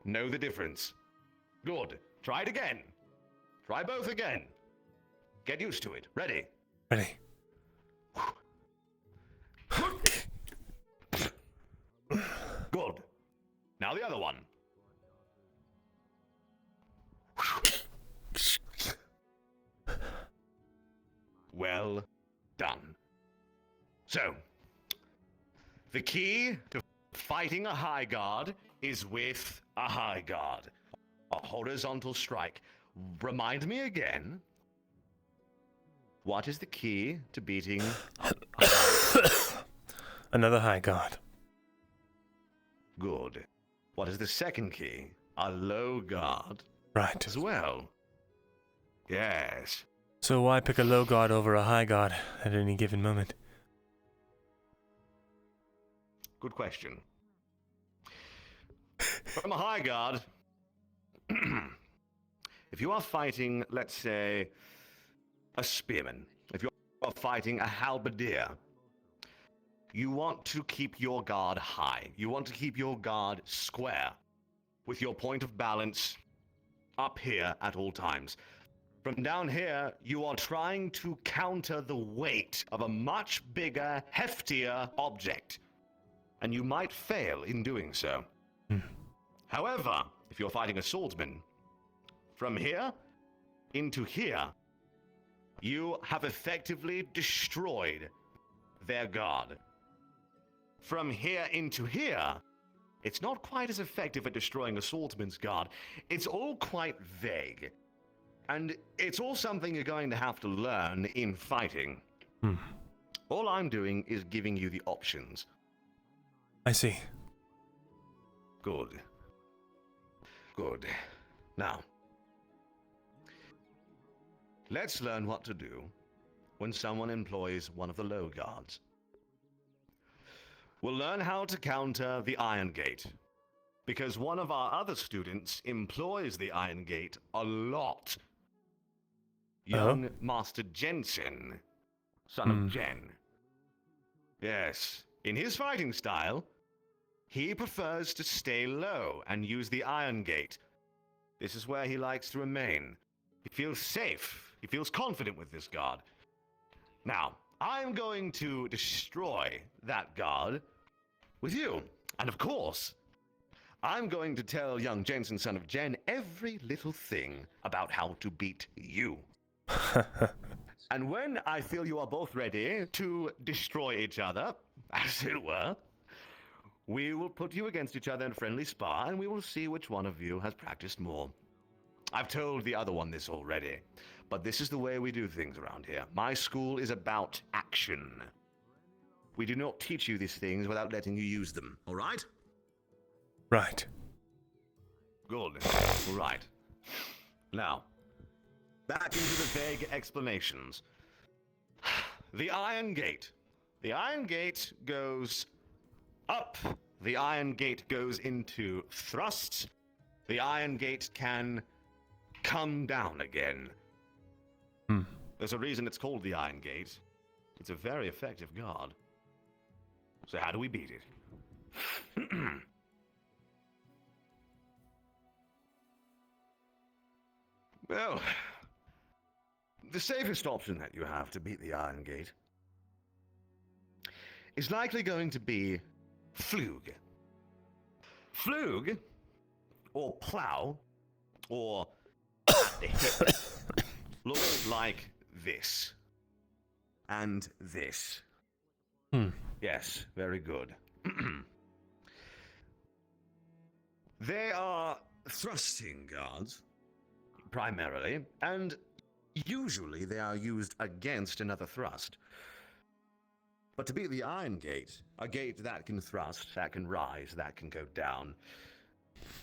know the difference. Good. Try it again. Try both again. Get used to it. Ready?
Ready.
Good. Now the other one. Well done. So, the key to fighting a high guard is with a high guard. A horizontal strike. Remind me again. What is the key to beating
another high guard?
Good. What is the second key? A low guard.
Right.
As well. Yes.
So why pick a low guard over a high guard at any given moment?
Good question. From a high guard, if you are fighting, let's say, a spearman, if you are fighting a halberdier, you want to keep your guard high. You want to keep your guard square, with your point of balance up here at all times. From down here, you are trying to counter the weight of a much bigger, heftier object. And you might fail in doing so. However, if you're fighting a swordsman, from here into here, you have effectively destroyed their guard. From here into here, it's not quite as effective at destroying a swordsman's guard. It's all quite vague. And it's all something you're going to have to learn in fighting. All I'm doing is giving you the options.
I see.
Good. Good. Now, let's learn what to do when someone employs one of the low guards. We'll learn how to counter the Iron Gate, because one of our other students employs the Iron Gate a lot. Young Master Jensen, son of Jen. Yes, in his fighting style, he prefers to stay low and use the Iron Gate. This is where he likes to remain. He feels safe. He feels confident with this guard. Now, I'm going to destroy that guard with you. And of course, I'm going to tell young Jensen, son of Jen, every little thing about how to beat you. And when I feel you are both ready to destroy each other, as it were, we will put you against each other in friendly spar, and we will see which one of you has practiced more. I've told the other one this already, but this is the way we do things around here. My school is about action. We do not teach you these things without letting you use them, all right?
Right.
Good. All right. Now, back into the vague explanations. The Iron Gate. The Iron Gate goes up. The Iron Gate goes into thrust. The Iron Gate can come down again. There's a reason it's called the Iron Gate. It's a very effective guard. So how do we beat it? Well, the safest option that you have to beat the Iron Gate is likely going to be Flug. Flug, or plow, or the hip, looks like this. and this.
Hmm.
Yes, very good. They are thrusting guards, primarily, and usually they are used against another thrust. But to beat the Iron Gate, a gate that can thrust, that can rise, that can go down,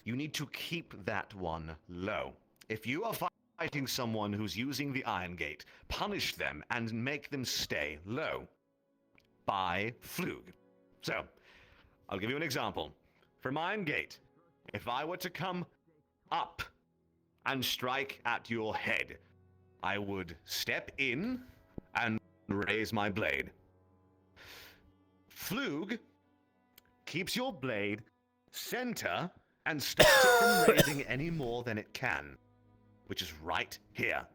you need to keep that one low. If you are fighting someone who's using the Iron Gate, punish them and make them stay low by Flug. So, I'll give you an example. For Iron Gate, if I were to come up and strike at your head, I would step in and raise my blade. Flug keeps your blade center and stops it from raising any more than it can, which is right here.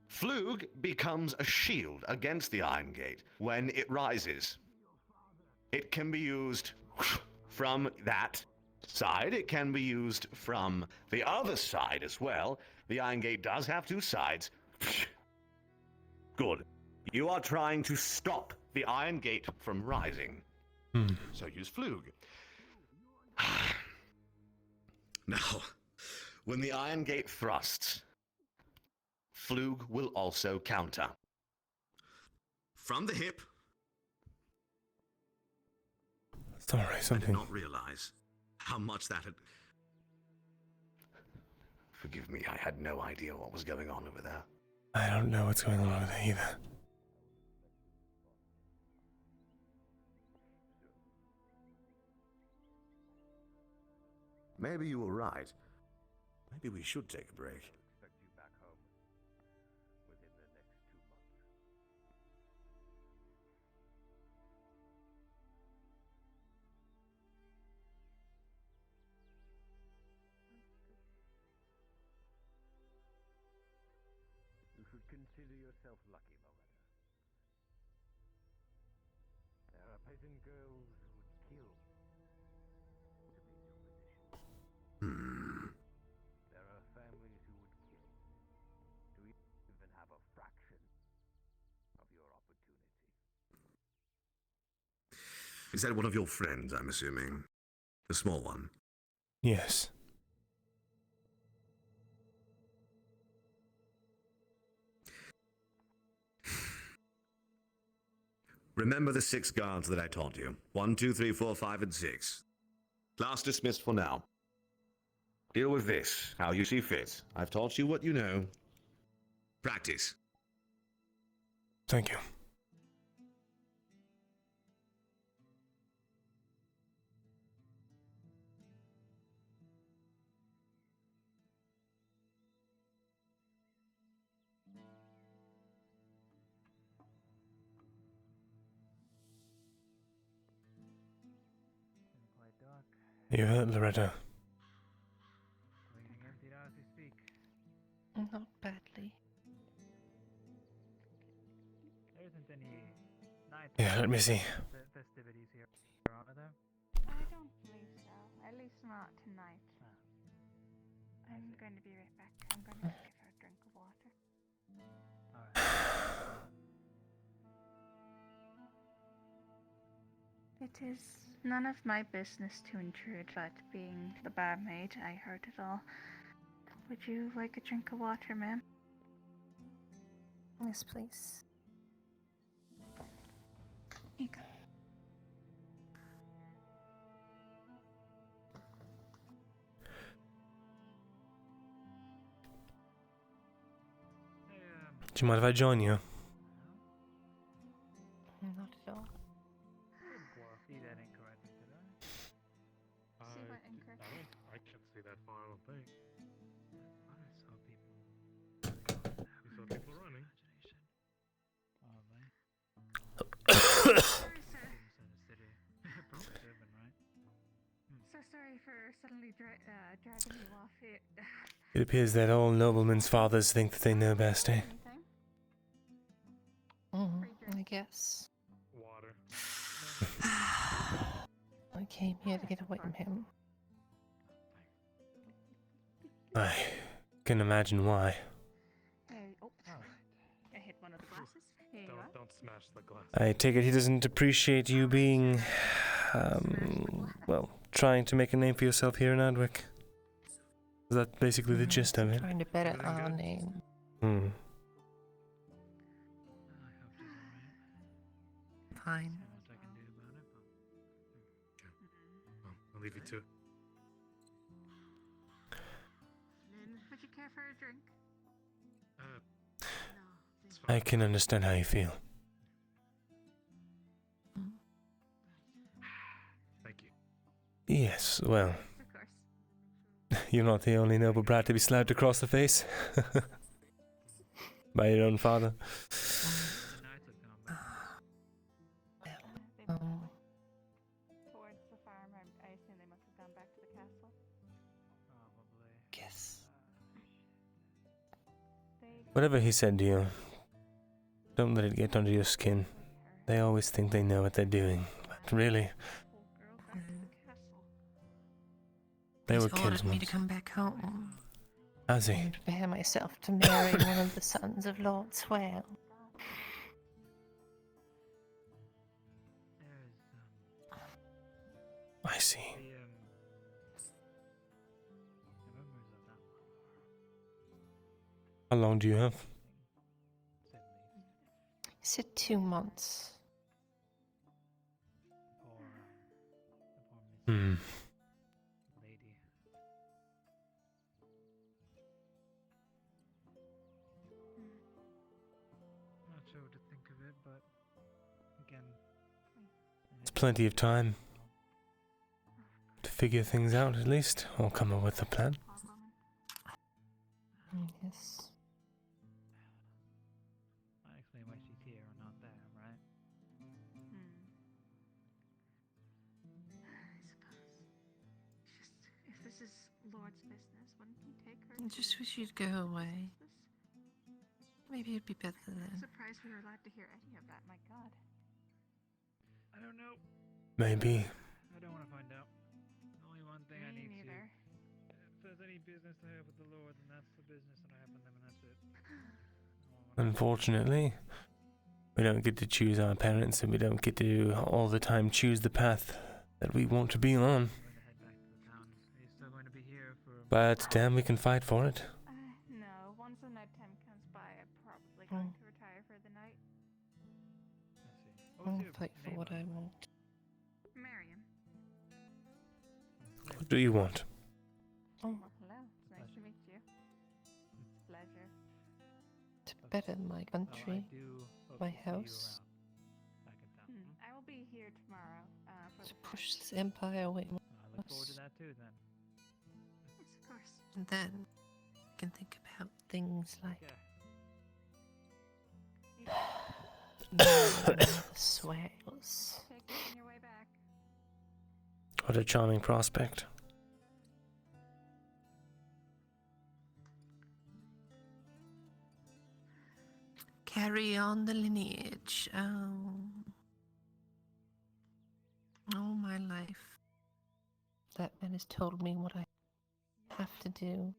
Flug becomes a shield against the Iron Gate when it rises. It can be used from that side. It can be used from the other side as well. The Iron Gate does have two sides. Good. You are trying to stop the Iron Gate from rising. So use Flug. Now, when the Iron Gate thrusts, Flug will also counter. From the hip.
Sorry,
I
something.
did not realize how much that had... Forgive me, I had no idea what was going on over there.
I don't know what's going on over there either.
Maybe you were right. Maybe we should take a break.
Expect you back home within the next 2 months. You should consider yourself lucky, Myrindal. There are peasant girls who would kill to be in your position. There are families who would kill to even have a fraction of your opportunity.
Is that one of your friends, I'm assuming? The small one?
Yes.
Remember the 6 guards that I taught you. 1, 2, 3, 4, 5, and 6. Class dismissed for now. Deal with this, how you see fit. I've taught you what you know. Practice.
Thank you.
Quite dark.
You hurt, Loretta.
Cleaning emptied out as we speak.
Not badly.
There isn't any night
Yeah, let me see.
festivities here, are there?
I don't believe so. At least not tonight. I'm going to be right back. I'm going to give her a drink of water. It is none of my business to intrude, but being the barmaid, I heard it all. Would you like a drink of water, ma'am?
Yes, please.
Here you go.
Do you mind if I join you?
Not at all.
See that incorrectly, did I?
See what incorrectly?
I can't see that far away.
I saw people.
You saw people running.
So sorry for suddenly driving you off it.
It appears that all noblemen's fathers think that they know best, eh?
I guess.
Water.
I came here to get away from him.
I can imagine why.
Oh, I hit one of the glasses. Here you are.
Smash the glass.
I take it he doesn't appreciate you being, well, trying to make a name for yourself here in Adwick. Is that basically the gist of it?
Trying to better our name.
Hmm.
Fine.
Well, I'll leave you to it.
Would you care for a drink?
I can understand how you feel.
Thank you.
Yes, well,
Of course.
you're not the only noble brat to be slapped across the face by your own father.
Towards the farm, I assume they must have gone back to the castle.
Guess.
Whatever he said to you, don't let it get under your skin. They always think they know what they're doing, but really, they were
He's ordered
kinsmen.
me to come back home.
Has he?
And prepare myself to marry one of the sons of Lord Swale.
I see. How long do you have?
He said 2 months.
Hmm.
Not sure what to think of it, but again,
It's plenty of time to figure things out, at least, or come up with a plan.
Yes.
I explain why she's here or not there, right?
I suppose. Just, if this is Lord's business, wouldn't he take her?
I just wish you'd go away. Maybe it'd be better
I'm
then.
surprised we were allowed to hear any of that, my god.
I don't know.
Maybe.
I don't want to find out. Only one thing I need
neither.
to. If there's any business I have with the Lord, then that's the business that I have with them, and that's it.
Unfortunately, we don't get to choose our parents, and we don't get to all the time choose the path that we want to be on.
Are you still going to be here for?
But damn, we can fight for it.
No, once the nighttime comes by, I'm probably going to retire for the night.
I'll fight for what I want.
Marion.
What do you want?
Oh,
Hello, it's nice to meet you. Pleasure.
to better my country, my house,
I will be here tomorrow. For
to push this empire away from
I look forward to
us.
that too, then.
Yes, of course.
And then we can think about things like the swales.
Taking your way back.
What a charming prospect.
Carry on the lineage. All my life, that man has told me what I have to do.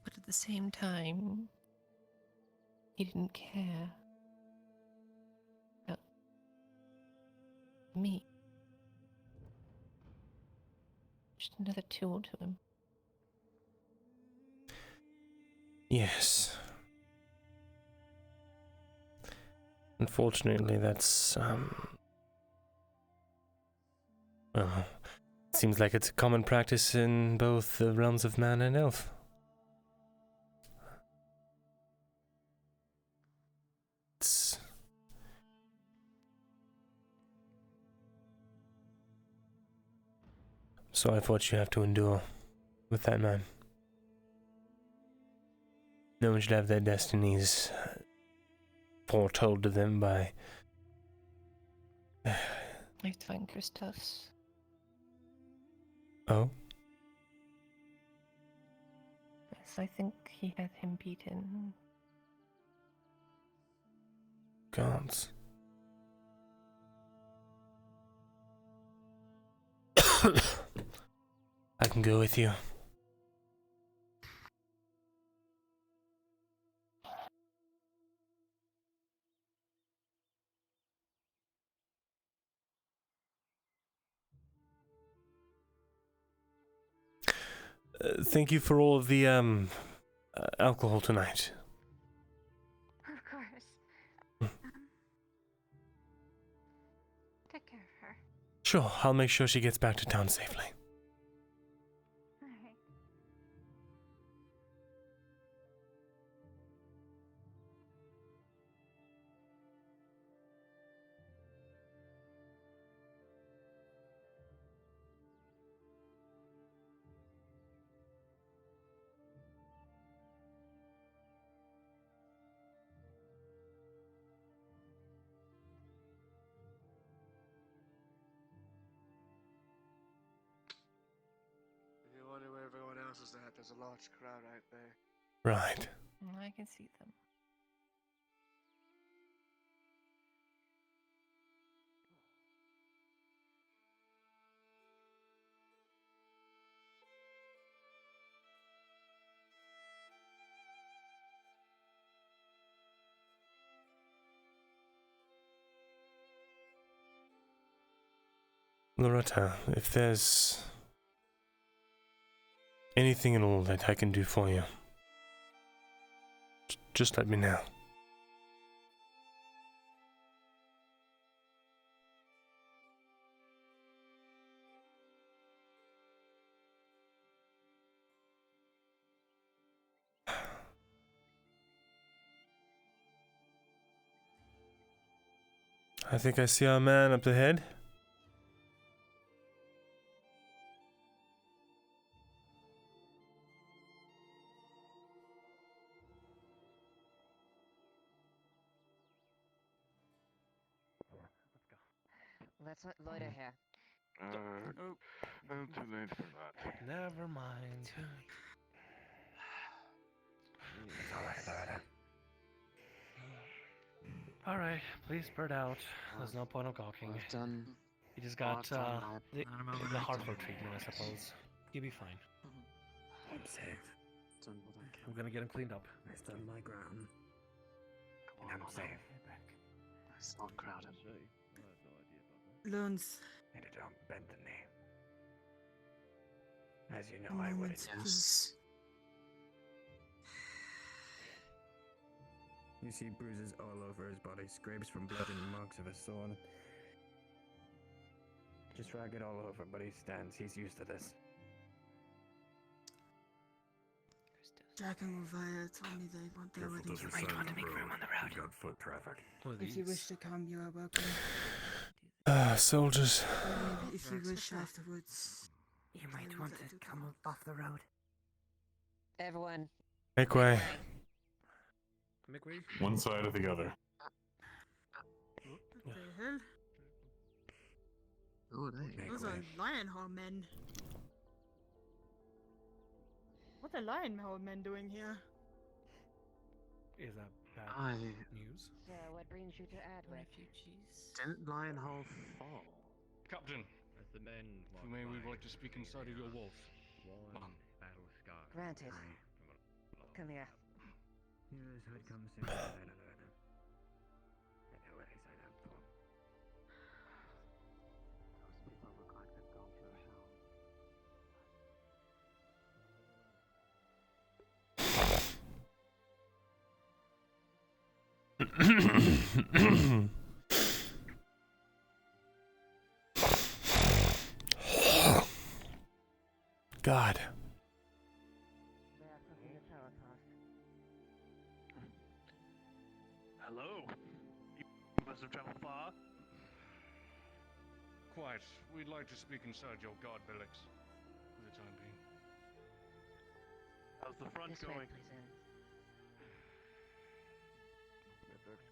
But at the same time, he didn't care about me. Just another tool to him.
Yes. Unfortunately, that's, well, it seems like it's a common practice in both the realms of man and elf. It's... Sorry for what you have to endure with that man. No one should have their destinies foretold to them by...
I thank Christos.
Oh?
Yes, I think he had him beaten.
Gods. I can go with you. Thank you for all of the alcohol tonight.
Of course. Take care of her.
Sure, I'll make sure she gets back to town safely.
Alright.
If you wonder where everyone else is at, there's a large crowd out there.
Right.
I can see them.
Loretta, if there's anything at all that I can do for you, just let me know. I think I see our man up ahead.
Let's not loiter here.
I'm too late for that.
Never mind. Alright, please spread out. There's no point of gawking. You just got the Hartford treatment, I suppose. You'll be fine.
I'm safe.
I'm gonna get him cleaned up.
I stood my ground. And I'm safe.
It's not crowded.
Loans.
And don't bend the knee. As you know, I would.
Moments, please.
You see bruises all over his body, scrapes from blood and marks of a sword. Just ragged all over, but he stands. He's used to this.
Jack and Ravaya told me they want their wedding.
You might want to make room on the road. You got foot traffic.
If you wish to come, you are welcome.
Soldiers.
If you wish afterwards.
You might want to come off the road.
Everyone.
Make way.
Make way.
One side or the other.
What the hell?
Who are they?
Those are Lionheart men. What are Lionheart men doing here?
Is that bad news?
So, what brings you to Adwick?
Refugees.
Didn't Lionhall fall?
Captain, as the men if you may, we'd like to speak inside of your wolf. Battle scar.
Granted. Come here.
Heroes who had come soon. I know where they sign up for.
Those people look like they've gone through hell.
God.
Hello? You must have traveled far? Quite. We'd like to speak inside your guard billets for the time being. How's the front going?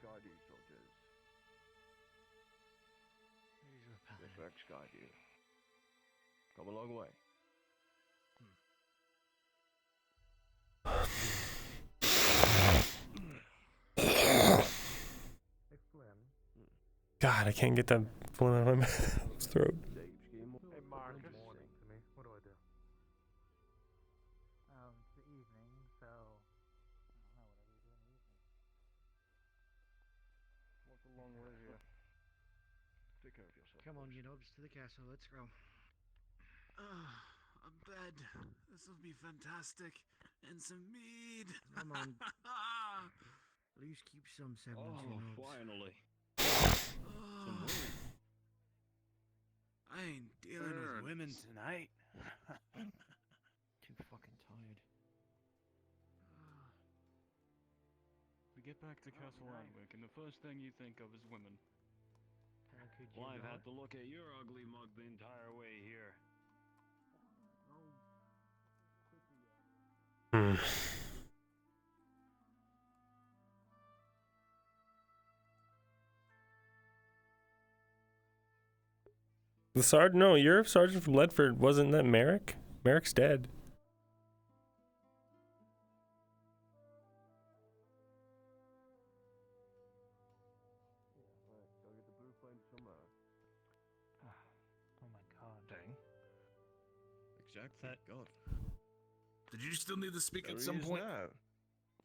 Guide you, soldiers. Guide you. Come a long way.
God, I can't get that flame out of my throat.
Hey, Marcus. What do I do?
It's the evening, so I don't know, whatever you do in the evening.
What's a long way here? Take care of yourself.
Come on, you nobs, to the castle. Let's go.
A bed. This will be fantastic. And some mead.
Come on. Please keep some 17
finally.
Oh, I ain't dealing with women tonight.
Too fucking tired.
We get back to Castle Anwick, and the first thing you think of is women.
Well, I've had to look at your ugly mug the entire way here.
The sergeant? No, your sergeant from Ledford. Wasn't that Merrick? Merrick's dead.
Oh my god.
Dang.
Exactly. God.
Did you still need to speak
There
at
he
some
is
point?
now.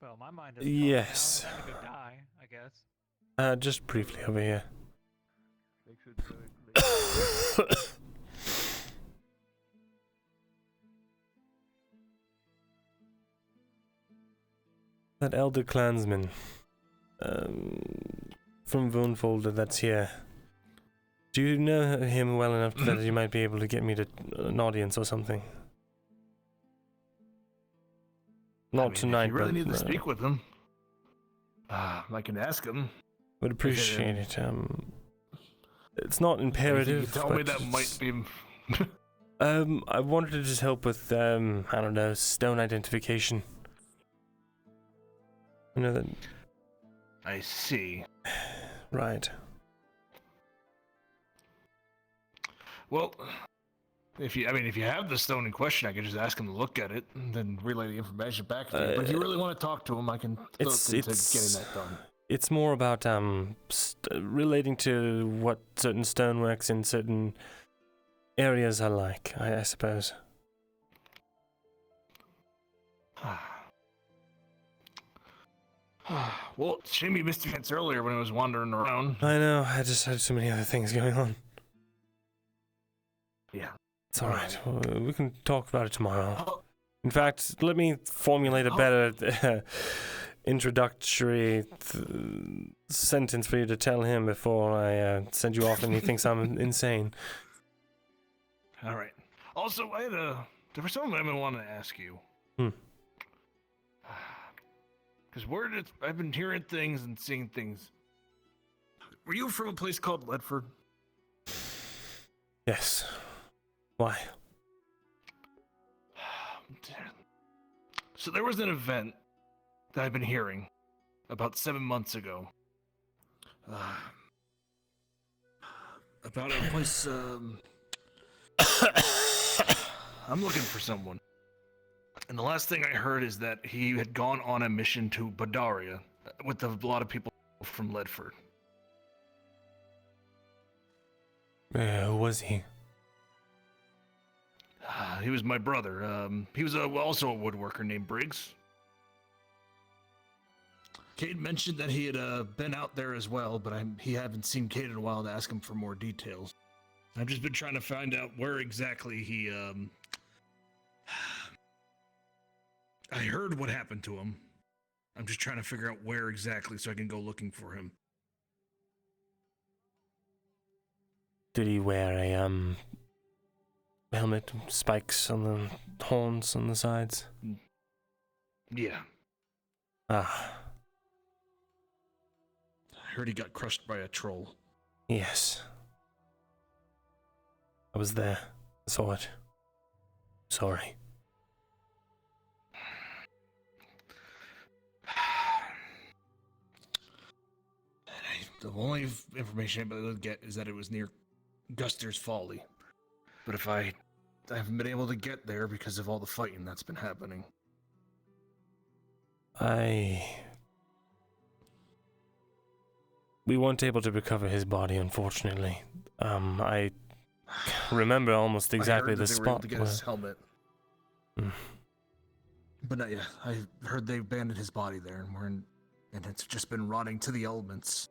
Well, my mind is
Yes.
Time to go die, I guess.
Just briefly over here.
Makes it very clear.
That elder clansman from Vonefolder that's here. Do you know him well enough that you might be able to get me to an audience or something? Not tonight,
if you really
but
need to speak with him, I can ask him.
would appreciate it. It's not imperative.
You tell me that might be.
I wanted to just help with I don't know, stone identification. You know that.
I see.
Right.
Well, if you have the stone in question, I can just ask him to look at it and then relay the information back to you. But if you really want to talk to him, I can look into getting that done.
It's more about relating to what certain stoneworks in certain areas are like, I suppose.
Well, shame you missed your chance earlier when I was wandering around.
I know, I just had so many other things going on.
Yeah.
It's alright, we can talk about it tomorrow. In fact, let me formulate a better introductory sentence for you to tell him before I send you off and he thinks I'm insane.
Alright. Also, there was something I've been wanting to ask you. Because I've been hearing things and seeing things. Were you from a place called Ledford?
Yes. Why?
So there was an event that I've been hearing about 7 months ago. About a place, I'm looking for someone. And the last thing I heard is that he had gone on a mission to Badaria with a lot of people from Ledford.
Who was he?
He was my brother. He was also a woodworker named Briggs. Cade mentioned that he had been out there as well, but he hadn't seen Cade in a while to ask him for more details. I've just been trying to find out where exactly he... I heard what happened to him. I'm just trying to figure out where exactly so I can go looking for him.
Did he wear a helmet, spikes on the horns on the sides?
Yeah.
Ah.
I heard he got crushed by a troll.
Yes. I was there. I saw it. Sorry.
The only information I'm able to get is that it was near Guster's Folly. But if I haven't been able to get there because of all the fighting that's been happening.
We weren't able to recover his body, unfortunately. I remember almost exactly the spot.
Were able to get his helmet. But yeah, I heard they abandoned his body there, and it's just been rotting to the elements.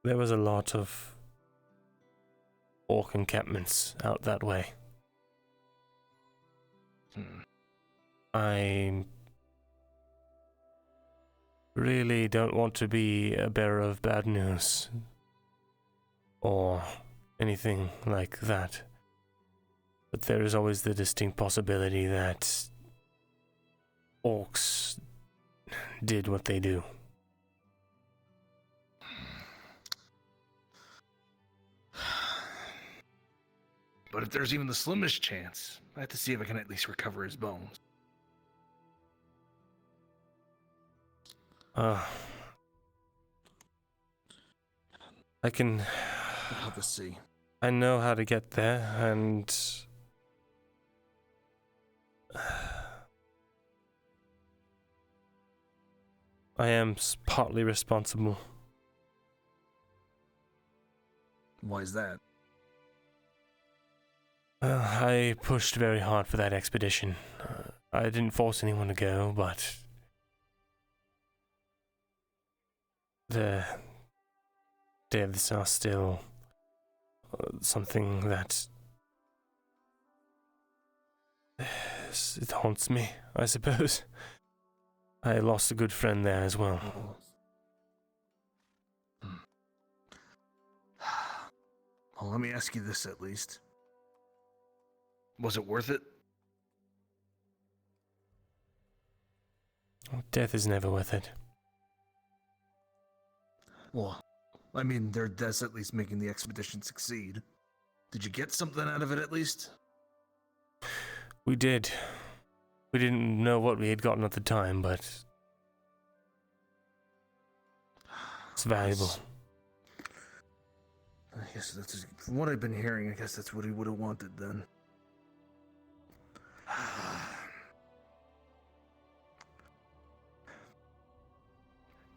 There was a lot of orc encampments out that way. I really don't want to be a bearer of bad news or anything like that. But there is always the distinct possibility that orcs did what they do.
But if there's even the slimmest chance, I have to see if I can at least recover his bones.
I can...
I'll have to see.
I know how to get there, and... I am partly responsible.
Why is that?
I pushed very hard for that expedition. I didn't force anyone to go, but... the deaths are still something that... it haunts me, I suppose. I lost a good friend there as well.
Well, let me ask you this at least. Was it worth it?
Death is never worth it.
Well, I mean, their deaths at least making the expedition succeed. Did you get something out of it at least?
We did. We didn't know what we had gotten at the time, but it's valuable.
I guess that's, from what I've been hearing, I guess that's what he would have wanted then.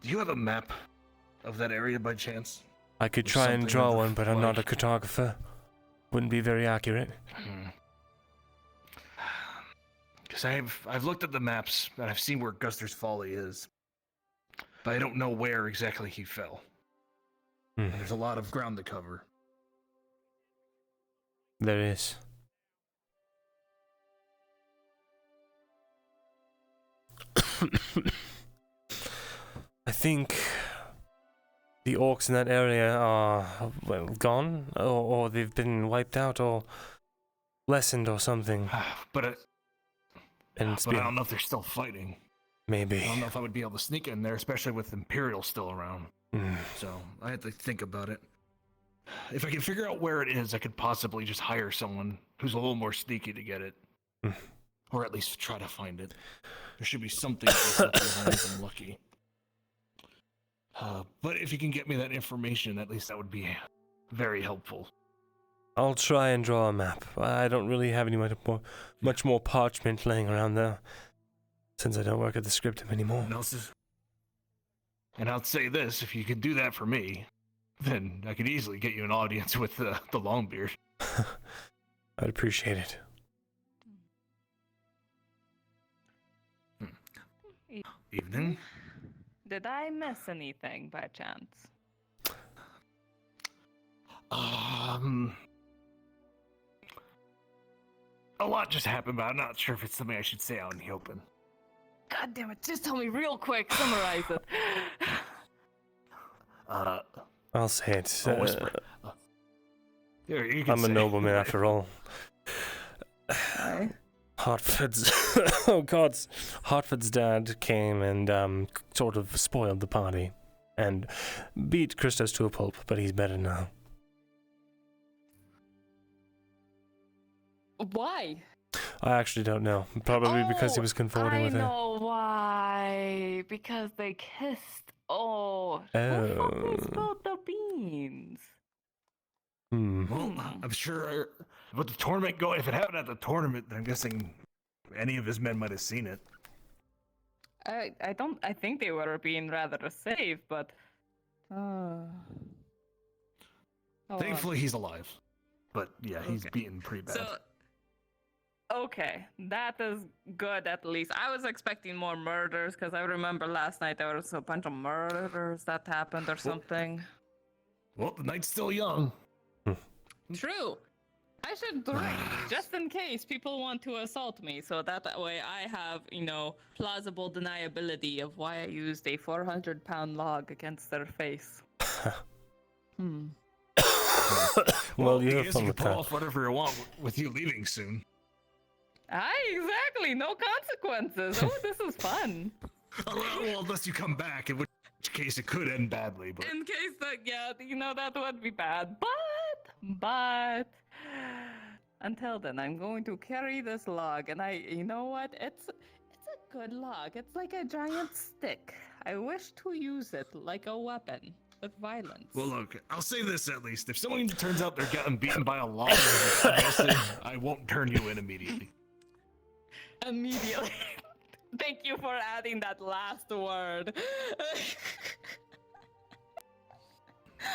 Do you have a map of that area by chance?
I could try and draw one, but I'm not a cartographer. Wouldn't be very accurate.
Because I've looked at the maps and I've seen where Guster's Folly is, but I don't know where exactly he fell. And there's a lot of ground to cover.
There is. I think the orcs in that area are, well, gone, or they've been wiped out, or lessened, or something.
But I don't know if they're still fighting.
Maybe.
I don't know if I would be able to sneak in there, especially with Imperial still around. So I had to think about it. If I can figure out where it is, I could possibly just hire someone who's a little more sneaky to get it. Or at least try to find it. There should be something if I'm lucky. But if you can get me that information, at least that would be very helpful.
I'll try and draw a map. I don't really have any much more parchment laying around there, since I don't work at the scriptum anymore.
And I'll say this, if you could do that for me, then I could easily get you an audience with the Longbeard.
I'd appreciate it.
Evening.
Did I miss anything by chance?
A lot just happened, but I'm not sure if it's something I should say out in the open.
God damn it, just tell me real quick, summarize it.
I'll say it.
You can
I'm a
say.
nobleman after all. Hartford's Hartford's dad came and sort of spoiled the party and beat Christos to a pulp, but he's better now.
Why?
I actually don't know. Probably because he was conforming with her.
I know why. Because they kissed. Oh. Who fucking spilled the beans?
Well, I'm sure. But the tournament go. If it happened at the tournament, then I'm guessing any of his men might have seen it.
I think they were being rather safe, but.
Thankfully, he's alive. But yeah, he's beaten pretty bad.
Okay, that is good at least. I was expecting more murders because I remember last night there was a bunch of murders that happened or something.
Well, the night's still young.
True. I should drink just in case people want to assault me, so that way I have, plausible deniability of why I used a 400-pound log against their face.
Well, you
I
have
guess
fun
you
with
can pull
that.
off whatever you want with you leaving soon.
Exactly. No consequences. Oh, this is fun.
Well, unless you come back, in which case it could end badly. But
In case that, that would be bad. But until then, I'm going to carry this log, and you know what? It's a good log. It's like a giant stick. I wish to use it like a weapon with violence.
well, look, I'll say this at least: if someone turns out they're getting beaten by a log, I won't turn you in immediately.
Immediately. Thank you for adding that last word.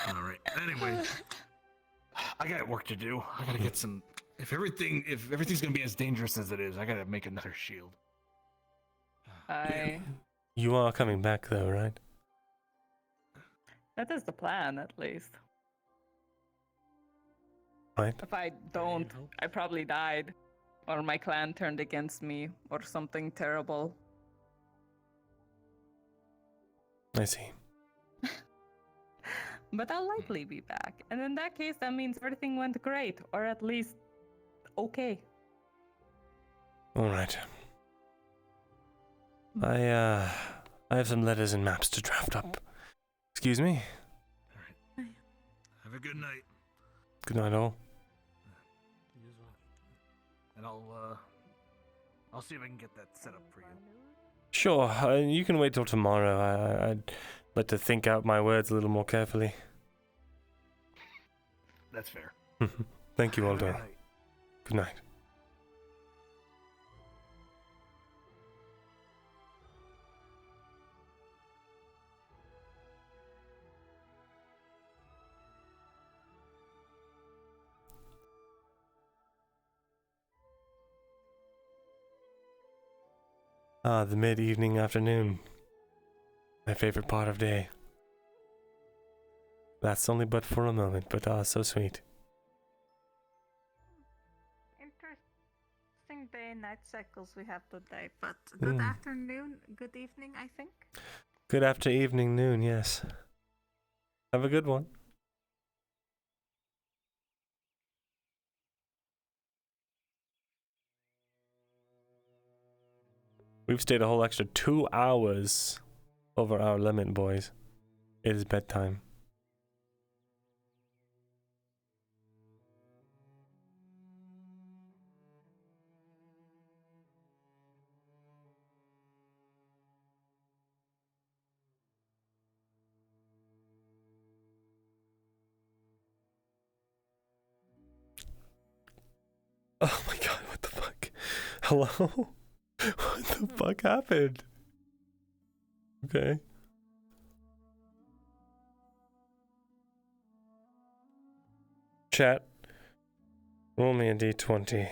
All right. Anyway, I got work to do. I gotta get some. If everything's gonna be as dangerous as it is, I gotta make another shield.
You are coming back, though, right?
That is the plan, at least.
Right.
If I don't, I probably died. Or my clan turned against me, or something terrible.
I see.
But I'll likely be back. And in that case, that means everything went great, or at least okay.
All right. I have some letters and maps to draft up. Excuse me?
Have a good night.
Good night, all.
And I'll see if I can get that set up for you.
Sure, you can wait till tomorrow. I'd like to think out my words a little more carefully.
That's fair.
Thank you, Aldo. Good night. The mid-evening afternoon. My favorite part of day. That's only but for a moment, but so sweet.
Interesting day and night cycles we have today, but good afternoon, good evening, I think.
Good after evening, noon, yes. Have a good one. We've stayed a whole extra 2 hours over our limit, boys. It is bedtime. Oh my god, what the fuck? Hello? What the fuck happened? Okay. Chat. Roll me a d20.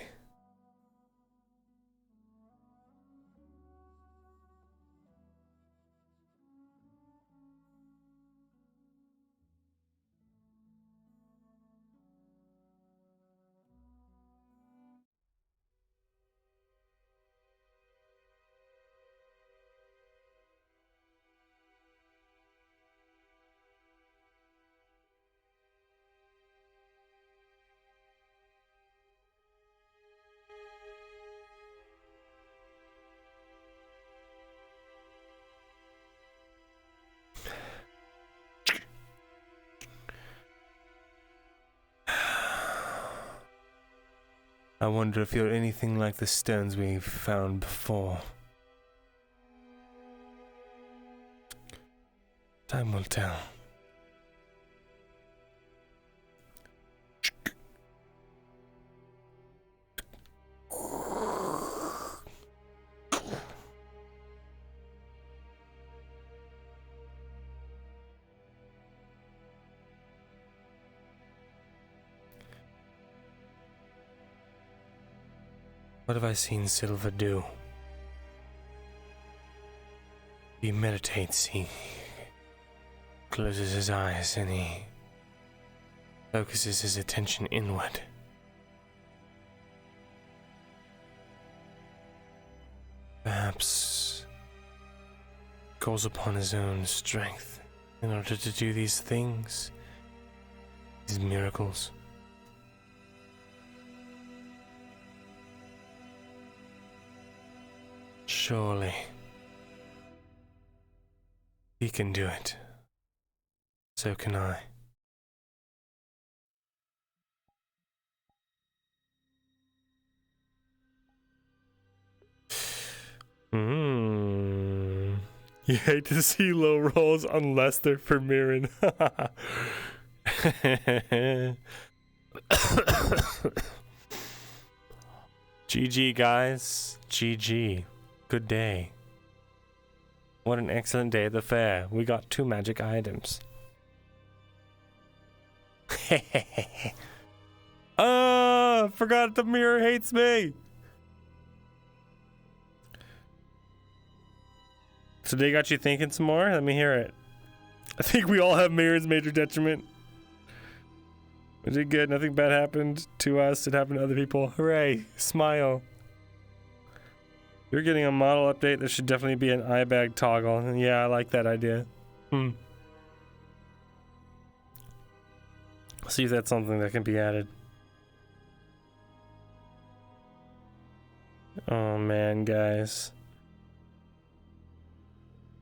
I wonder if you're anything like the stones we've found before. Time will tell. What have I seen Silver do? He meditates, he closes his eyes, and he focuses his attention inward. Perhaps calls upon his own strength in order to do these things, these miracles. Surely he can do it. So can I. You hate to see low rolls unless they're for Mirin. GG, guys. GG. Good day. What an excellent day at the fair. We got 2 magic items. Forgot the mirror hates me. So they got you thinking some more? Let me hear it. I think we all have Mirror's major detriment. We did good. Nothing bad happened to us. It happened to other people. Hooray. Smile. You're getting a model update. There should definitely be an eye bag toggle. Yeah, I like that idea. See if that's something that can be added. Oh man, guys.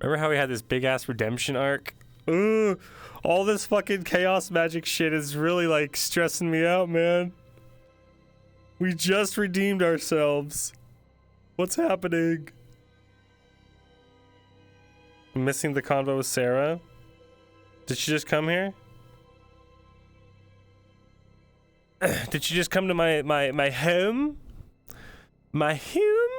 Remember how we had this big ass redemption arc? Ooh, all this fucking chaos magic shit is really like stressing me out, man. We just redeemed ourselves. What's happening? I'm missing the convo with Sarah. Did she just come here? Did she just come to my home? My home?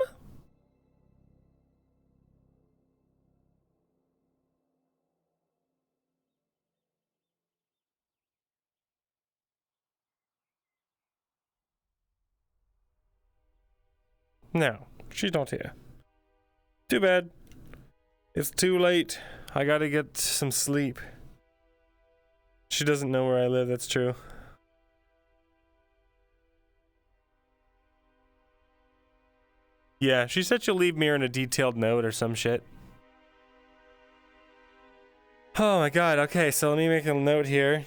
No, she's not here. Too bad. It's too late. I gotta get some sleep. She doesn't know where I live, that's true. Yeah, she said she'll leave me in a detailed note or some shit. Oh my god, okay, so let me make a note here.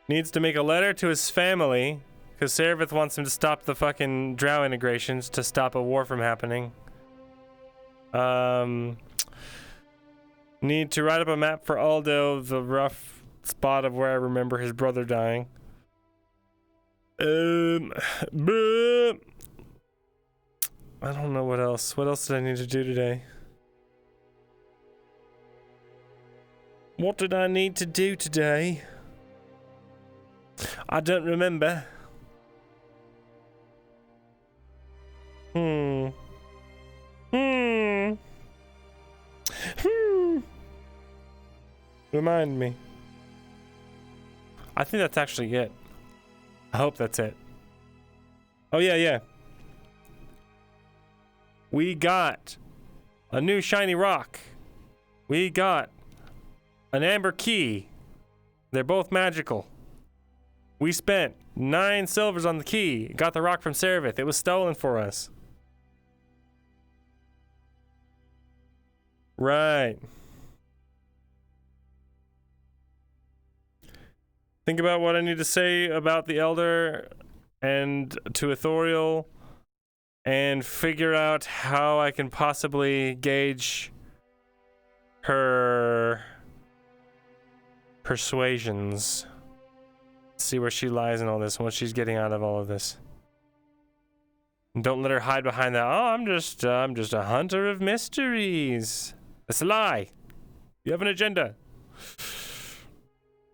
Needs to make a letter to his family. Because Servith wants him to stop the fucking drow integrations to stop a war from happening. Need to write up a map for Aldo, the rough spot of where I remember his brother dying. I don't know what else. What else did I need to do today? What did I need to do today? I don't remember. Remind me. I think that's actually it. I hope that's it. Oh yeah. We got a new shiny rock. We got an amber key. They're both magical. We spent 9 silvers on the key. Got the rock from Servith. It was stolen for us. Right. Think about what I need to say about the Elder and to Ithoriel and figure out how I can possibly gauge her persuasions. See where she lies in all this and what she's getting out of all of this. And don't let her hide behind that. Oh, I'm just a hunter of mysteries. That's a lie. You have an agenda.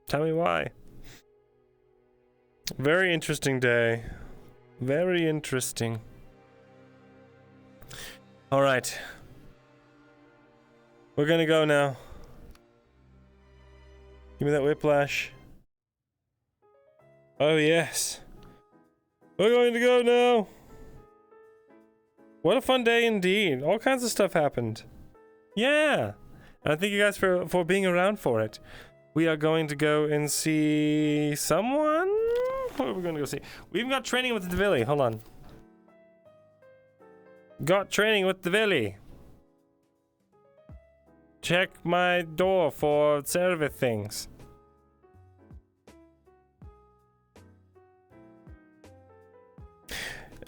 Tell me why. Very interesting day. Very interesting. All right. We're gonna go now. Give me that whiplash. Oh, yes. We're going to go now. What a fun day indeed. All kinds of stuff happened. Yeah. And I thank you guys for being around for it. We are going to go and see someone. What are we going to go see? We've got training with the Villi. Hold on. Got training with the Villi. Check my door for service things.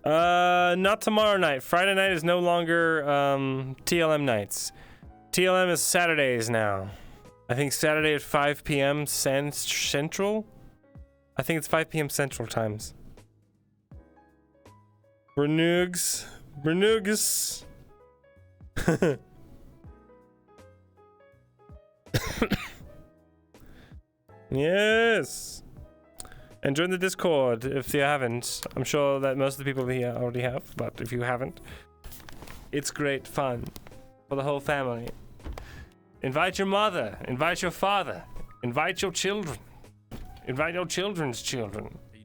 Not tomorrow night. Friday night is no longer TLM nights. TLM is Saturdays now. I think Saturday at 5 p.m. Central? I think it's 5 p.m. Central times. Bernugs. Yes. And join the Discord if you haven't. I'm sure that most of the people here already have, but if you haven't, it's great fun for the whole family. Invite your mother, invite your father, invite your children, invite your children's children.
Are you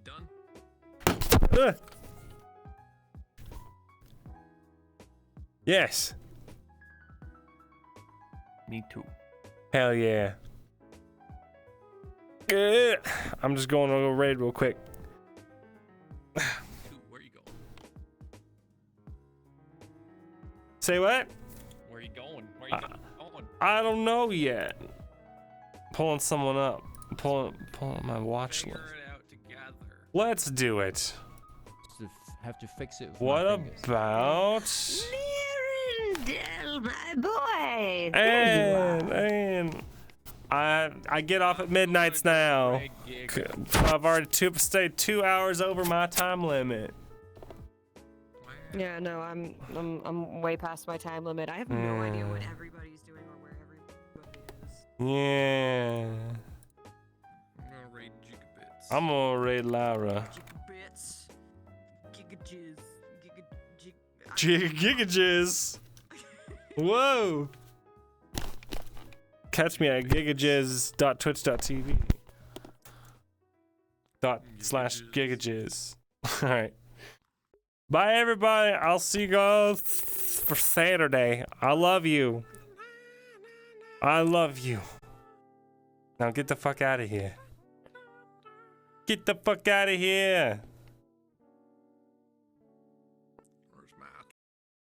done?
Yes.
Me too.
Hell yeah. I'm just going to go raid real quick.
Where are you going?
Say what?
Where are you going? Where are you going?
I don't know yet. Pulling someone up. Pulling my watch list. Let's do it.
Have to fix it. With
what
my fingers.
about?
Myrindal, my boy.
And I get off at midnights now. I've already stayed 2 hours over my time limit.
Yeah, no, I'm way past my time limit. I have no idea what everybody's doing or where everybody is.
Yeah.
I'm gonna raid Gigabits.
I'm gonna raid Lyra.
Gigabits. Gigajizz.
Gigajizz. Whoa. Catch me at gigajizz.twitch.tv /gigajizz. All right. Bye, everybody. I'll see you guys for Saturday. I love you. I love you. Now get the fuck out of here. Get the fuck out of here.